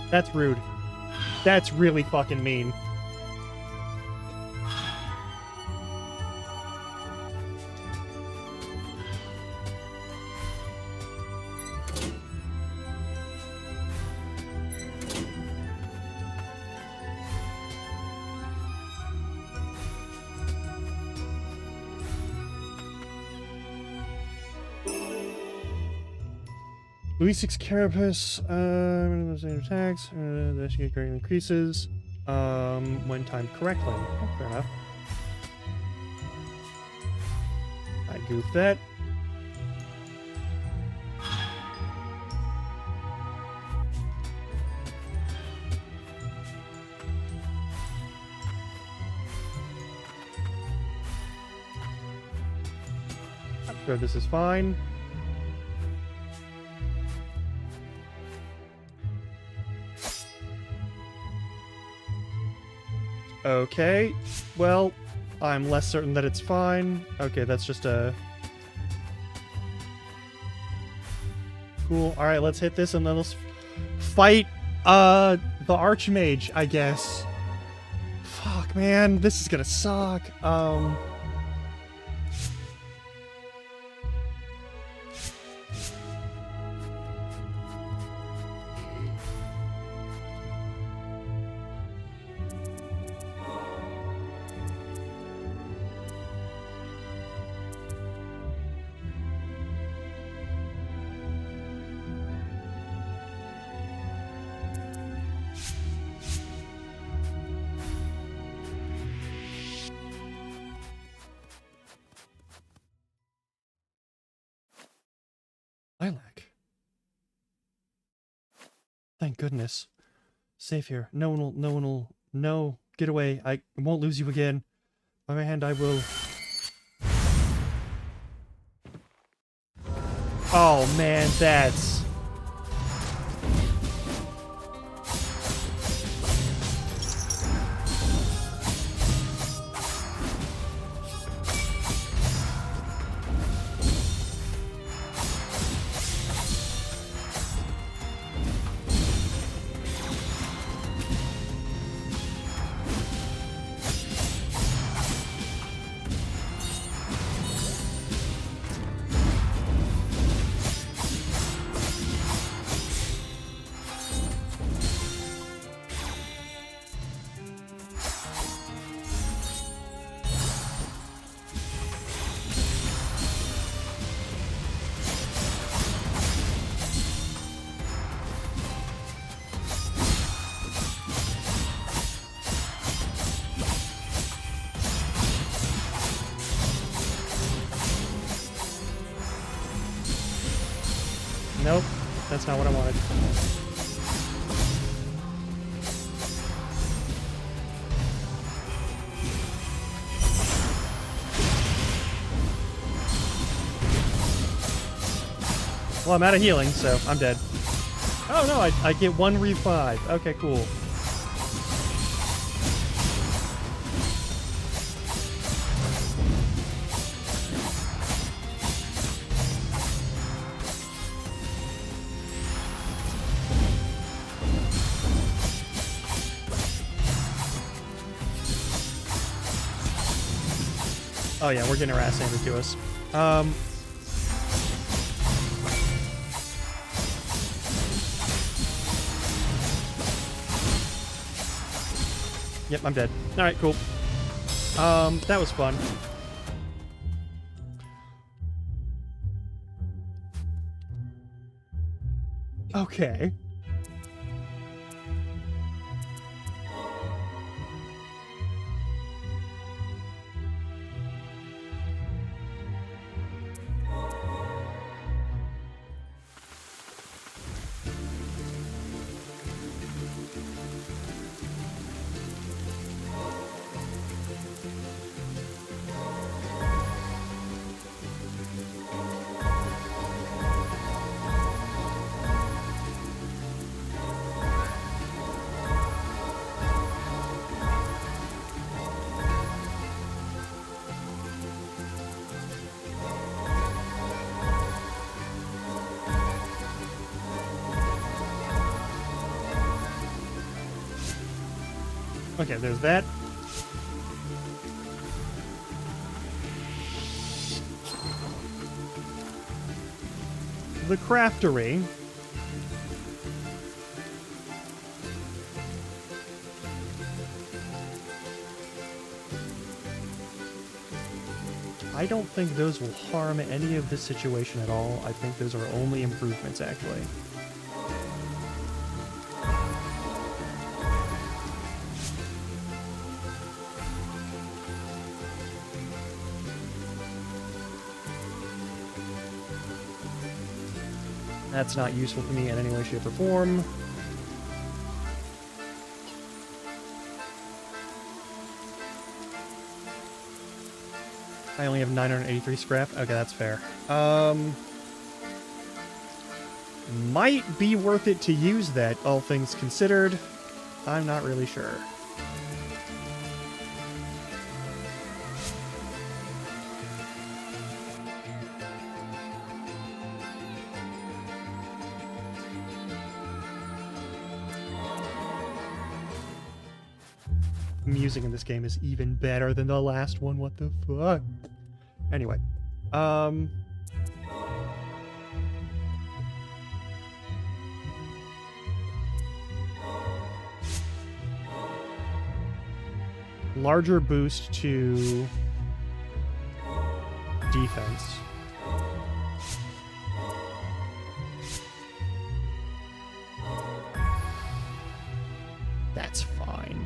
That's rude. That's really fucking mean. Louis 6 Carapace, attacks, the SG greatly increases, when timed correctly. Oh, fair enough. I goofed that. I'm sure this is fine. Okay, well, I'm less certain that it's fine. Okay, that's just a... Cool. Alright, let's hit this and then let's fight, the Archmage, I guess. Fuck, man, this is gonna suck. Lilac. Thank goodness. Safe here. No one will, no, get away. I won't lose you again. By my hand, I will. Oh man, that's... Nope, that's not what I wanted. Well, I'm out of healing, so I'm dead. Oh no, I get 1 revive. Okay, cool. Oh yeah, we're getting our ass handed to us. Yep, I'm dead. Alright, cool. That was fun. Okay. Okay, there's that. The craftery. I don't think those will harm any of this situation at all. I think those are only improvements, actually. That's not useful for me in any way, shape, or form. I only have 983 scrap. Okay, that's fair. Might be worth it to use that, all things considered. I'm not really sure. Music in this game is even better than the last one. What the fuck? Anyway, larger boost to defense. That's fine.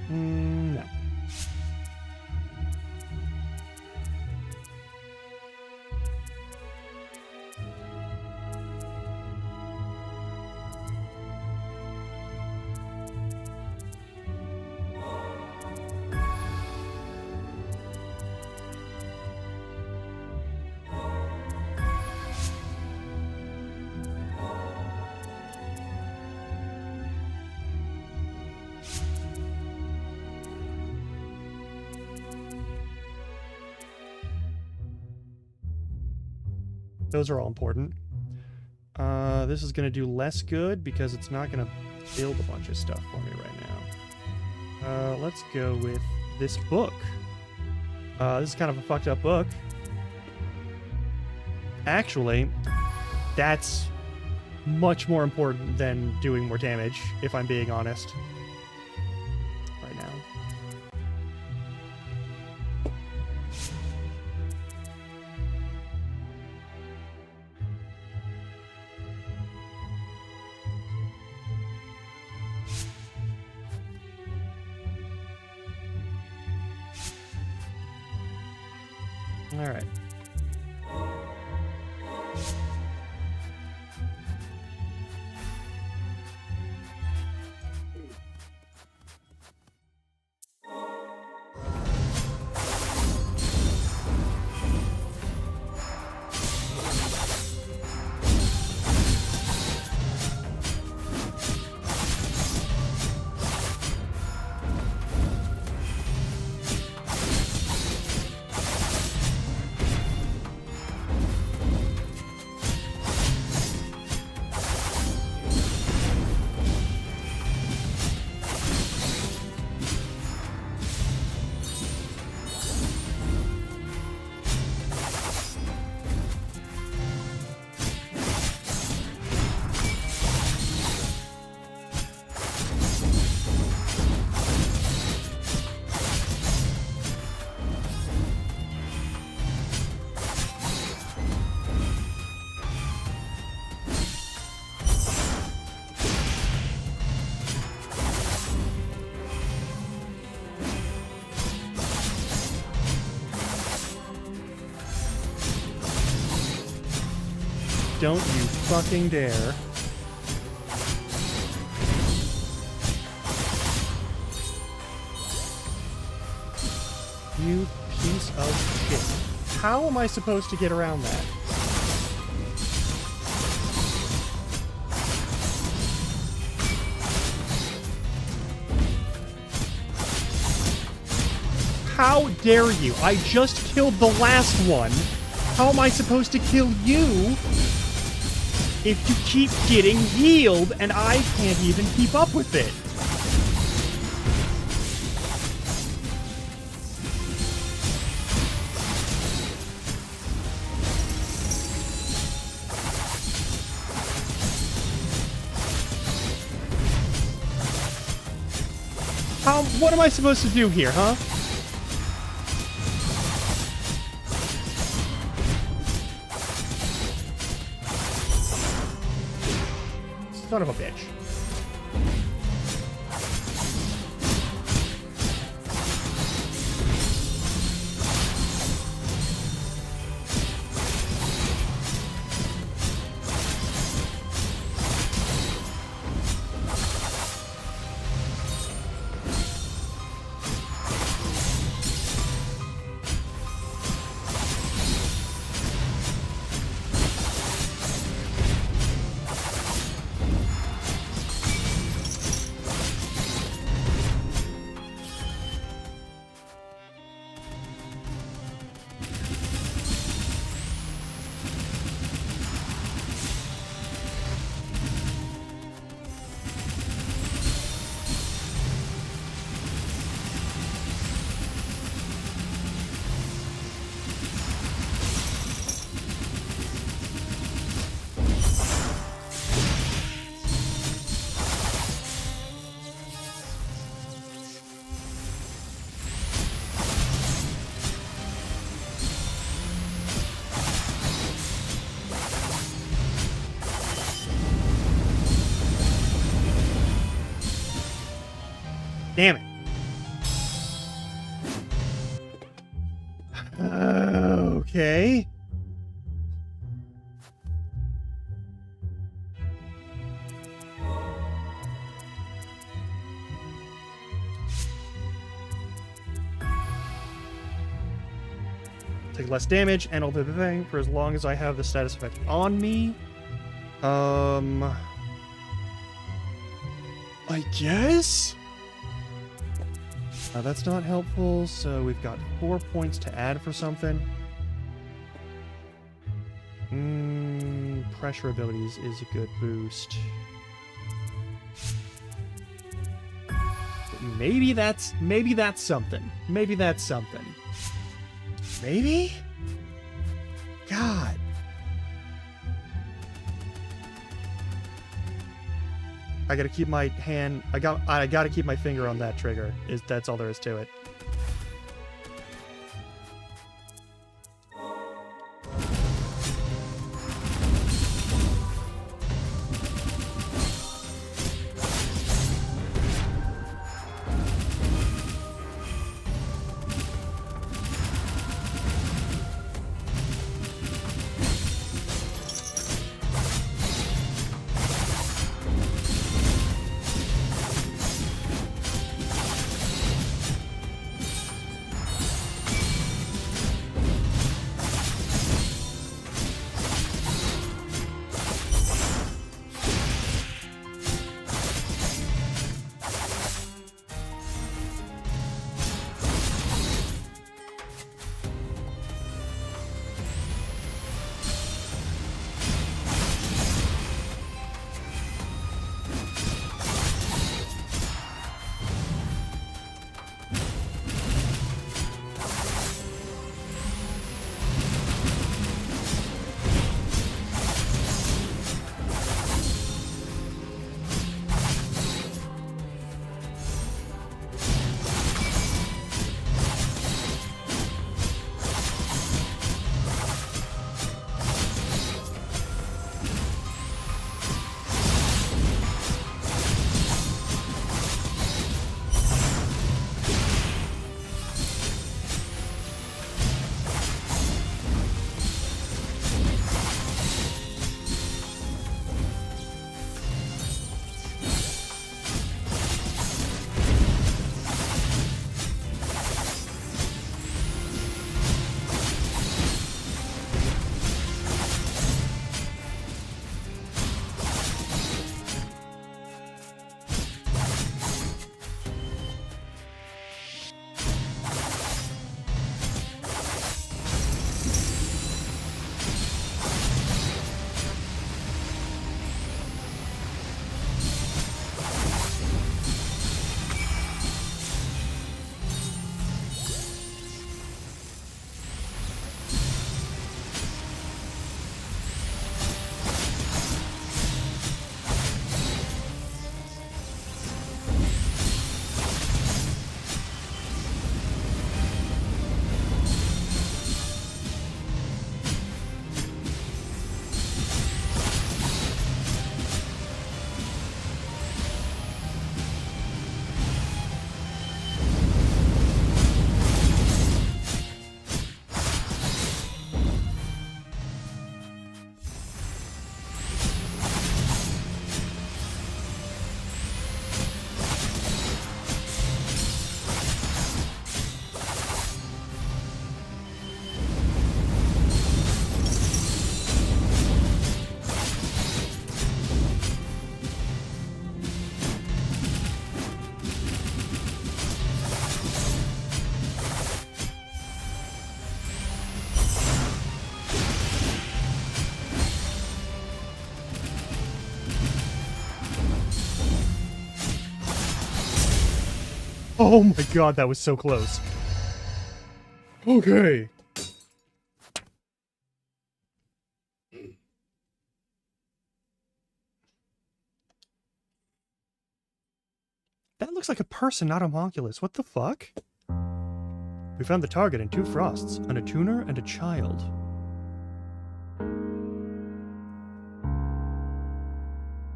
No. Those are all important. This is going to do less good because it's not going to build a bunch of stuff for me right now. Let's go with this book. This is kind of a fucked up book. Actually, that's much more important than doing more damage, if I'm being honest. Right now. All right. Don't you fucking dare. You piece of shit. How am I supposed to get around that? How dare you? I just killed the last one. How am I supposed to kill you if you keep getting healed and I can't even keep up with it? What am I supposed to do here, huh? Son of a bitch. Damn it. Okay. Take less damage and all the thing for as long as I have the status effect on me. I guess? That's not helpful, so we've got 4 points to add for something. Pressure abilities is a good boost. Maybe that's something. Maybe that's something. Maybe? God. I gotta keep my hand. I gotta keep my finger on that trigger. That's all there is to it. Oh my god, that was so close. Okay. That looks like a person, not a homunculus. What the fuck? We found the target in 2 frosts, an attuner and a child.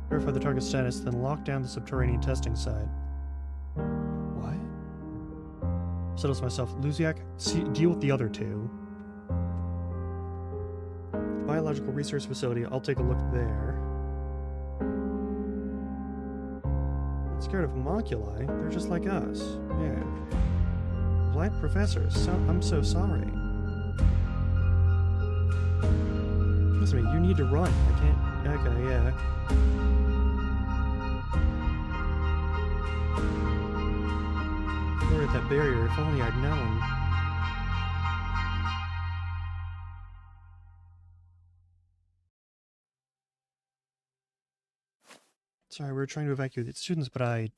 Verify the target status, then lock down the subterranean testing site. What? Settles myself. Luziak, deal with the other 2. Biological research facility, I'll take a look there. Not scared of homunculi, they're just like us. Yeah. Blind professors, I'm so sorry. Listen to me, you need to run. I can't. Okay, yeah. We're at that barrier, if only I'd known. Sorry, we were trying to evacuate the students, but I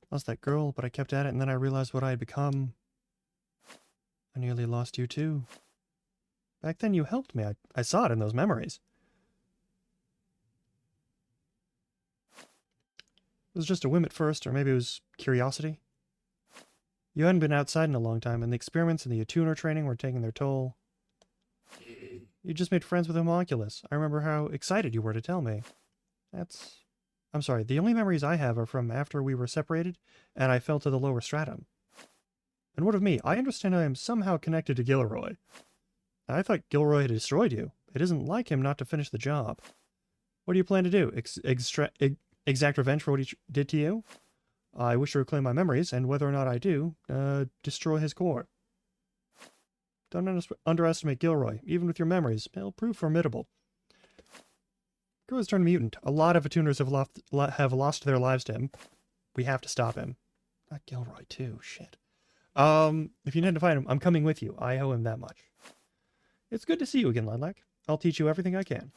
lost that girl, but I kept at it, and then I realized what I had become. I nearly lost you too. Back then you helped me. I saw it in those memories. It was just a whim at first, or maybe it was curiosity. You hadn't been outside in a long time, and the experiments and the attuner training were taking their toll. You just made friends with homunculus. I remember how excited you were to tell me. I'm sorry, the only memories I have are from after we were separated, and I fell to the lower stratum. And what of me? I understand I am somehow connected to Gilroy. I thought Gilroy had destroyed you. It isn't like him not to finish the job. What do you plan to do? Exact revenge for what he did to you? I wish to reclaim my memories, and whether or not I do, destroy his core. Don't underestimate Gilroy. Even with your memories, he'll prove formidable. Gilroy's turned mutant. A lot of attuners have lost their lives to him. We have to stop him. Not Gilroy, too. Shit. If you need to find him, I'm coming with you. I owe him that much. It's good to see you again, Lilac. I'll teach you everything I can.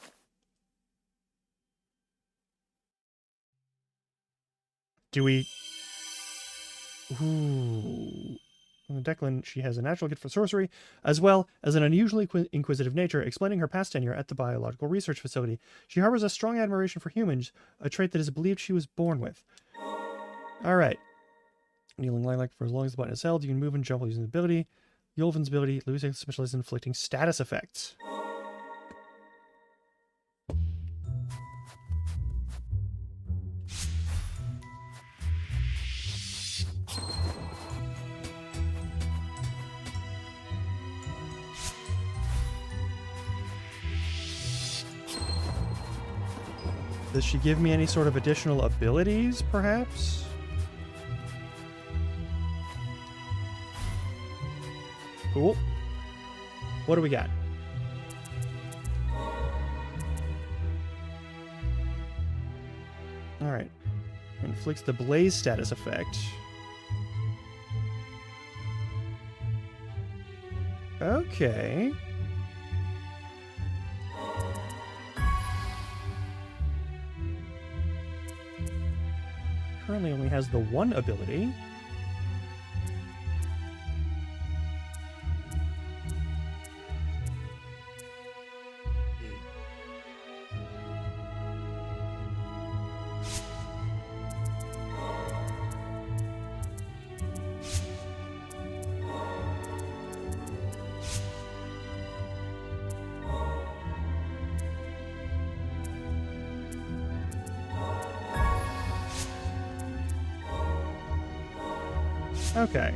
Do we... Ooh. Declan, she has a natural gift for sorcery, as well as an unusually inquisitive nature, explaining her past tenure at the Biological Research Facility. She harbors a strong admiration for humans, a trait that is believed she was born with. Alright. Kneeling Lilac, for as long as the button is held, you can move and jump using the ability. Yulvin's ability, losing specializes in inflicting status effects. Does she give me any sort of additional abilities, perhaps? Cool. What do we got? Alright. Inflicts the blaze status effect. Okay. Currently only has the one ability. Okay.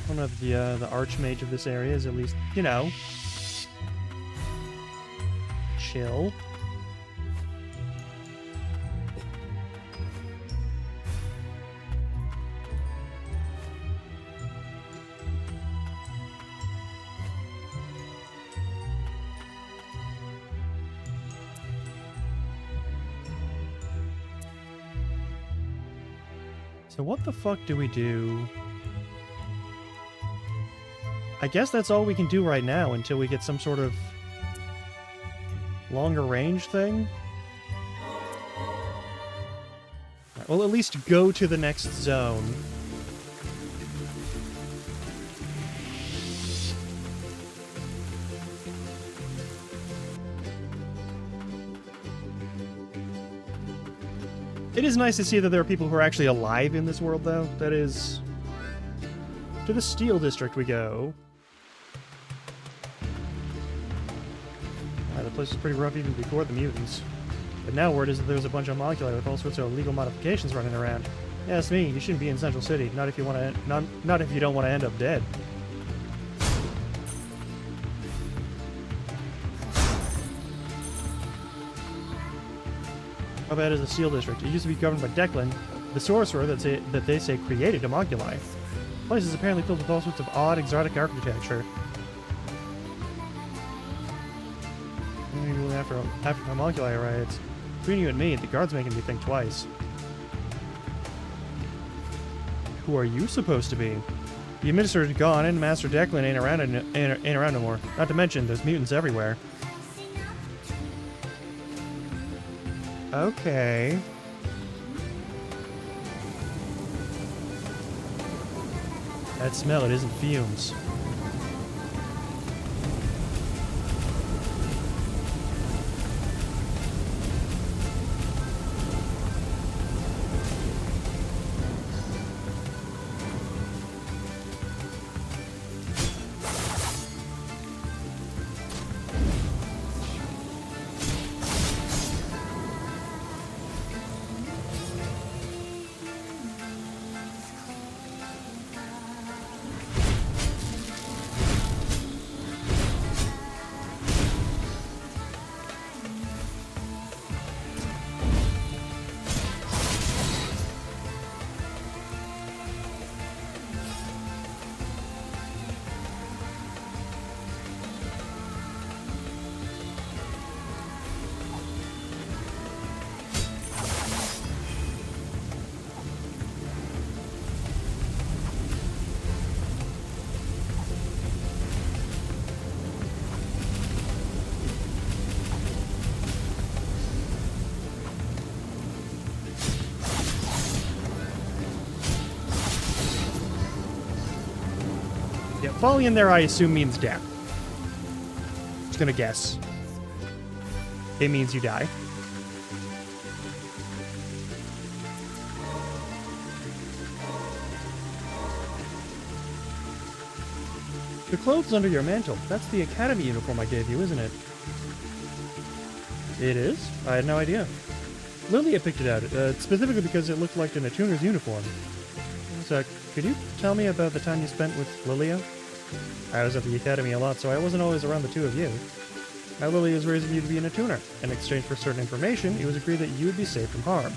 One of the archmage of this area is at least, you know, chill. So what the fuck do we do? I guess that's all we can do right now until we get some sort of longer range thing. Alright, well, at least go to the next zone. It is nice to see that there are people who are actually alive in this world, though. That is... To the Steel District we go. The place was pretty rough even before the mutants. But now word is that there's a bunch of homoculi with all sorts of illegal modifications running around. Yeah, that's me. You shouldn't be in Central City. Not if you want to. Not if you don't want to end up dead. How bad is the Steel District? It used to be governed by Declan, the sorcerer that they say created homoculi. The place is apparently filled with all sorts of odd, exotic architecture. After homoculi riots, between you and me, the guard's making me think twice. Who are you supposed to be? The administrator's gone, and Master Declan ain't around no more. Not to mention, there's mutants everywhere. Okay. That smell, it isn't fumes. Yeah, falling in there, I assume, means death. Just gonna guess. It means you die. The clothes under your mantle. That's the academy uniform I gave you, isn't it? It is? I had no idea. Lilia picked it out, specifically because it looked like an attuner's uniform. So, could you tell me about the time you spent with Lilia? I was at the academy a lot, so I wasn't always around the two of you. Now Lilia is raising you to be an attuner. In exchange for certain information, it was agreed that you would be safe from harm.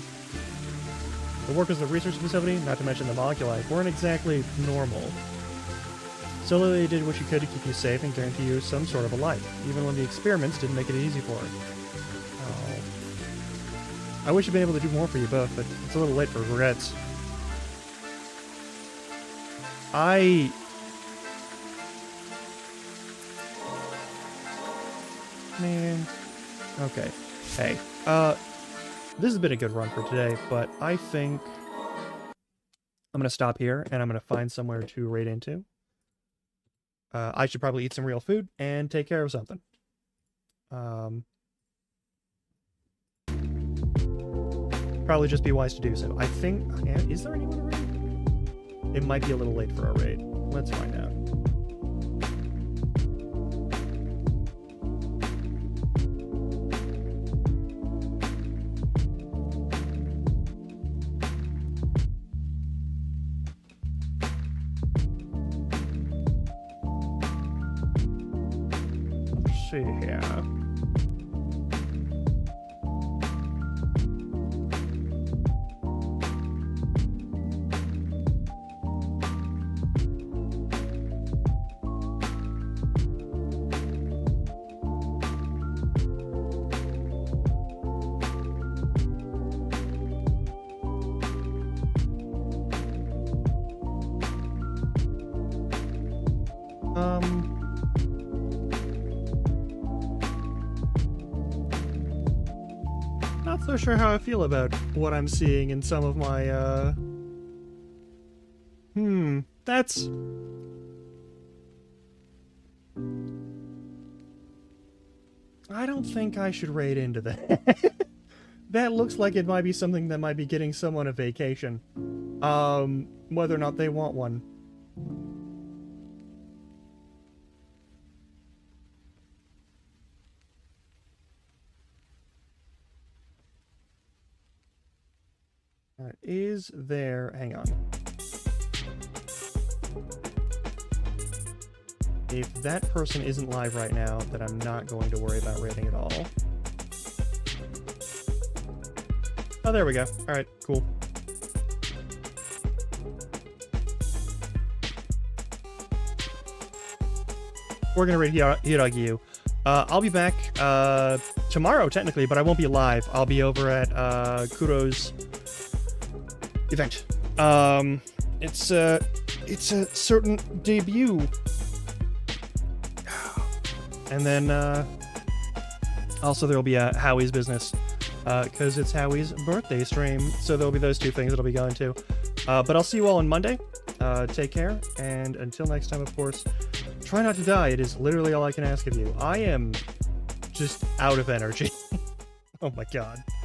The workers of the research facility, not to mention the homoculi, weren't exactly normal. So Lilia did what she could to keep you safe and guarantee you some sort of a life, even when the experiments didn't make it easy for her. Oh. I wish I'd been able to do more for you both, but it's a little late for regrets. Man. Okay. Hey. This has been a good run for today, but I think I'm gonna stop here and I'm gonna find somewhere to raid into. I should probably eat some real food and take care of something. Probably just be wise to do so. I think... Is there anyone to raid? It might be a little late for our raid. Let's find out. Let's see here. not so sure how I feel about what I'm seeing in some of my, that's... I don't think I should raid into that. That looks like it might be something that might be getting someone a vacation. Whether or not they want one. Alright, is there... hang on. If that person isn't live right now, then I'm not going to worry about raiding at all. Oh, there we go. Alright, cool. We're gonna raid Hiragiyu. I'll be back tomorrow, technically, but I won't be live. I'll be over at Kuro's event. It's a certain debut. And then, also there'll be a Howie's business, because it's Howie's birthday stream, so there'll be those two things that'll be going to. But I'll see you all on Monday. Take care, and until next time, of course, try not to die. It is literally all I can ask of you. I am just out of energy. Oh my god.